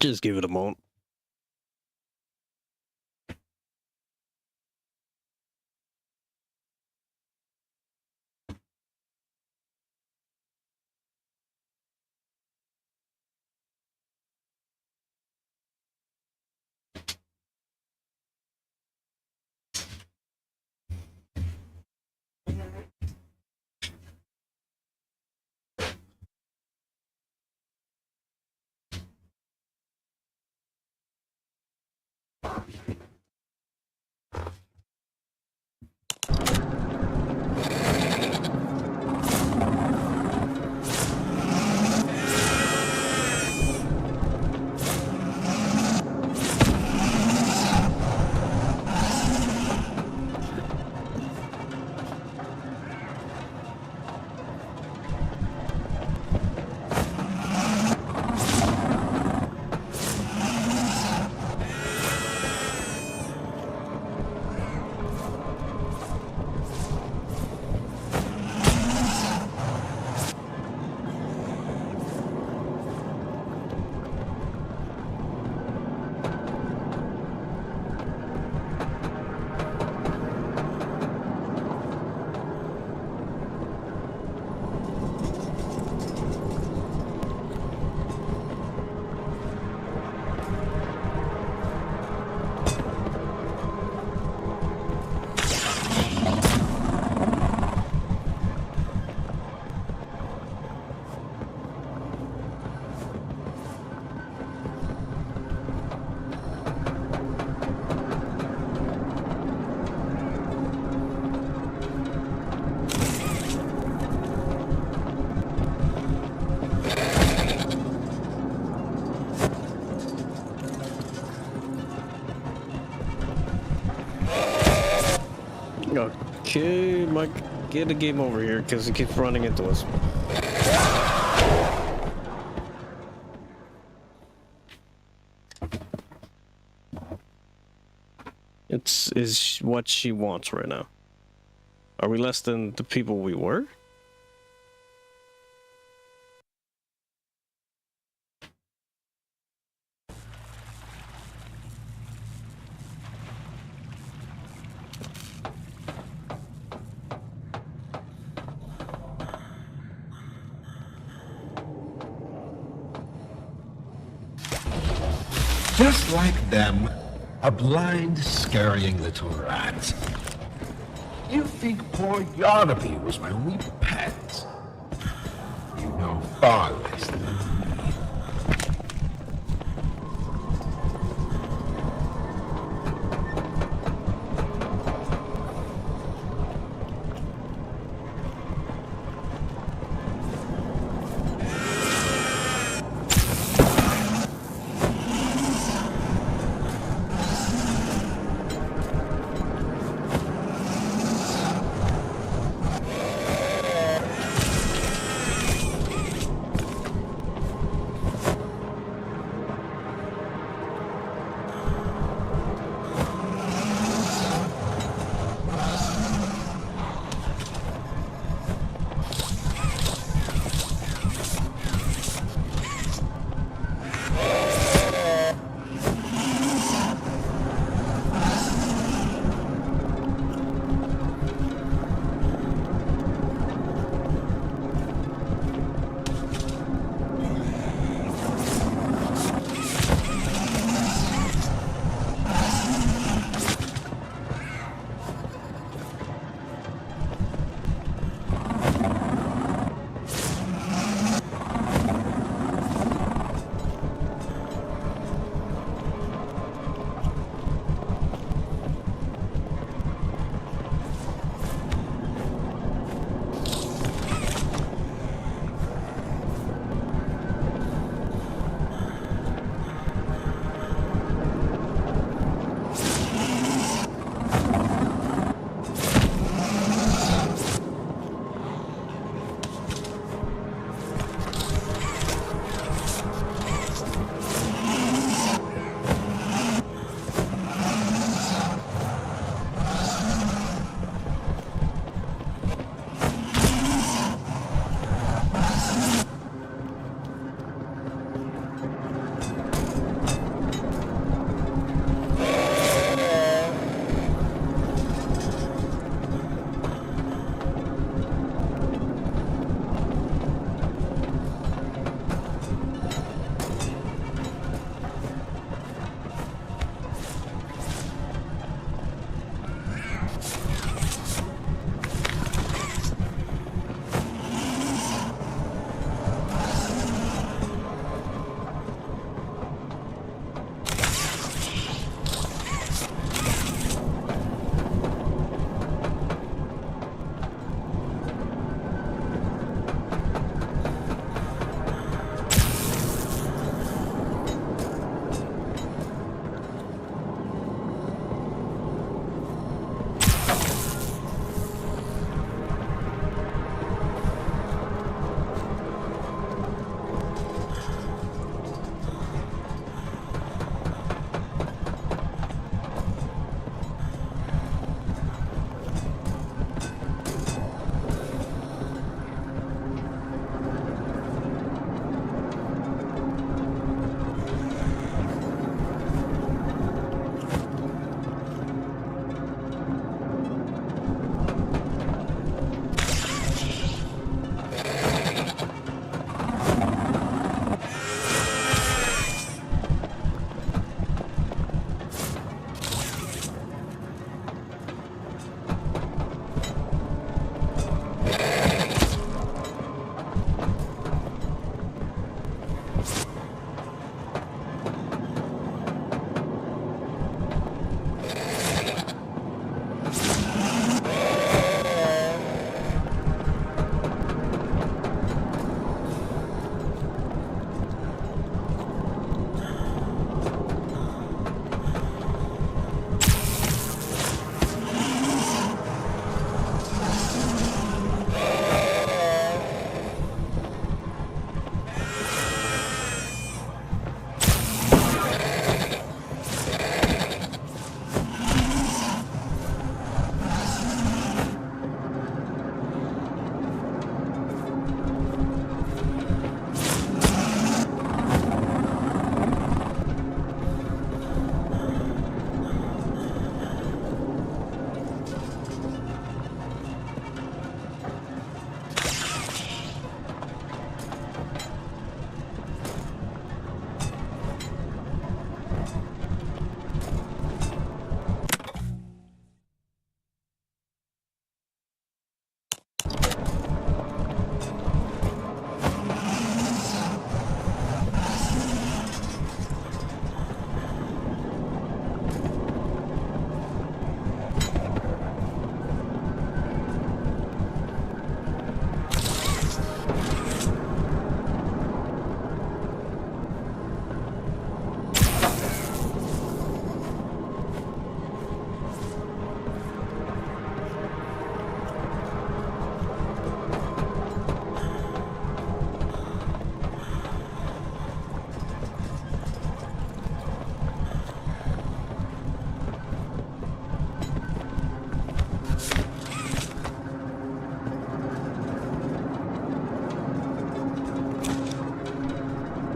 Just give it a moment. Okay, Mike, get the game over here because it keeps running into us. Is what she wants right now. Are we less than the people we were? Just like them, a blind, scurrying little rat. You think poor Yarnaby was my only pet? You know far less than me.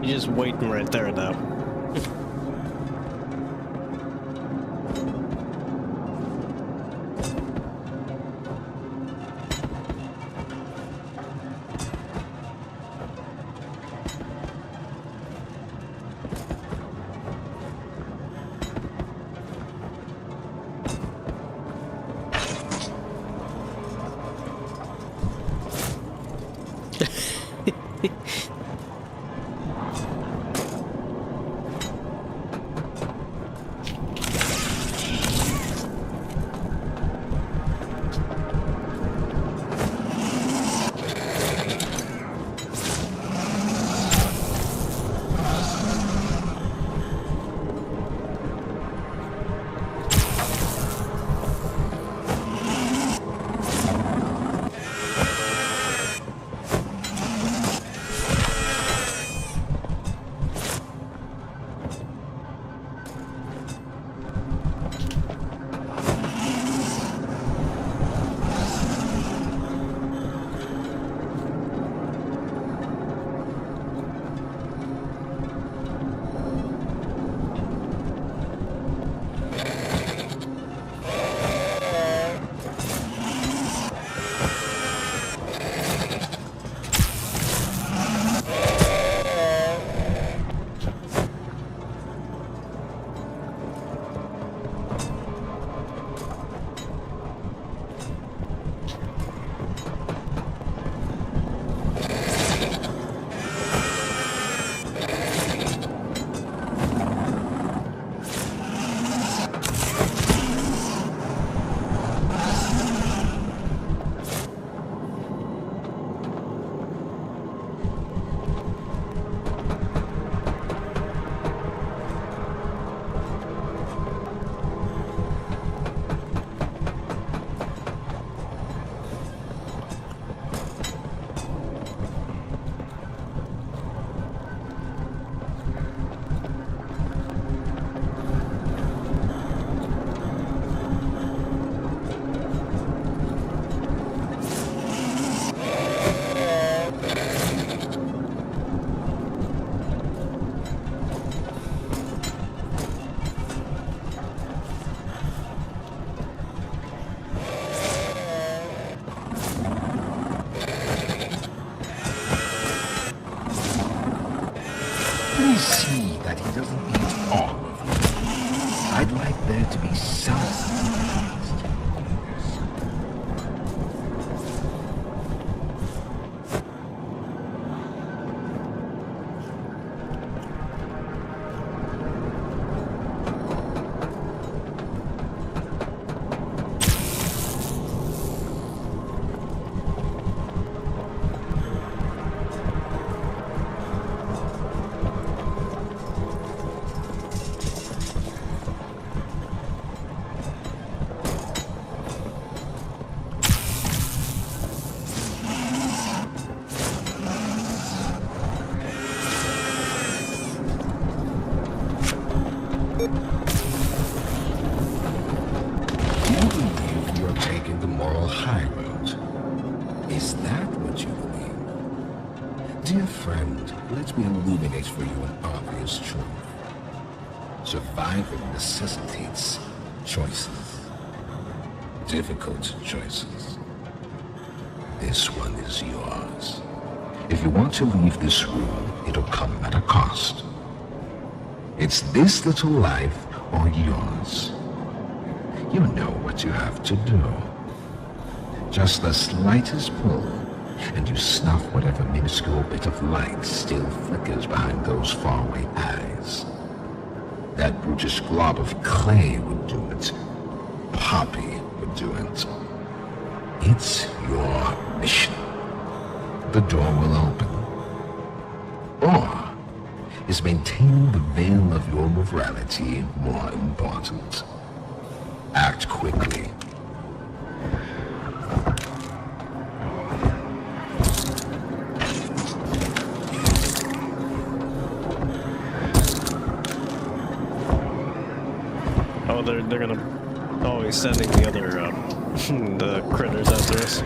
You're just waiting right there now. Please see that he doesn't eat all of it. I'd like there to be something. Dear friend, let me illuminate for you an obvious truth. Survival necessitates choices. Difficult choices. This one is yours. If you want to leave this room, it'll come at a cost. It's this little life or yours. You know what you have to do. Just the slightest pull, and you snuff whatever minuscule bit of light still flickers behind those faraway eyes. That brutish glob of clay would do it. Poppy would do it. It's your mission. The door will open. Or is maintaining the veil of your morality more important? Act quickly. Oh, they're gonna always sending the other the critters after us.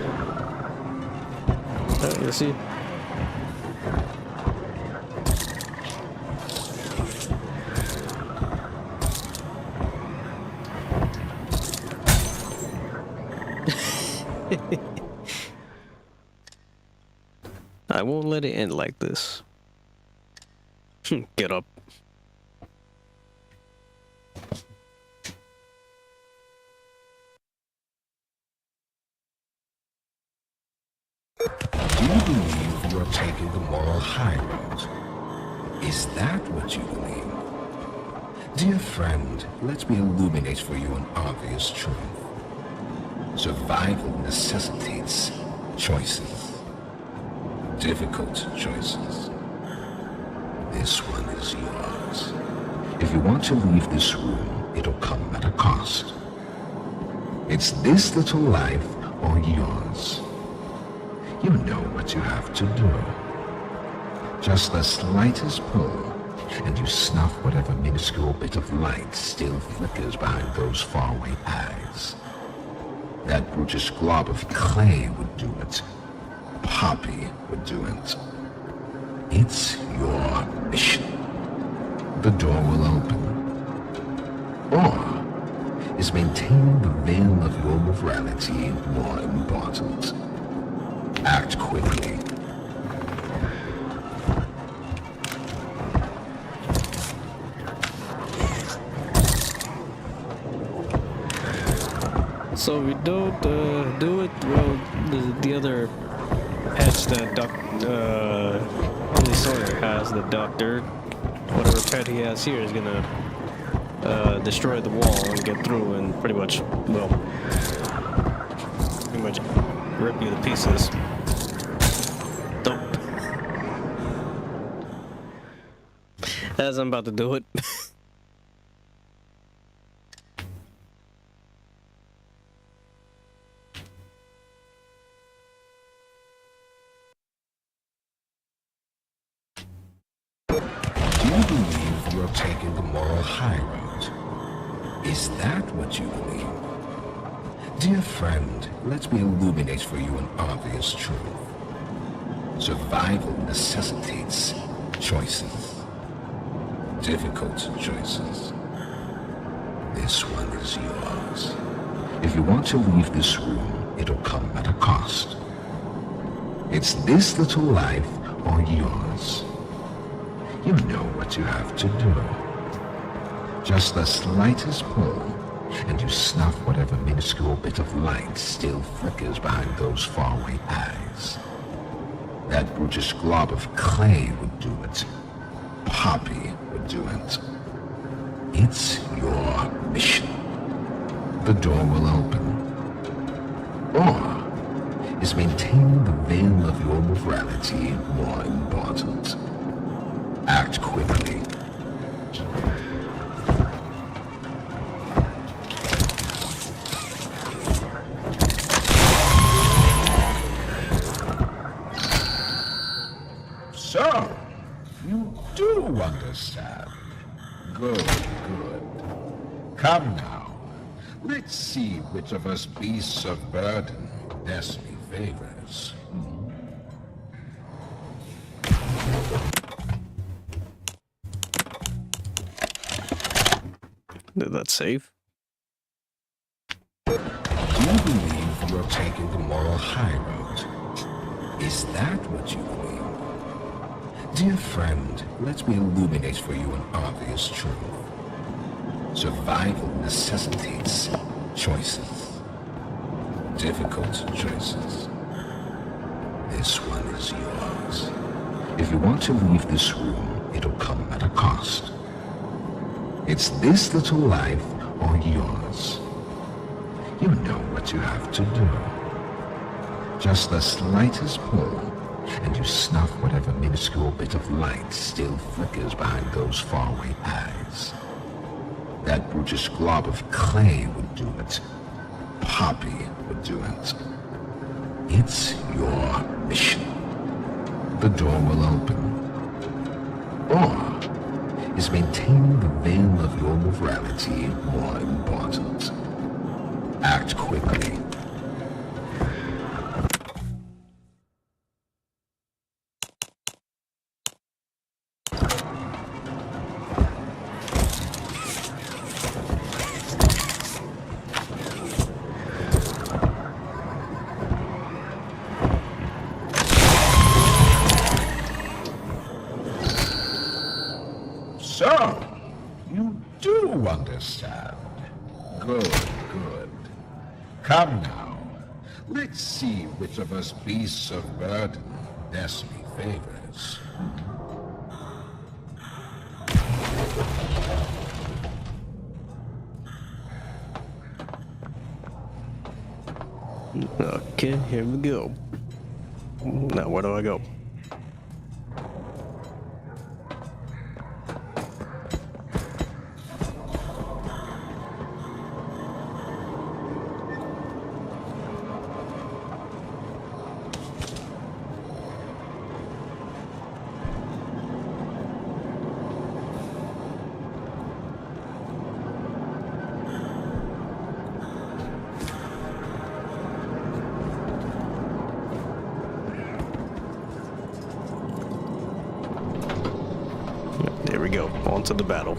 You see? I won't let it end like this. Get up. Do you believe you're taking the moral high road? Is that what you believe? Dear friend, let me illuminate for you an obvious truth. Survival necessitates choices. Difficult choices. This one is yours. If you want to leave this room, it'll come at a cost. It's this little life or yours. You know what you have to do. Just the slightest pull, and you snuff whatever minuscule bit of light still flickers behind those faraway eyes. That brutish glob of clay would do it. Poppy would do it. It's your mission. The door will open. Or is maintaining the veil of your morality more important? Act quickly. So we don't do it. Well, the other pets that only Sawyer has, the doctor, whatever pet he has here is gonna destroy the wall and get through and pretty much, well, pretty much rip you to pieces. Dope. As I'm about to do it. Taking the moral high road. Is that what you believe? Dear friend, let me illuminate for you an obvious truth. Survival necessitates choices. Difficult choices. This one is yours. If you want to leave this room, it'll come at a cost. It's this little life or yours. You know what you have to do. Just the slightest pull, and you snuff whatever minuscule bit of light still flickers behind those faraway eyes. That brutish glob of clay would do it. Poppy would do it. It's your mission. The door will open. Or is maintaining the veil of your morality more important? Act quickly. So, you do understand. Good, good. Come now. Let's see which of us beasts of burden Destiny favors. Did that save? Do you believe you're taking the moral high road? Is that what you believe? Dear friend, let me illuminate for you an obvious truth. Survival necessitates choices. Difficult choices. This one is yours. If you want to leave this room, it'll come at a cost. It's this little life or yours. You know what you have to do. Just the slightest pull, and you snuff whatever minuscule bit of light still flickers behind those faraway eyes. That brutish glob of clay would do it. Poppy would do it. It's your mission. The door will open. Or is maintaining the veil of your morality more important? Act quickly. So, you do understand. Good, good. Come now. Let's see which of us beasts of burden Destiny favors. Okay, here we go. Now, where do I go? There we go. On to the battle.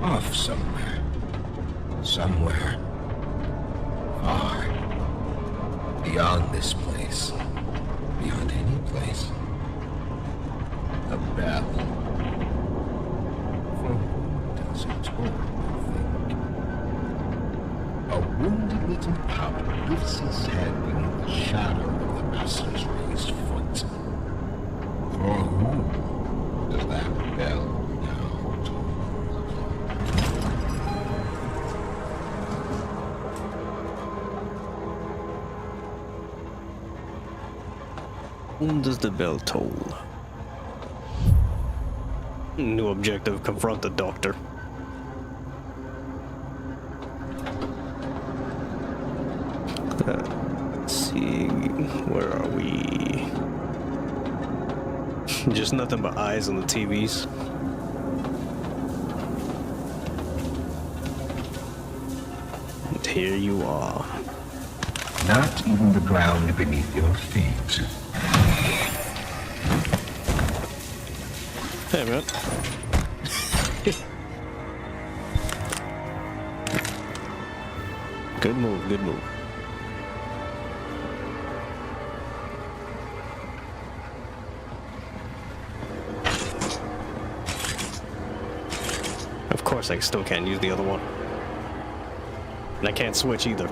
Off somewhere. Somewhere. Far. Beyond this place. Beyond any place. A bell. For whom does it toll, you think? A wounded little pup lifts his head beneath the shadow of the master's raised foot. For whom does that bell now toll? Whom does the bell toll? New objective, confront the doctor. Let's see, where are we? Just nothing but eyes on the TVs. And here you are. Not even the ground beneath your feet. Hey, man. Good move, good move. Of course, I still can't use the other one. And I can't switch either.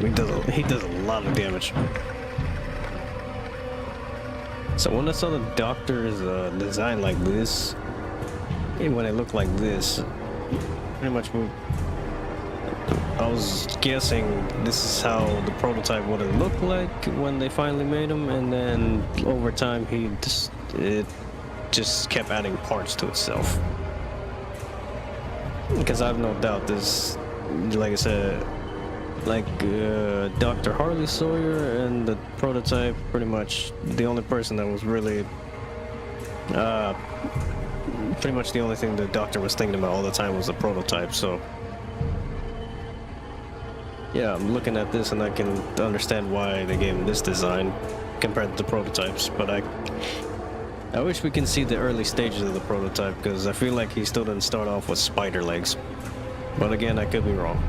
He does a lot of damage. So when I saw the doctor's design like this, and when it looked like this, pretty much I was guessing this is how the prototype would have looked like when they finally made him, and then over time it just kept adding parts to itself. Because I have no doubt this, like I said, like Dr. Harley Sawyer and the prototype, pretty much the only person that was really pretty much the only thing the doctor was thinking about all the time was the prototype. So yeah, I'm looking at this and I can understand why they gave him this design compared to the prototypes, but I wish we can see the early stages of the prototype, because I feel like he still didn't start off with spider legs. But again, I could be wrong.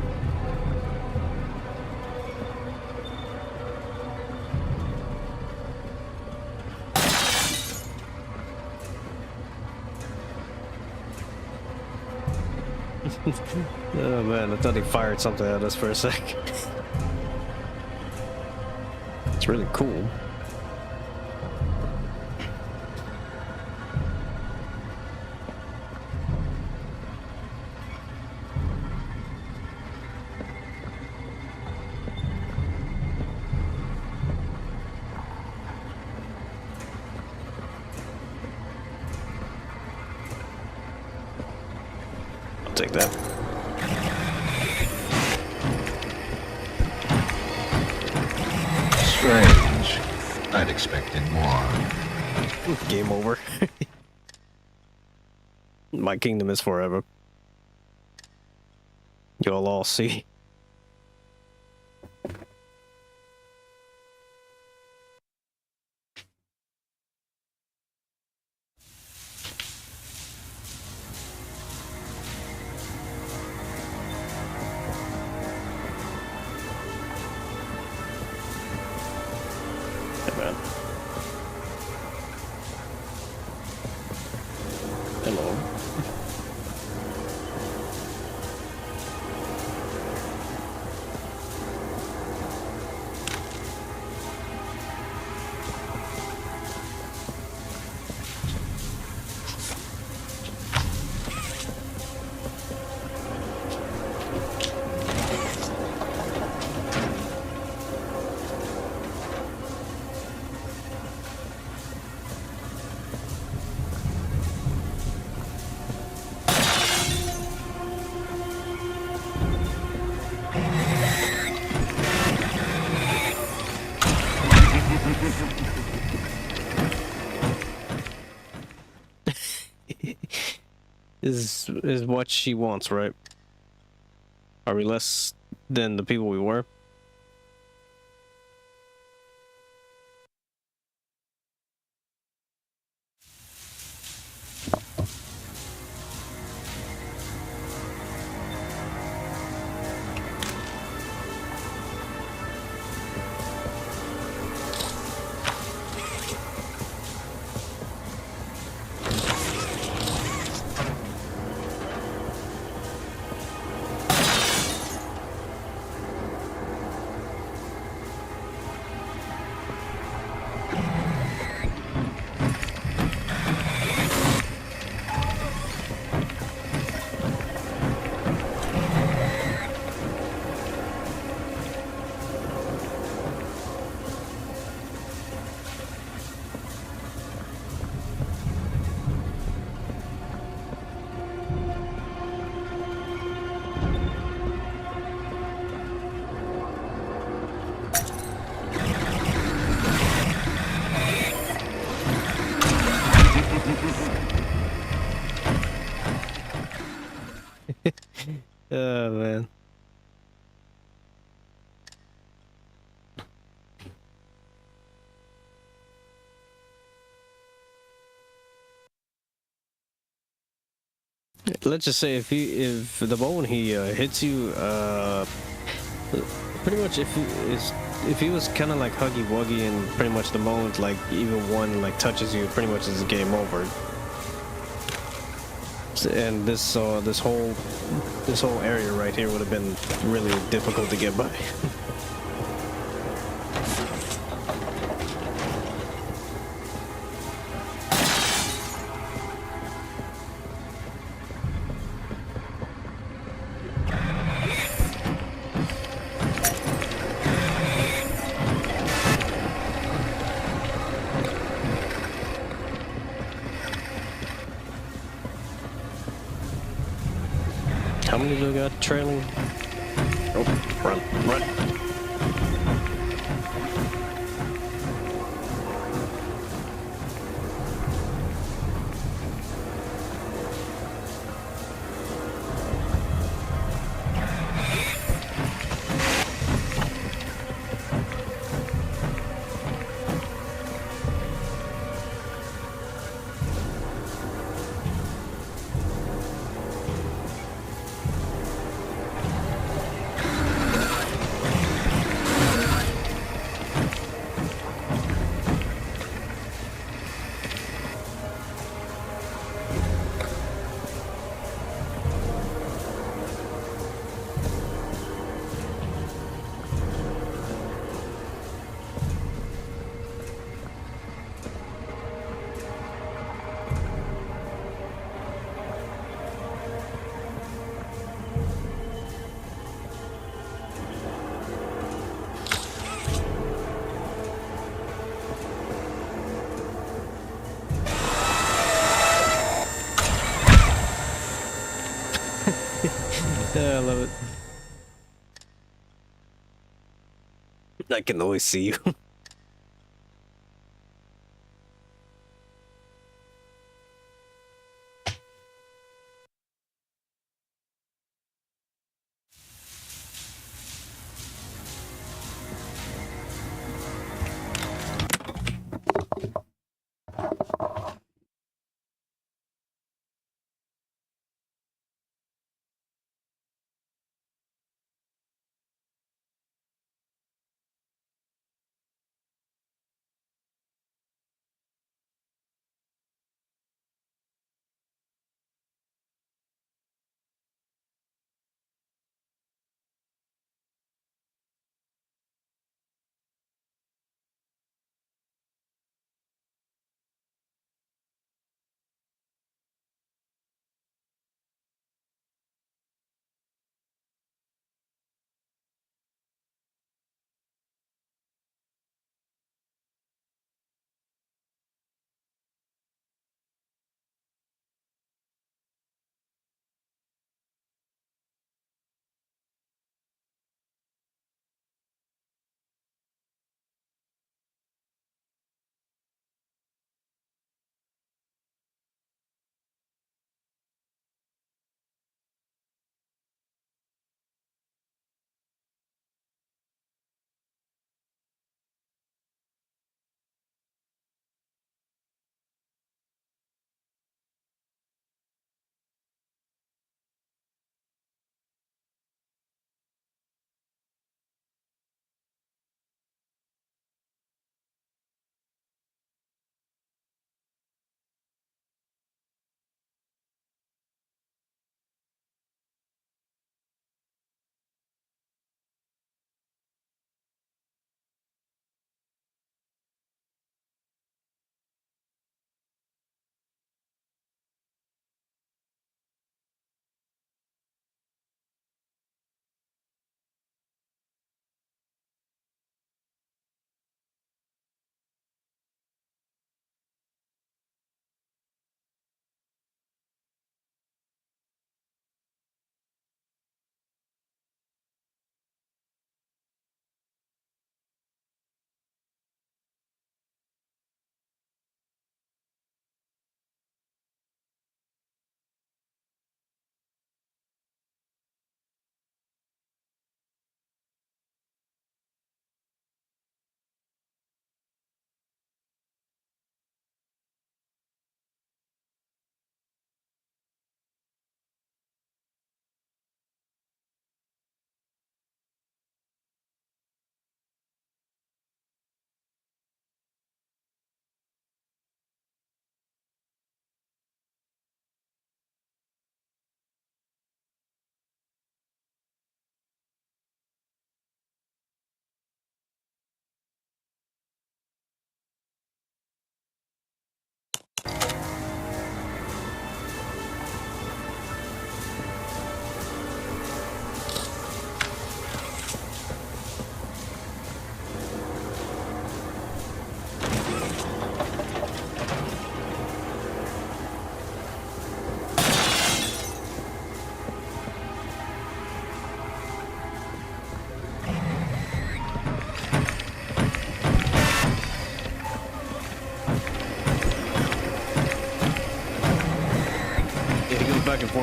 Oh man, I thought he fired something at us for a sec. It's really cool. I'll take that. Strange. I'd expected more. Game over. My kingdom is forever. You'll all see. Hello. Is what she wants, right? Are we less than the people we were? Oh man. Let's just say if the moment he hits you, pretty much if he was kind of like huggy wuggy, and pretty much the moment like even one like touches you, pretty much is game over. And this whole area right here would have been really difficult to get by. How many do we got trailing? Oh, run, run. Yeah, I love it. I can always see you.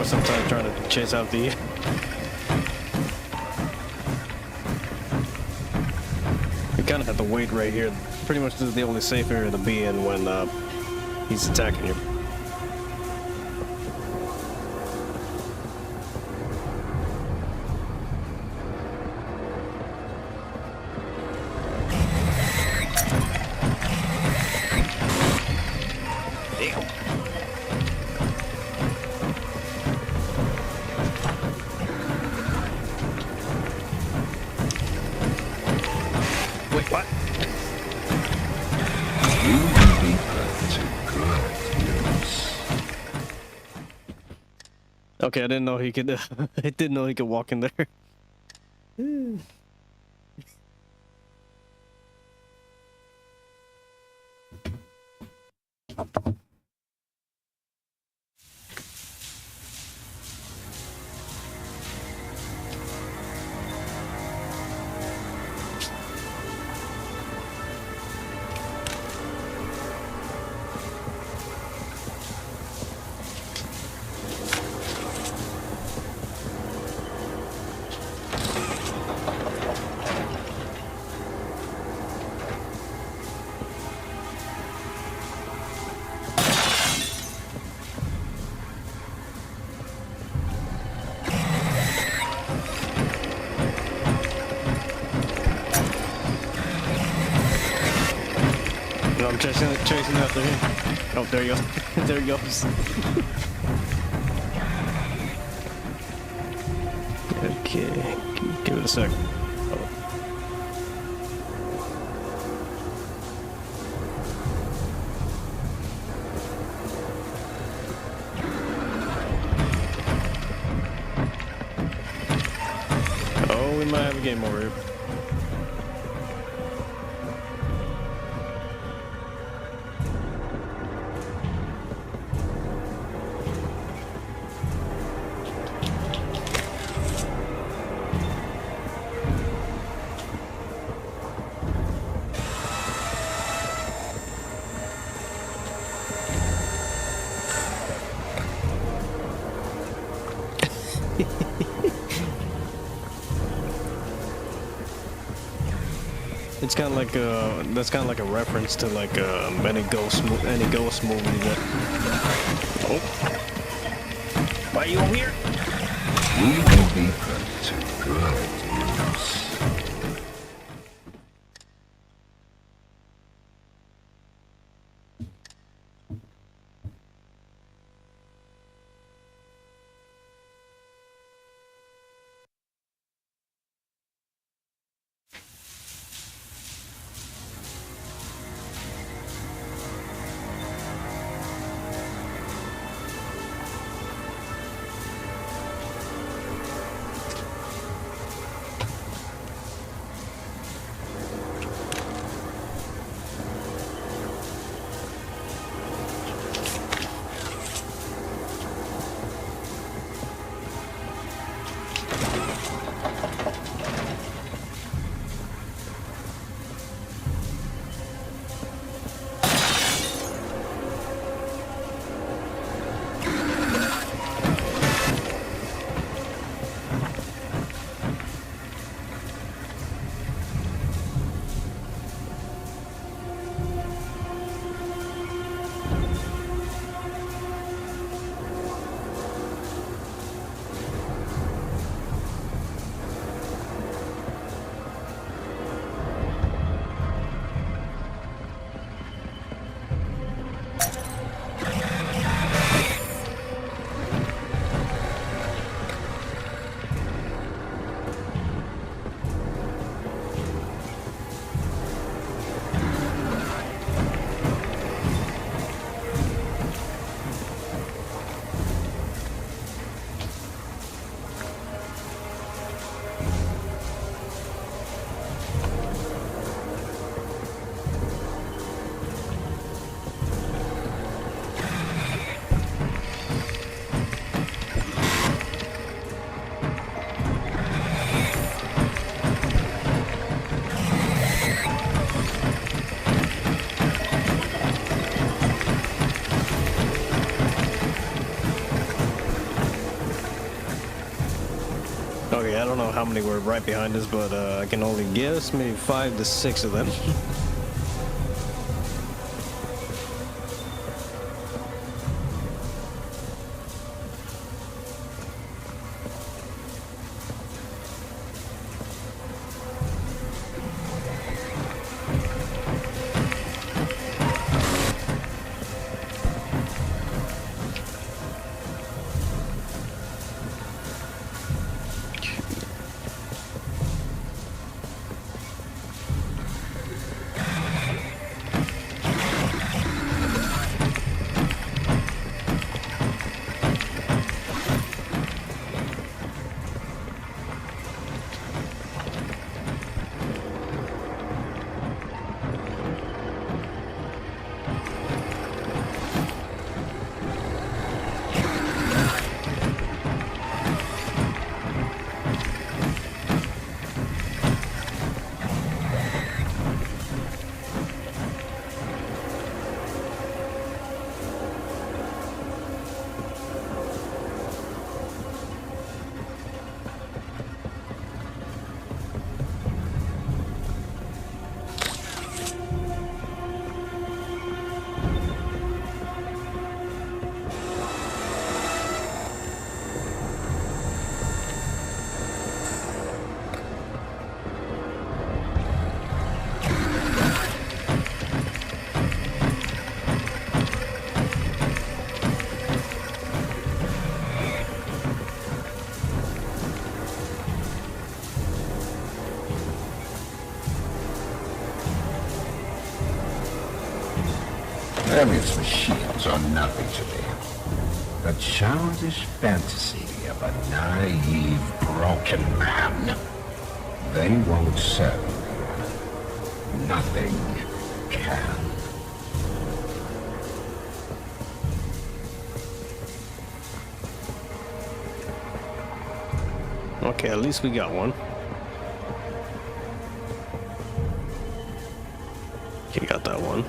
more sometimes trying to chase out the... You kind of have to wait right here. Pretty much this is the only safe area to be in when he's attacking you. Okay, I didn't know he could. I didn't know he could walk in there. No, I'm chasing after him. Oh, there you go. There he goes. Okay, give it a sec. Oh, we might have a game over here. It's kind of like that's kind of like a reference to like any ghost movie that. Oh, why are you over here? We will be put to good use. how many were right behind us, but I can only guess maybe 5 to 6 of them. Various machines are nothing to me. The childish fantasy of a naive, broken man. They won't serve you. Nothing can. Okay, at least we got one. Okay, got that one.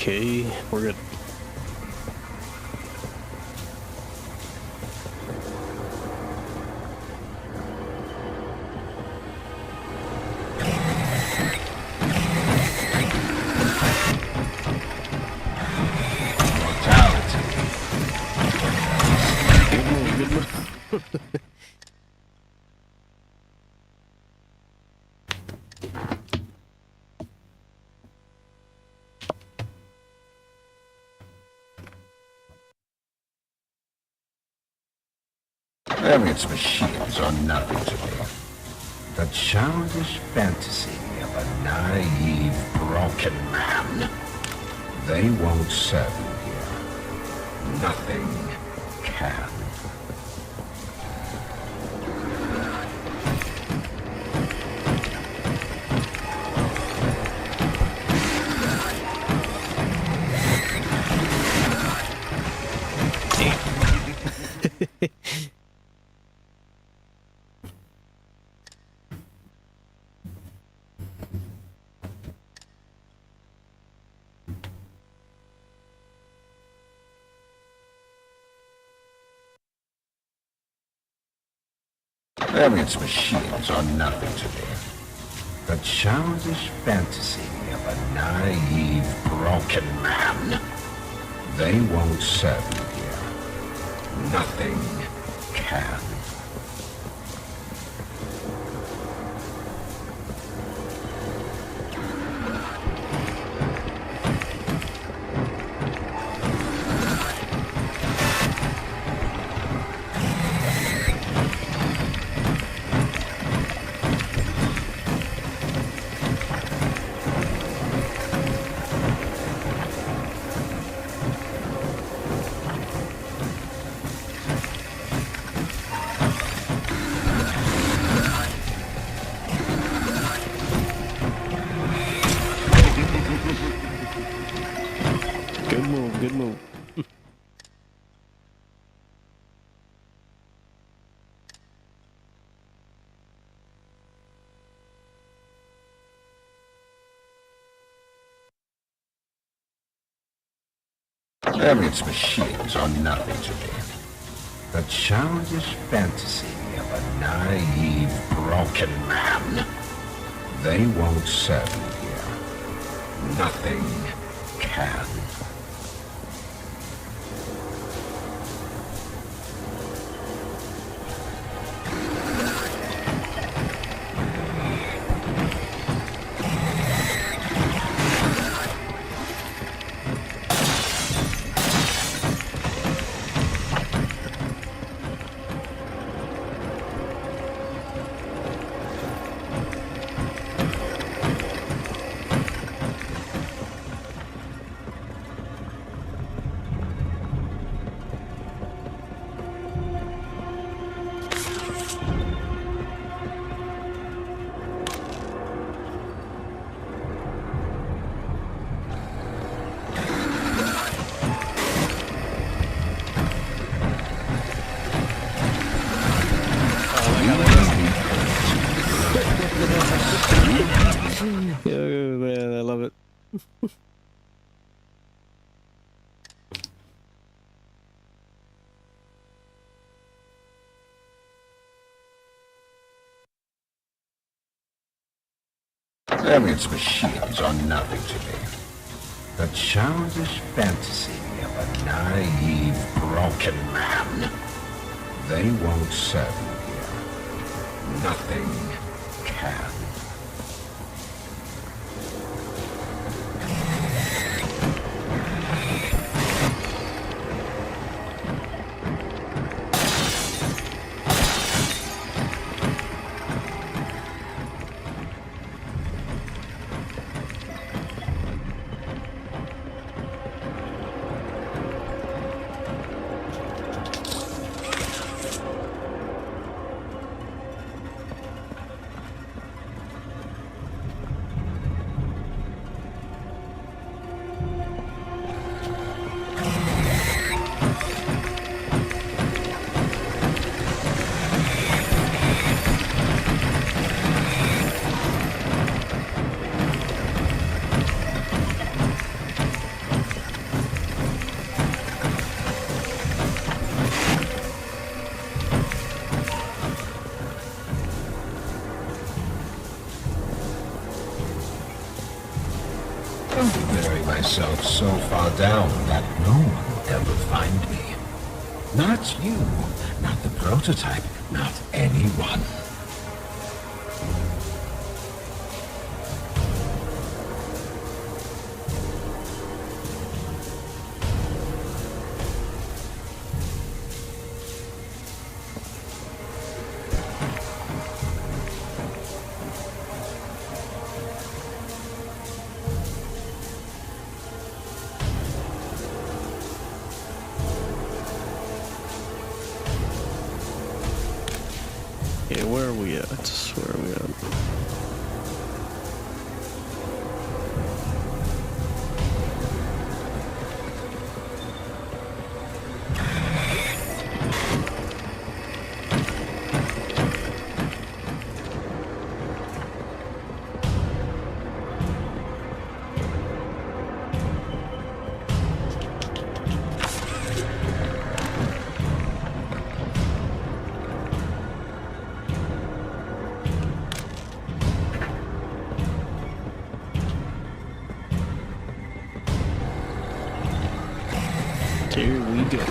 Okay, we're good. Various machines are nothing to me. The childish fantasy of a naive, broken man. They won't serve you here. Nothing can. Various machines are nothing to me. The childish fantasy of a naive, broken man. They won't serve you here. Nothing can. Emmett machines are nothing to me. The childish fantasy of a naive, broken man. They won't serve you here. Nothing can. Oh man, I love it. Emmett machines are nothing to me. The childish fantasy of a naive, broken man. They won't serve you here. Nothing can. Bury myself so far down that no one will ever find me. Not you, not the prototype, not anyone. Okay, where are we at? Where are we at? Here we go.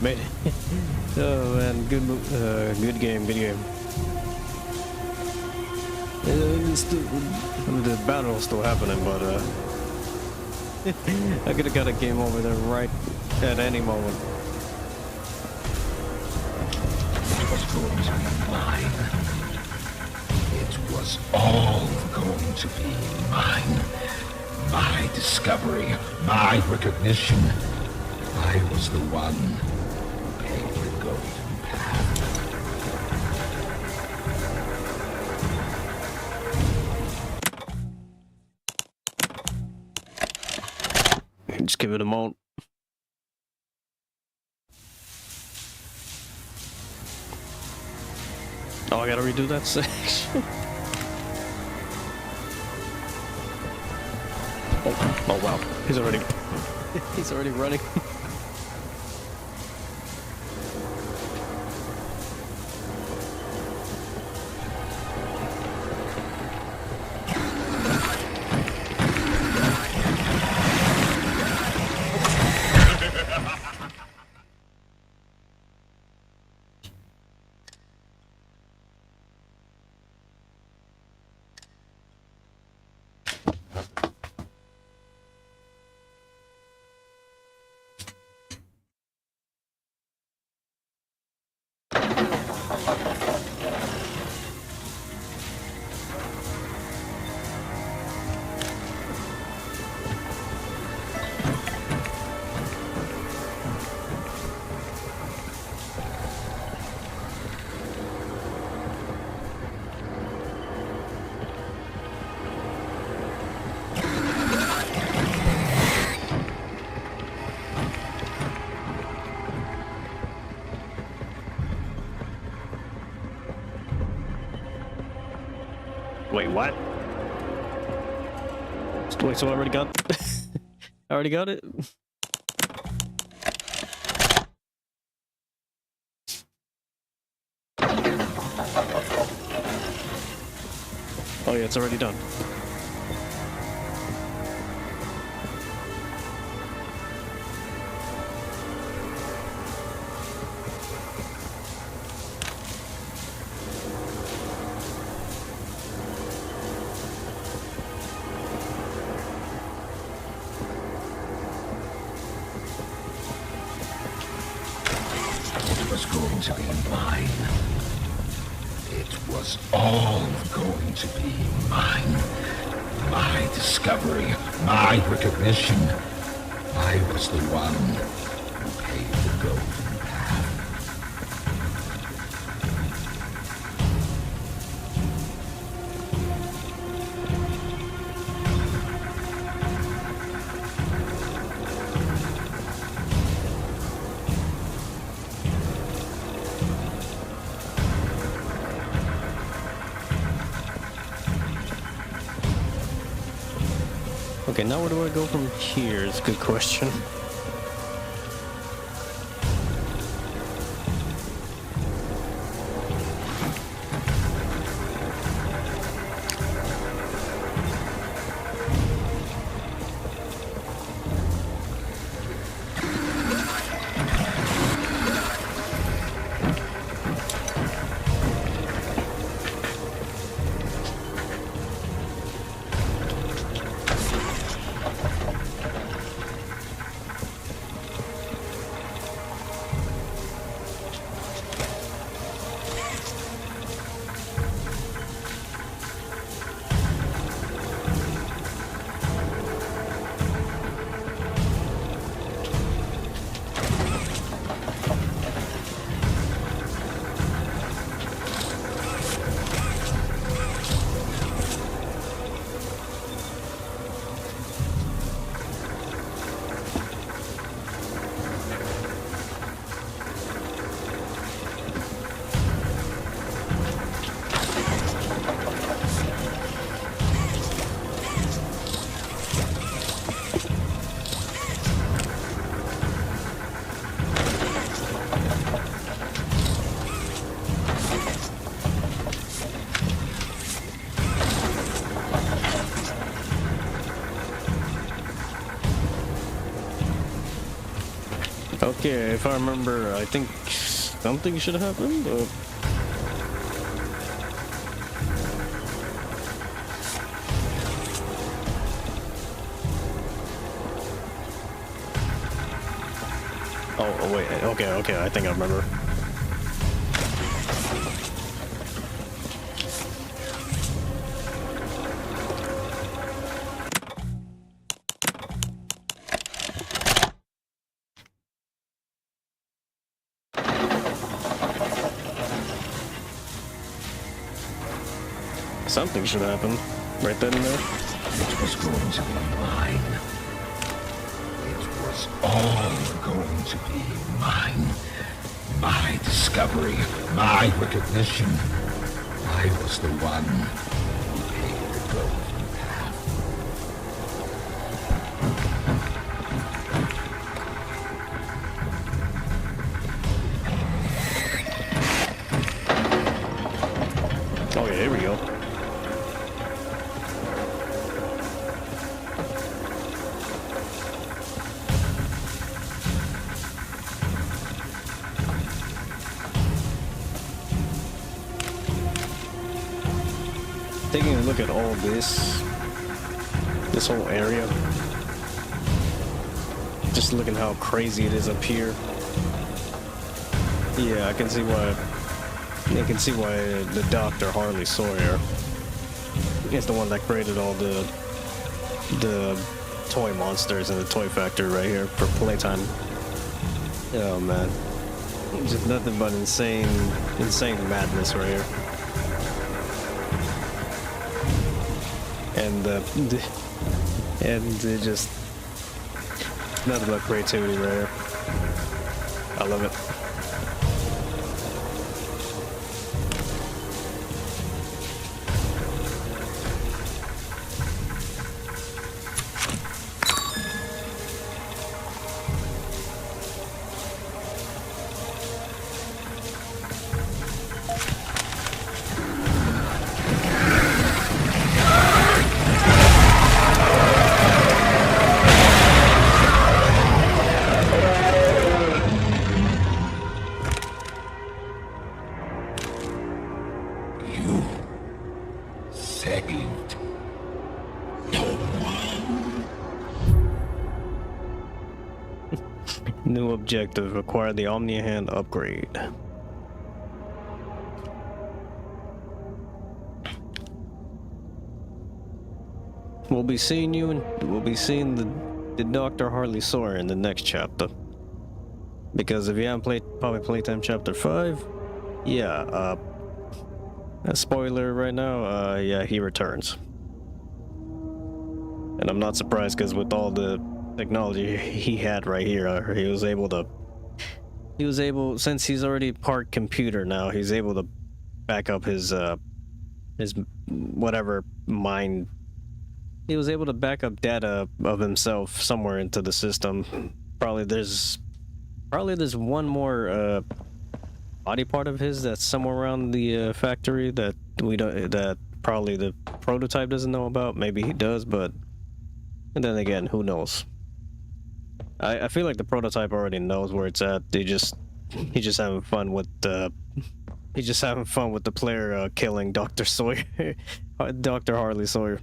Made it. Oh man, good game. The battle's still happening, but I could have got a game over there right at any moment. What's going on? It's was all going to be mine. My discovery, my recognition. I was the one who paved the golden path. Just give it a moment. Oh, I gotta redo that section. Oh wow, he's already running. Wait, what? Wait, so I already got I already got it? Oh yeah, it's already done. Was going to be mine. It was all going to be mine. My discovery, my recognition. I was the one who paved the golden path. Okay, now where do I go from here? It's a good question. Okay, if I remember, I think something should have happened. Oh, wait, okay, I think I remember. Something should happen. Right then and there. It was going to be mine. It was all going to be mine. My discovery, my recognition. I was the one who paved the golden path. Oh yeah, here we go. Taking a look at all this whole area, just looking how crazy it is up here. Yeah, I can see why. You can see why the Dr. Harley Sawyer is the one that created all the toy monsters in the toy factory right here for Playtime. Oh man, just nothing but insane madness right here. And just nothing but creativity right here. I love it. New objective, acquire the Omnia Hand upgrade. We'll be seeing the Dr. Harley Sawyer in the next chapter. Because if you haven't played probably Playtime Chapter 5, yeah, a spoiler right now, yeah, he returns. And I'm not surprised because with all the technology he had right here, he was able, since he's already part computer now, he's able to back up his whatever mind. He was able to back up data of himself somewhere into the system. Probably there's one more body part of his that's somewhere around the factory that that probably the prototype doesn't know about. Maybe he does, but and then again, who knows? I feel like the prototype already knows where it's at. He's just having fun with the player killing Dr. Sawyer, Dr. Harley Sawyer.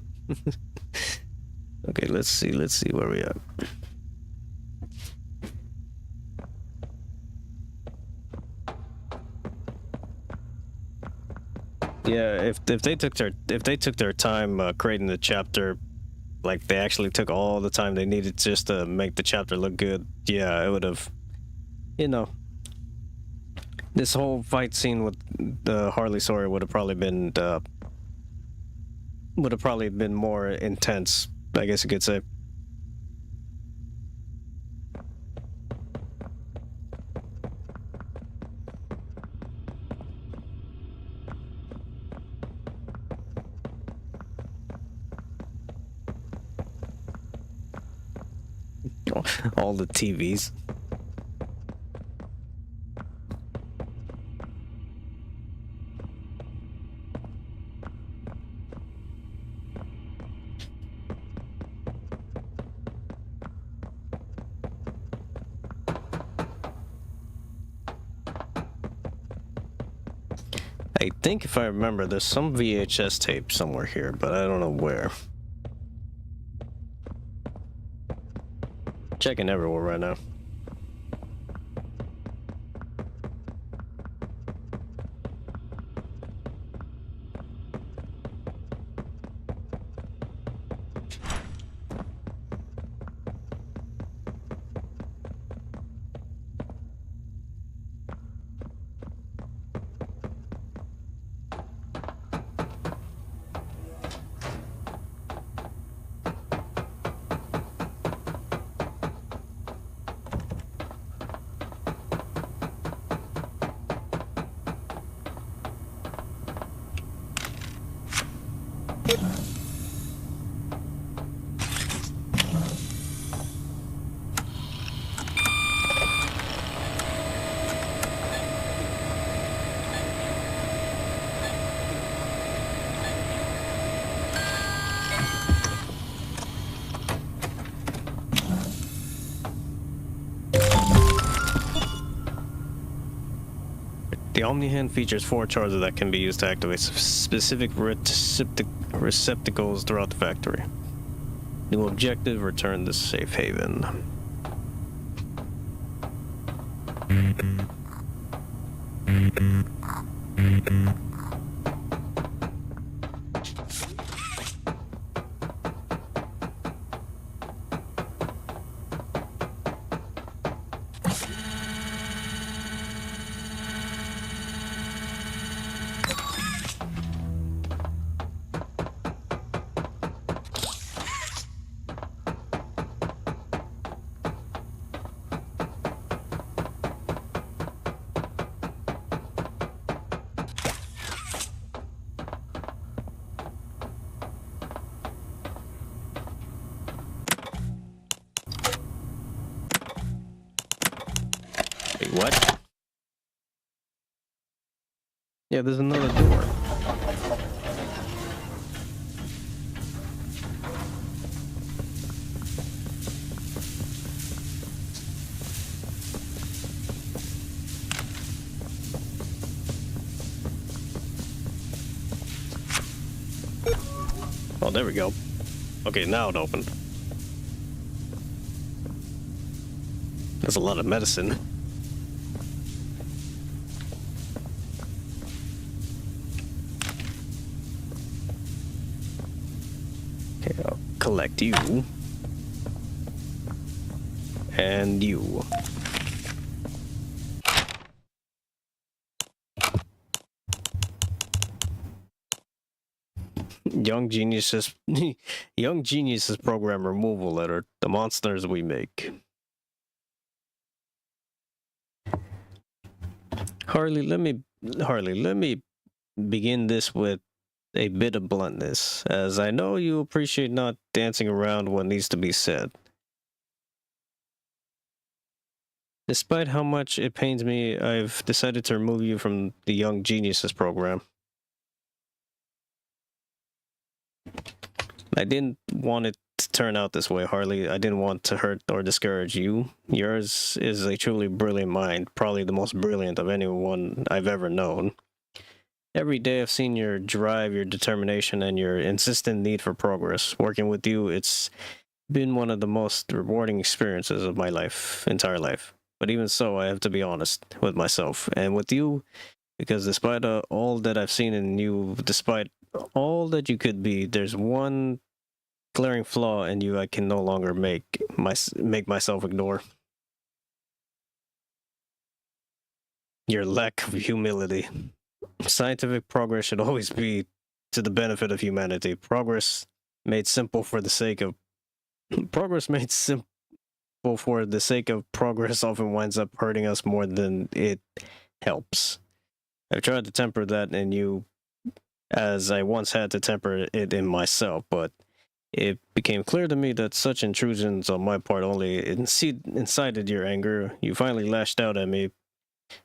Okay, let's see where we are. Yeah, if they took their time creating the chapter, like they actually took all the time they needed just to make the chapter look good, yeah, it would have, this whole fight scene with the Harley Sawyer would have probably been more intense, I guess you could say. All the TVs. I think if I remember, there's some VHS tape somewhere here, but I don't know where. Checking everywhere right now. The Omni-Hand features 4 charges that can be used to activate specific receptacles throughout the factory. New objective, return to safe haven. Wait, what? Yeah, there's another door. Oh, there we go. Okay, now it opened. That's a lot of medicine. Okay, I'll collect you. And you. Young Geniuses program removal letter. The monsters we make. Harley, let me begin this with a bit of bluntness, as I know you appreciate not dancing around what needs to be said. Despite how much it pains me, I've decided to remove you from the Young Geniuses program. I didn't want it to turn out this way, Harley. I didn't want to hurt or discourage you. Yours is a truly brilliant mind, probably the most brilliant of anyone I've ever known. Every day I've seen your drive, your determination, and your insistent need for progress. Working with you, it's been one of the most rewarding experiences of my entire life. But even so, I have to be honest with myself and with you, because despite all that I've seen in you, despite all that you could be, there's one glaring flaw in you I can no longer make myself ignore. Your lack of humility. Scientific progress should always be to the benefit of humanity. Progress made simple for the sake of progress often winds up hurting us more than it helps. I've tried to temper that in you as I once had to temper it in myself, but it became clear to me that such intrusions on my part only incited your anger. You finally lashed out at me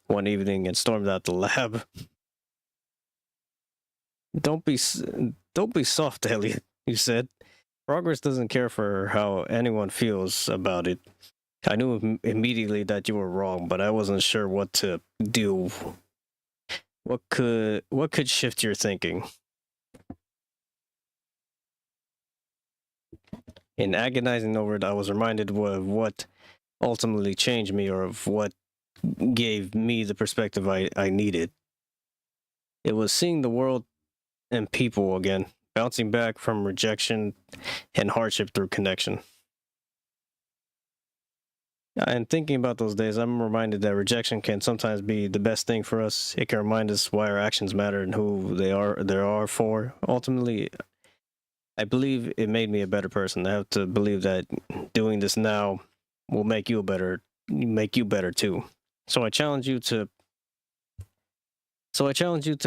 one evening and stormed out the lab. Don't be soft, Elliot, you said. Progress doesn't care for how anyone feels about it. I knew immediately that you were wrong, but I wasn't sure what to do. What could shift your thinking? In agonizing over it, I was reminded of what ultimately changed me, or of what gave me the perspective I needed. It was seeing the world and people again, bouncing back from rejection and hardship through connection. And thinking about those days, I'm reminded that rejection can sometimes be the best thing for us. It can remind us why our actions matter and who they are for. Ultimately, I believe it made me a better person. I have to believe that doing this now will make you better too. So I challenge you to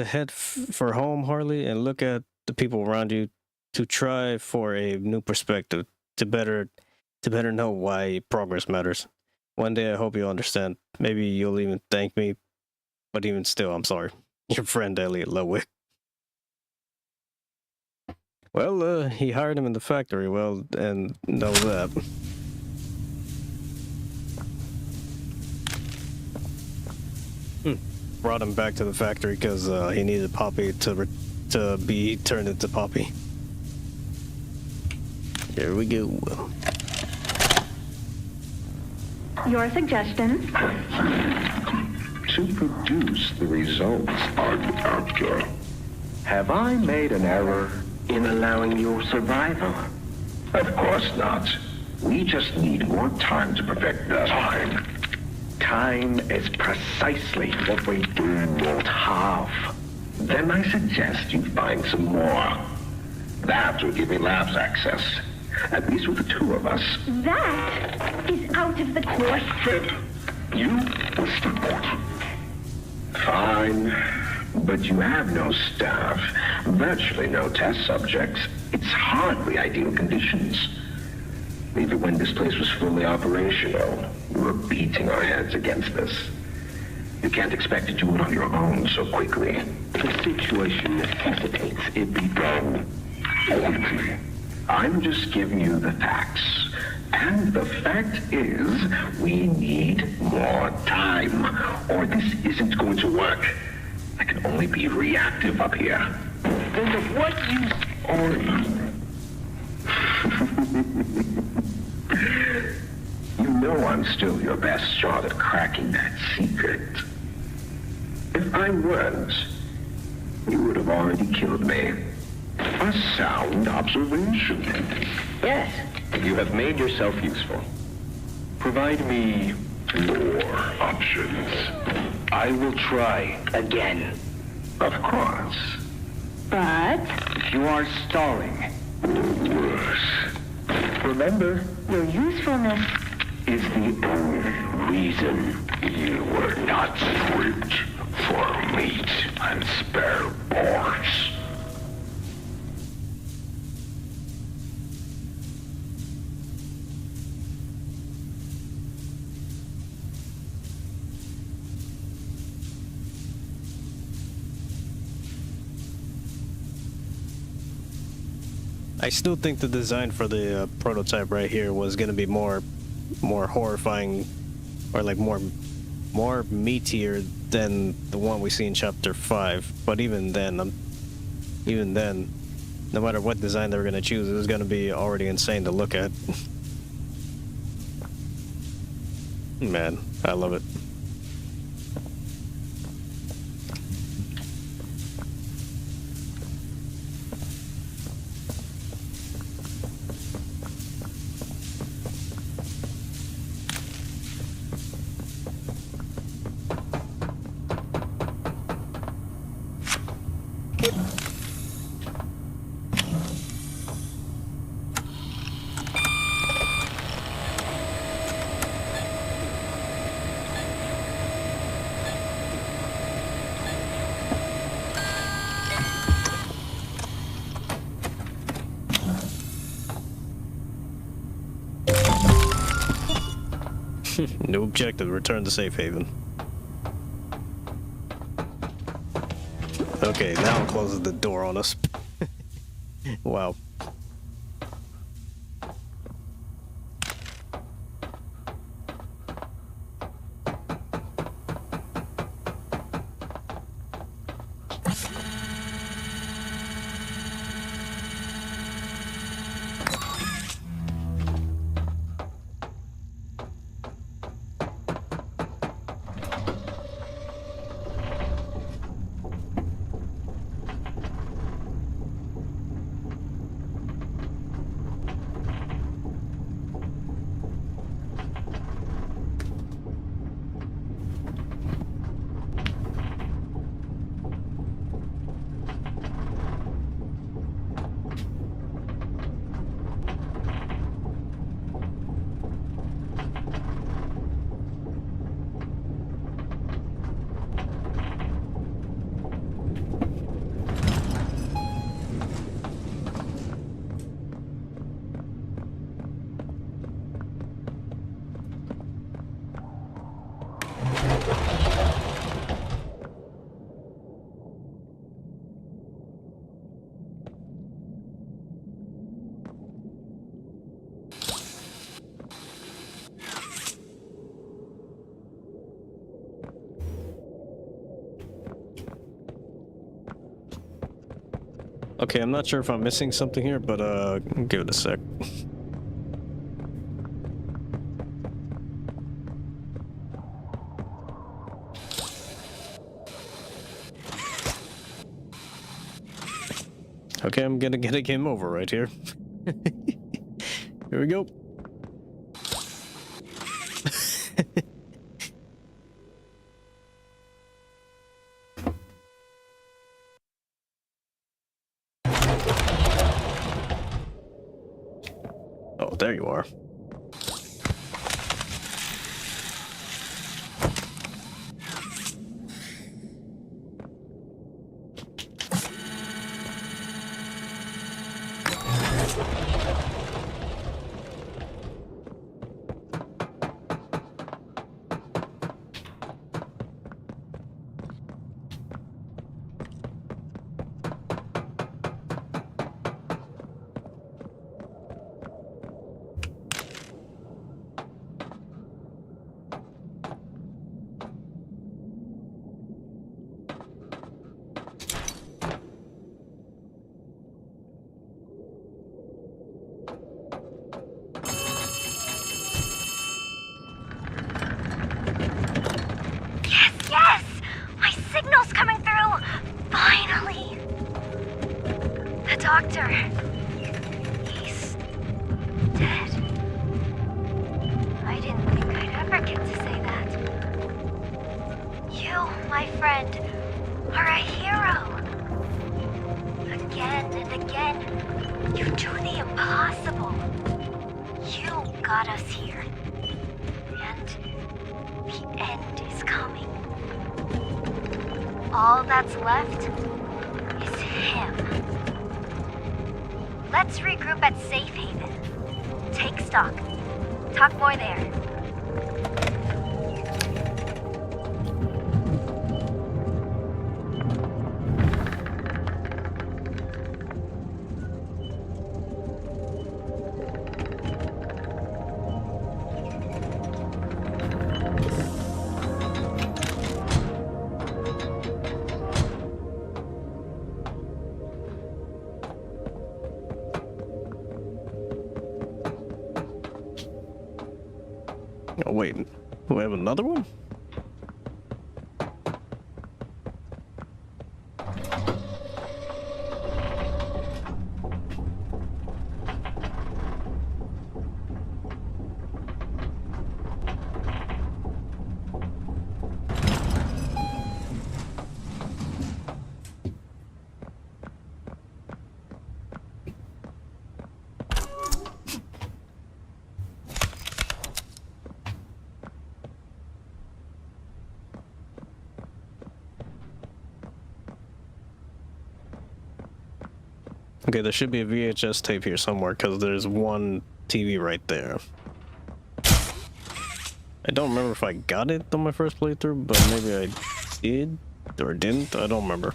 head for home, Harley, and look at the people around you. to try for a new perspective to better know why progress matters. One day I hope you'll understand. Maybe you'll even thank me, but even still, I'm sorry. Your friend Elliot Ludwig. Well, he hired him in the factory, well, and know that. Brought him back to the factory because he needed Poppy to be turned into Poppy. Here we go. Your suggestion? To produce the results I'm after. Have I made an error in allowing your survival? Of course not. We just need more time to perfect that. Time is precisely what we do not have. Then I suggest you find some more. That will give me labs access. At least with the two of us. That is out of the question. You will support. Fine. But you have no staff, virtually no test subjects. It's hardly ideal conditions. Even when this place was fully operational, we were beating our heads against this. You can't expect to do it on your own so quickly. The situation necessitates it be done quickly. I'm just giving you the facts. And the fact is, we need more time, or this isn't going to work. I can only be reactive up here. Then of what use are you? You know I'm still your best shot at cracking that secret. If I weren't, you would have already killed me. A sound observation. Yes, you have made yourself useful. Provide me more options. I will try again. Of course. But You are stalling. Worse. Remember, your usefulness is the only reason you were not stripped for meat and spare parts. I still think the design for the prototype right here was gonna be more horrifying, or like more meatier than the one we see in Chapter 5. But even then, no matter what design they were gonna choose, it was gonna be already insane to look at. Man, I love it. New objective, return to safe haven. Okay, now it closes the door on us. Wow. Okay, I'm not sure if I'm missing something here, but give it a sec. Okay, I'm gonna get a game over right here. Here we go. Oh, there you are. Yes! My signal's coming through! Finally! The doctor. He's dead. I didn't think I'd ever get to say that. You, my friend, are a hero. Again and again, you do the impossible. You got us here. And the end is coming. All that's left is him. Let's regroup at Safe Haven. Take stock. Talk more there. Oh, wait. We have another one? Okay, there should be a VHS tape here somewhere, because there's one TV right there. I don't remember if I got it on my first playthrough, but maybe I did, or didn't, I don't remember.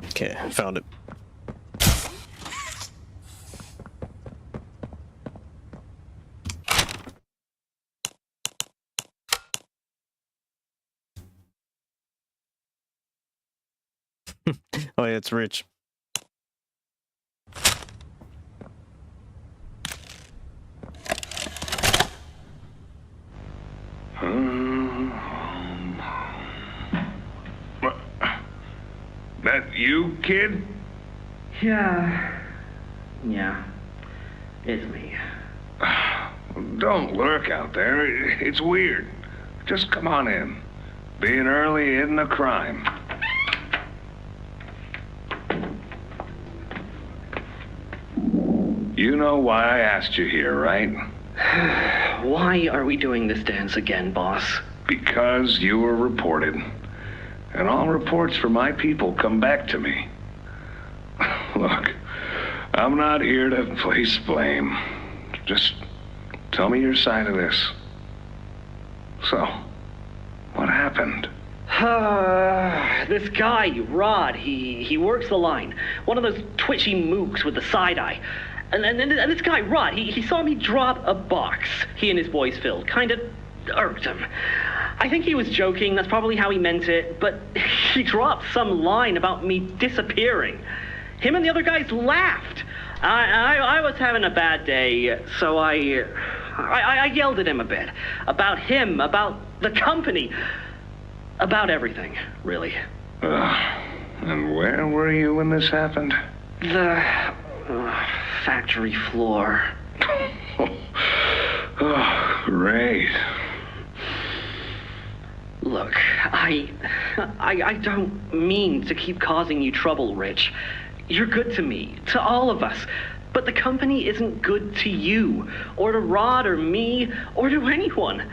Okay, found it. Oh yeah, it's Rich. That you, kid? Yeah, it's me. Don't lurk out there. It's weird. Just come on in. Being early isn't a crime. You know why I asked you here, right? Why are we doing this dance again, boss? Because you were reported. And all reports from my people come back to me. Look, I'm not here to place blame. Just tell me your side of this. So, what happened? this guy, Rod, he works the line. One of those twitchy mooks with the side eye. And this guy, Rod, he saw me drop a box he and his boys filled. Kind of irked him. I think he was joking, that's probably how he meant it, but he dropped some line about me disappearing. Him and the other guys laughed. I was having a bad day, so I yelled at him a bit. About him, about the company, about everything, really. And where were you when this happened? The factory floor. Oh, great. Look, I don't mean to keep causing you trouble, Rich. You're good to me, to all of us. But the company isn't good to you, or to Rod, or me, or to anyone.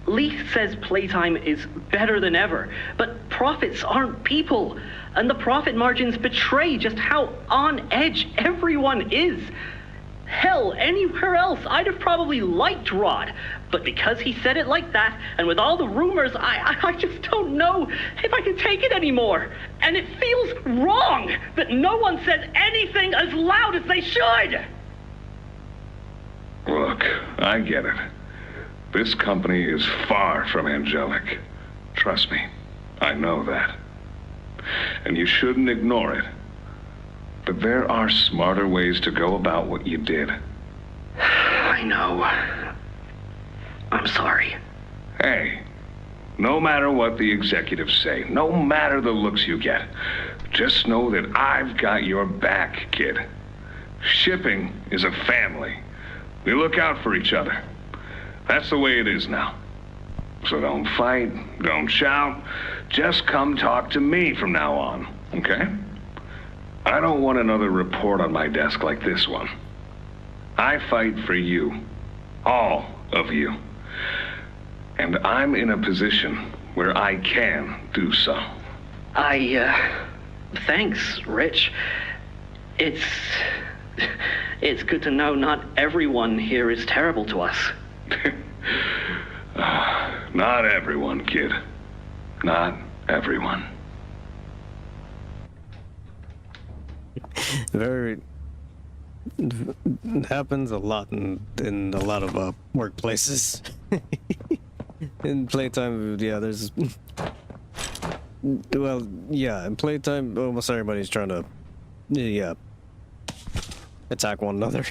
Leith says Playtime is better than ever, but profits aren't people. And the profit margins betray just how on edge everyone is. Hell, anywhere else, I'd have probably liked Rod. But because he said it like that, and with all the rumors, I just don't know if I can take it anymore. And it feels wrong that no one says anything as loud as they should. Look, I get it. This company is far from angelic. Trust me, I know that. And you shouldn't ignore it. But there are smarter ways to go about what you did. I know. I'm sorry. Hey, no matter what the executives say, no matter the looks you get, just know that I've got your back, kid. Shipping is a family. We look out for each other. That's the way it is now. So don't fight, don't shout. Just come talk to me from now on, okay? I don't want another report on my desk like this one. I fight for you. All of you. And I'm in a position where I can do so. Thanks, Rich. It's good to know not everyone here is terrible to us. Not everyone, kid. Not everyone. Very happens a lot in a lot of workplaces. In Playtime, yeah, there's well, yeah, in Playtime almost everybody's trying to attack one another.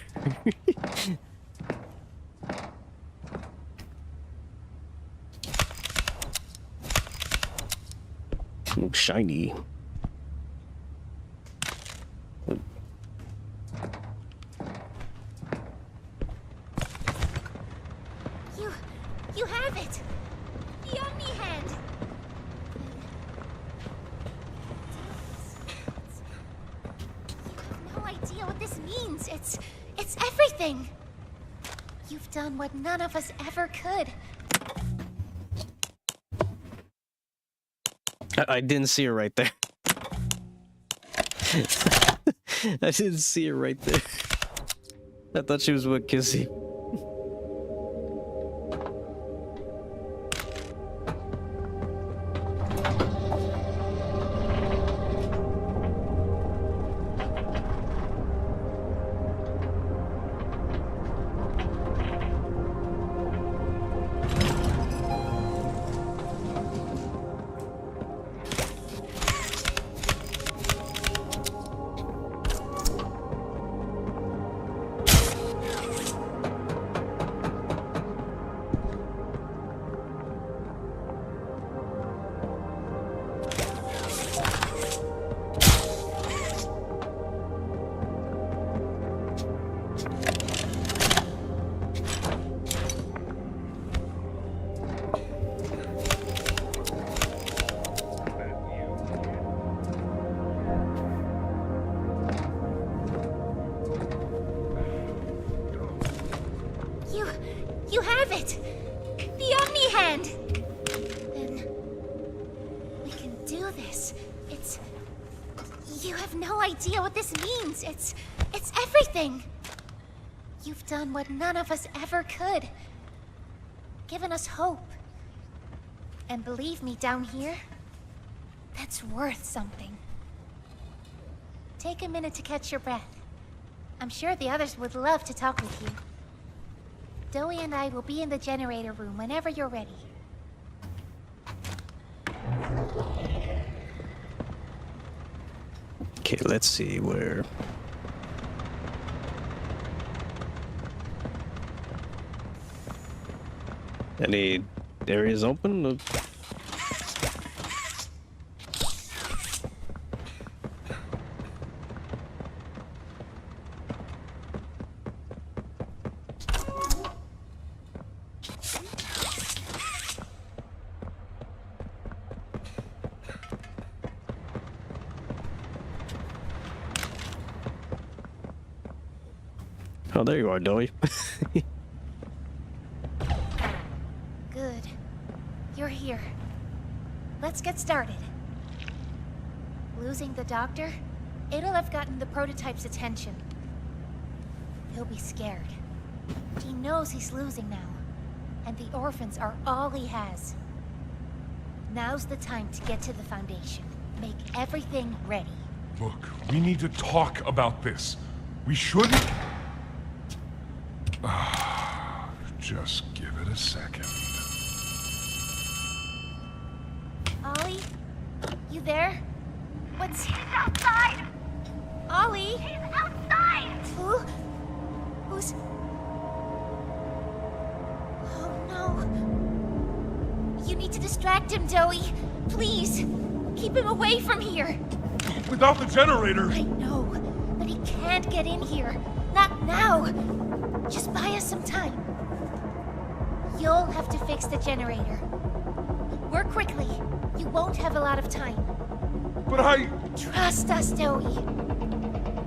Oh, shiny. You have it! The Omni Hand! You have no idea what this means. It's everything! You've done what none of us ever could. I didn't see her right there. I didn't see her right there. I thought she was with Kissy. You have it! The Omni Hand! Then we can do this. You have no idea what this means. It's everything. You've done what none of us ever could. Given us hope. And believe me, down here, That's worth something. Take a minute to catch your breath. I'm sure the others would love to talk with you. Dowie and I will be in the generator room whenever you're ready. Okay, let's see where. Any areas open? Oh, there you are, Dowie. Good. You're here. Let's get started. Losing the doctor? It'll have gotten the prototype's attention. He'll be scared. He knows he's losing now. And the orphans are all he has. Now's the time to get to the Foundation. Make everything ready. Look, we need to talk about this. We shouldn't... Just give it a second. Ollie? You there? What's... He's outside! Ollie? He's outside! Who? Who's... Oh no. You need to distract him, Dowie. Please. Keep him away from here. Without the generator! I know, but he can't get in here. Not now. Just buy us some time. You'll have to fix the generator. Work quickly. You won't have a lot of time. But I... Trust us, Dowie.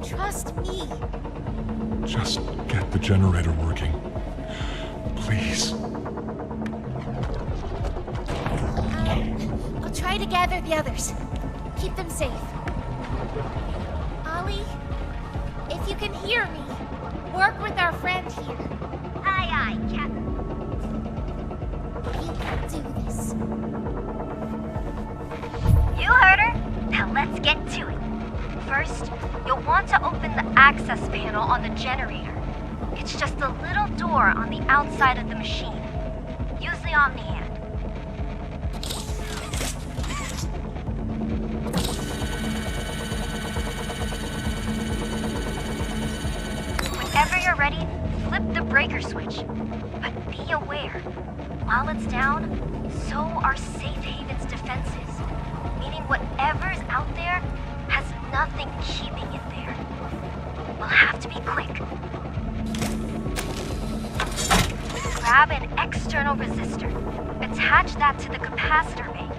Trust me. Just get the generator working. Please. I'll try to gather the others. Keep them safe. Ollie, if you can hear me, work with our friend here. Aye, aye, Captain. You can do this. You heard her. Now let's get to it. First, you'll want to open the access panel on the generator. It's just a little door on the outside of the machine. Use the Omni hand. Whenever you're ready, flip the breaker switch. But be aware, while it's down, so are Safe Haven's defenses. Meaning whatever's out there has nothing keeping it there. We'll have to be quick. Grab an external resistor. Attach that to the capacitor bank.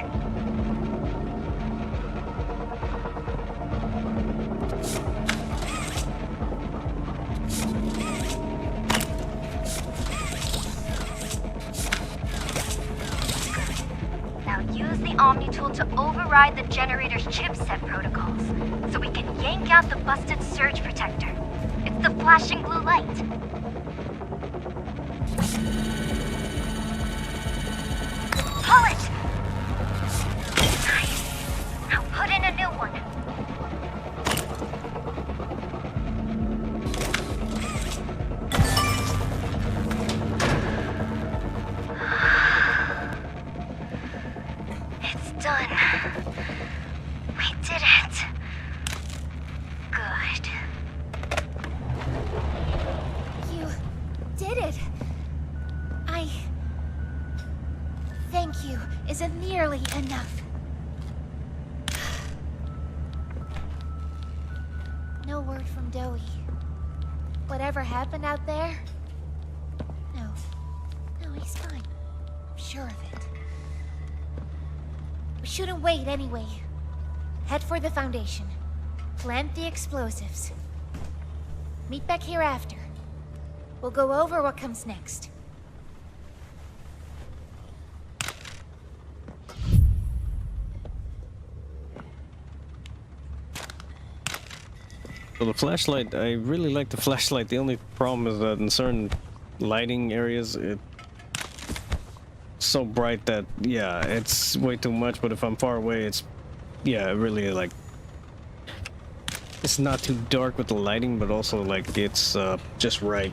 Now use the Omni tool to override the generator's chipset protocols, so we can yank out the busted surge protector. It's the flashing blue light. Pull it! Nice. Now put in a new one. It's done. We did it. Good. You did it. Thank you isn't nearly enough. No word from Dowie. Whatever happened out there? No, he's fine. I'm sure of it. We shouldn't wait anyway. Head for the Foundation. Plant the explosives. Meet back here after. We'll go over what comes next. So the flashlight, I really like the flashlight. The only problem is that in certain lighting areas, it's so bright that, yeah, it's way too much, but if I'm far away, it's yeah, really like it's not too dark with the lighting, but also like it's just right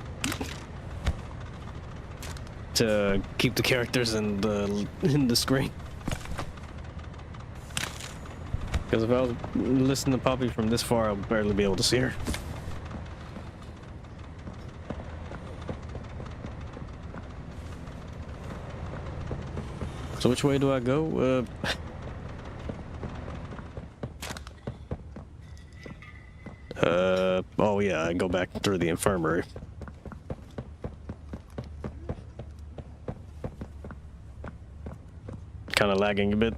to keep the characters in the screen. Because if I was listening to Poppy from this far, I'll barely be able to see her. So which way do I go? Oh yeah, I go back through the infirmary. Kind of lagging a bit.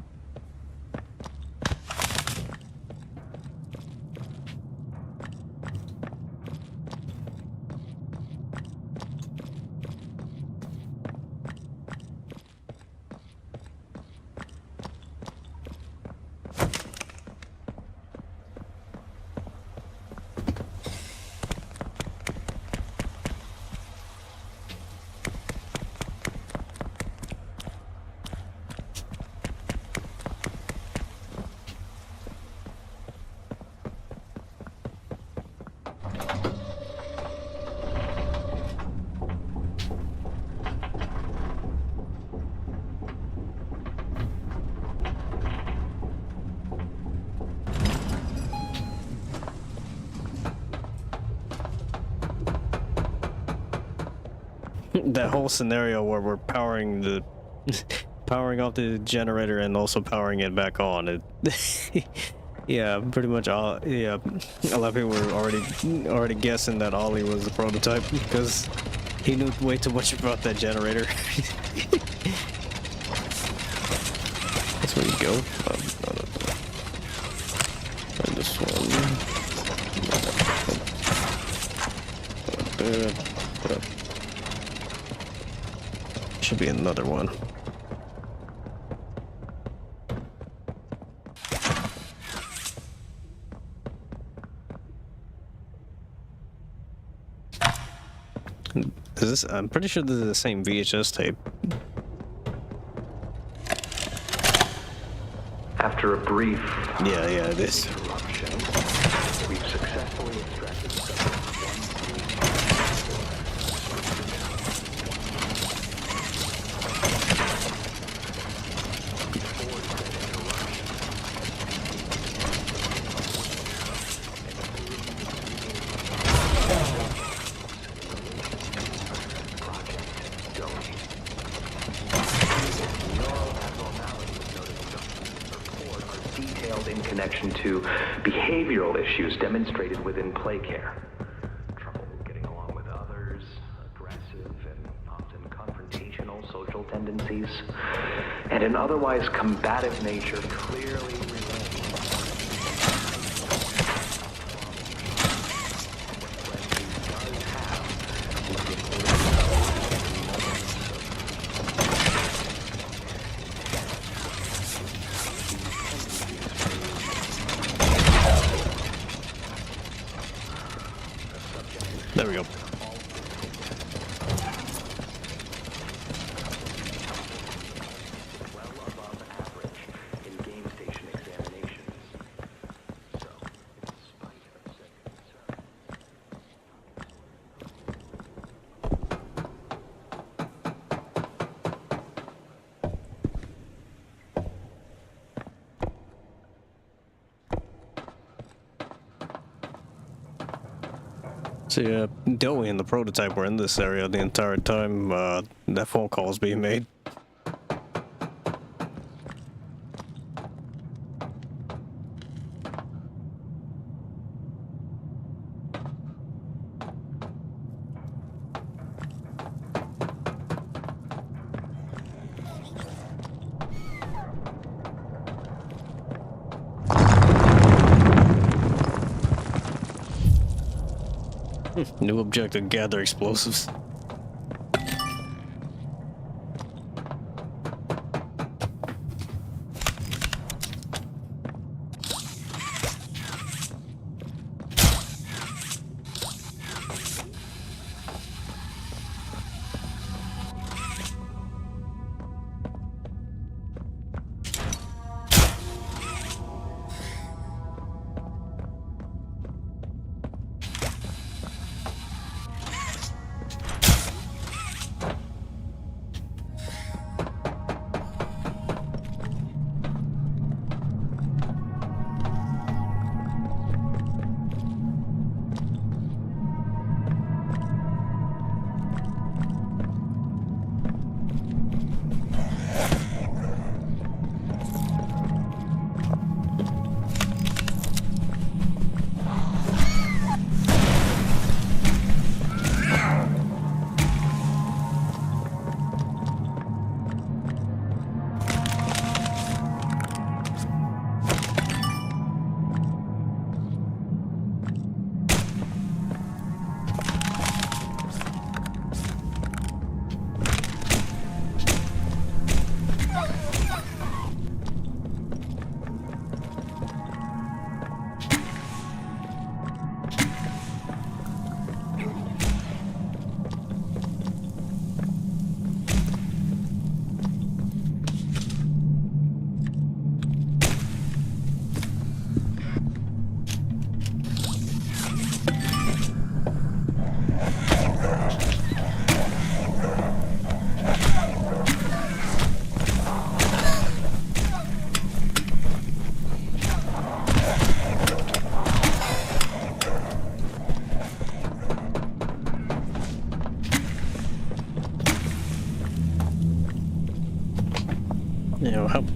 That whole scenario where we're powering the powering off the generator and also powering it back on, it yeah, pretty much all, yeah, a lot of people were already guessing that Ollie was the prototype because he knew way too much about that generator. That's where you go. And this one. Should be another one. Is this? I'm pretty sure this is the same VHS tape. After a brief yeah, it is. interruption, we've successfully extracted in connection to behavioral issues demonstrated within play care. Trouble getting along with others, aggressive and often confrontational social tendencies, and an otherwise combative nature clearly There we go. So yeah, Doe and the prototype were in this area the entire time that phone call was being made. New objective, gather explosives.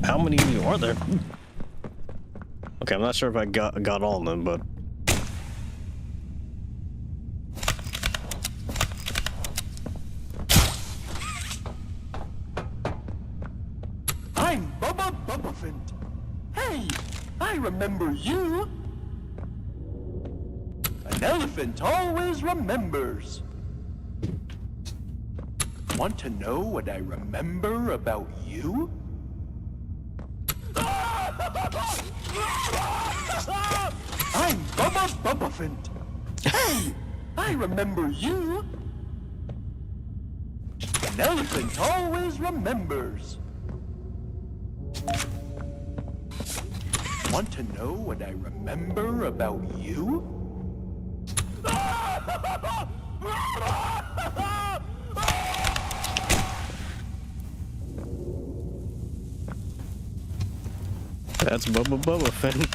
How many of you are there? Okay, I'm not sure if I got all of them, but I'm Bubba Bubbaphant. Hey, I remember you. An elephant always remembers. Want to know what I remember about you? I'm Bubba Bubbaphant. Hey, I remember you. An elephant always remembers. Want to know what I remember about you? that's Bubba Bubbaphant.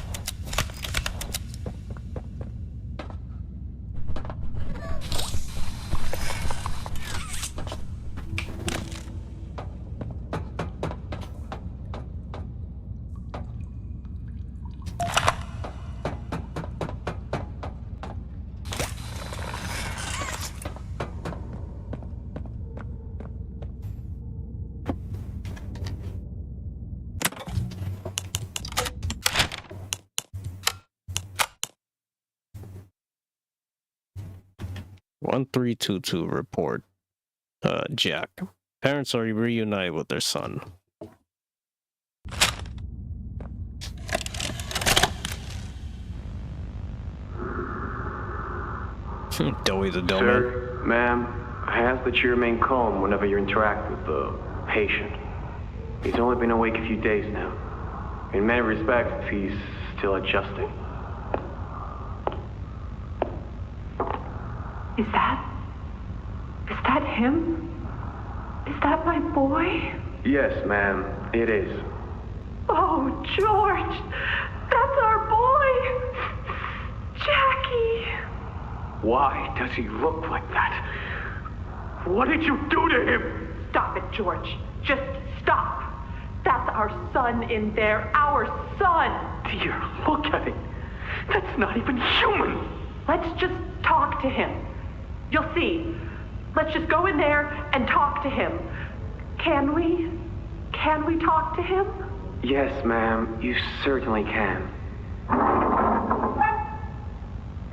(1322) report. Jack. Parents are reunited with their son. Doughy the Doughman. Sir, ma'am, I ask that you remain calm whenever you interact with the patient. He's only been awake a few days now. In many respects, he's still adjusting. Is that him? Is that my boy? Yes, ma'am, it is. Oh, George! That's our boy! Jackie! Why does he look like that? What did you do to him? Stop it, George. Just stop. That's our son in there. Our son! Dear, look at it. That's not even human. Let's just talk to him. You'll see. Let's just go in there and talk to him. Can we? Can we talk to him? Yes, ma'am, you certainly can.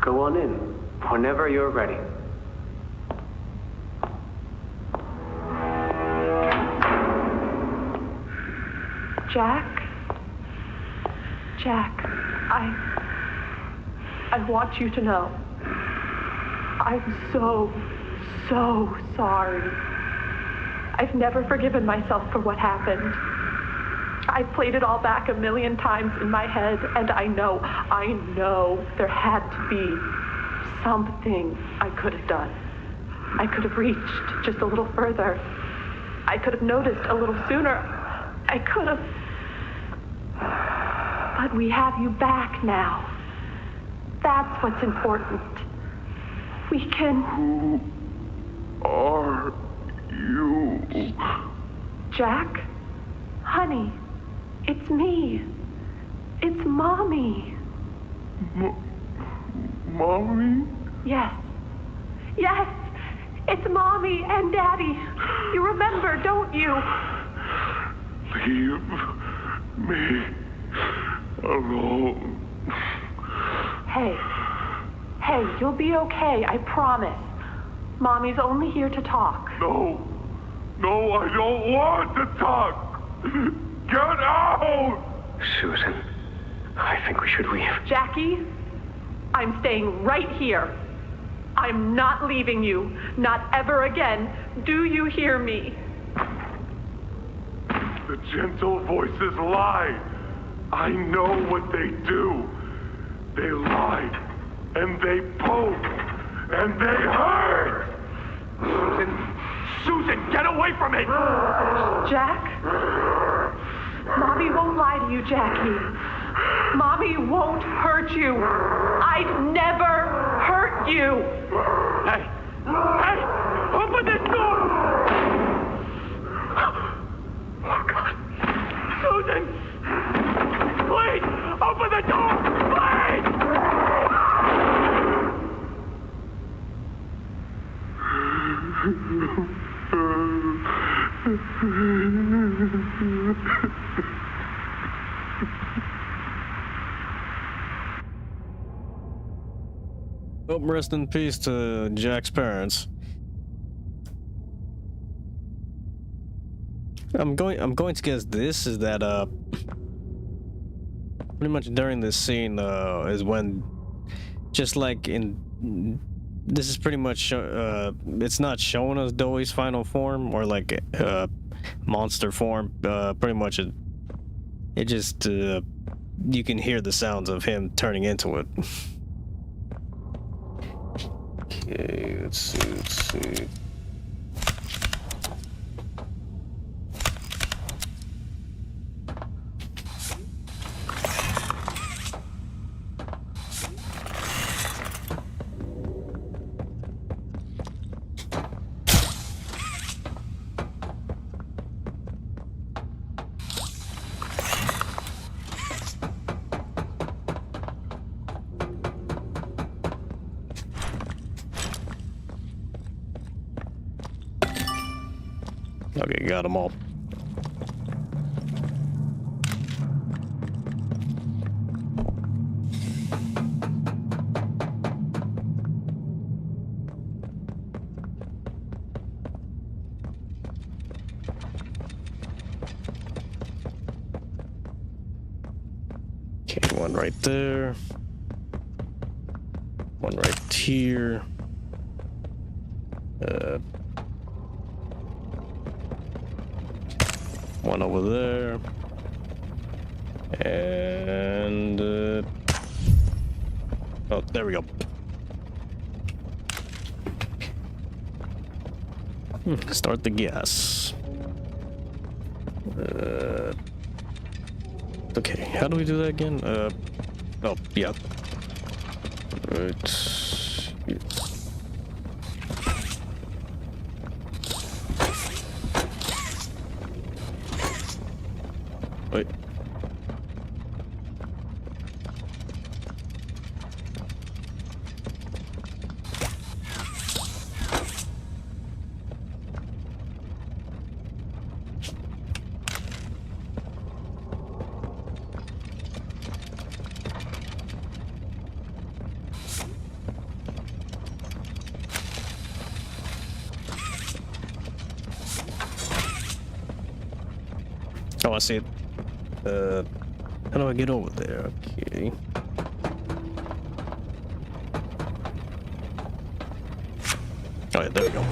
Go on in, whenever you're ready. Jack, I want you to know, I'm so sorry. I've never forgiven myself for what happened. I've played it all back 1,000,000 times in my head, and I know there had to be something I could have done. I could have reached just a little further. I could have noticed a little sooner. I could have. But we have you back now. That's what's important. We can... Who are you? Jack? Honey, it's me. It's Mommy. Mommy? Yes. Yes! It's Mommy and Daddy. You remember, don't you? Leave me alone. Hey, you'll be okay, I promise. Mommy's only here to talk. No, I don't want to talk. Get out! Susan, I think we should leave. Jackie, I'm staying right here. I'm not leaving you. Not ever again. Do you hear me? The gentle voices lie. I know what they do. They lie, and they poke, and they hurt. Susan, get away from me! Jack? Mommy won't lie to you, Jackie. Mommy won't hurt you. I'd never hurt you. Hey! Open this door! Oh, God. Susan! open! Please! Open the door! Well, rest in peace to Jack's parents. I'm going to guess this is that pretty much during this scene is when, just like in, this is pretty much it's not showing us Doey's final form or like monster form. Pretty much it just you can hear the sounds of him turning into it. Okay, let's see. Okay, got them all. Okay, one right there. One right here. One over there. And oh, there we go. Start the gas. Okay, how do we do that again? Oh, yeah. Right. Wait. Oh, I see it. How do I get over there? Okay. Oh yeah, there we go.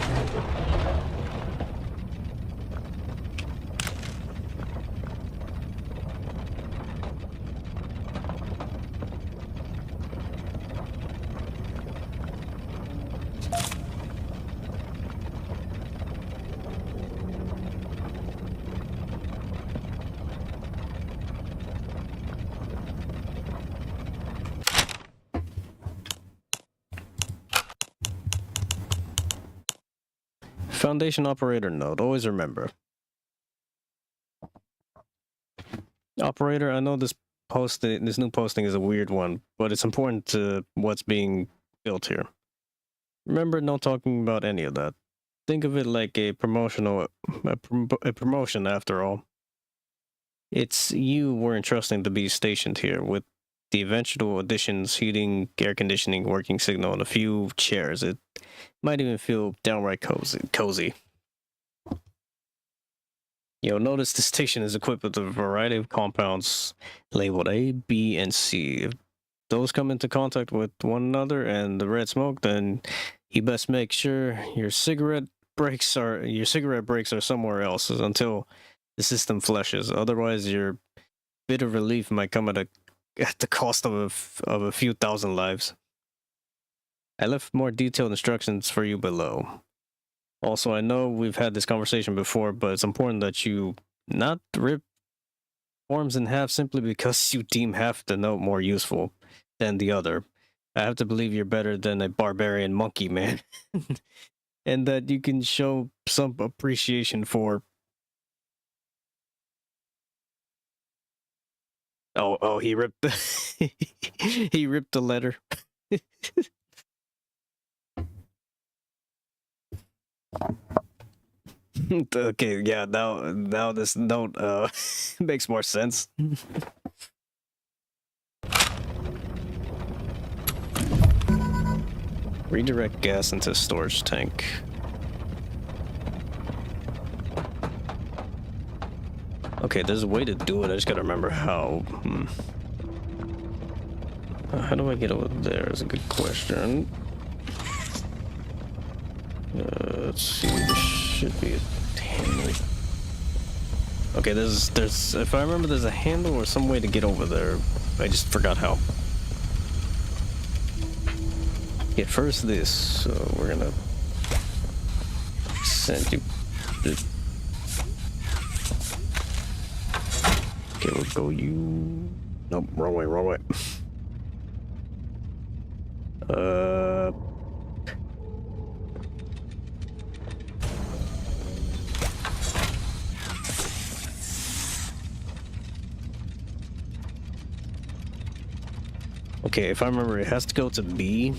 Foundation operator node. Always remember. Operator, I know this new posting is a weird one, but it's important to what's being built here. Remember, no talking about any of that. Think of it like a promotion after all. It's you we're entrusting to be stationed here with the eventual additions, heating, air conditioning, working signal, and a few chairs. It might even feel downright cozy. You'll notice the station is equipped with a variety of compounds labeled A, B, and C. If those come into contact with one another and the red smoke, then you best make sure your cigarette brakes are somewhere else until the system flushes. Otherwise, your bit of relief might come at the cost of a few thousand lives. I left more detailed instructions for you below. Also, I know we've had this conversation before, but it's important that you not rip forms in half simply because you deem half the note more useful than the other. I have to believe you're better than a barbarian monkey man. And that you can show some appreciation for Oh, he ripped the he ripped the letter. Okay, yeah, now this note makes more sense. Redirect gas into storage tank. Okay, there's a way to do it. I just gotta remember how. How do I get over there? Is a good question. Let's see. There should be a handle. Okay, there's. If I remember, there's a handle or some way to get over there. I just forgot how. Yeah, first this. So we're gonna send you. Okay, we'll go you. Nope, wrong way, wrong way. Okay, if I remember, it has to go to B.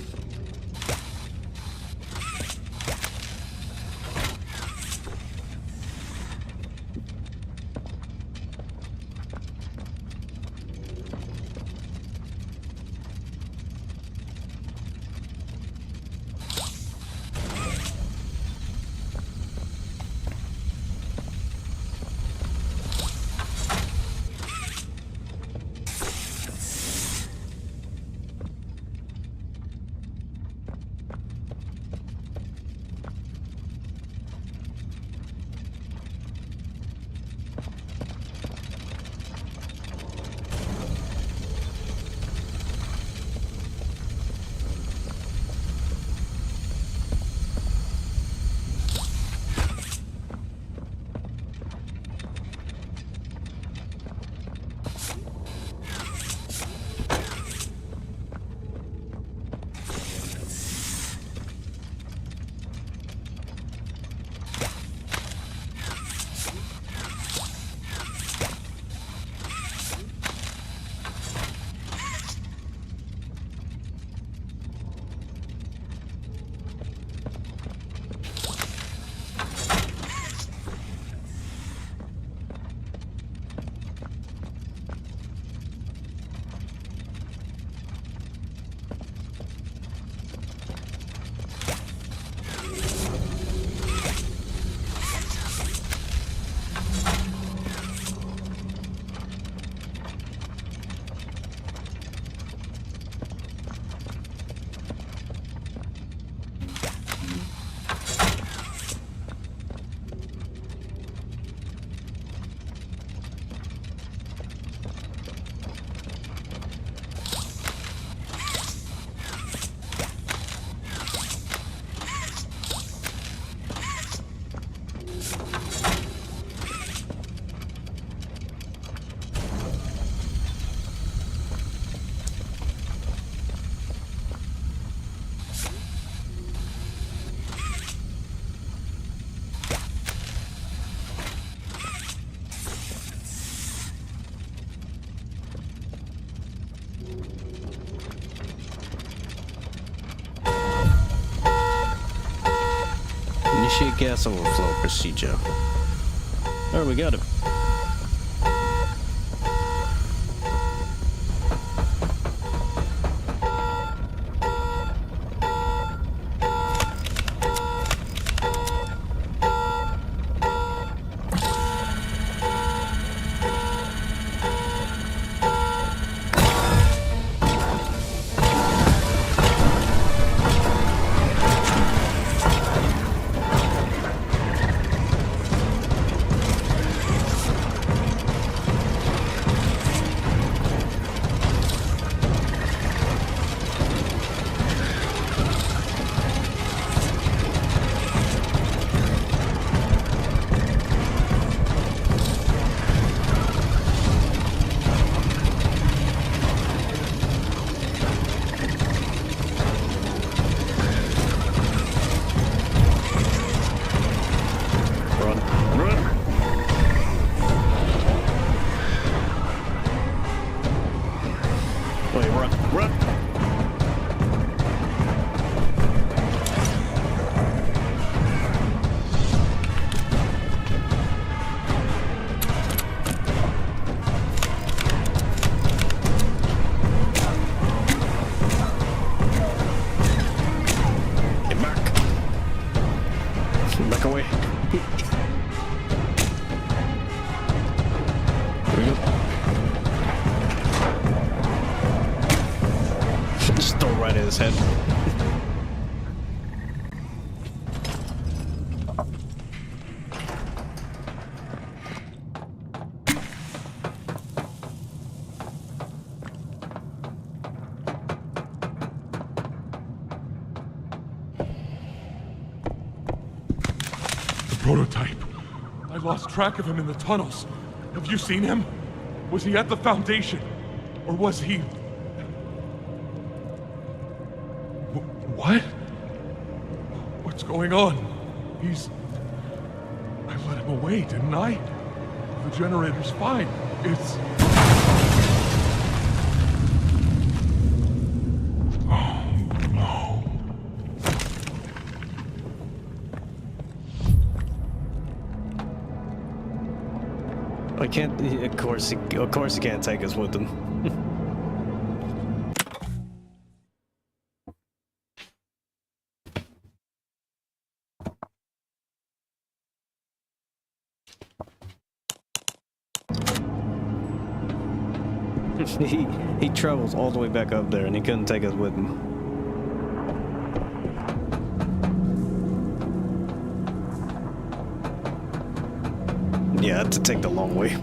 Initiate gas overflow procedure. Alright, we got it. side of his head. The prototype. I lost track of him in the tunnels. Have you seen him? Was he at the Foundation? Or was he... What? What's going on? He's... I let him away, didn't I? The generator's fine. It's... Oh, no. I can't... Of course he can't take us with him. He travels all the way back up there, and he couldn't take us with him. Yeah, I had to take the long way.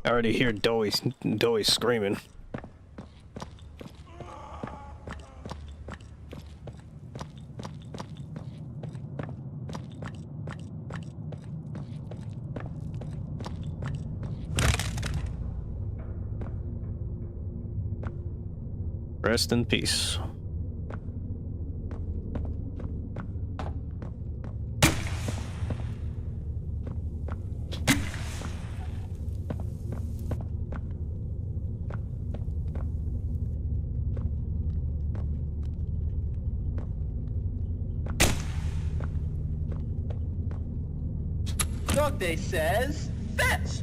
I already hear Doey screaming. Rest in peace. Dog Day says fetch.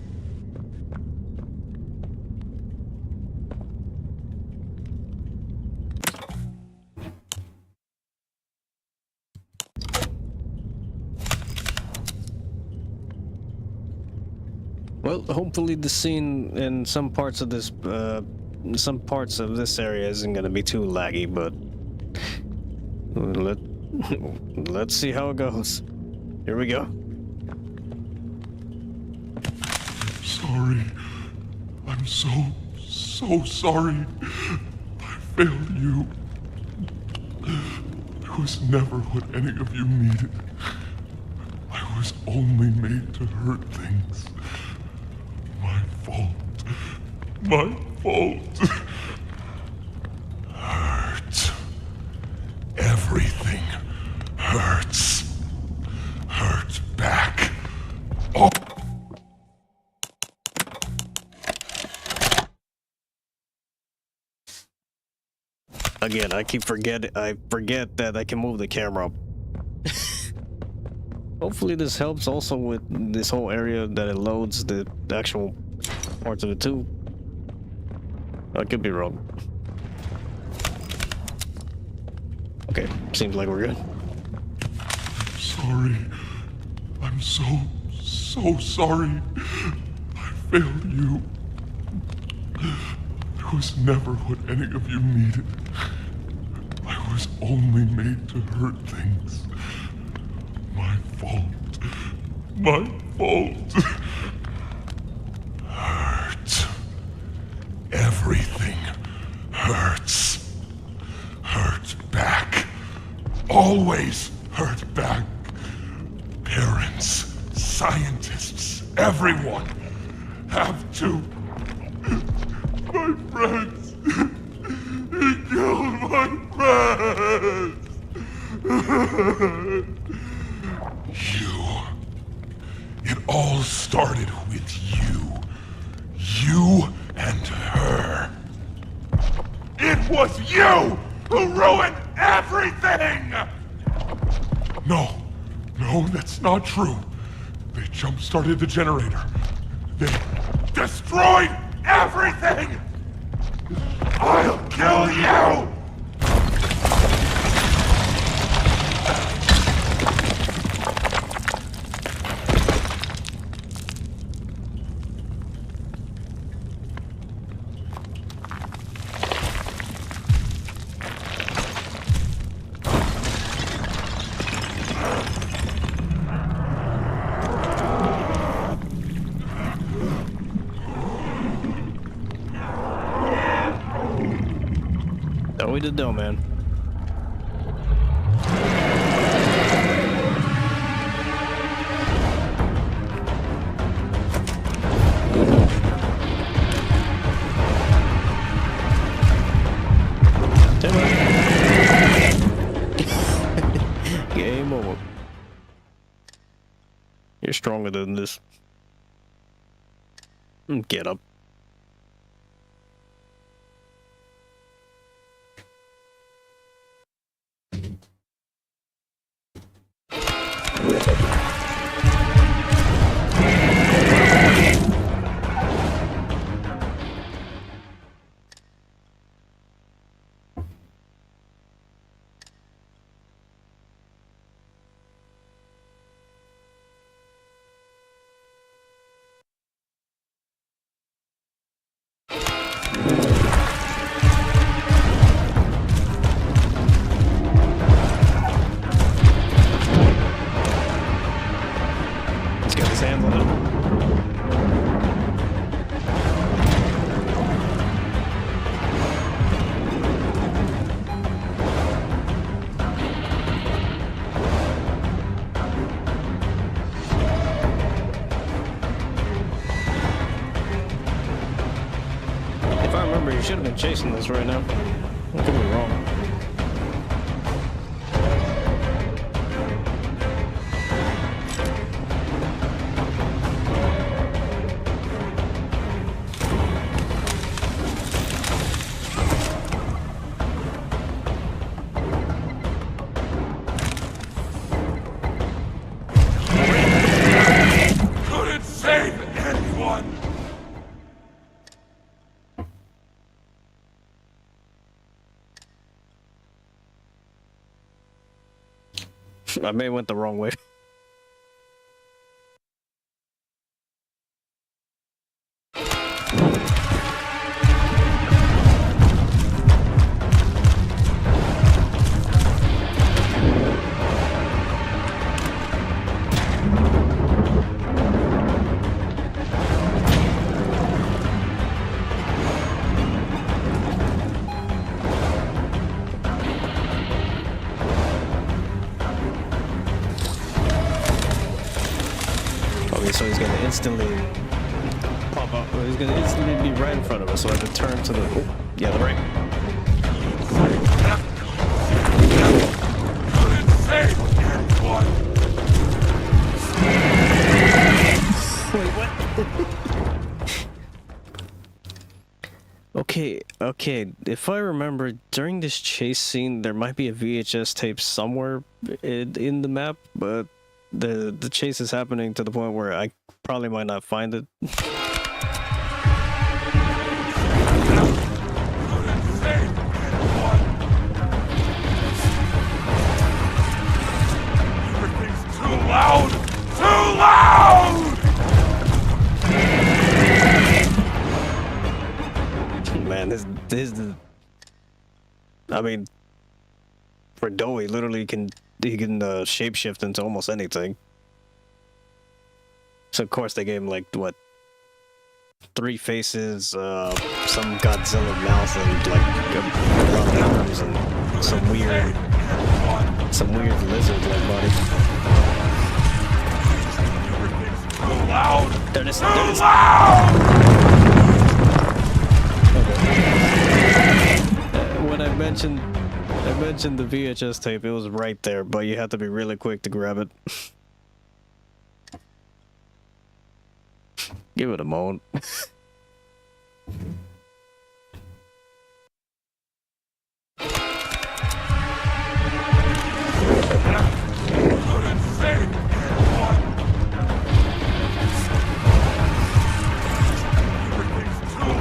Well, hopefully the scene in some parts of this area isn't gonna be too laggy, but let's see how it goes. Here we go. Sorry. I'm so sorry. I failed you. I was never what any of you needed. I was only made to hurt things. My fault. My fault. Hurt. Everything hurts. Hurt back. Oh. Again, I forget that I can move the camera up. Hopefully this helps also with this whole area that it loads the actual parts of it too. I could be wrong. Okay, seems like we're good. Sorry. I'm so sorry. I failed you. I was never what any of you needed. I was only made to hurt things. My fault. My fault. Hurt. Everything hurts. Hurt back. Always hurt back. Parents, scientists, everyone have to. My friends. He killed my friends. You. It all started with you. You and her. It was you who ruined everything! No, that's not true. They jump-started the generator. They destroyed everything! I'll kill you! We did though, man. Game over. You're stronger than this. Get up. You should have been chasing this right now. Don't get me wrong. Couldn't save anyone! I may have went the wrong way. So he's gonna instantly pop up. He's gonna instantly be right in front of us, so I have to turn to the yeah, the right. Couldn't save anyone. Wait, what? Okay. If I remember, during this chase scene, there might be a VHS tape somewhere in the map, but the chase is happening to the point where I probably might not find it. Everything's too loud! Too loud! Man, this I mean, For Doe, he literally can shapeshift into almost anything. So of course they gave him like what, 3 faces, some Godzilla mouth, and like a lot of arms, and some weird lizard-like body. Loud! There it is. When I mentioned the VHS tape, it was right there, but you had to be really quick to grab it. Give it a moment.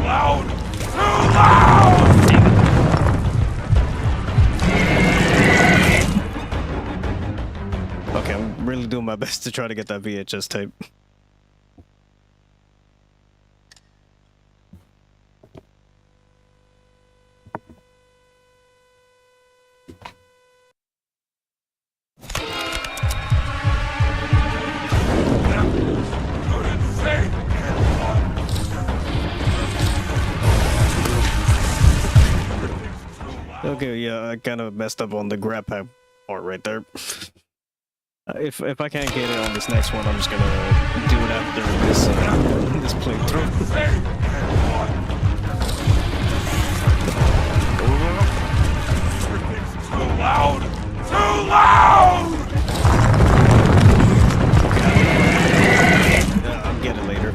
Loud! Too loud! Okay, I'm really doing my best to try to get that VHS tape. Okay, yeah, I kind of messed up on the grab pack part right there. If I can't get it on this next one, I'm just gonna do it after this playthrough. Too loud! Too loud! I'll get it later.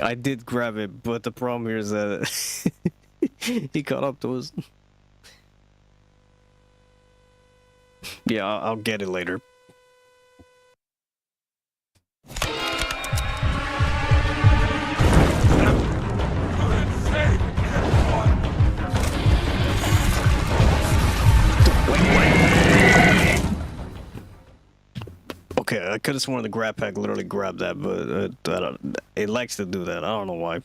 I did grab it, but the problem here is that he caught up to us. Yeah, I'll get it later. Okay, I could have sworn the grab pack literally grabbed that, but it likes to do that. I don't know why.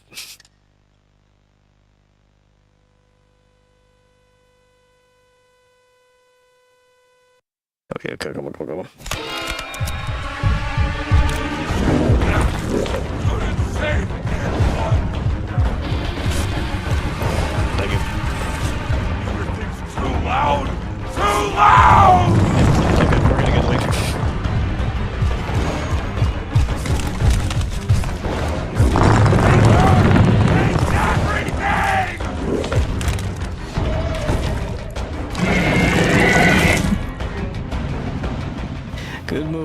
Okay, come on. Thank you. Too loud! Too loud! Okay, we're gonna get later.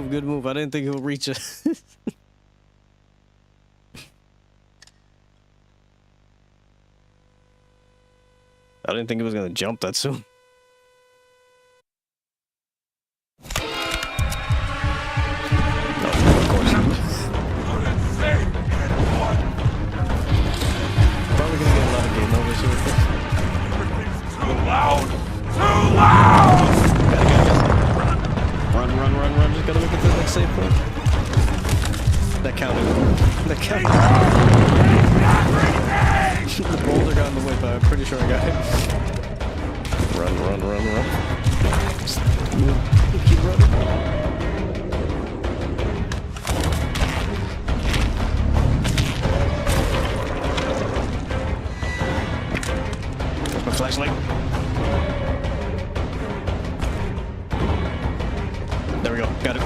Good move. I didn't think he'll reach it. I didn't think he was gonna jump that soon. No, of course not. Probably gonna get a lot of game overs here. Too loud! Too loud! Run. Just gotta make it to the next save point. That counted. The boulder got in the way, but I'm pretty sure I got it. Run. Just keep running. There's my flashlight. There we go, got it.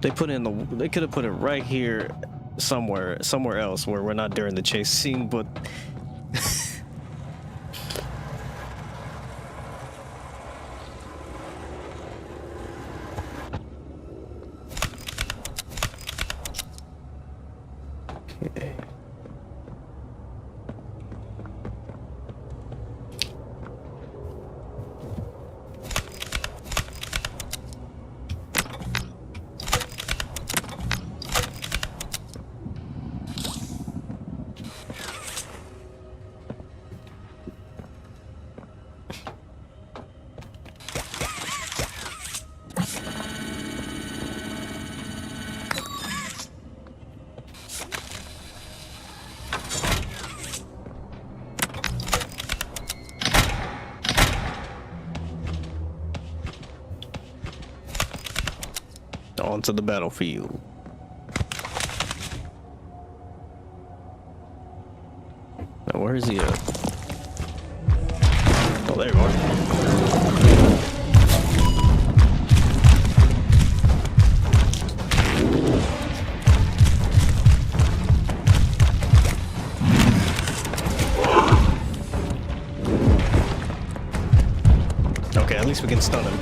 They could have put it right here somewhere else where we're not during the chase scene, but okay. onto the battlefield. Now, where is he at? Oh, there you are. Okay, at least we can stun him.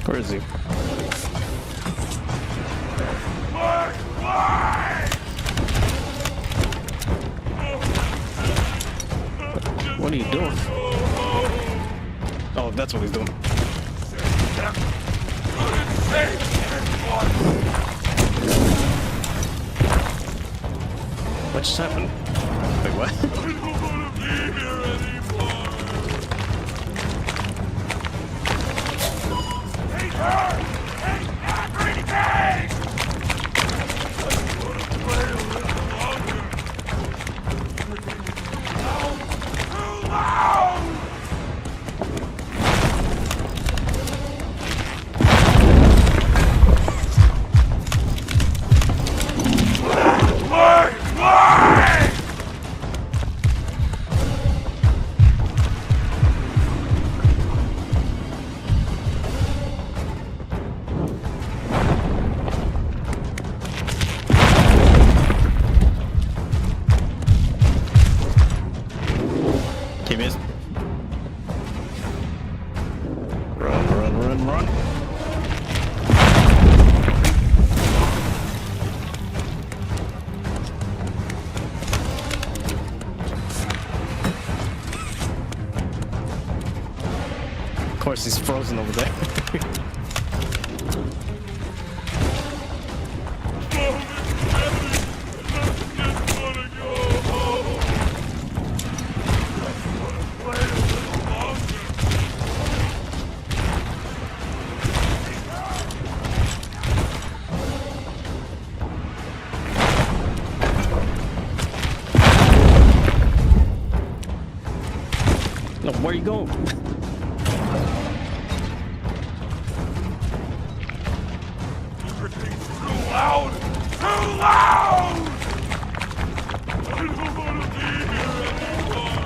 Where is he? What are you doing? Oh, that's what he's doing. What just happened? Wait, what? He missed. Run, run, run, run. Of course, he's frozen over there. No, where are you going? Too loud! Too loud! I don't want to be here anymore.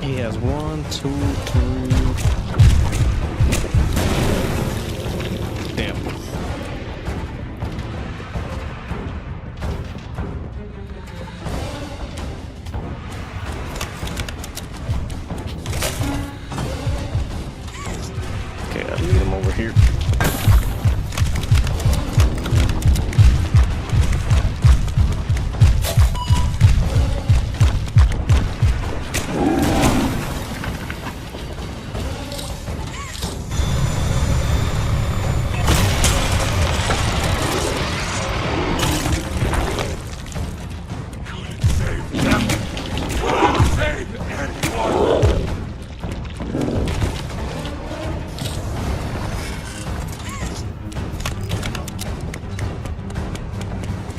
He has 1, 2, 3. Damn. Okay, I'll lead him over here.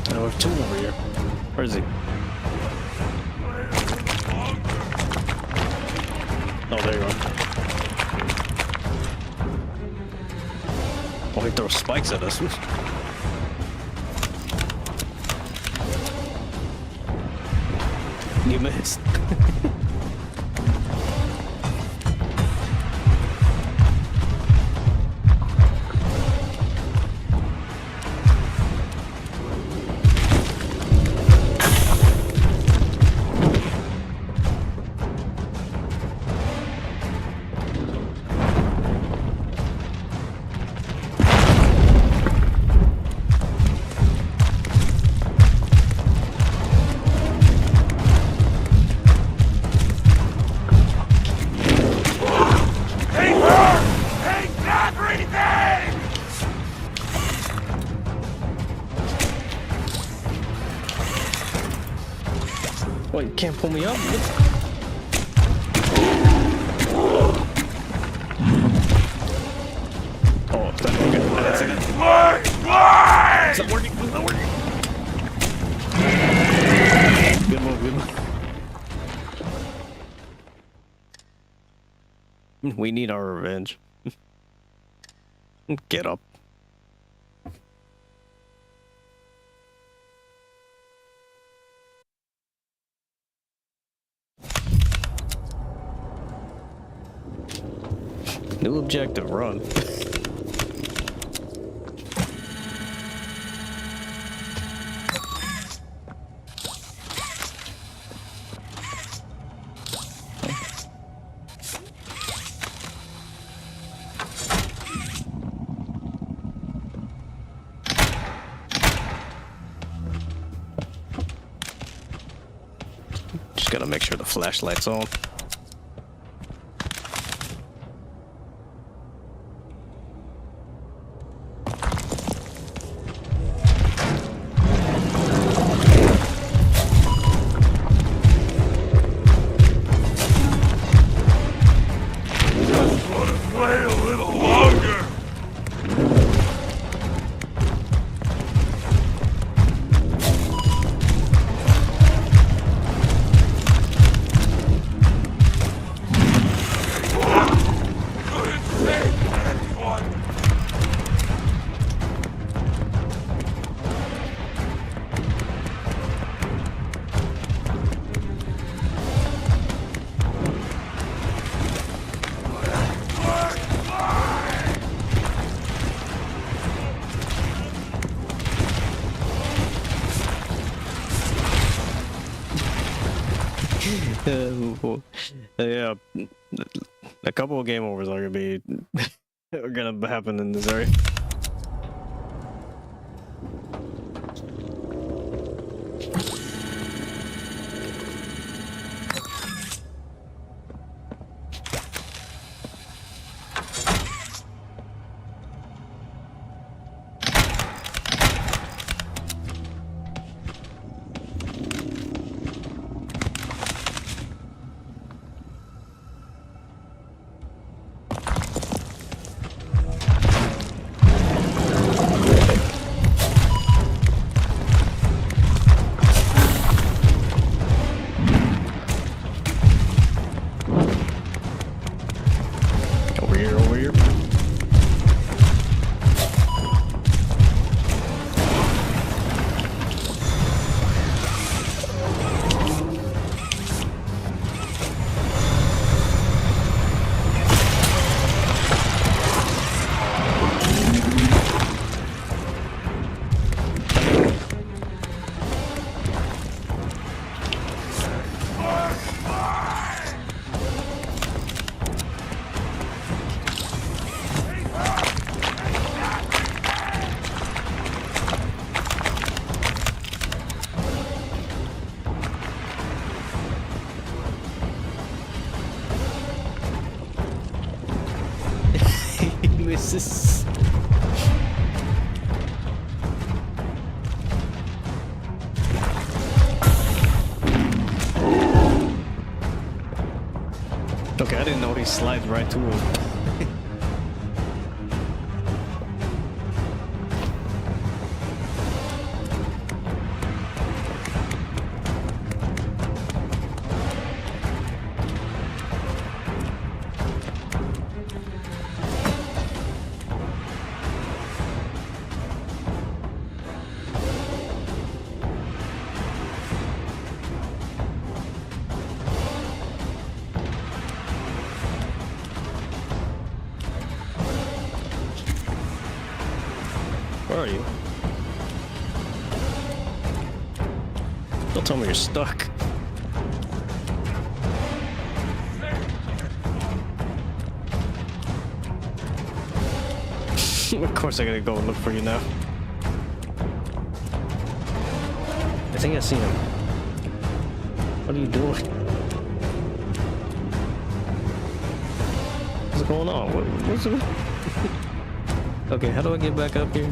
Now we have 2 over here. Where is he? Oh, there you are. Oh, he throws spikes at us. You missed. What, you can't pull me up? Oh, it's not working. That's it. It's not working. It's not working. Good move, good move. We need our revenge. Get up. New objective, run. Just gotta make sure the flashlight's on. Yeah, a couple of game overs are gonna happen in this area. Over here. Misses. Okay, I didn't know he slides right to him. Where are you? Don't tell me you're stuck. Of course I gotta go and look for you now. I think I see him. What are you doing? What's going on? What's it? Okay, how do I get back up here?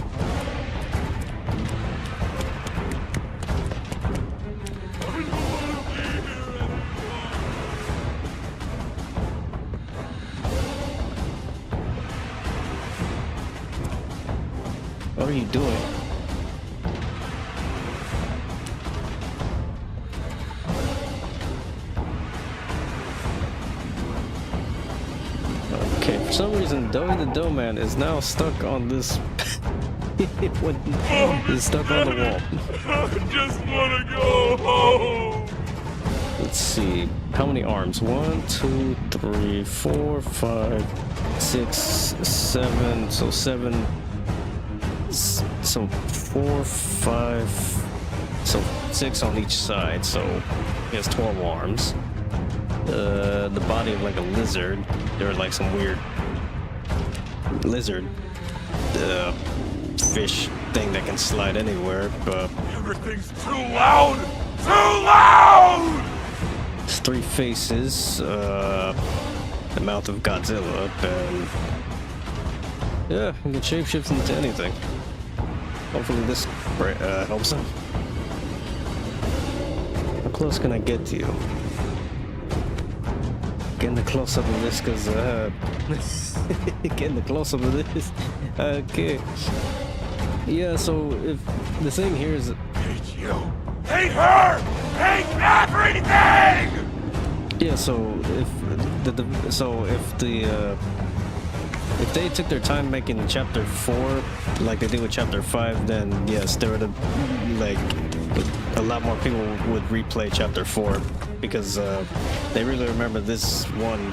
you doing? Okay, for some reason, Doughy the Dough Man is now stuck on this. He's stuck on the wall. I just wanna go home. Let's see. How many arms? 1, 2, 3, 4, 5, 6, 7. So 7. So 4, 5. So 6 on each side. So he has 12 arms. The body of like a lizard. Or like some weird lizard fish thing that can slide anywhere. But Everything's too loud. Too loud. it's 3 faces. The mouth of Godzilla. And yeah, you can shapeshift into anything. Hopefully this helps him. How close can I get to you? Getting the close up of this, cause getting the close up of this. Okay. Yeah. So if the thing here is, Hate you. Hate her. Hate everything. yeah. So if they took their time making chapter 4 like they did with chapter 5, then yes, there would have like a lot more people would replay chapter 4 because they really remember this one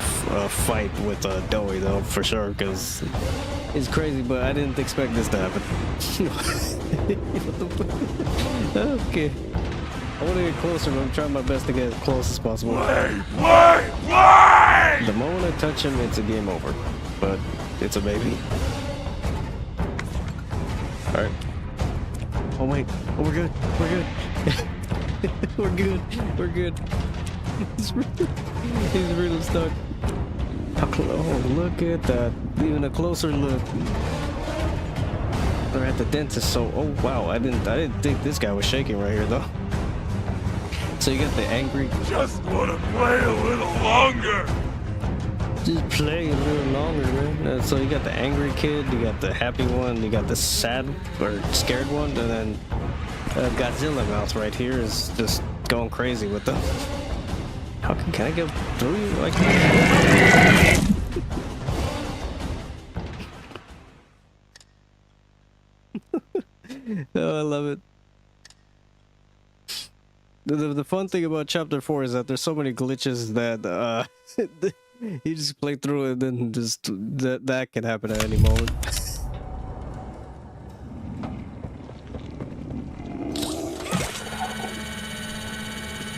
fight with Doughy though for sure, because it's crazy. But I didn't expect this to happen. Okay, I want to get closer, but I'm trying my best to get as close as possible. Why? The moment I touch him, it's a game over. But it's a baby. Alright. Oh wait. Oh, we're good. We're good. We're good. We're good. He's really stuck. How close? Oh, look at that. Even a closer look. They're at the dentist, so oh wow, I didn't think this guy was shaking right here though. So you got the angry. Just wanna play a little longer. Just play a little longer, man. So you got the angry kid, you got the happy one, you got the sad or scared one, and then Godzilla mouth right here is just going crazy with them. How can I get through you like that? Oh, I love it. The fun thing about chapter 4 is that there's so many glitches that you just play through it, and then just that can happen at any moment.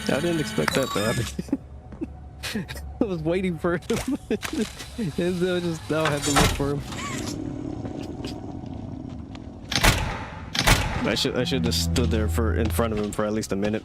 I didn't expect that to happen. I was waiting for him, and I just now had to look for him. I should have stood there in front of him for at least a minute.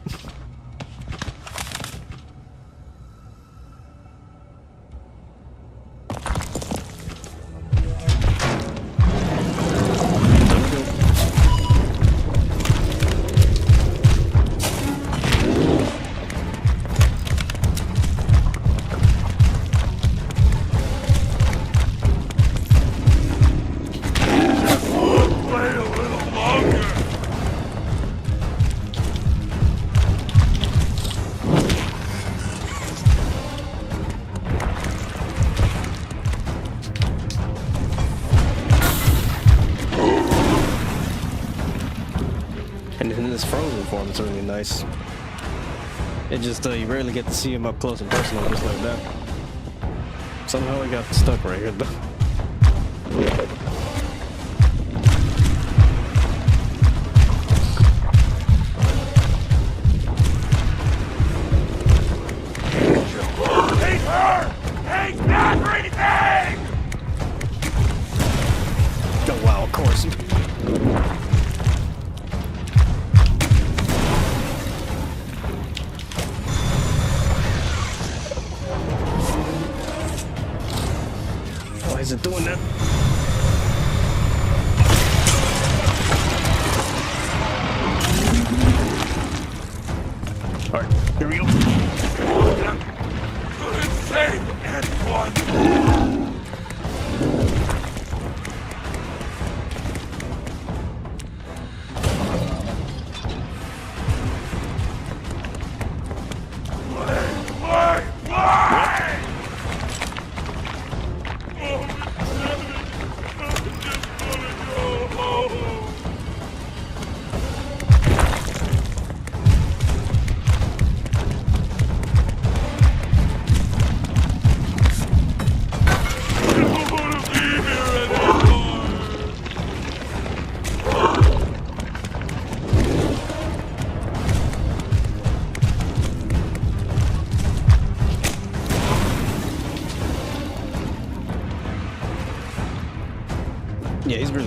It's really nice. It just you rarely get to see him up close and personal just like that. Somehow he got stuck right here though. Hate her! Hate everything! Oh wow, of course. Why is it doing that? Alright, here we go. Couldn't save anyone!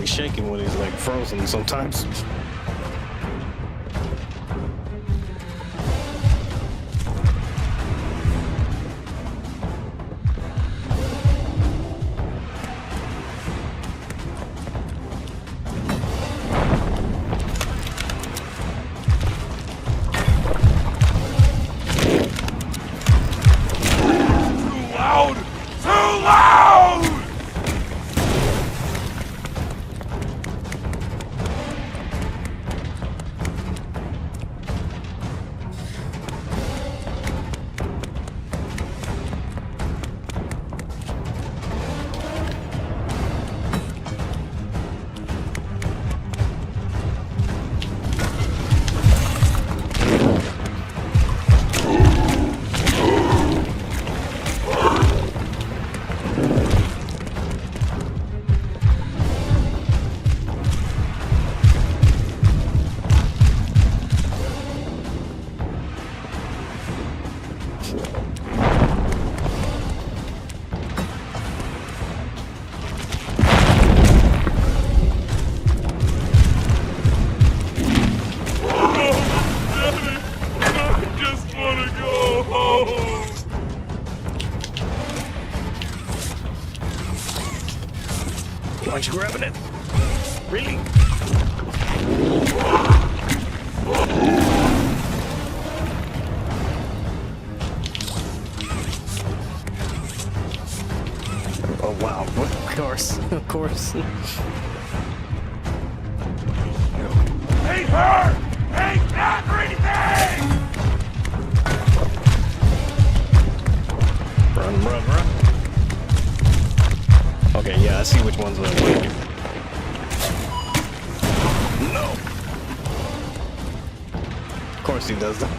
actually shaking when he's like frozen sometimes. Aren't you grabbing it? Really? Oh wow, of course, of course. Ain't her! Ain't everything! Run, run, run. Okay, yeah, I see which ones are working. No! Of course he does that.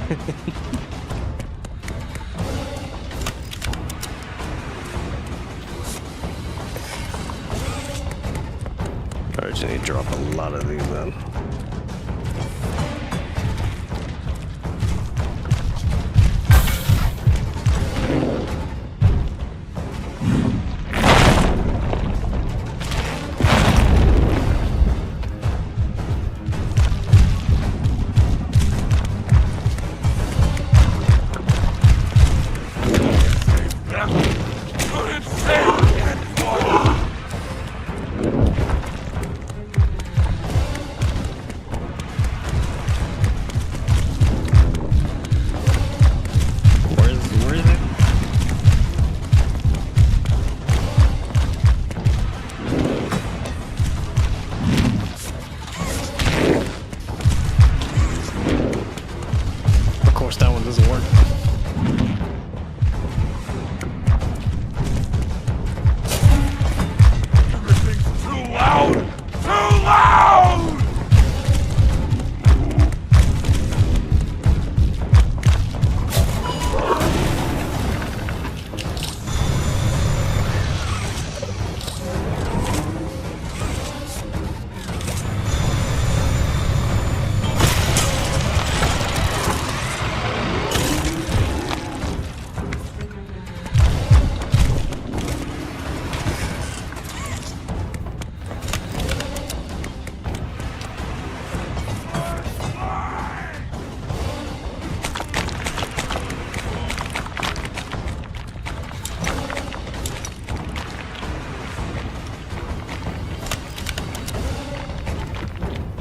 I just need to drop a lot of these then.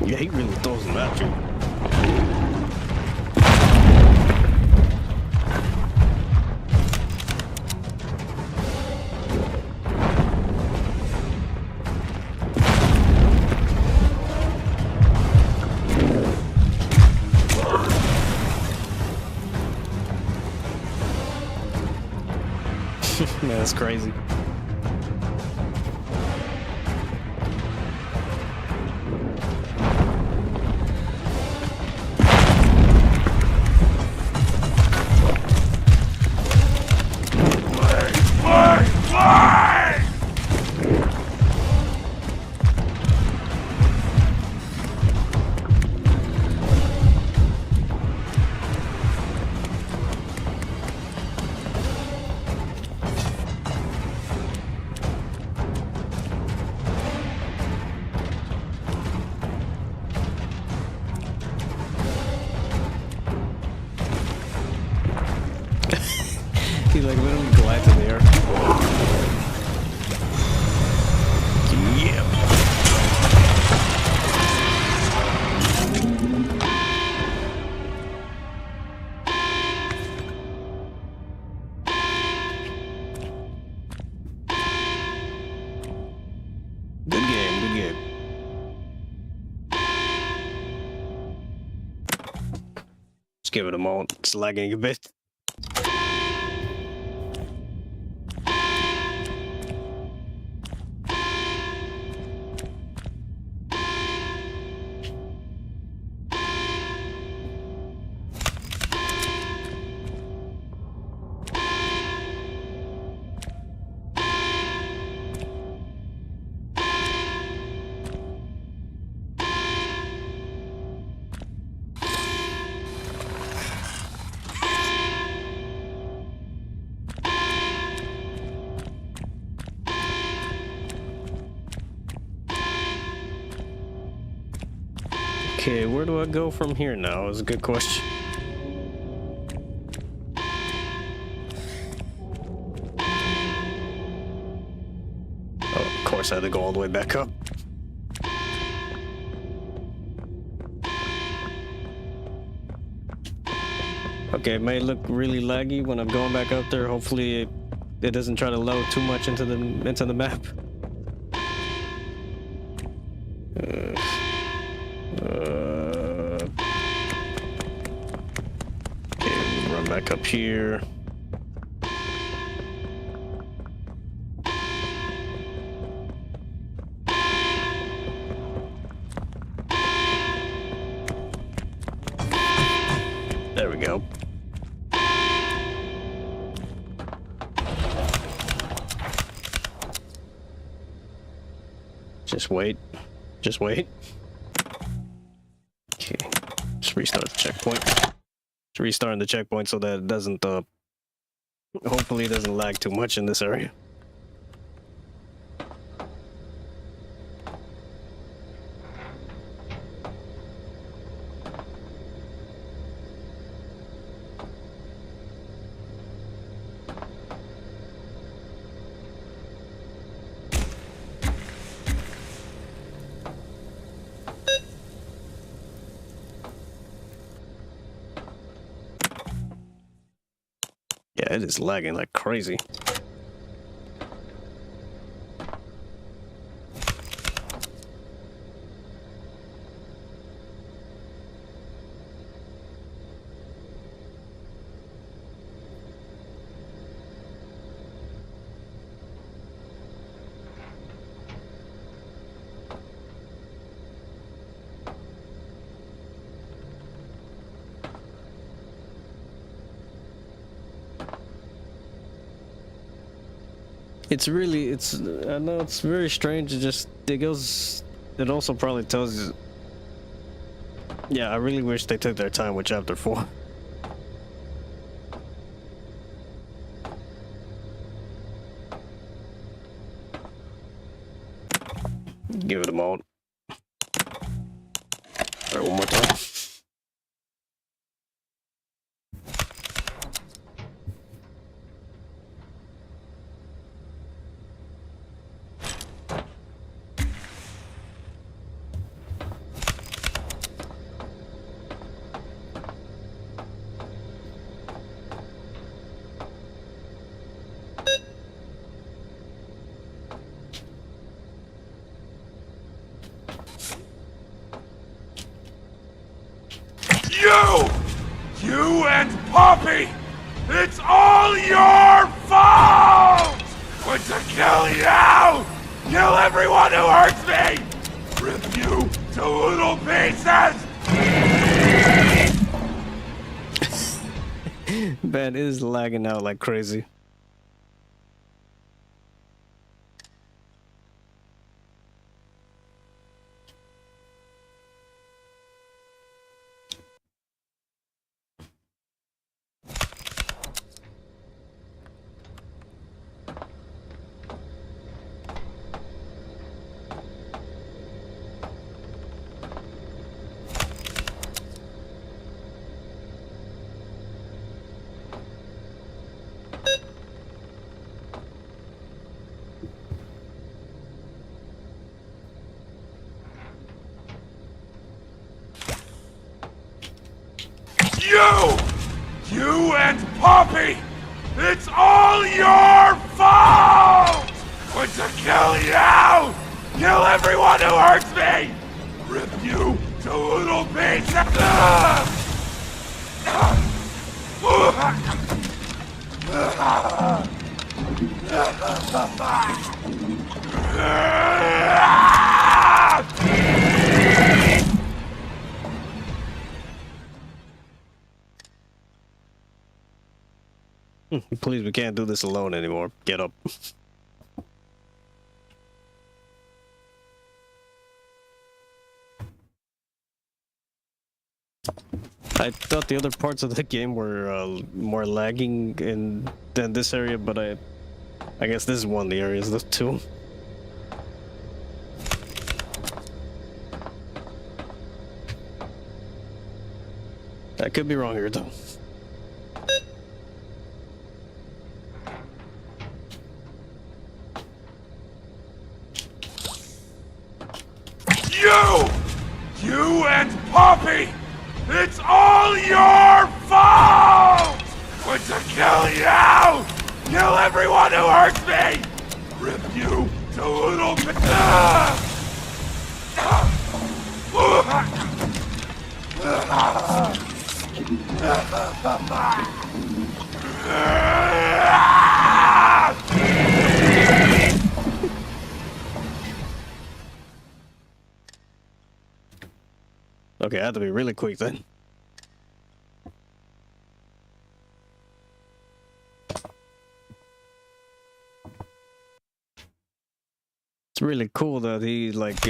Yeah, he really throws them at you. Man, that's crazy. like literally glides in the air. Yep. Good game, good game. Let's give it a moment. It's lagging a bit. Okay, where do I go from here now? Is a good question. Oh, of course I had to go all the way back up. Okay, it may look really laggy when I'm going back up there. Hopefully it doesn't try to load too much into the map. Okay, run back up here. There we go. Just wait. Just wait. Okay. Just restart the checkpoint. Just restarting the checkpoint so that it doesn't, hopefully it doesn't lag too much in this area. Yeah, it is lagging like crazy. It's really, I know it's very strange. It also probably tells you. Yeah, I really wish they took their time with chapter 4. Give it a moment. All right, one more time. You and Poppy! It's all your fault! Want to kill you! Kill everyone who hurts me! Rip you to little pieces! Man, it is lagging out like crazy. You and Poppy! It's all your fault! Going to kill you! Kill everyone who hurts me! Rip you to little pieces! Please, we can't do this alone anymore. Get up. I thought the other parts of the game were more lagging than this area, but I guess this is one of the areas, the two. I could be wrong here, though. You and Poppy! It's all your fault! Going to kill you! Kill everyone who hurts me! Rip you to little Okay, I have to be really quick then. It's really cool that he like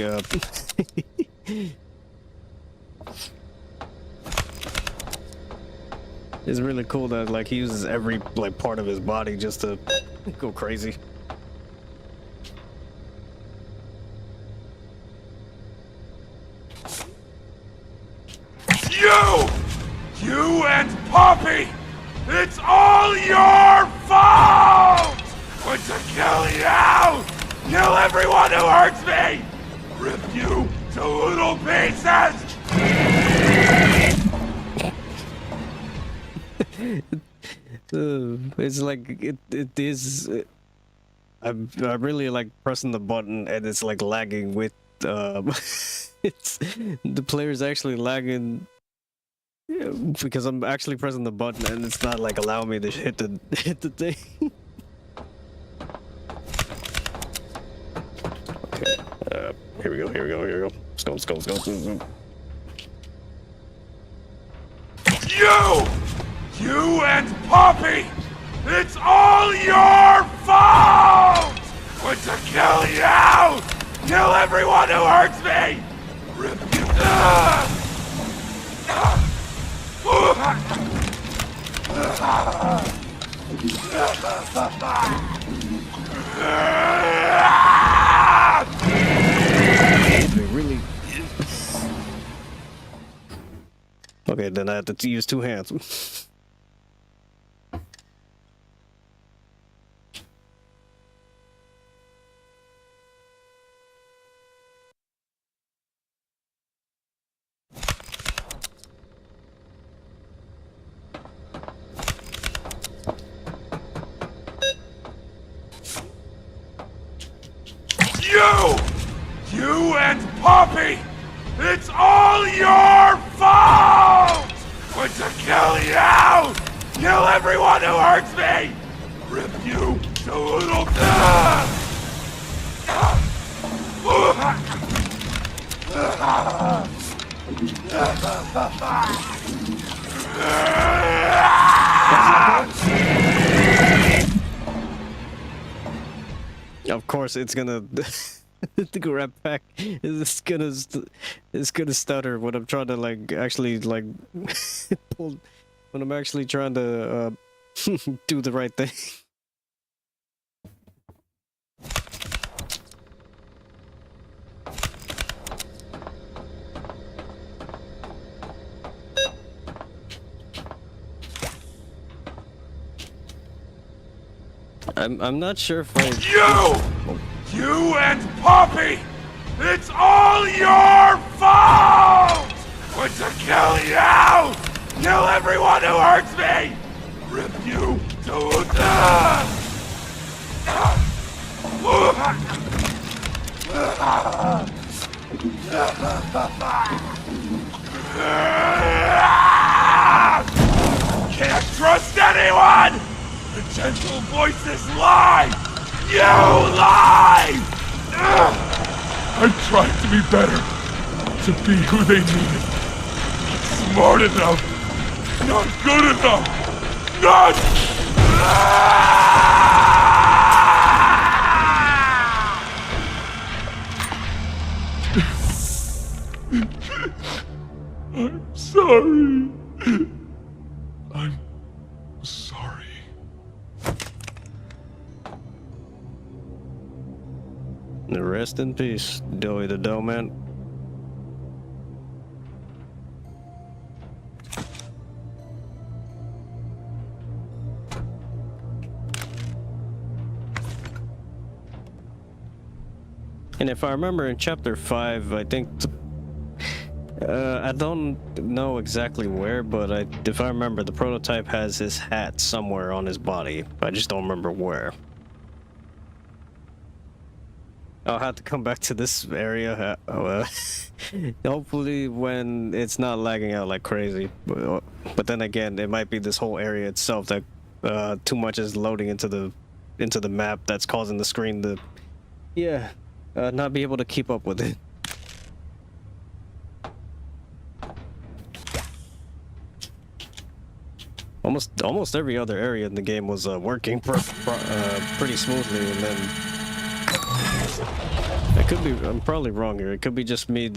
it's really cool that like he uses every like part of his body just to go crazy. You and Poppy! It's all your fault! Going to kill you! Kill everyone who hurts me! Rip you to little pieces! It's like it is. I really like pressing the button and it's like lagging with. It's the player's actually lagging. Because I'm actually pressing the button and it's not like allowing me to hit the thing. Okay, here we go. Let's go. You and Poppy! It's all your fault! Going to kill you! Kill everyone who hurts me! Rip you. Really? Okay, then I have to use two hands. You and Poppy! It's all your fault! Going to kill you! Kill everyone who hurts me! Rip you to little... Of course, it's gonna the grab pack is gonna stutter when I'm trying to like actually like pull when I'm actually trying to do the right thing. I'm not sure if I... You and Poppy! It's all your fault! Going to kill you! kill everyone who hurts me! Rip you to death! Can't trust anyone! The gentle voices lie! You lie! I tried to be better, to be who they needed. Not smart enough, not good enough, not... I'm sorry. I'm sorry. Rest in peace, Doey the Doughman. And if I remember in chapter 5, I think I don't know exactly where, but if I remember, the prototype has his hat somewhere on his body. I just don't remember where. I'll have to come back to this area. Hopefully when it's not lagging out like crazy. But then again, it might be this whole area itself that too much is loading into the map that's causing the screen to not be able to keep up with it. Almost every other area in the game was working pretty smoothly, and then it could be, I'm probably wrong here, it could be just me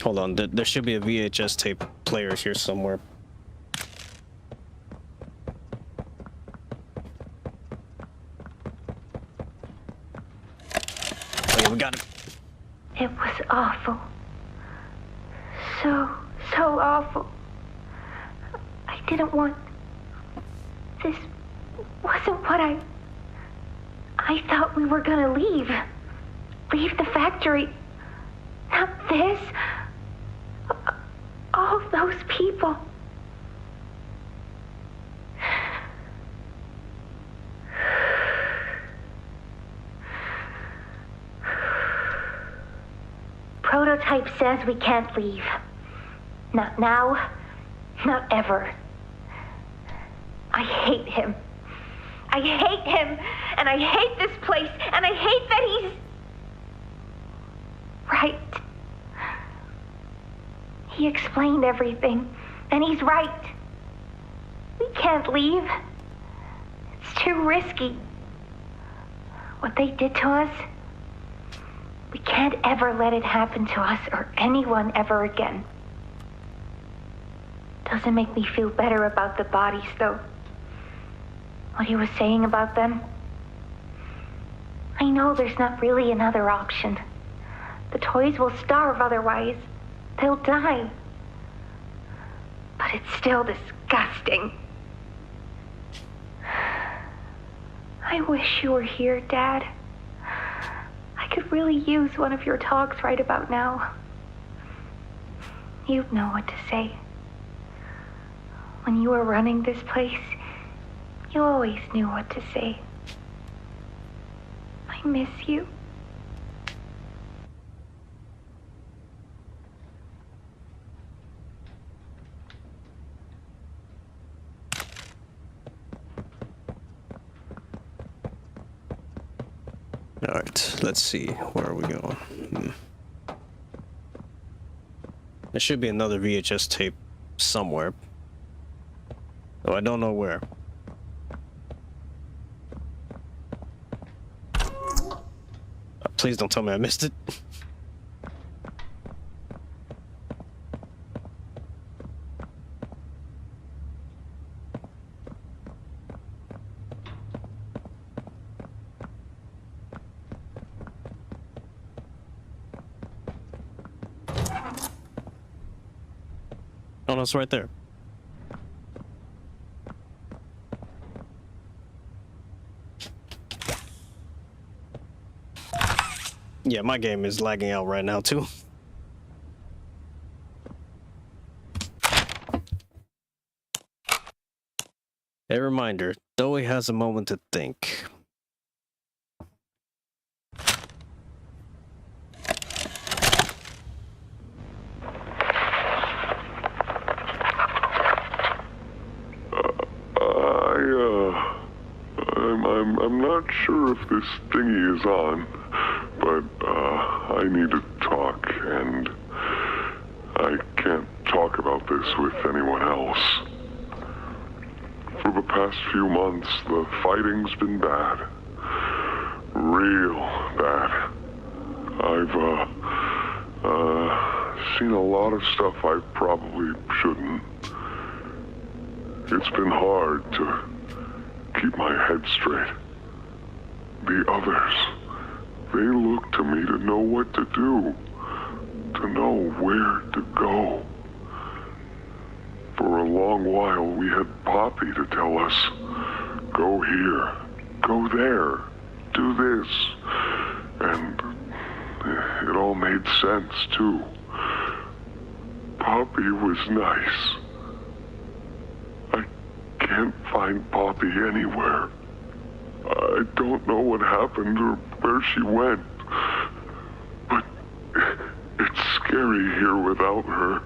Hold on, there should be a VHS tape player here somewhere. Oh yeah, we got it. It was awful. So awful. I didn't want... This wasn't what I thought we were gonna leave. Leave the factory. Not this. All those people. Prototype says we can't leave. Not now, not ever. I hate him. I hate him, and I hate this place, and I hate that he's... right. He explained everything, and he's right. We can't leave. It's too risky. What they did to us, we can't ever let it happen to us or anyone ever again. Doesn't make me feel better about the bodies, though. What he was saying about them. I know there's not really another option. The toys will starve otherwise. They'll die. But it's still disgusting. I wish you were here, Dad. I could really use one of your talks right about now. You'd know what to say. When you were running this place, you always knew what to say. I miss you. Alright, let's see. Where are we going? There should be another VHS tape somewhere. Oh, I don't know where. Please don't tell me I missed it. Oh, no, it's right there. Yeah, my game is lagging out right now, too. A reminder, Dowie has a moment to think. I'm not sure if this thingy is on, but I need to talk, and I can't talk about this with anyone else. For the past few months, the fighting's been bad. Real bad. I've seen a lot of stuff I probably shouldn't. It's been hard to keep my head straight. The others, they look to me to know what to do, to know where to go. For a long while, we had Poppy to tell us, go here, go there, do this. And it all made sense, too. Poppy was nice. I can't find Poppy anywhere. I don't know what happened or where she went. But it's scary here without her.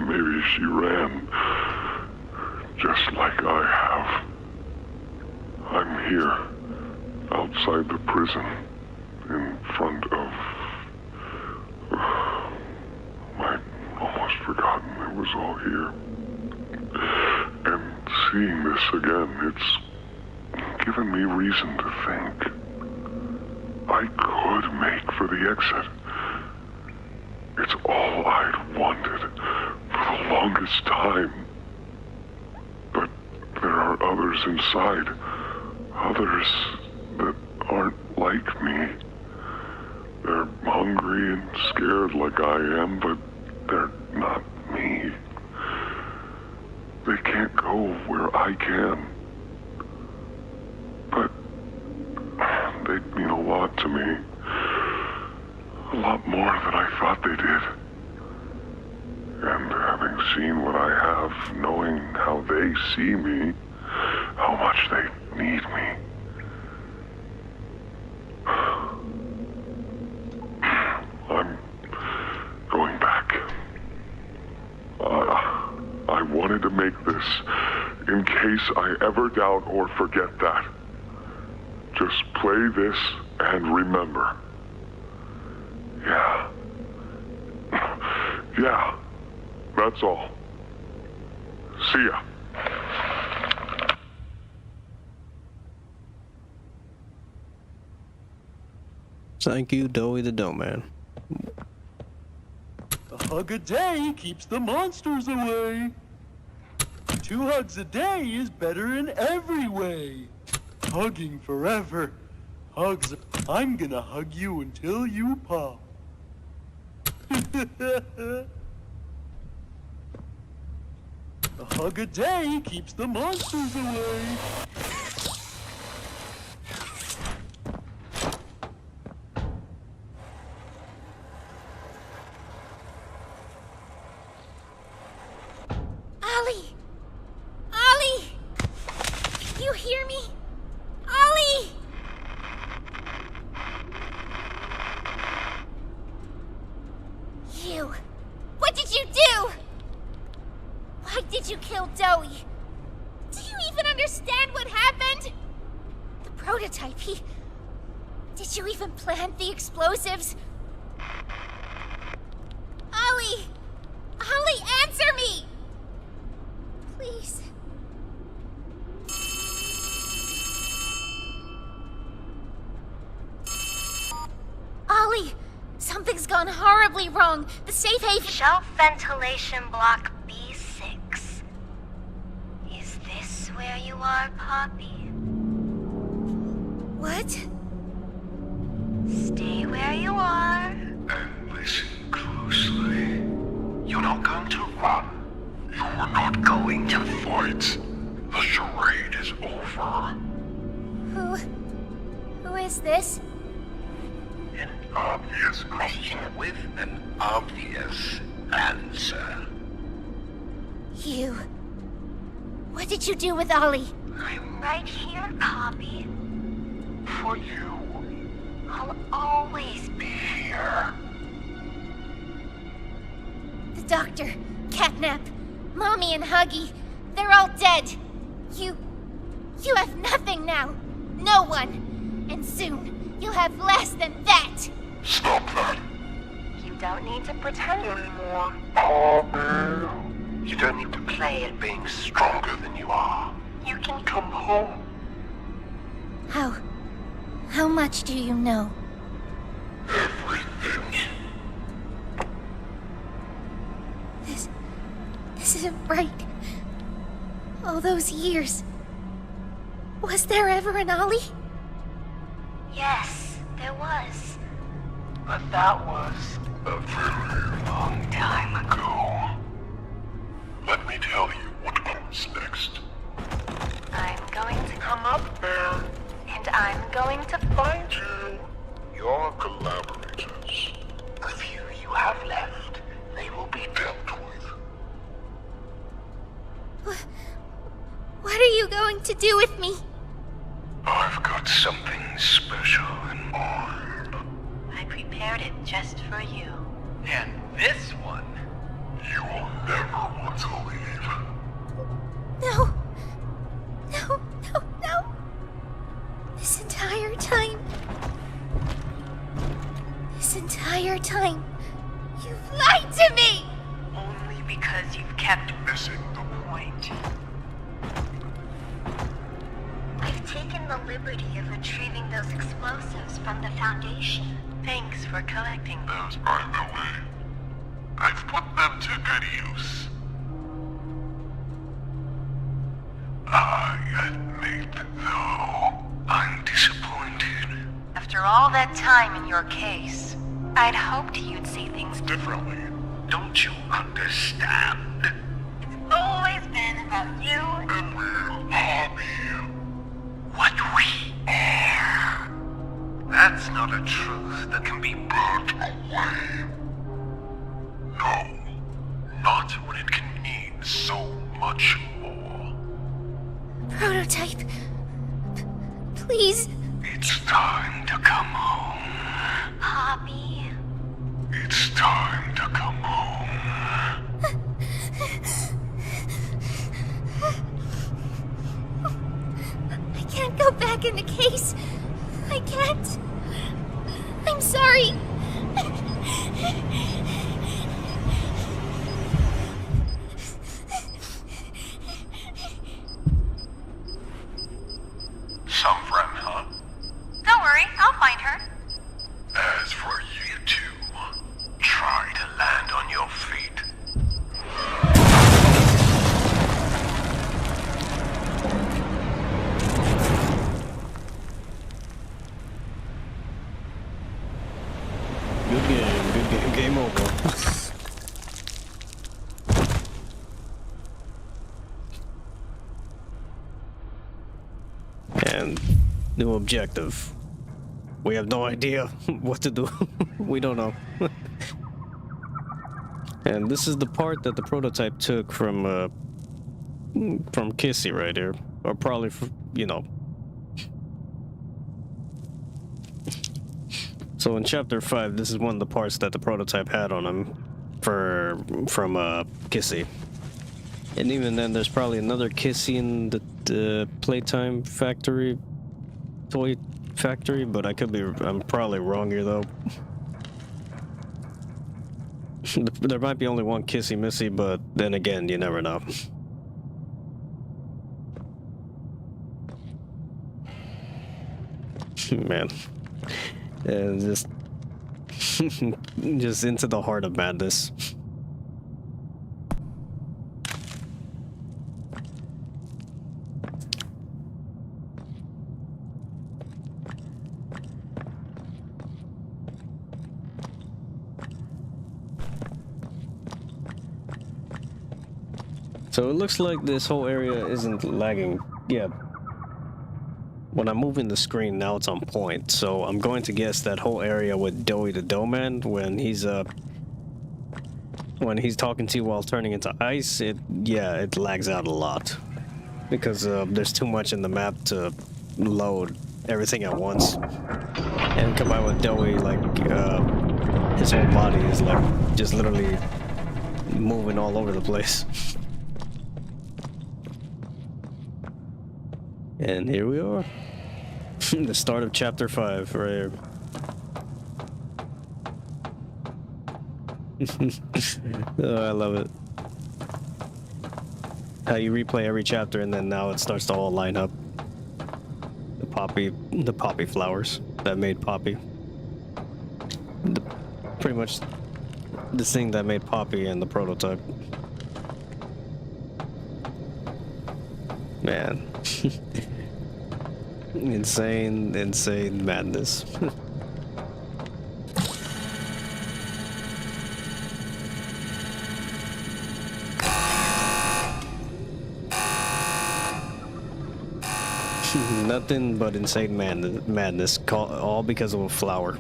Maybe she ran, just like I have. I'm here, outside the prison, in front of... I'd almost forgotten it was all here. And seeing this again, it's given me reason to think. I could make for the exit. It's all I'd wanted for the longest time. But there are others inside. Others that aren't like me. They're hungry and scared like I am, but they're not me. They can't go where I can. But they'd mean a lot to me. A lot more than I thought they did. And having seen what I have, knowing how they see me, how much they need me. I'm going back. I wanted to make this in case I ever doubt or forget that. Just play this and remember. Yeah. Yeah. That's all. See ya. Thank you, Dowie the Dough Man. A hug a day keeps the monsters away. 2 hugs a day is better in every way. Hugging forever. Hugs. I'm gonna hug you until you pop. A hug a day keeps the monsters away. Ollie! Ollie! Can you hear me? Ollie! You! What did you do? Why did you kill Dowie? Do you even understand what happened? The prototype, Did you even plant the explosives? Ollie! Ollie, answer me! Please. Ollie! Something's gone horribly wrong. The safe haven... Shelf ventilation block B6. Is this where you are, Poppy? What? Stay where you are. And listen closely. this? An obvious question with an obvious answer. You... What did you do with Ollie? I'm right here, Poppy. For you. I'll always be here. The doctor, Catnap, Mommy and Huggy, they're all dead. You have nothing now. No one. And soon, you'll have less than that. Stop that. You don't need to pretend anymore. Poppy. You don't need to play at being stronger than you are. You can come home. How much do you know? Everything. This isn't right. All those years. Was there ever an Ollie? Yes, there was. But that was a very long time ago. Let me tell you what comes next. I'm going to come up there, and I'm going to find you. Your collaborators, the few you have left, they will be dealt with. What are you going to do with me? I've got something special in mind. I prepared it just for you. And this one, you will never want to leave. No. No, no, no. This entire time, you've lied to me! Only because you've kept missing the point. I've taken the liberty of retrieving those explosives from the Foundation. Thanks for collecting them. Those, by the way, I've put them to good use. I admit, though, I'm disappointed. After all that time in your case, I'd hoped you'd see things differently. Don't you understand? It's always been about you and me, Hobby. What we are. That's not a truth that can be burnt away. No, not when it can mean so much more. Prototype. Please. It's time to come home. Poppy. It's time to come home. I can't go back in the case. I can't. I'm sorry. Some friend, huh? Don't worry, I'll find her. As for you two, try to land on your feet. Good game, game over. And new objective. We have no idea what to do. We don't know. And this is the part that the prototype took from Kissy right here, or probably, you know. So in chapter 5, this is one of the parts that the prototype had on him from Kissy. And even then, there's probably another Kissy in the Playtime factory, toy factory, but I'm probably wrong here though. There might be only one Kissy Missy, but then again, you never know. Man. And just into the heart of madness. So it looks like this whole area isn't lagging yet. when I'm moving the screen, now it's on point. So I'm going to guess that whole area with Doughy the Doughman, when he's talking to you while turning into ice, it lags out a lot. Because there's too much in the map to load everything at once. And combined with Doughy, like, his whole body is like just literally moving all over the place. And here we are. The start of chapter 5 right here. Oh, I love it. How you replay every chapter and then now it starts to all line up. The poppy flowers that made Poppy. Pretty much the thing that made Poppy and the prototype. Man. Insane madness. Nothing but insane madness, all because of a flower.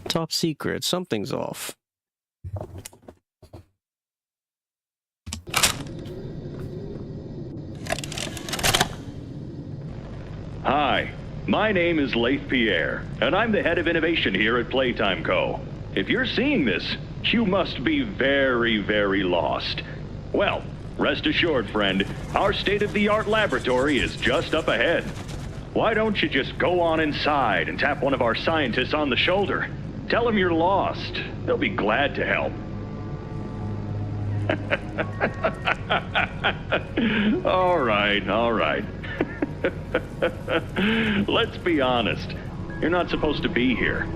Top secret, something's off. Hi, my name is Leif Pierre, and I'm the head of innovation here at Playtime Co. If you're seeing this, you must be very, very lost. Well, rest assured, friend, our state-of-the-art laboratory is just up ahead. Why don't you just go on inside and tap one of our scientists on the shoulder? Tell them you're lost. They'll be glad to help. All right. Let's be honest. You're not supposed to be here.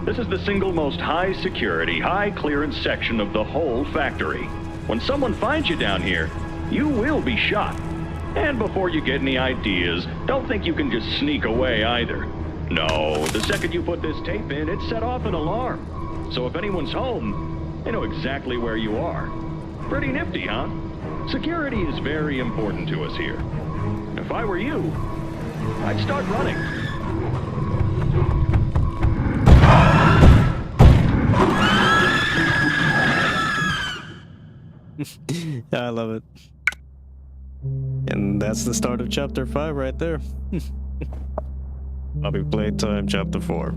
This is the single most high security, high clearance section of the whole factory. When someone finds you down here, you will be shot. And before you get any ideas, don't think you can just sneak away either. No, the second you put this tape in, it set off an alarm. So if anyone's home, they know exactly where you are. Pretty nifty, huh? Security is very important to us here. If I were you, I'd start running. I love it. And that's the start of chapter 5 right there. Poppy Playtime chapter 4.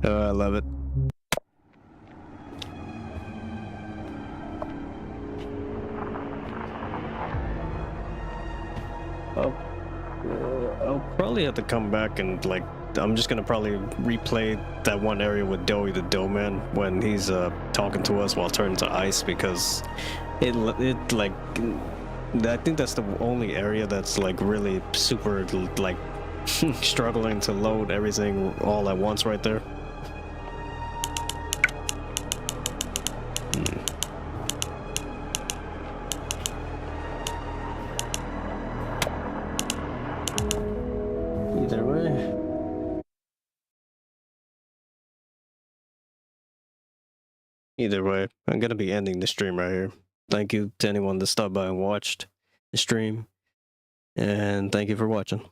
Oh, I love it. I'll probably have to come back and, like, I'm just gonna probably replay that one area with Doughy the Doughman when he's talking to us while turning to ice, because it like, I think that's the only area that's like really super like struggling to load everything all at once right there. Either way. Either way, I'm gonna be ending the stream right here. Thank you to anyone that stopped by and watched the stream, and thank you for watching.